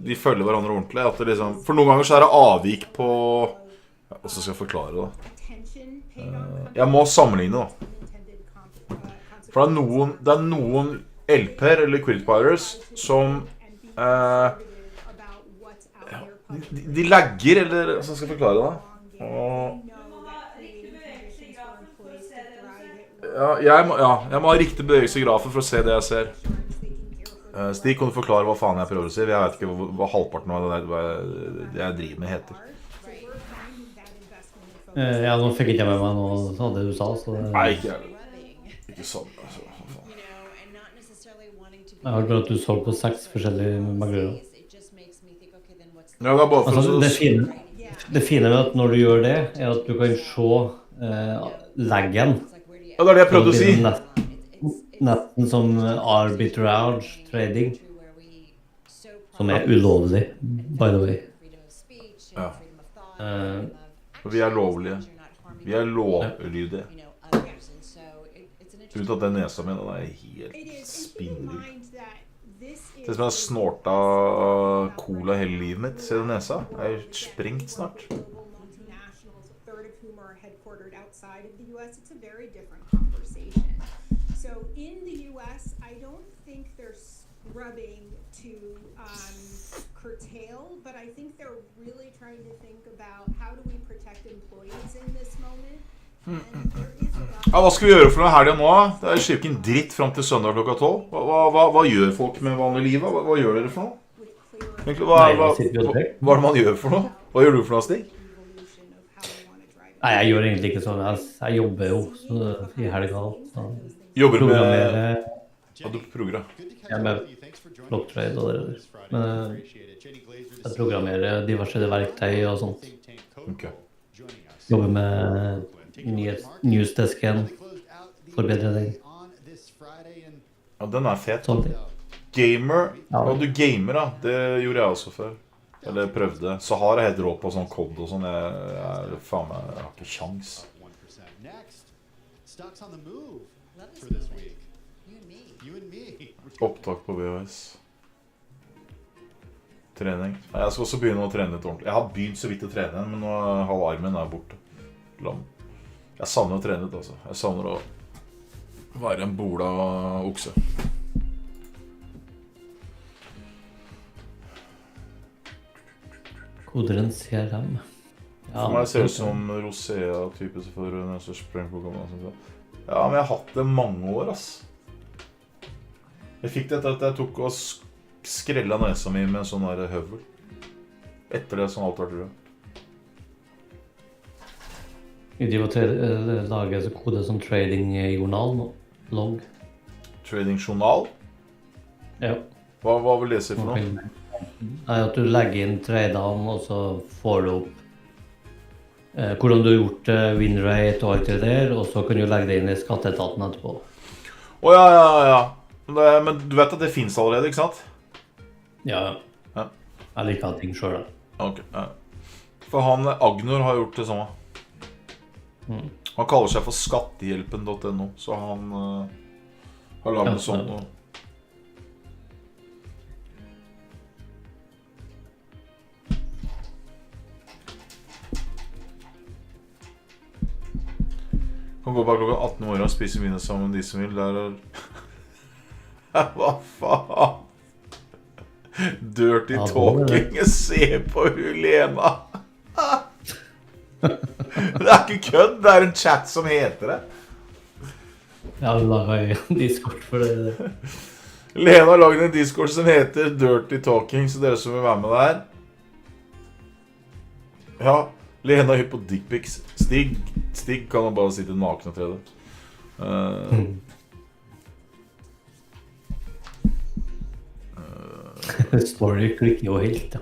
de følger hverandre ordentlig, at det liksom, for noen ganger så det avvik på, og så skal jeg forklare det. Jeg må sammenligne da. For det er noen LP-er eller liquidity providers som de lagger, eller så skal jeg forklare det. Jeg må ha riktig bevegelsegrafer for å se det jeg ser. Stig, kan du forklare hva faen jeg prøver å si? Jeg vet ikke hva halvparten av det jeg driver med heter. Ja, nå fikk ikke jeg med meg noe av det du sa, så det... Nei, ikke sånn, altså. Jeg har hørt at du solgte på 6 forskjellige meglere. Ja, det bare for altså, det fine med at når du gjør det, at du kan se leggen. Ja, det det jeg prøvde å si. Nesten som arbitrage trading, som ulovlig, by the way. Ja. Vi lovlige. Vi lovlydige. Ut av den nesa min, den helt spinnvill. Det som jeg har snorta cola hele livet mitt, ser du nesa? Jeg sprengt snart. curtail, but I think they're really trying to think about how do we protect employees in this moment. Ja, hva skal vi gjøre for noe helgen nå? Det skjer ikke en dritt frem til søndag klokka 12. Hva gjør folk med vanlig liv? Hva gjør dere for noe? Egentlig, hva er det man gjør for noe? Hva gjør du for noe, Stig? Nei, jeg gjør egentlig ikke sånn. Jeg jobber jo i helga. Jobber med... Hadde du programmer? Jeg er med blokktrade og det der. Men jeg programmerer diverse verktøy og sånt. Ok. Jobber med newsdesken, forbedre den. Ja, den er fet. Sånn ting. Gamer, Ja. og du gamer da, det gjorde jeg også før. Eller prøvde. Så har jeg helt råd på sånn kod og sånn, faen meg, jeg har ikke sjans. Stocks on the move for this week. You and me. Opptak på VHS. Trening. Nei, jeg skal også begynne å trene litt ordentlig. Jeg har begynt så vidt å trene, men nå halv armen er borte. Lam. Jeg savner å trene litt, altså. Jeg savner å være en bola okse. Koder en CRM. Ja, For meg ser det ut som Rosea-type for neste sprengprogram. Ja, men jeg har hatt det mange år, ass. Jeg fikk det etter at jeg tok og skrella nesa mi med en sånn der høvel. Etter det sånn alt var rød. Vi driver og lager kode som trading-journal nå. Log. Trading-journal? Ja. Hva vil det si for noe? Nei, at du legger inn tradene, og så får du opp hvordan du har gjort win rate og alt det der, og så kan du legge det inn i skatteetaten etterpå. Ja. Men du vet at det finnes allerede, ikke sant? Ja. Jeg liker ting selv, da. Ok, ja. For han, Agnor har gjort det samme. Han kaller seg for skattehjelpen.no, så han har laget noe sånt. Kan gå bare klokka 18 år og spise middag sammen med de som vil. Der er... Hva faen? Dirty talking. Se på Lena. Det er ikke kødd. Det er en chat som heter det. Ja, du lager en Discord for det. Lena har laget en Discord som heter Dirty Talking, så dere som vil være med der. Ja, Lena er hypp på dickpics. Stig kan jo bare sitte naken og trede. Story klikker jo helt, da.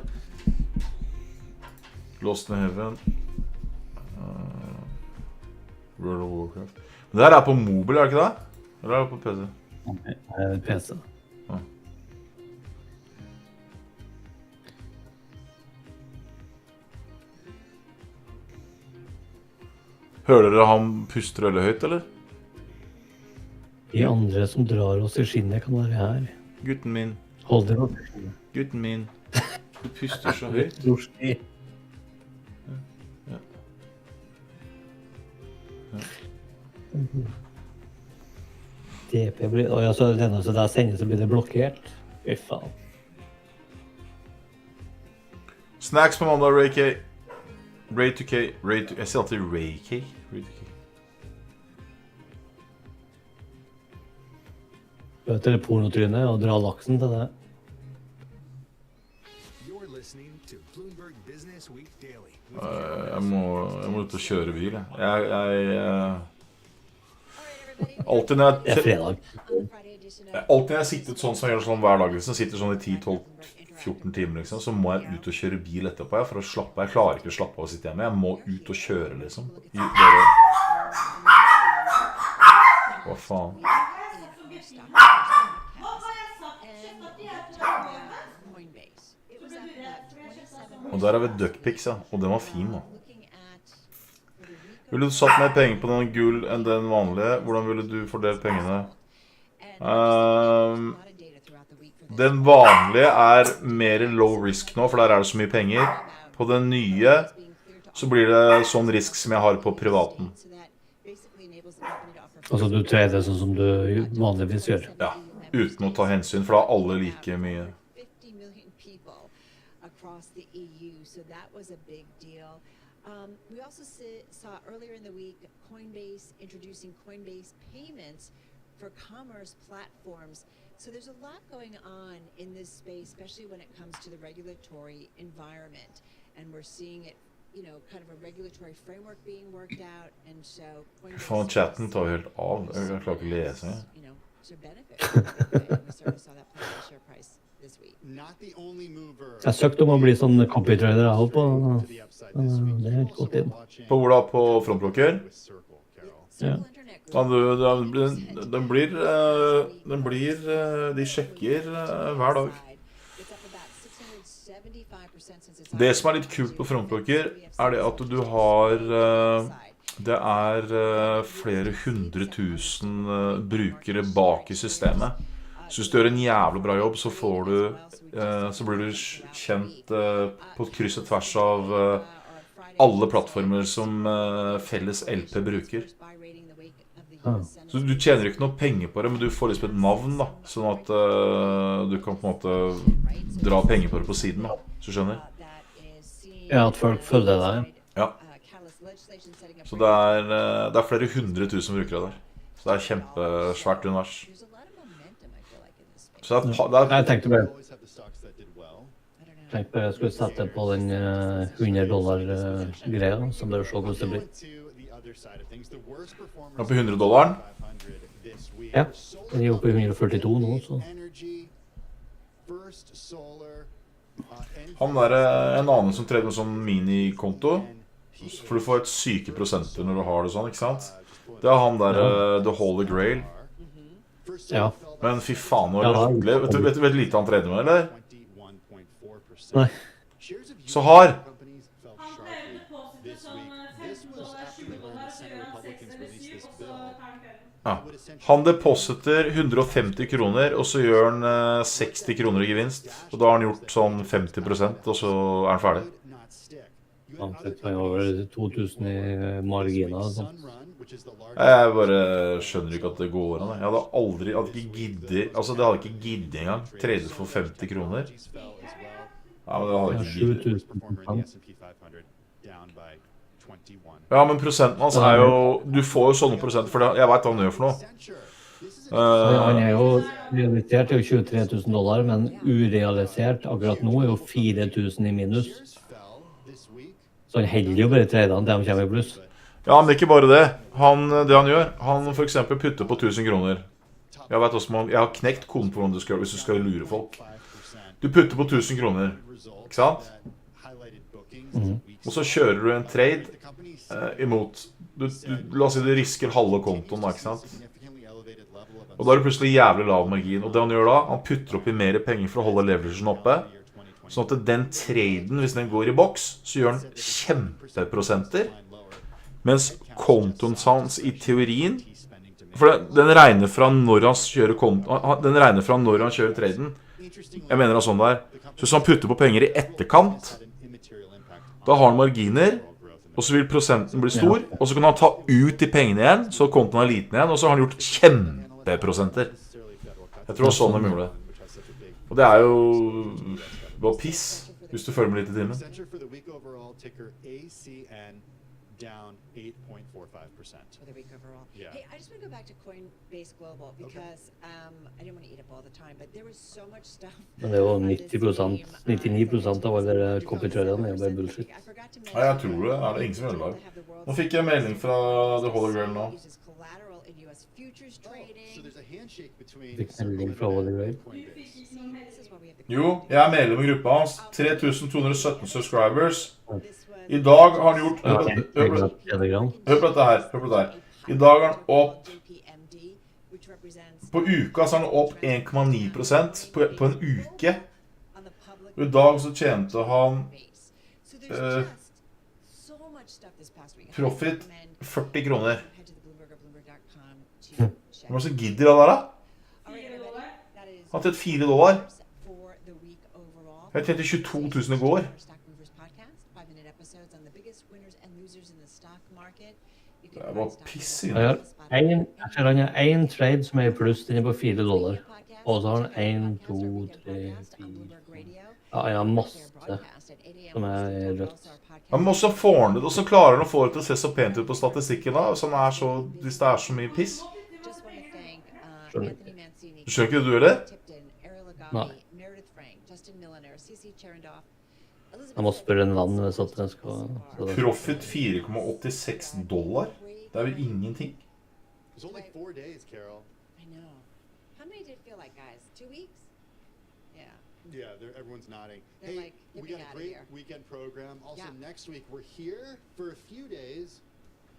Lost in Heaven. World of Warcraft. Men det her er på mobil, er det ikke det? Eller er det på PC? PC. Ja. Hører dere han puster veldig høyt, eller? De andre som drar oss i skinnet kan være her. Gutten min. Hold dere opp i skinnet. Gutten min. Du puster så høyt. Ja. DP blir... Og så denne som der sender, så blir det blokkert. Fy faen. Snacks på mandag, Ray K. Ray 2K. Jeg sier alltid Ray K. Ray 2K. Du vet det pornotrynet og dra laksen til det. Jeg må ut og kjøre bil. Alltid når jeg sittet sånn som jeg gjør sånn hver dag, liksom, sitter sånn i 10-12-14 timer, liksom, så må jeg ut og kjøre bil etterpå, for å slappe. Jeg klarer ikke å slappe av å sitte hjemme. Jeg må ut og kjøre, liksom. Hva faen? Og der har vi duckpics, ja. Og den var fin, da. Ville du satt mer penger på den gull enn den vanlige? Hvordan ville du fordelt pengene? Den vanlige er mer low risk nå, for der er det så mye penger. På den nye så blir det sånn risk som jeg har på privaten. Altså du trader sånn som du vanligvis gjør? Ja, uten å ta hensyn, for da er alle like mye. We also saw earlier in the week Coinbase introducing Coinbase payments for commerce platforms. So there's a lot going on in this space, especially when it comes to the regulatory environment. And we're seeing it kind of a regulatory framework being worked out, and so Faen, chatten tar jo helt av. Jeg klarer ikke å lese. to benefit from it. And we certainly saw that play in the share price this week. Not the only mover. Jeg søkte om å bli sånn copytrader jeg også på, det er godt inn. På hvor da? På frontblokker? Ja. De sjekker hver dag. Det som litt kult på frontblokker det at du har det flere 100 000 brukere bak I systemet. Så hvis du gjør en jævlig bra jobb, så så blir du kjent på kryss og tvers av alle plattformer som felles LP bruker. Så du tjener ikke noe penger på det, men du får liksom et navn da, sånn at du kan på en måte dra penger på det på siden da, så du skjønner? Ja, at folk følger deg. Ja. Så det flere 100 000 brukere der. Så det kjempesvært univers. Så jeg tenkte bare jeg skulle sette på den $100 greia, så bare se hvordan det blir. På $100? Ja, den oppe I 142 nå, så. Han en annen som tredde med sånn minikonto, for du får et syke prosenter når du har det sånn, ikke sant? Det han der, The Holy Grail. Ja. Men fy faen, nå vet du lite han tredde med, eller? Nei. Så har han depositer 150 kroner, og så gjør han 60 kroner I gevinst. Og da har han gjort sånn 50%, og så han ferdig. Han fikk over 2000 I marginer og sånt. Jeg bare skjønner ikke at det går an. Jeg hadde aldri, det hadde ikke giddet engang. Trade for 50 kroner. Ja, men det hadde ikke giddet. Ja, men prosenten hans jo, du får jo sånne prosenter, for jeg vet hva han gjør for noe. Han jo realisert jo $23 000, men urealisert akkurat nå jo 4 000 I minus. Så han heller jo bare tradene til han kommer I pluss. Ja, men ikke bare det. Det han gjør, han for eksempel putter på 1000 kroner. Jeg vet også, jeg har knekt koden på hvordan du skal gjøre hvis du skal lure folk. Du putter på 1000 kroner, ikke sant? Og så kjører du en trade imot. La oss si du risker halve kontoen, ikke sant? Og da det plutselig jævlig lav margin. Og det han gjør da, han putter opp I mer penger for å holde leveragen oppe. Sånn at den traden, hvis den går I boks, så gjør den kjempeprosenter. Mens kontoen hans I teorien, for den regner fra når han kjører traden. Jeg mener det sånn der. Så hvis han putter på penger I etterkant, da har han marginer, og så vil prosenten bli stor, og så kan han ta ut de pengene igjen, så kontoen liten igjen, og så har han gjort kjempeprosenter. Jeg tror det sånn de gjorde det. Og det jo bare piss, hvis du følger med litt I timen. Down 8.45%. For the week overall. Yeah. Hey, I just want to go back to Coinbase Global because I didn't want to eat up all the time, but there was so much stuff. Men det jo 99% av alle copytraderne bare bullshit. Ja, jeg tror det. Det ingen som gjør det. Nå fikk jeg melding fra The Holy Grail nå. Fikk melding fra Holy Grail. Jo, jeg medlem I gruppa hans. 3217 subscribers. I dag har han gjort hør på dette her I dag har han opp på uka så har han opp 1,9% på en uke og I dag så tjente han profit 40 kroner Hvem som gidder det der da? Han tjente $4 Jeg tjente 22 000 I går Det var pissing. Jeg ser han en trade som I pluss, den på $4. Og så har han 1, 2, 3, 4. Ja, han har masse som rødt. Ja, men også får han det, og så klarer han å få det til å se så pent ut på statistikken da, hvis det så mye piss. Skjønner ikke det du, eller? Nei. Jeg må spørre en venn hvis at jeg skal... Profit $4,86. Det jo ingenting. It's only 4 days, Carol. I know. How many did it feel like, guys? 2 weeks? Yeah. Yeah, everyone's nodding. They're Hey, like, get we me got a outta great here. weekend program. Also, Yeah. next week we're here for a few days,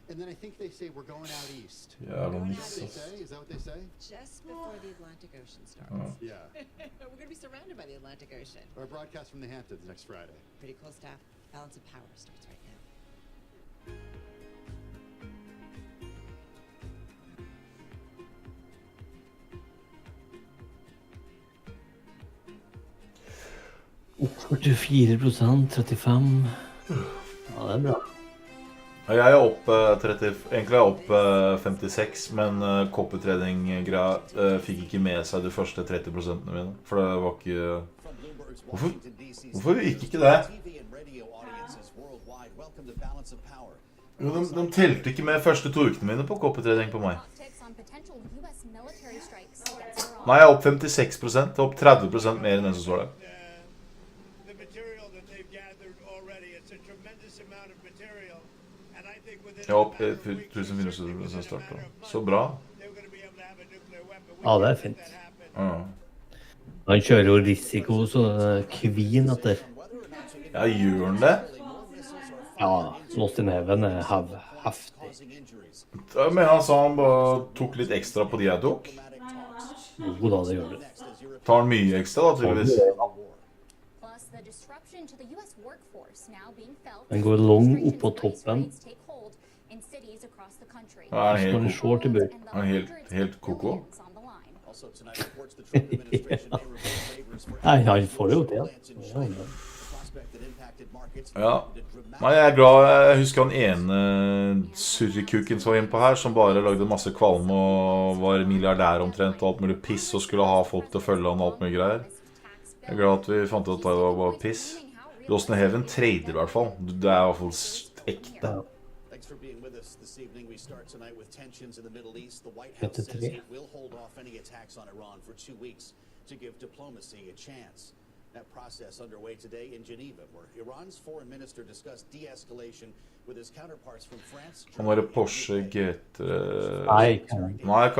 and then I think they say we're going out east. Yeah, I don't Is think that what they say? Is that what they say? Just before the Atlantic Ocean starts. Yeah. We're going to be surrounded by the Atlantic Ocean. Our broadcast from the Hamptons next Friday. Pretty cool stuff. Balance of Power starts right now. Opp 44%, 35. Ja, det bra. Jeg opp 30, egentlig opp 56, men copytrading-greia fikk ikke med seg de første 30% mine, for det var ikke... Hvorfor gikk ikke det? Jo, de telte ikke med første 2 ukene mine på copytrading på meg. Nei, jeg opp 56%, opp 30% mer enn den som står der. Jeg opp 1400 startet. Så bra. Ja, det fint. Han kjører jo risiko, så kvin etter. Ja, gjør han det? Ja, slåss i neven heftig. Jeg mener han sa han bare tok litt ekstra på de jeg tok. Jo da, det gjør det. Tar han mye ekstra da, tydeligvis? Den går lang opp på toppen. Ja, han helt koko? Nei, han får det jo til. Ja. Nei, jeg glad. Jeg husker han ene surrekuken som var inne på her, som bare lagde masse kvalm og var milliardær omtrent, og alt mulig piss, og skulle ha folk til å følge han og alt mulig greier. Jeg glad at vi fant ut at det var bare piss. Lost in Heaven trader I hvert fall. Det I hvert fall ekte. Tonight with tensions in the Middle East, the White House says it will hold off any attacks on Iran for 2 weeks to give diplomacy a chance. That process underway today in Geneva, where Iran's foreign minister discussed de-escalation with his counterparts from France. Han var Porsche GT... Nei, ikke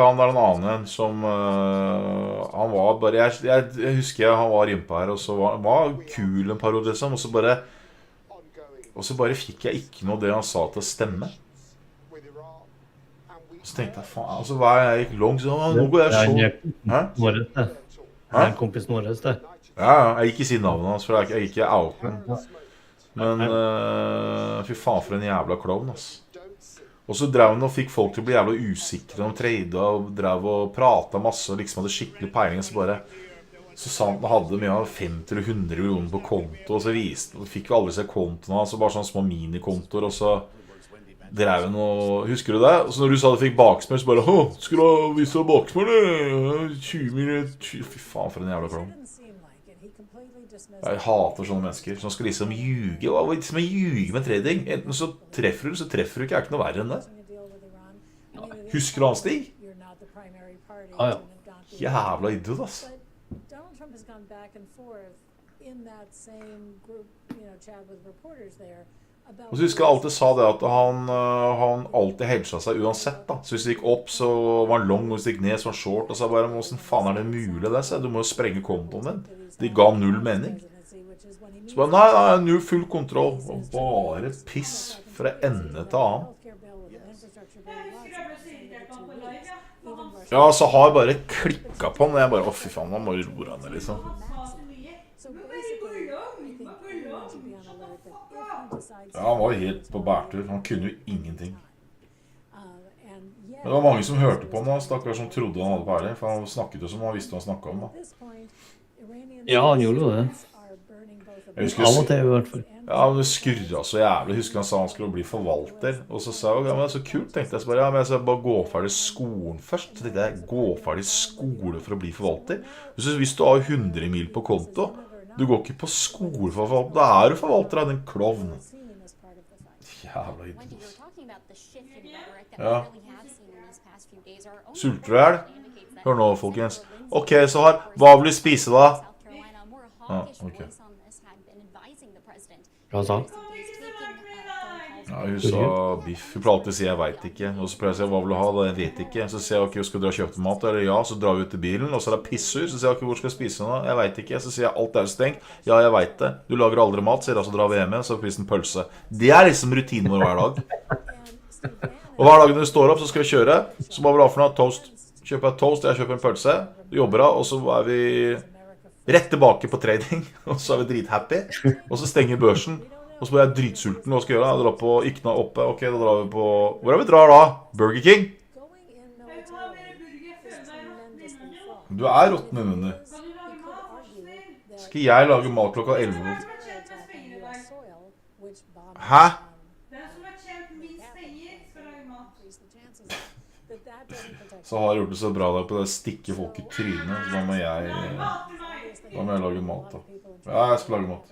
han, det en annen som... han var bare... Jeg husker han var inne på her, og så var kul en periode, liksom, og så bare fikk jeg ikke noe det han sa til å stemme. Så tenkte jeg, faen, altså hva jeg gikk langt, så nå går jeg så... Det en kompis Norres, det. Ja, jeg gikk ikke si navnet hans, for jeg gikk ikke out den. Men, fy faen for en jævla klovn, ass. Og så drev han og fikk folk til å bli jævla usikre, de trade og drev og pratet masse, og liksom hadde skikkelig peiling, så bare... Så sa han at han hadde mye av 50 eller 100 millioner på konto, og så fikk vi aldri se kontoen hans, så bare sånne små minikontoer, og så... drev han og... Husker du det? Og så når du sa du fikk baksmør, så bare «Åh, skal du vise deg baksmør, det? 20 millioner... Fy faen for en jævla klovn. Jeg hater sånne mennesker som skal liksom ljuge. Hva er det som ljuge med trading? Enten så treffer du ikke. Jeg ikke noe verre enn det. Husker du han, Stig? Ja. Jævla idiot, ass. Donald Trump has gone back and forth in that same group, chat with reporters there. Og så husker jeg alltid sa det at han alltid hedget seg uansett da. Så hvis det gikk opp så var han long, og hvis det gikk ned så var han short. Og så bare, hvordan faen det mulig det? Så du må jo sprenge kontoen din. De ga null mening. Så bare, nei, null full kontroll. Og bare piss fra ende til annen. Ja, så har jeg bare klikket på den, og jeg bare, fy faen, han må jo roe henne liksom. Ja, han var helt på bærtur. Han kunne jo ingenting. Men det var mange som hørte på han da, stakkars som trodde han hadde pære, for han snakket jo som han visste hva han snakket om da. Ja, han gjorde jo det. Av og til i hvert fall. Ja, men det skurret så jævlig. Jeg husker han sa han skulle bli forvalter, og så sa jeg, ja, men det er så kult, tenkte jeg. Så bare, ja, men jeg skal bare gå ferdig skolen først. Så tenkte jeg, gå ferdig skole for å bli forvalter. Hvis du har 100 mil på konto, du går ikke på skole for å forvalte, da er du forvalter av den klovn. Jævla idiot. Ja. Sulter du her? Hør nå, folkens. Ok, så hva vil du spise da? Ja, ok. Hva sa? Ja, hun sa biff. Hun pleier alltid å si 'jeg vet ikke'. Og så pleier jeg å si 'hva vil du ha?' Da 'jeg vet ikke'. Så sier jeg 'ok, skal du dra og kjøpe mat?' Eller 'ja', så drar vi ut til bilen. Og så er det pissur. Så sier jeg 'ok, hvor skal jeg spise nå?' 'Jeg vet ikke'. Så sier jeg 'alt er stengt'. 'Ja, jeg vet det'. 'Du lager aldri mat', sier jeg, så drar vi hjem igjen. Så spiser en pølse. Det er liksom rutinen vår hver dag. Og hver dag når du står opp, så skal vi kjøre. Så må vi ha for noe toast. Kjøper jeg toast, jeg kjøper en pølse. Du jobber av, og så er vi rett tilbake på trading. Og så er vi drithappy. Og så stenger børsen. Og så blir jeg dritsulten. Hva skal jeg gjøre? Jeg drar på Ykna oppe. Ok, da drar vi på... Hvor er vi drar da? Burger King? Du er råtten i munnen. Skal jeg lage mat klokka 11? Hæ? Så har jeg gjort det så bra der på det stikke folk i trynet. Så da må jeg lage mat da. Ja, jeg skal lage mat.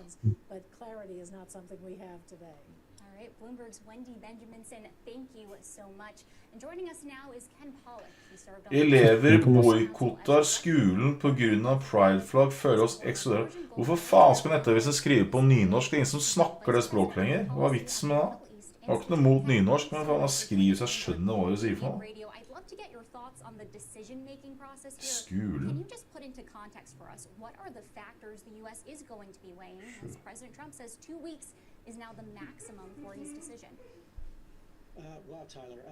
Is not something we have today. All right, Bloomberg's Wendy Benjaminson, thank you so much. And joining us now is Ken Pollock. He served on Elever boykottar skolen på grunn av Pride-flagg føler oss ekskludert. Hvorfor faen skal Nettavisen skrive på nynorsk? Det er ingen som snakker det språk lenger. Hva er vitsen med det? Jeg har ikke noe mot nynorsk, men faen, man skriver så jeg skjønner hva du sier for noe. Skolen. Can you just put into context for us what are the factors the US is going to be weighing as President Trump says 2 weeks is now the maximum for his decision? Wow, Tyler.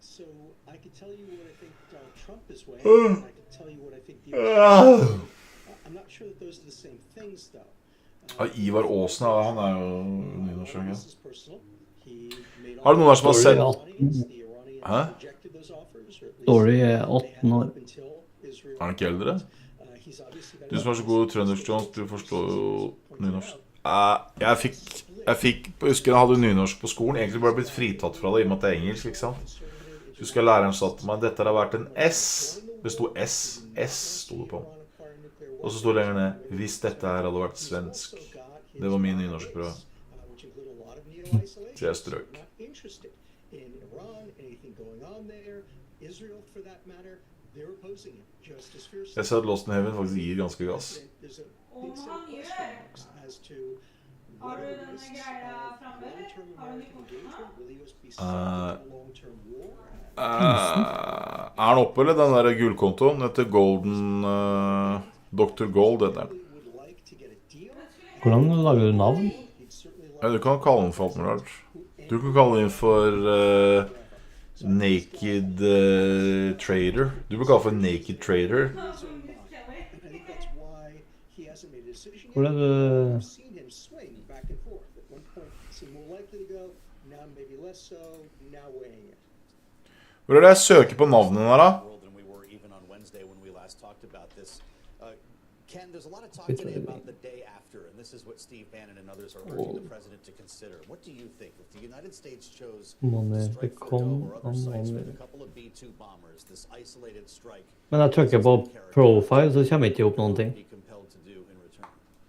So I could tell you what I think Donald Trump is weighing, and I could tell you what I think the US is. I'm not sure that those are the same things, though. Ivar Aasen, han er jo nynorsk. Har du noen der som har sett? Hæ? Story er 18 år. Er han ikke eldre? Du som er så god trøndersk, Jones, du forstår jo nynorsk. Jeg husker jeg hadde nynorsk på skolen. Egentlig ble jeg blitt fritatt fra det, i og med at det er engelsk, ikke sant? Jeg husker læreren sa til meg, dette har vært en S. Det stod S. S stod det på. Og så stod det lenger ned, hvis dette her hadde vært svensk. Det var min nynorsk prøve. Så jeg strøk. Jeg ser at Lost in Heaven faktisk gir ganske gass. Er han oppe, eller den der gullkontoen? Etter Golden... Dr. Gold, heter den. Hvordan lager du navn? Ja, du kan kalle den for alt mulig rart. Du kan kalle den for... Naked Trader. Du bør kalle for Naked Trader. Hvor er det? Hvor er det jeg søker på navnene her da? Ken, there's a lot of talk today about the day after, and this is what Steve Bannon and others are urging the president to consider. What do you think? If the United States chose to strike Fordow or other sites with a couple of B-2 bombers, this isolated strike... Men jeg trykker på profile, så kommer ikke opp noen ting.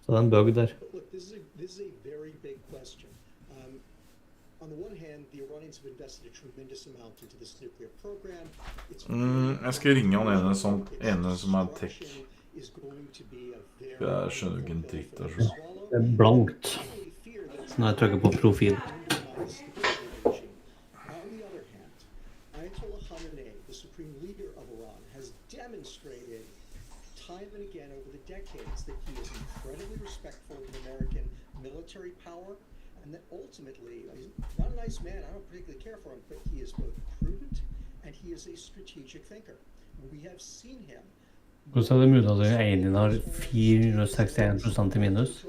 Så det er en bug der. Look, this is a very big question. On the one hand, the Iranians have invested a tremendous amount into this nuclear program. Jeg skal ringe han ene som er tech. Jeg skjønner ikke en dritt der. Det er blankt. Så når jeg trykker på profil. Ayatollah Khamenei, the supreme leader of Iran, has demonstrated time and again over the decades that he is incredibly respectful of American military power, and that ultimately, he's not a nice man, I don't particularly care for him, but he is both prudent and he is a strategic thinker. We have seen him. Hvordan er det mulig at Alien har 461% i minus?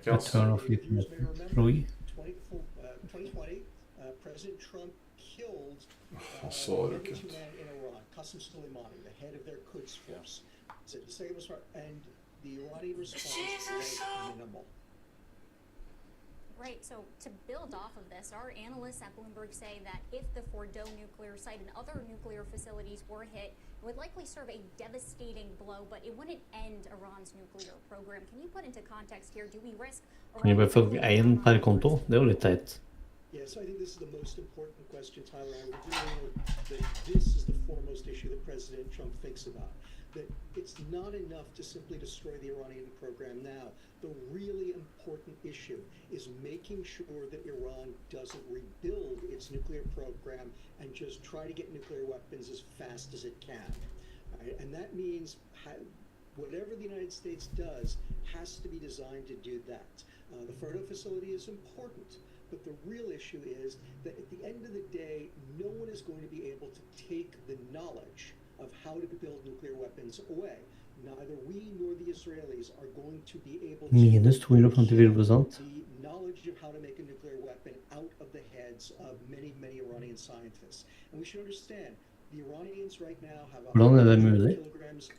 Return of Troy. President Trump killed Qasem Soleimani, the head of their Quds force. And the Iranian response was minimal. Right, so to build off of this, our analysts at Bloomberg say that if the Fordow nuclear site and other nuclear facilities were hit, it would likely serve a devastating blow, but it wouldn't end Iran's nuclear program. Can you put into context here, do we risk... Kan jeg bare få en per konto? Det er jo litt teit. Yes, I think this is the most important question, Tyler. I would agree that this is the foremost issue that President Trump thinks about. that it's not enough to simply destroy the Iranian program now. The really important issue is making sure that Iran doesn't rebuild its nuclear program and just try to get nuclear weapons as fast as it can. Right? And that means whatever the United States does has to be designed to do that. The Fordo facility is important, but the real issue is that at the end of the day, no one is going to be able to take the knowledge of how to build nuclear weapons away. Neither we nor the Israelis are going to be able to Minus 254%. the knowledge of how to make a nuclear weapon out of the heads of many, many Iranian scientists. And we should understand, the Iranians right now have Hvordan det mulig? kilograms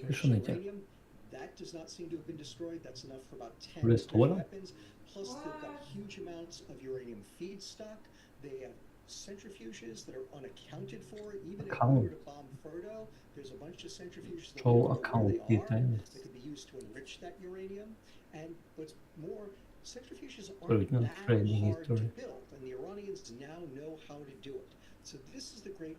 Jeg skjønner ikke. uranium. That does not seem to have been destroyed. That's enough for about 10 Hvor det står da? weapons. Plus, they've got huge amounts of uranium feedstock. They have centrifuges that are unaccounted for. Even if we were to bomb Fordo, there's a bunch of centrifuges that we don't know where they are that could be used to enrich that uranium. And what's more, centrifuges aren't that hard to build, and the Iranians now know how to do it. So this is the great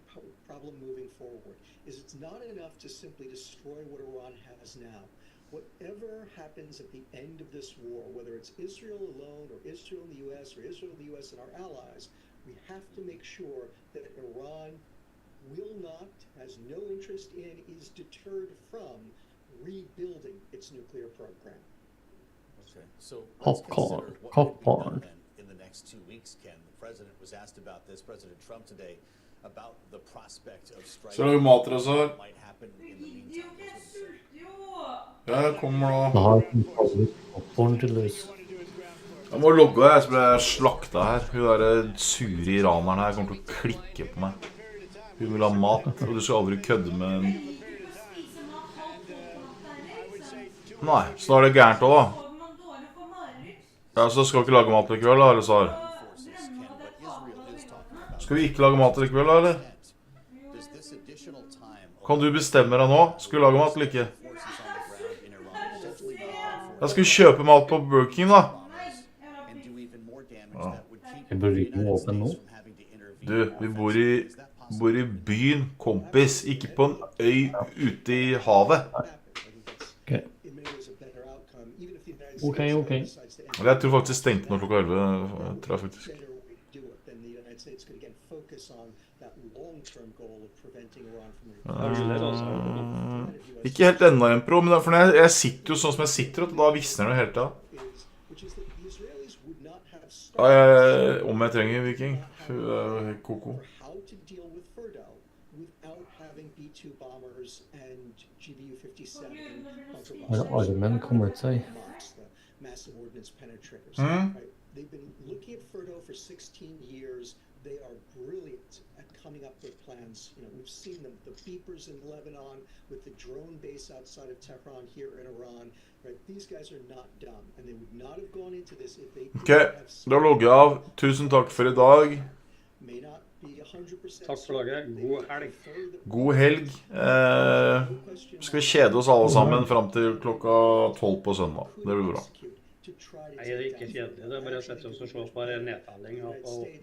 problem moving forward, is it's not enough to simply destroy what Iran has now. Whatever happens at the end of this war, whether it's Israel alone or Israel and the U.S. or Israel and the U.S. and our allies, we have to make sure that Iran will not, has no interest in, is deterred from rebuilding its nuclear program. Okay, so Popcorn, let's consider what popcorn. could be done then in the next 2 weeks, Ken. The president was asked about this, President Trump today, about the prospect of striking. Så lager mat til oss her. Might happen in the meantime. Ja, kommer da. Da har jeg popcorn til løs. Jeg må logge her, så blir jeg slakta her. Hun der sure iraneren her kommer til å klikke på meg. Hun vil ha mat, og du skal aldri kødde med en... Nei, så da er det gærent også da. Ja, så skal vi ikke lage mat likevel da, eller Sar? Skal vi ikke lage mat likevel da, eller? Kan du bestemme deg nå? Skal vi lage mat eller ikke? Jeg skal kjøpe mat på Burger King da. Ja. Jeg burde ikke åpne nå. Du, vi bor i byen, kompis, ikke på en øy ute i havet. Ok. Jeg tror faktisk stengte nå klokka 11, tror jeg faktisk. Ikke helt enda en pro, men for jeg sitter jo sånn som jeg sitter, og da visner det helt da. Om jeg trenger Viking, koko. Har armen kommet seg? They've been looking at Fordo for 16 years. They are brilliant at coming up with plans. You know, we've seen them, the beepers in Lebanon, with the drone base outside of Tehran here in Iran. Right? These guys are not dumb, and they would not have gone into this if they Ok, da logger jeg av. Tusen takk for i dag. Takk for laget. God helg. God helg. Skal vi kjede oss alle sammen frem til klokka 12 på søndag. Det blir bra. Nei, det er ikke kjedelig. Det er bare å sette oss og se på nedtelling og på åpningen.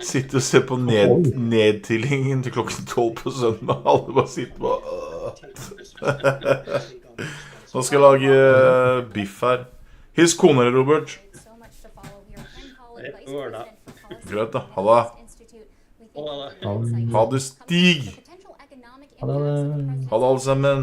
Sitte og se på nedtillingen til klokken 12 på søndag. Alle bare sitter på... Nå skal jeg lage biff her. Hils kone, Robert. Greit da, ha det. Ha det, Stig. Ha det. Ha det alle sammen.